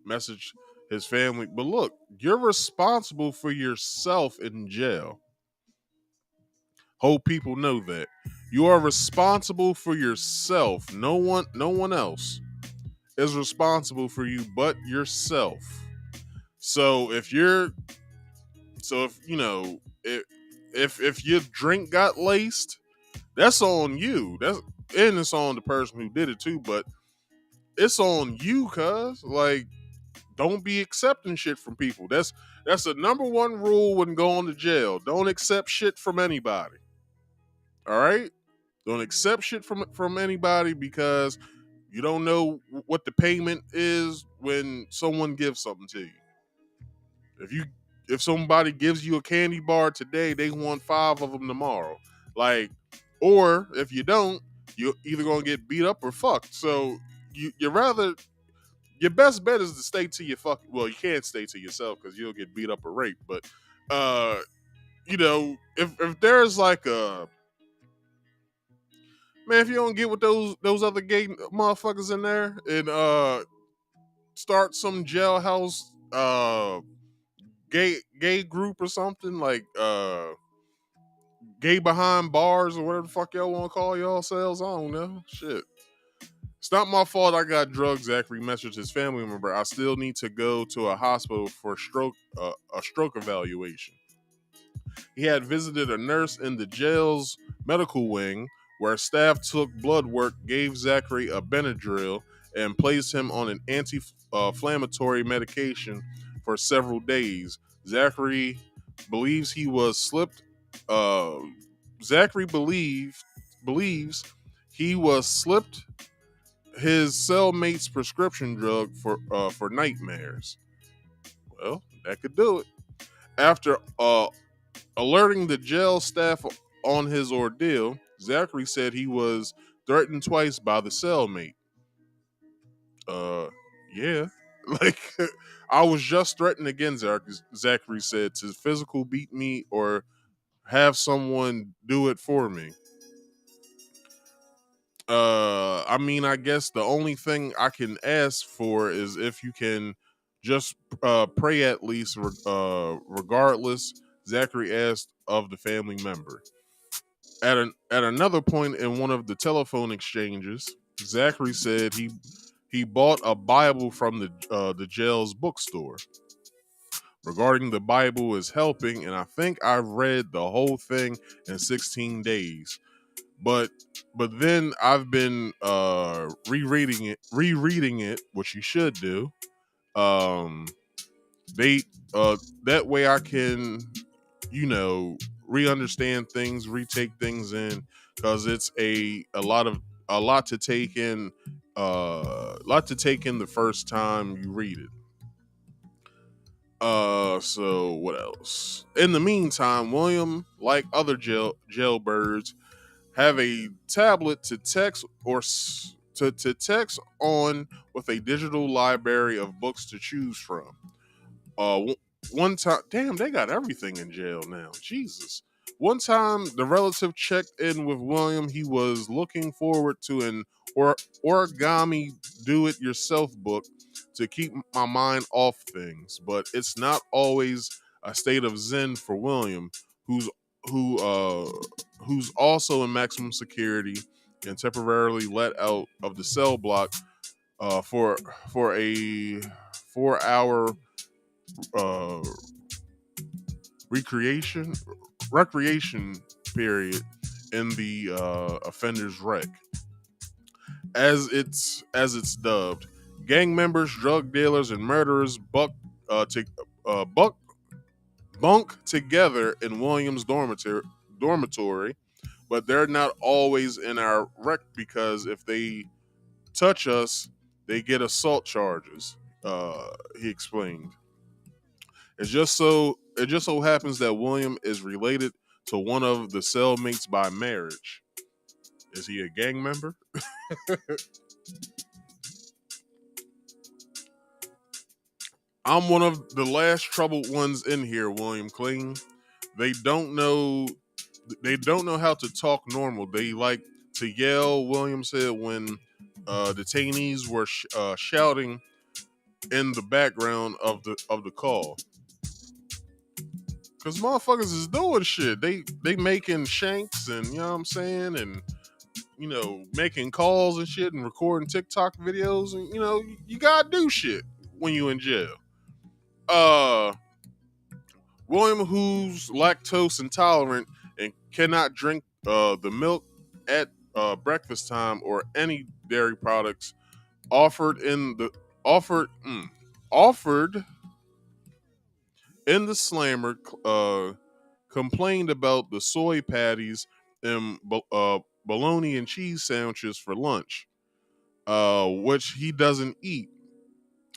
messaged his family. But look, you're responsible for yourself in jail. Hope people know that. You are responsible for yourself. No one else is responsible for you but yourself. So if you know, if your drink got laced, that's on you. And it's on the person who did it too, but it's on you, cuz. Like, don't be accepting shit from people. That's the number one rule when going to jail. Don't accept shit from anybody. All right? Don't accept shit from anybody, because you don't know what the payment is when someone gives something to you. If somebody gives you a candy bar today, they want 5 of them tomorrow. Like, or if you don't, you're either gonna get beat up or fucked. So you rather, your best bet is to stay to your fucking. Well, you can't stay to yourself because you'll get beat up or raped. But if there's like a man, if you don't get with those other gay motherfuckers in there and start some jailhouse gay group or something, like gay behind bars or whatever the fuck y'all want to call y'all selves. I don't know. Shit. It's not my fault I got drugs. Zachary messaged his family member. I still need to go to a hospital for a stroke evaluation. He had visited a nurse in the jail's medical wing, where staff took blood work, gave Zachary a Benadryl, and placed him on an anti-inflammatory medication for several days. Zachary believes he was slipped. Zachary believes he was slipped his cellmate's prescription drug for nightmares. Well, that could do it. After alerting the jail staff on his ordeal, Zachary said he was threatened twice by the cellmate. Yeah. Like, I was just threatened again, Zachary said, to physical beat me or have someone do it for me. I mean, I guess the only thing I can ask for is if you can Just pray at least, regardless, Zachary asked of the family member. At another point in one of the telephone exchanges, Zachary said he bought a Bible from the jail's bookstore. Regarding the Bible is helping, and I think I've read the whole thing in 16 days. But then I've been rereading it, which you should do. They that way I can, re-understand things, retake things in, because it's a lot to take in, the first time you read it. So what else? In the meantime, William, like other jailbirds, have a tablet to text to text on with a digital library of books to choose from. One time, damn, they got everything in jail now. Jesus. One time, the relative checked in with William. He was looking forward to an origami do-it-yourself book to keep my mind off things, but it's not always a state of zen for William, who's also in maximum security and temporarily let out of the cell block for a 4-hour uh, recreation period in the offender's rec, as it's dubbed. Gang members, drug dealers, and murderers bunk together in Williams' dormitory, but they're not always in our rec because if they touch us, they get assault charges. He explained. It just so happens that William is related to one of the cellmates by marriage. Is he a gang member? I'm one of the last troubled ones in here, William claimed. They don't know how to talk normal. They like to yell, William said, when detainees were shouting in the background of the call. Cause motherfuckers is doing shit. They making shanks and, you know what I'm saying, and making calls and shit and recording TikTok videos, and you gotta do shit when you in jail. William, who's lactose intolerant and cannot drink the milk at breakfast time or any dairy products, offered in the slammer, complained about the soy patties and bologna and cheese sandwiches for lunch, which he doesn't eat.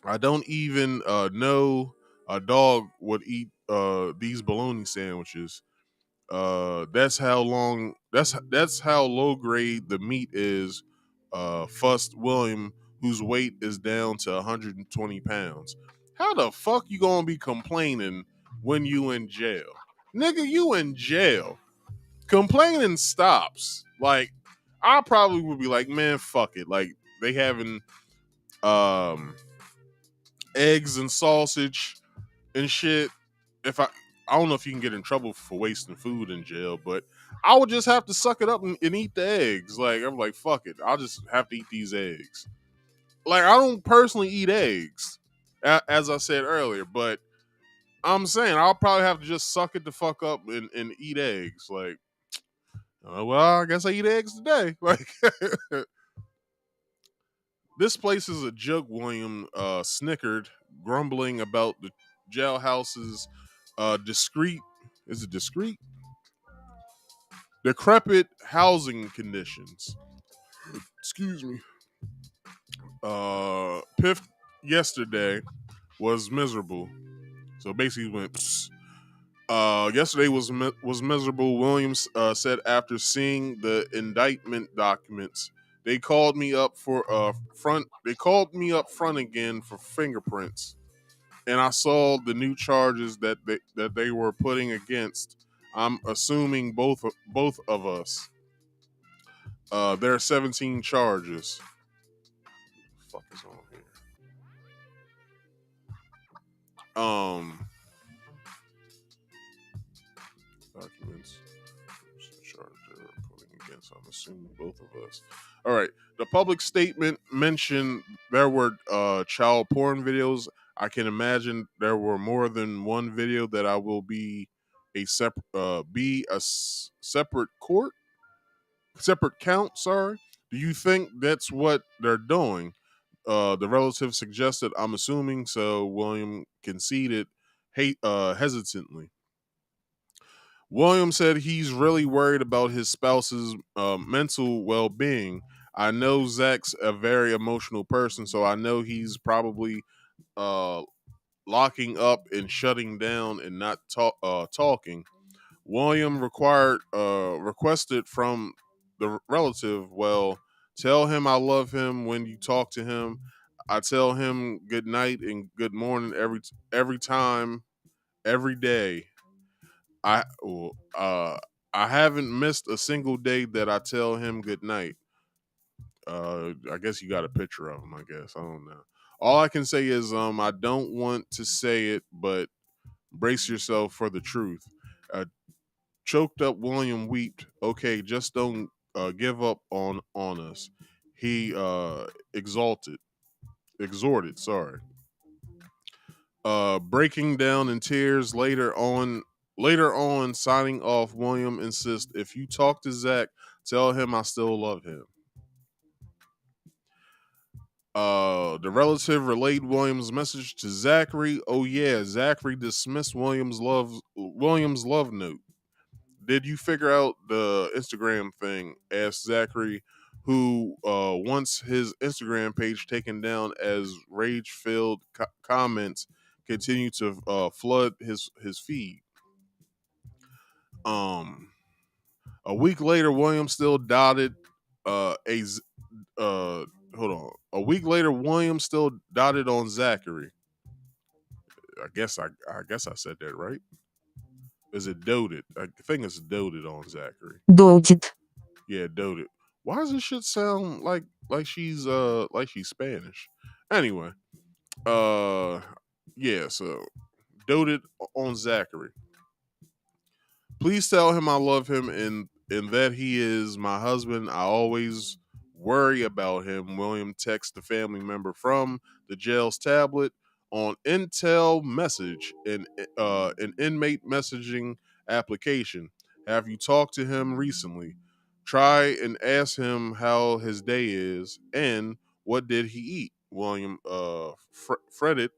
I don't even know a dog would eat these bologna sandwiches. That's how low grade the meat is. Fussed William, whose weight is down to 120 pounds. How the fuck you gonna be complaining when you in jail? Nigga, you in jail. Complaining stops. Like, I probably would be like, man, fuck it. Like, they having eggs and sausage and shit. I don't know if you can get in trouble for wasting food in jail, but I would just have to suck it up and eat the eggs. Like, I'm like, fuck it. I'll just have to eat these eggs. Like, I don't personally eat eggs, as I said earlier, but I'm saying I'll probably have to just suck it the fuck up and eat eggs. Like, well, I guess I eat eggs today. Like, this place is a joke, William snickered, grumbling about the jailhouse's decrepit housing conditions. Excuse me. Piff yesterday was miserable. So basically, he went. Psst. Yesterday was miserable. Williams said after seeing the indictment documents, they called me up front again for fingerprints, and I saw the new charges that they were putting against. I'm assuming both of us. There are 17 charges. What the fuck is on here? Documents. Charge they're putting against, I'm assuming, both of us. All right. The public statement mentioned there were child porn videos. I can imagine there were more than one video that I will be a separate separate count. Sorry. Do you think that's what they're doing? The relative suggested. I'm assuming so. William conceded hesitantly. William said he's really worried about his spouse's mental well-being. I know Zach's a very emotional person, so I know he's probably uh, locking up and shutting down and not talking. William requested from the relative, well, tell him I love him when you talk to him. I tell him good night and good morning every time, every day. I I haven't missed a single day that I tell him good night. I guess you got a picture of him. I guess I don't know. All I can say is I don't want to say it, but brace yourself for the truth. Choked up William wept. Okay, just don't give up on us. He exhorted. Sorry. Breaking down in tears later on. Later on, signing off, William insists, if you talk to Zach, tell him I still love him. The relative relayed William's message to Zachary. Oh yeah, Zachary dismissed William's love note. Did you figure out the Instagram thing? Asked Zachary, who wants his Instagram page taken down as rage-filled comments continue to flood his feed. A week later, William still dotted hold on. A week later, William still dotted on Zachary. I guess I said that right. Is it doted? I think it's doted on Zachary. Doted. Yeah, doted. Why does this shit sound like she's Spanish? Anyway, yeah. So doted on Zachary. Please tell him I love him and that he is my husband. I always worry about him. William texts the family member from the jail's tablet on Intel Message, an inmate messaging application. Have you talked to him recently? Try and ask him how his day is and what did he eat. William fretted.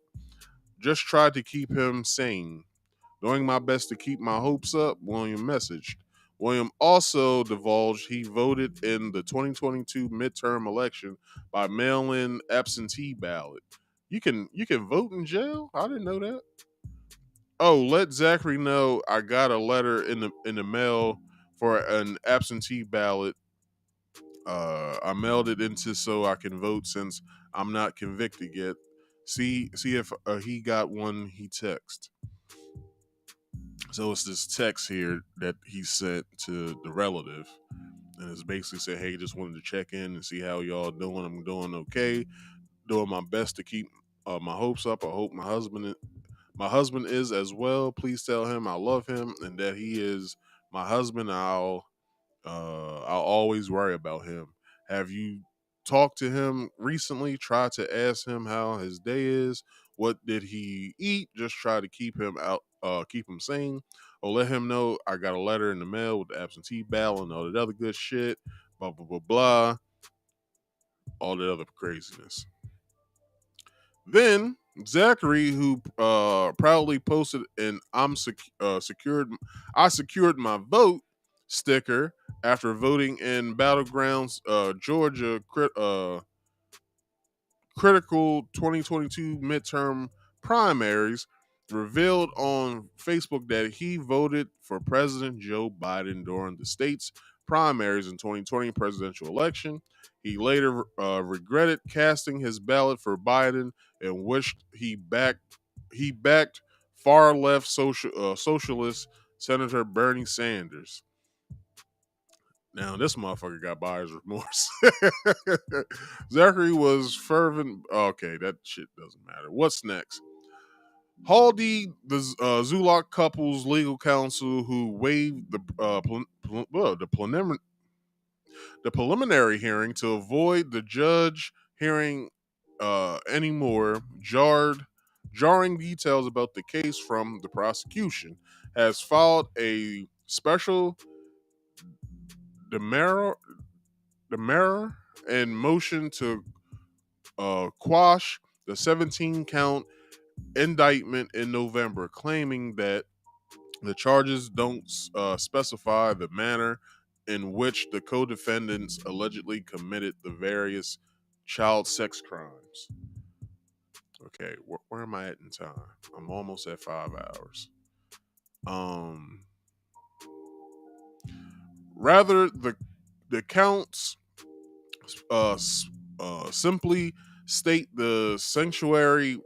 Just tried to keep him sane. Doing my best to keep my hopes up, William messaged. William also divulged he voted in the 2022 midterm election by mail-in absentee ballot. You can vote in jail? I didn't know that. Oh, let Zachary know I got a letter in the mail for an absentee ballot. I mailed it into so I can vote since I'm not convicted yet. See if he got one. He text. So it's this text here that he sent to the relative, and it's basically said, "Hey, just wanted to check in and see how y'all doing. I'm doing okay, doing my best to keep my hopes up. I hope my husband is as well. Please tell him I love him and that he is my husband. I'll always worry about him. Have you talked to him recently? Try to ask him how his day is. What did he eat? Just try to keep him keep him sane. Or let him know I got a letter in the mail with the absentee ballot and all that other good shit. Blah blah blah blah. All that other craziness." Then Zachary, who proudly posted an I secured my vote" sticker after voting in Battlegrounds Georgia critical 2022 midterm primaries, revealed on Facebook that he voted for President Joe Biden during the state's primaries in 2020 presidential election. He later regretted casting his ballot for Biden and wished he backed far left socialist Senator Bernie Sanders. Now this motherfucker got buyer's remorse. Zachary was fervent. Okay, that shit doesn't matter. What's next? Haldy, the Zulak couple's legal counsel, who waived the preliminary hearing to avoid the judge hearing any more jarring details about the case from the prosecution, has filed a special demurrer and motion to quash the 17-count indictment in November, claiming that the charges don't specify the manner in which the co-defendants allegedly committed the various child sex crimes. Okay, where am I at in time? I'm almost at 5 hours. Rather, the counts simply state the sanctuary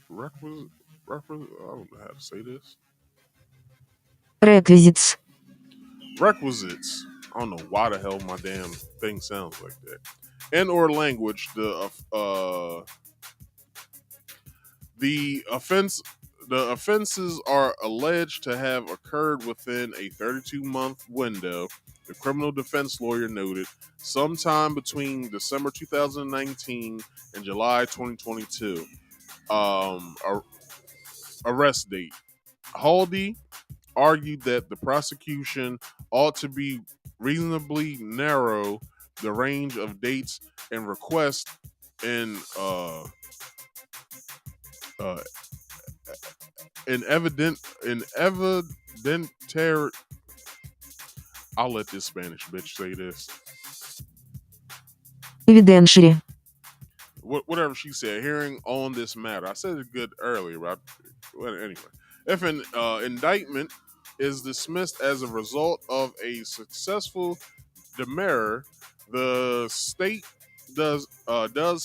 requisite. I don't know how to say this. Requisites. Requisites. I don't know why the hell my damn thing sounds like that. And or language, the offenses are alleged to have occurred within a 32-month window, the criminal defense lawyer noted, sometime between December 2019 and July 2022. Arrest date. Haldy argued that the prosecution ought to be reasonably narrow the range of dates and request in evidentiary. I'll let this Spanish bitch say this. Evidentiary. Whatever she said, hearing on this matter. I said it good earlier, but anyway. If an indictment is dismissed as a result of a successful demurrer, the state does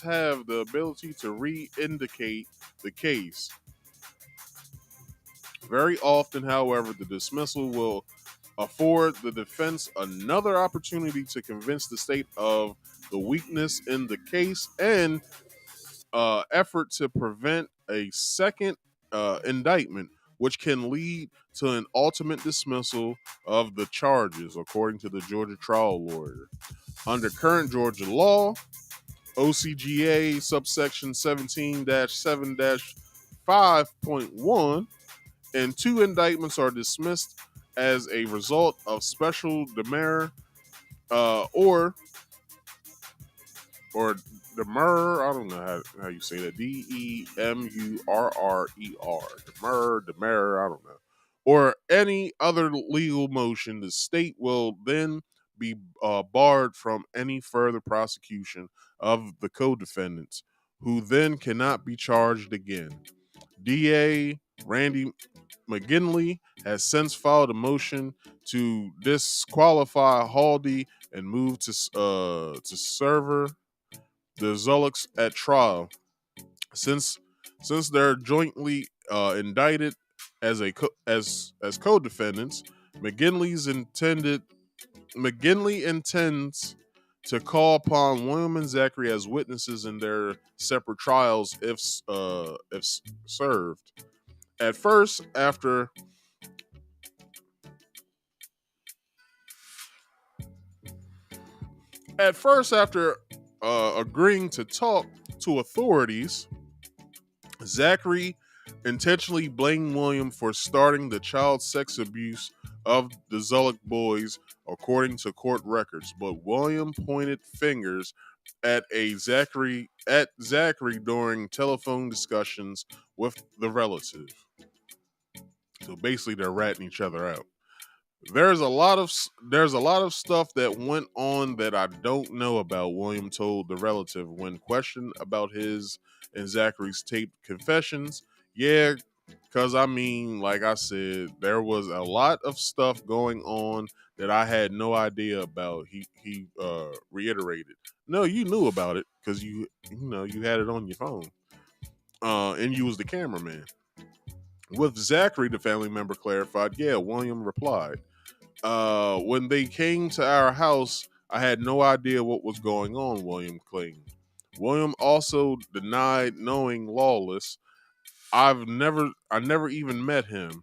have the ability to re-indicate the case. Very often, however, the dismissal will afford the defense another opportunity to convince the state of the weakness in the case and effort to prevent a second indictment, which can lead to an ultimate dismissal of the charges, according to the Georgia trial lawyer. Under current Georgia law, OCGA subsection 17-7-5.1, and 2 indictments are dismissed as a result of special demurrer or demurrer. I don't know how you say that. Demurrer. I don't know. Or any other legal motion, the state will then be barred from any further prosecution of the co-defendants, who then cannot be charged again. DA Randy McGinley has since filed a motion to disqualify Haldy and move to serve the Zulaks at trial. Since they're jointly indicted as co-defendants, McGinley intends to call upon William and Zachary as witnesses in their separate trials if served. At first, after agreeing to talk to authorities, Zachary intentionally blamed William for starting the child sex abuse of the Zulak boys, according to court records. But William pointed fingers at Zachary during telephone discussions with the relative. So basically, they're ratting each other out. There's a lot of stuff that went on that I don't know about, William told the relative when questioned about his and Zachary's taped confessions. Yeah, because I mean, like I said, there was a lot of stuff going on that I had no idea about. He reiterated. No, you knew about it because you had it on your phone, and you was the cameraman. With Zachary, the family member clarified. Yeah, William replied. When they came to our house, I had no idea what was going on, William claimed. William also denied knowing Lawless. I never even met him.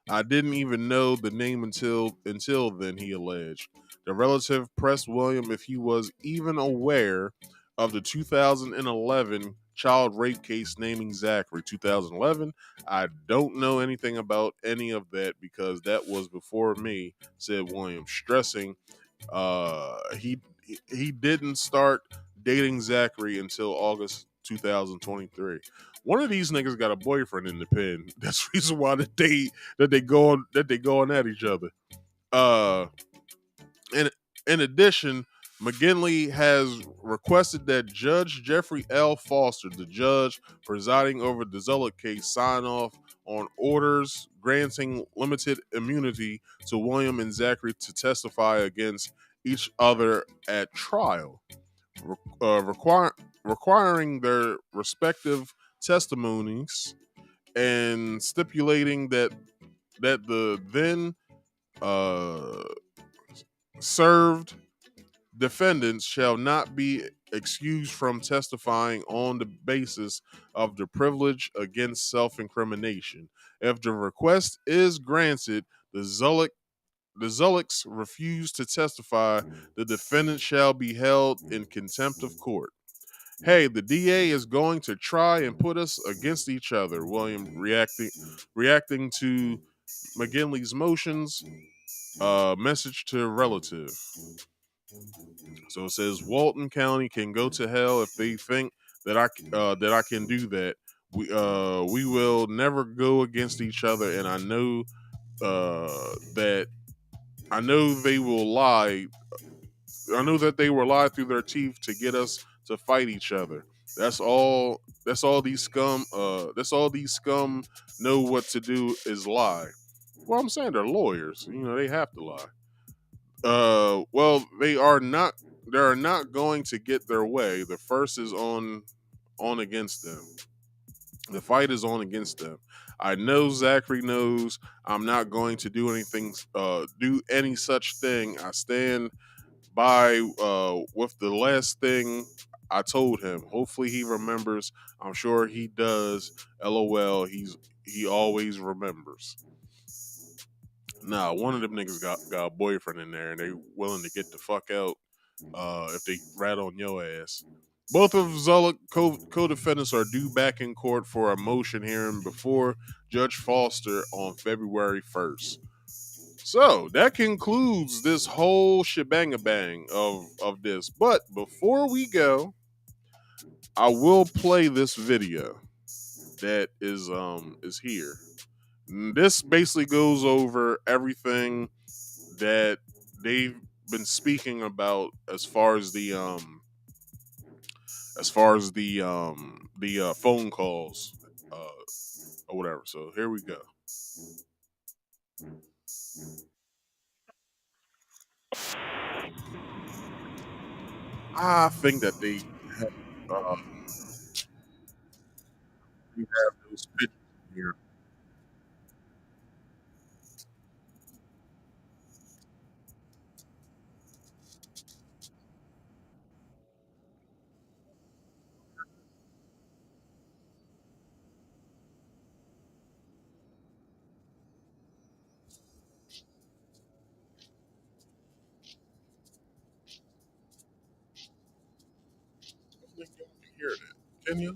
I didn't even know the name until then, he alleged. The relative pressed William if he was even aware of the 2011 child rape case naming Zachary. 2011? I don't know anything about any of that because that was before me, said William, stressing he didn't start dating Zachary until August 2023. One of these niggas got a boyfriend in the pen. That's the reason why that they going at each other. In in addition, McGinley has requested that Judge Jeffrey L. Foster, the judge presiding over the Zullock case, sign off on orders granting limited immunity to William and Zachary to testify against each other at trial, requiring their respective testimonies and stipulating that the then served defendants shall not be excused from testifying on the basis of the privilege against self-incrimination. If the request is granted, the Zullocks refuse to testify, the defendant shall be held in contempt of court. Hey, the DA is going to try and put us against each other, William reacting to McGinley's motions, message to relative. So it says Walton County can go to hell if they think that I can do that. We will never go against each other, and I know they will lie. I know that they will lie through their teeth to get us to fight each other. That's all these scum. That's all these scum know what to do is lie. Well, I'm saying they're lawyers. You know, they have to lie. Well, they are not going to get their way. The first is on against them. The fight is on against them. I know Zachary knows I'm not going to do any such thing. I stand by with the last thing I told him. Hopefully he remembers. I'm sure he does. LOL. He always remembers. Nah, one of them niggas got a boyfriend in there and they willing to get the fuck out if they rat on your ass. Both of Zullock co-defendants are due back in court for a motion hearing before Judge Foster on February 1st. So that concludes this whole shebang-a-bang of this. But before we go, I will play this video that is here. This basically goes over everything that they've been speaking about as far as the phone calls or whatever. So here we go. I think that they have those pictures here. I think y'all can hear that. Can you?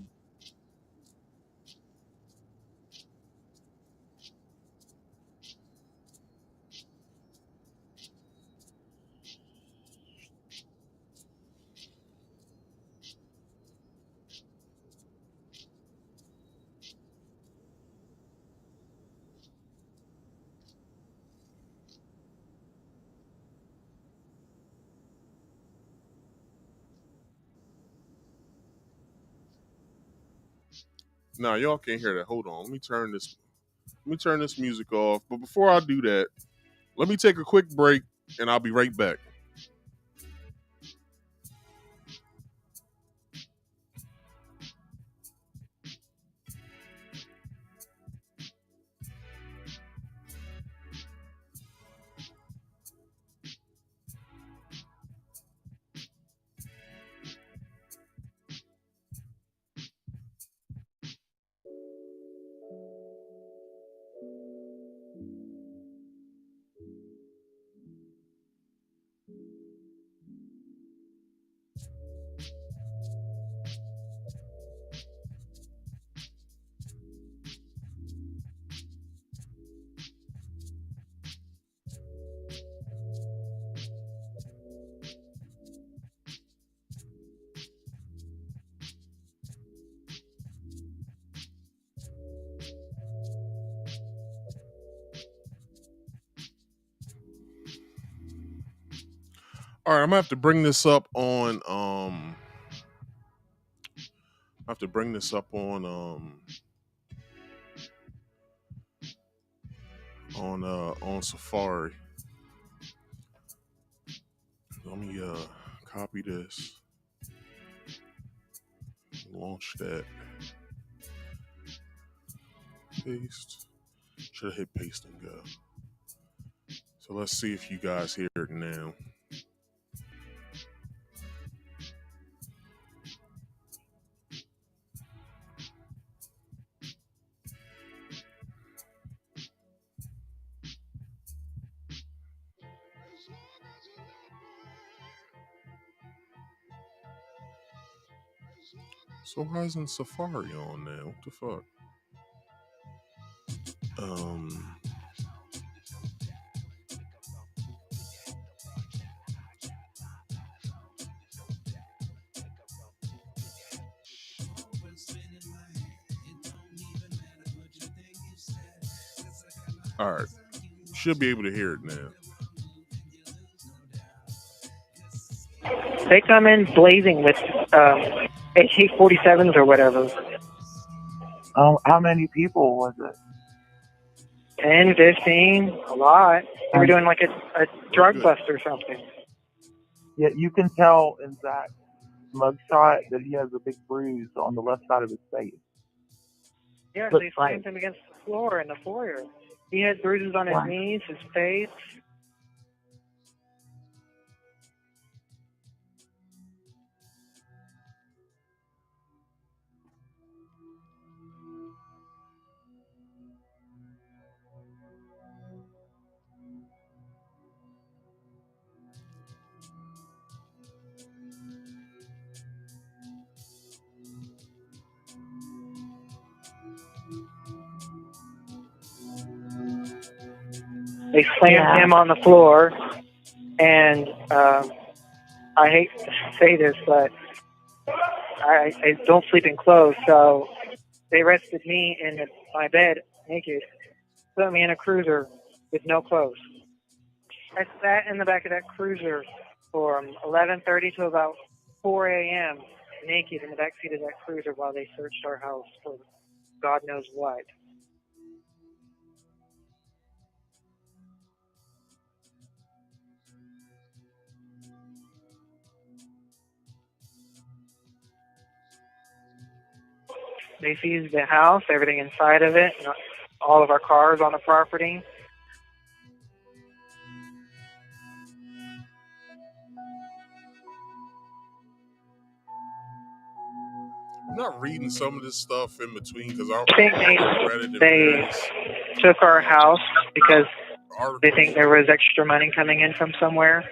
No, y'all can't hear that. Hold on. Let me turn this music off. But before I do that, let me take a quick break and I'll be right back. All right, I'm gonna have to bring this up on on Safari. Let me copy this, launch that, paste. Should have hit paste and go. So let's see if you guys hear it now. So why isn't Safari on now? What the fuck? All right, should be able to hear it now. They come in blazing with AK-47s or whatever. How many people was it? 10, 15, a lot. They were doing like a drug bust or something. Yeah, you can tell in Zach's mugshot that he has a big bruise on the left side of his face. Yeah, But they slammed him against the floor in the foyer. He had bruises on his Why? knees, his face. They slammed him on the floor, and I hate to say this, but I don't sleep in clothes, so they arrested me in my bed naked, put me in a cruiser with no clothes. I sat in the back of that cruiser from 11:30 to about 4 a.m. naked in the back seat of that cruiser while they searched our house for God knows what. They seized the house, everything inside of it, and all of our cars on the property. I'm not reading some of this stuff in between because I think read it. they took our house because they think there was extra money coming in from somewhere,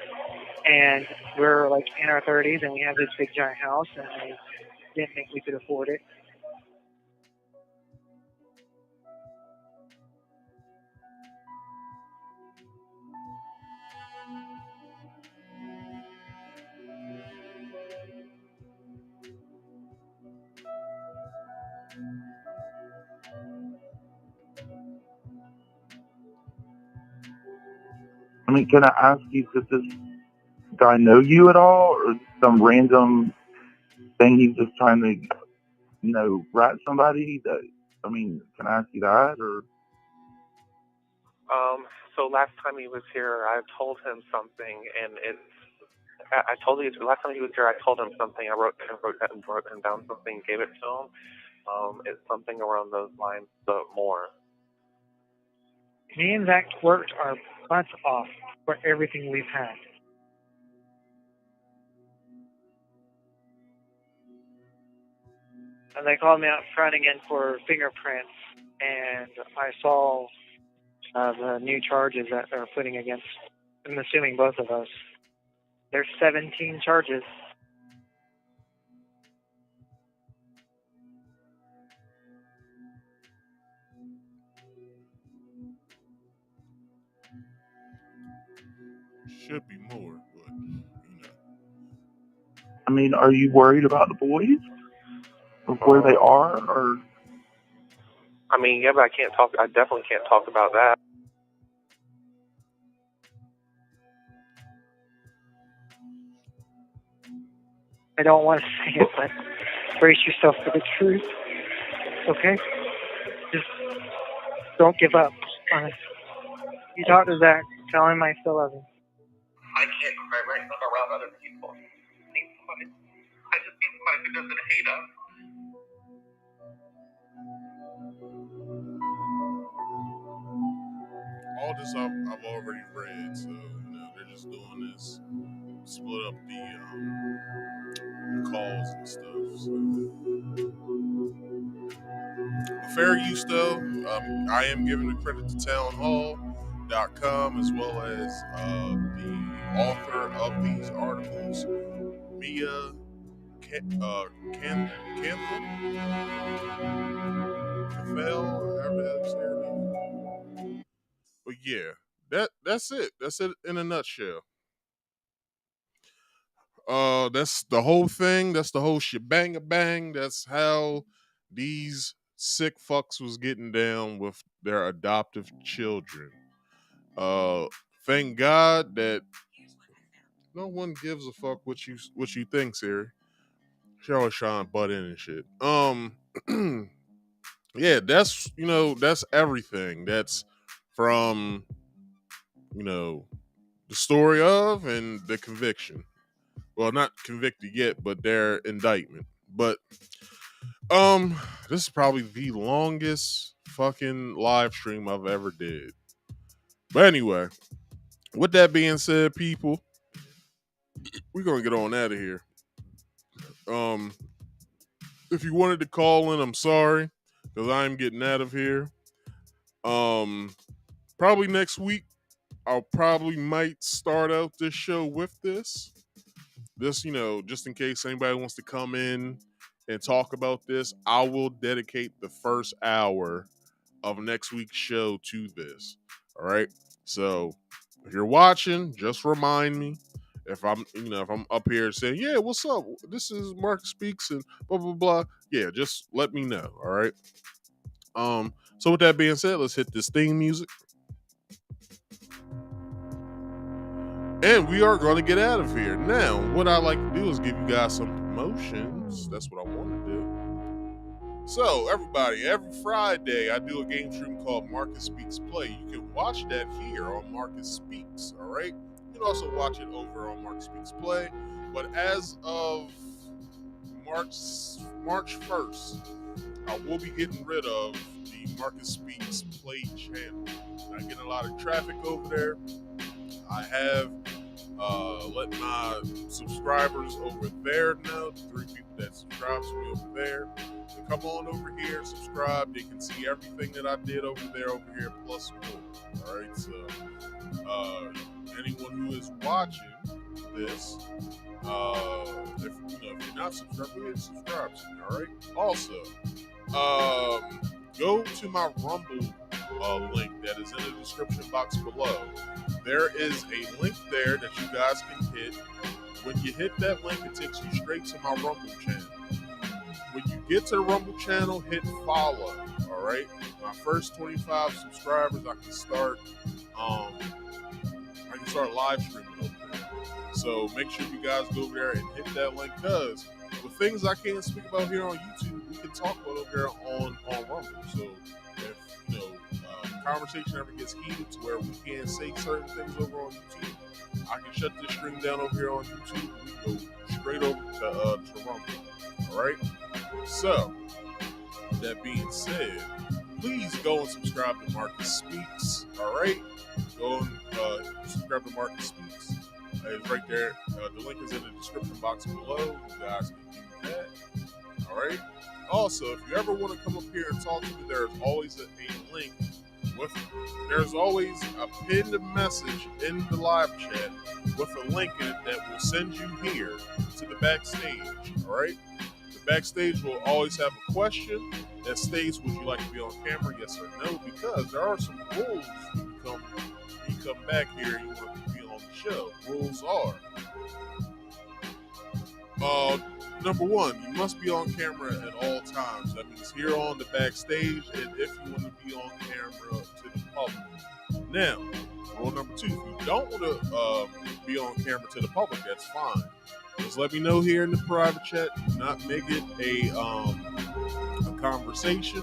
and we're like in our 30s and we have this big giant house, and they didn't think we could afford it. I mean, can I ask you, does this guy know you at all, or some random thing he's just trying to, rat somebody? I mean, can I ask you that, or? So last time he was here, I told him something, and I told you last time he was here, I told him something. I wrote down something, gave it to him. It's something around those lines, but more. Me and Zach worked our butts off for everything we've had. And they called me out front again for fingerprints, and I saw the new charges that they're putting against, I'm assuming both of us. There's 17 charges. Should be more, but I mean, are you worried about the boys? Of where they are, or? I mean, yeah, but I definitely can't talk about that. I don't want to say it, but brace yourself for the truth. Okay? Just don't give up on us. You talk to Zach, tell him I still love him. I can't cry myself around other people. I just need somebody who doesn't hate us. All this I've already read, so they're just doing this, split up the calls and stuff. So. Fair use though, I am giving the credit to Townhall.com as well as the author of these articles, Mia Campbell, however that's her name. But yeah, that's it. That's it in a nutshell. That's the whole thing. That's the whole shebang bang. That's how these sick fucks was getting down with their adoptive children. Thank God that no one gives a fuck what you think, Siri. She always trying to butt in and shit. Yeah, that's everything. That's from the story of and the conviction. Well, not convicted yet, but their indictment. But this is probably the longest fucking live stream I've ever did. But anyway, with that being said, people, we're gonna get on out of here. If you wanted to call in, I'm sorry, because I'm getting out of here. Probably next week, I'll probably might start out this show with this. This, just in case anybody wants to come in and talk about this, I will dedicate the first hour of next week's show to this. All right. So if you're watching, just remind me. If I'm up here saying, yeah, what's up? This is Mark Speaks and blah blah blah. Yeah, just let me know. All right. So with that being said, let's hit this theme music. And we are going to get out of here. Now, what I like to do is give you guys some promotions. That's what I want to do. So, everybody, every Friday, I do a game stream called Marcus Speaks Play. You can watch that here on Marcus Speaks, all right? You can also watch it over on Marcus Speaks Play. But as of March 1st, I will be getting rid of the Marcus Speaks Play channel. I'm getting a lot of traffic over there. I have let my subscribers over there know, the 3 people that subscribe to me over there, to come on over here, subscribe. They can see everything that I did over here, plus more. All right, so anyone who is watching this, if you're not subscribed, go ahead and subscribe to me. All right. Also, go to my Rumble link that is in the description box below. There is a link there that you guys can hit. When you hit that link, it takes you straight to my Rumble channel. When you get to the Rumble channel, hit follow. All right. My first 25 subscribers, I can start live streaming over there. So make sure you guys go over there and hit that link, because with things I can't speak about here on YouTube, we can talk about over there on Rumble. So if conversation ever gets heated to where we can't say certain things over on YouTube, I can shut this stream down over here on YouTube and we can go straight over to Rumble. All right. So with that being said, please go and subscribe to Marcus Speaks. All right. Go and subscribe to Marcus Speaks. It's right there. The link is in the description box below. You guys can do that. All right. Also, if you ever want to come up here and talk to me, there's always a link. There's always a pinned message in the live chat with a link in it that will send you here to the backstage. All right. The backstage will always have a question that states, "Would you like to be on camera? Yes or no?" Because there are some rules when you come back here and you want to be on the show. Rules are: number one, you must be on camera at all times. That means here on the backstage, and if you want to be on camera to the public. Now, rule number two: if you don't want to be on camera to the public, that's fine. Just let me know here in the private chat. Do not make it a conversation.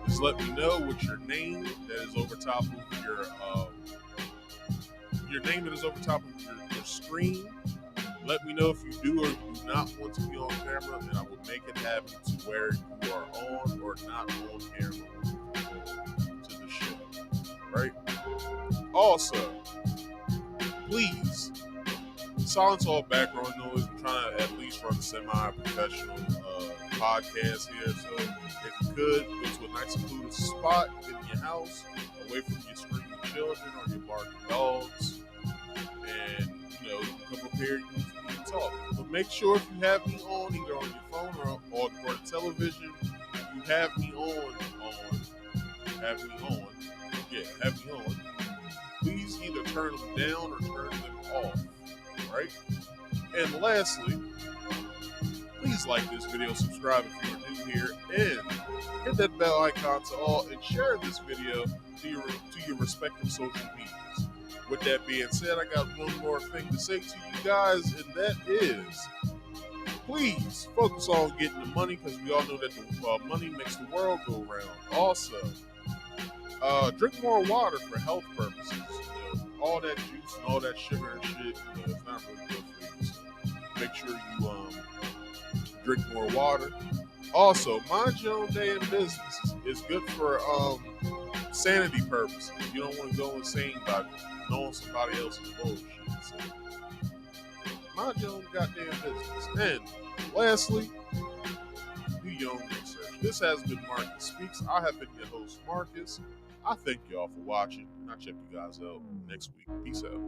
Just let me know what your name that is over top of your name that is over top of your screen. Let me know if you do or do not want to be on camera, and I will make it happen to where you are on or not on camera to the show. Right? Also, please silence all background noise. I'm trying to at least run a semi-professional podcast here, so if you could, go to a nice secluded spot in your house, away from your screaming children or your barking dogs, and you can come up here and you can talk. But make sure if you have me on, either on your phone or the television, you have me on, please either turn them down or turn them off. Right? And lastly, please like this video, subscribe if you're new here, and hit that bell icon to all, and share this video to your respective social medias. With that being said, I got one more thing to say to you guys, and that is, please focus on getting the money, because we all know that the money makes the world go round. Also, drink more water for health purposes. All that juice and all that sugar and shit, it's not really good for you. So make sure you drink more water. Also, mind your own damn business. It's good for sanity purposes. You don't want to go insane by knowing somebody else's bullshit. So mind your own goddamn business. And lastly, do your own research. This has been Marcus Speaks. I have been your host, Marcus. I thank y'all for watching, and I'll check you guys out next week. Peace out.